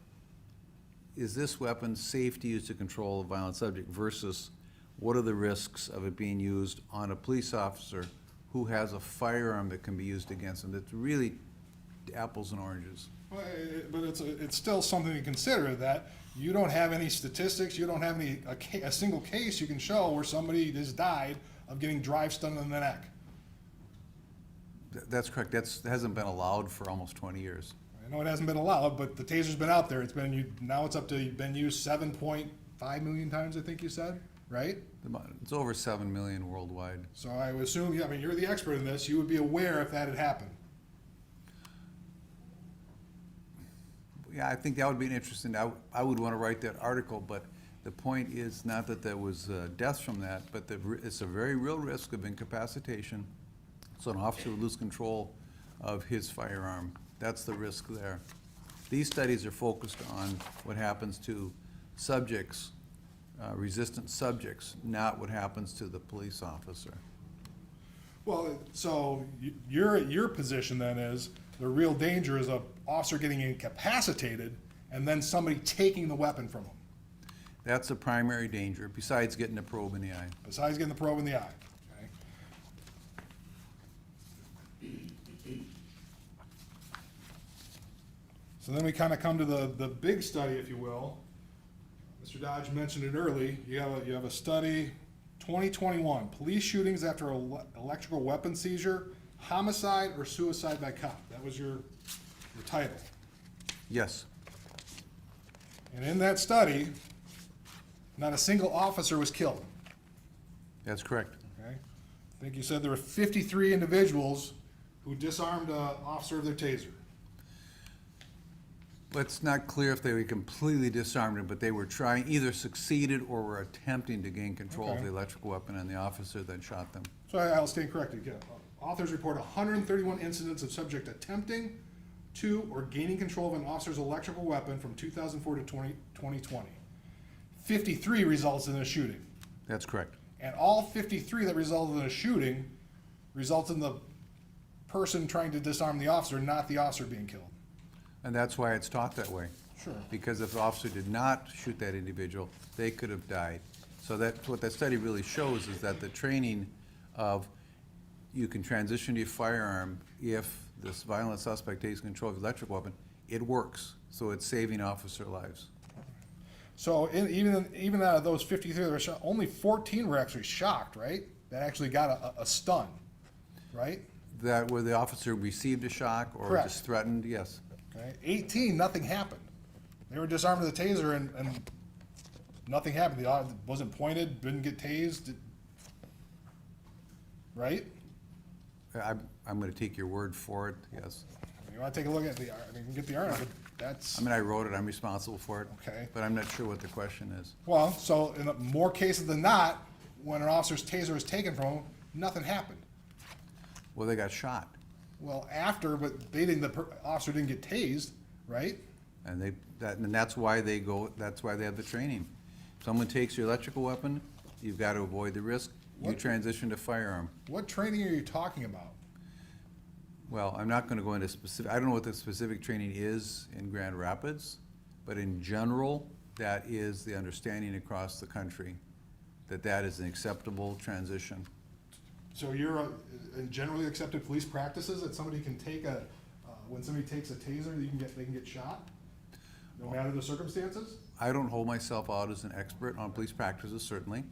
is this weapon safe to use to control a violent subject versus what are the risks of it being used on a police officer who has a firearm that can be used against them? That's really apples and oranges. Well, but it's still something to consider, that you don't have any statistics, you don't have a single case you can show where somebody has died of getting drive stun in the neck. That's correct. That hasn't been allowed for almost 20 years. I know it hasn't been allowed, but the taser's been out there. Now it's been used 7.5 million times, I think you said, right? It's over 7 million worldwide. So I would assume, I mean, you're the expert in this, you would be aware if that had happened. Yeah, I think that would be an interesting, I would want to write that article, but the point is not that there was deaths from that, but it's a very real risk of incapacitation. So an officer would lose control of his firearm. That's the risk there. These studies are focused on what happens to subjects, resistant subjects, not what happens to the police officer. Well, so your position then is the real danger is an officer getting incapacitated and then somebody taking the weapon from him. That's a primary danger, besides getting a probe in the eye. Besides getting the probe in the eye. Okay. So then we kind of come to the big study, if you will. Mr. Dodge mentioned it early. You have a study, 2021, police shootings after electrical weapon seizure, homicide or suicide by cop. That was your title. Yes. And in that study, not a single officer was killed. That's correct. Okay? I think you said there were 53 individuals who disarmed an officer of their taser. Well, it's not clear if they were completely disarmed him, but they were trying, either succeeded or were attempting to gain control of Okay. the electrical weapon, and the officer then shot them. So I'll stand corrected again. Authors report 131 incidents of subject attempting to or gaining control of an officer's electrical weapon from 2004 to 2020. 53 results in a shooting. That's correct. And all 53 that resulted in a shooting results in the person trying to disarm the officer, not the officer being killed. And that's why it's taught that way. Sure. Because if the officer did not shoot that individual, they could have died. So that's what that study really shows, is that the training of you can transition to your firearm if this violent suspect takes control of the electric weapon, it works. So it's saving officer lives. So even out of those 53 that were shot, only 14 were actually shocked, right? That actually got a stun, right? That where the officer received a shock or Correct. just threatened, yes. Okay. 18, nothing happened. They were disarmed with a taser and nothing happened. The wasn't pointed, didn't get tased, right? I'm going to take your word for it, yes. You want to take a look at the, I mean, you can get the article, but that's, I mean, I wrote it, I'm responsible for it. Okay. But I'm not sure what the question is. well, so in more cases than not, when an officer's taser was taken from him, nothing happened. Well, they got shot, Well, after, but they didn't, the officer didn't get tased, right? and that's why they have the training. If someone takes your electrical weapon, you've got to avoid the risk. You What- transition to firearm. What training are you talking about? Well, I'm not going to go into specific, I don't know what the specific training is in Grand Rapids, but in general, that is the understanding across the country, that is an acceptable transition. So you're in generally accepted police practices that somebody can take when somebody takes a taser, they can get shot? No matter the circumstances? I don't hold myself out as an expert on police practices, certainly.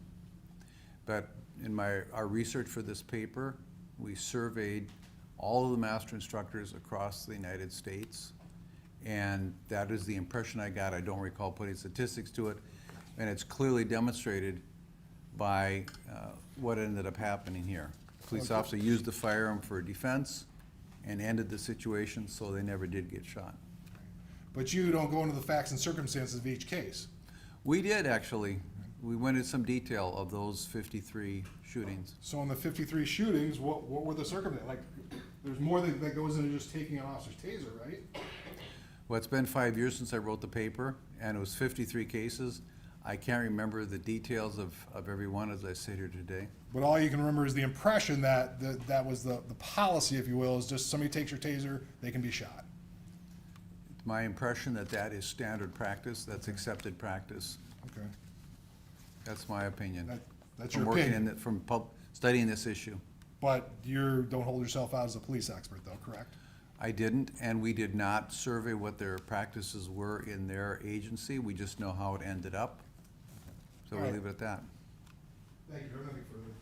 But in our research for this paper, we surveyed all of the master instructors across the United States, and that is the impression I got. I don't recall putting statistics to it, and it's clearly demonstrated by what ended up happening here. Police officer used the firearm for defense and ended the situation, so they never did get shot. But you don't go into the facts and circumstances of each case. We did, actually. We went into some detail of those 53 shootings. So in the 53 shootings, what were the circumstances? Like, there's more that goes into just taking an officer's taser, right? Well, it's been 5 years since I wrote the paper, and it was 53 cases. I can't remember the details of every one as I sit here today. But all you can remember is the impression that that was the policy, if you will, is just somebody takes your taser, they can be shot. It's my impression that is standard practice, that's accepted practice. Okay. That's my opinion. That's From your working opinion. from studying this issue. But you don't hold yourself out as a police expert, though, correct? I didn't, and we did not survey what their practices were in their agency. We just know how it ended up. So All we'll right. leave it at that. Thank you. Nothing further.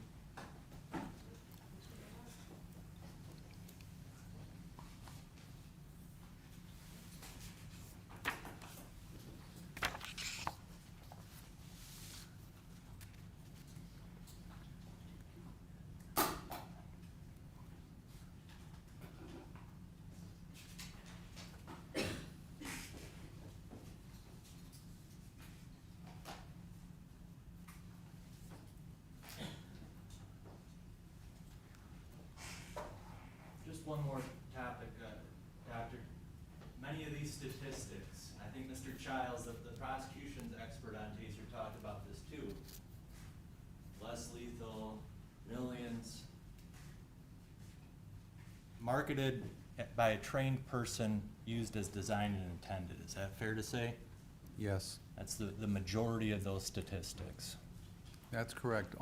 Just one more topic, Doctor. Many of these statistics, I think Mr. Childs, the prosecution's expert on taser, talked about this too. Less lethal, millions. Marketed by a trained person, used as designed and intended. Is that fair to say? Yes, That's the majority of those statistics. that's correct.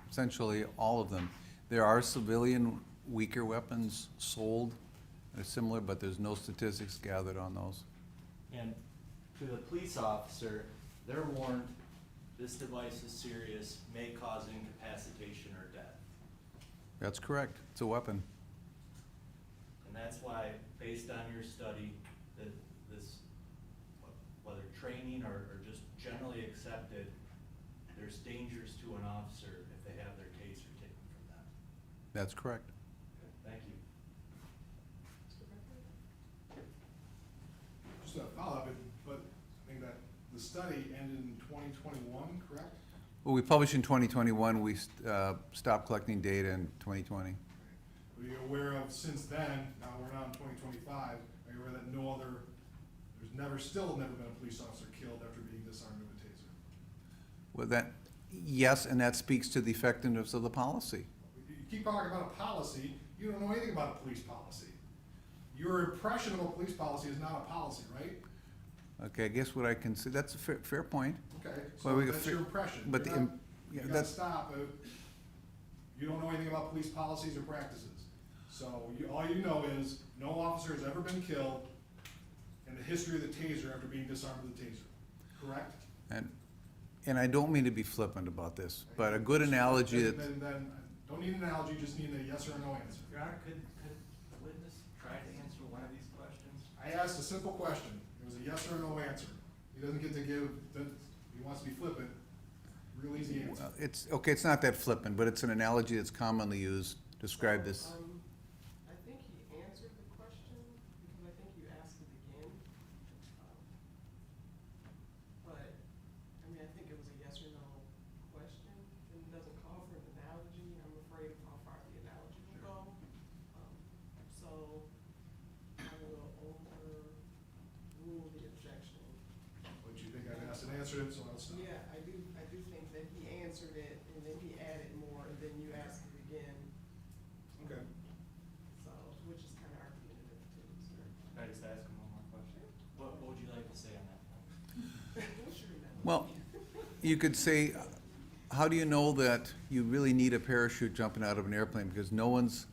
Essentially, all of them. There are civilian weaker weapons sold that are similar, but there's no statistics gathered on those. And to the police officer, they're warned, this device is serious, may cause incapacitation or death. That's correct. It's a weapon. And that's why, based on your study, that this, whether training or just generally accepted, there's dangers to an officer if they have their taser That's correct. Thank you. Just a follow-up, but I think that the study ended in 2021, correct? Well, we published in 2021, we stopped collecting data in 2020. Are you aware of, since then, now we're now in 2025, are you aware that still never been a police officer killed after being disarmed with a taser? Well, yes, and that speaks to the effectiveness of the policy. You keep talking about a policy, you don't know anything about a police policy. Your impression of a police policy is not a policy, right? Okay, I guess what I can say, that's a fair point. Okay, Well, so we- that's your impression. But You're the, not- yeah, You gotta that's, stop. You don't know anything about police policies or practices. So all you know is, no officer has ever been killed in the history of the taser after being disarmed with a taser, correct? and I don't mean to be flippant about this, but a good analogy that, Then, don't need an analogy, just need a yes or a no answer. Your Honor, could the witness try to answer one of these questions? I asked a simple question. It was a yes or a no answer. He doesn't get to give, he wants to be flippant. Real easy answer. well, it's not that flippant, but it's an analogy that's commonly used to describe this. I think he answered the question, because I think you asked it again. But, I mean, I think it was a yes or no question, and it doesn't call for an analogy. I'm afraid of how far the analogy will go. So, I will overrule the objection. But you think I've asked and answered it, so I'll stop. Yeah, I do think that he answered it, and then he added more, and then you asked it again. Okay. So, which is kind of argumentative too, sir. Can I just ask him one more question? What would you like to say on that point? Sure, no. Well, you could say, how do you know that you really need a parachute jumping out of an airplane? Because no one's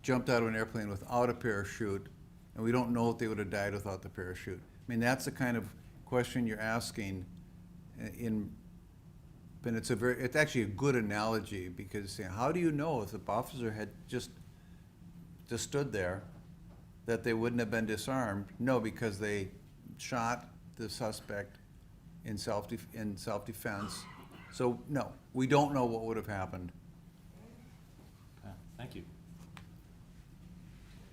jumped out of an airplane without a parachute, and we don't know if they would have died without the parachute. I mean, that's the kind of question you're asking but it's actually a good analogy, because how do you know if the officer had just stood there that they wouldn't have been disarmed? No, because they shot the suspect in self-defense. So, no, we don't know what would have happened. Okay, thank you.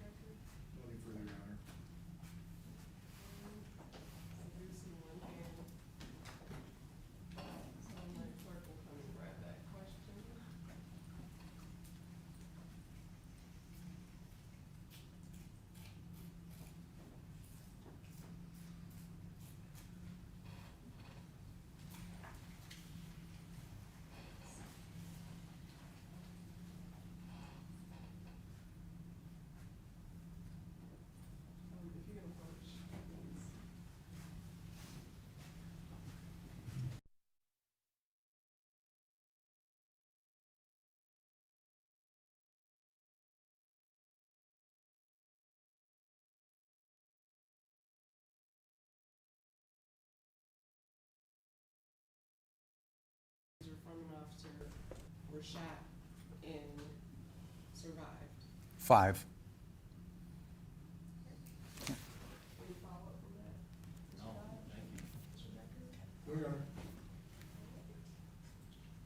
Nothing further, Your Honor. I do see one hand. So my clerk will come and grab that question. If you can approach, please. From an officer were shot and survived. 5. Any follow-up from that? Mr. No, Dodge? thank you. Mr. Becker? No, Your Honor.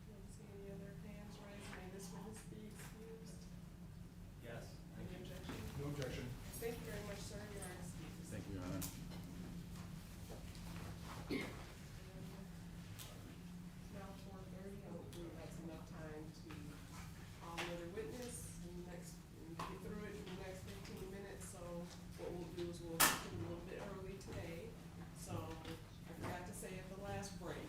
Don't see any other hands raised. May this witness be excused? Yes. Any objection? No objection. Thank you very much, sir. You are excused. Thank you, Your Honor. Now 4:30, I don't believe that's enough time to call another witness and get through it in the next 15 minutes. So what we'll do is we'll do a little bit early today. So I forgot to say at the last break,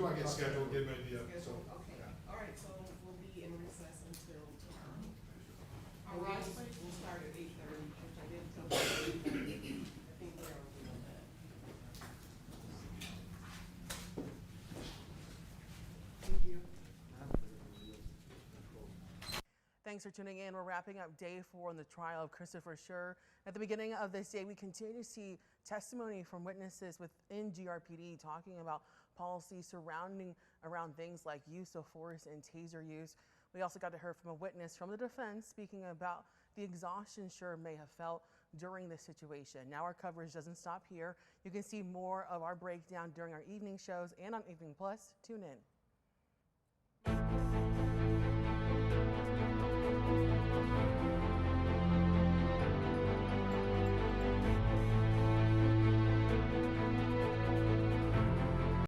want to get scheduled, get an idea, so. Okay, all right, so we'll be in recess until tomorrow. All right. We'll start at 8:30, which I didn't tell you. I think we're already on that. Thank you. Thanks for tuning in. We're wrapping up day 4 on the trial of Christopher Schurr. At the beginning of this day, we continue to see testimony from witnesses within GRPD talking about policies surrounding around things like use of force and taser use. We also got to hear from a witness from the defense speaking about the exhaustion Schurr may have felt during this situation. Now our coverage doesn't stop here. You can see more of our breakdown during our evening shows and on Evening Plus. Tune in.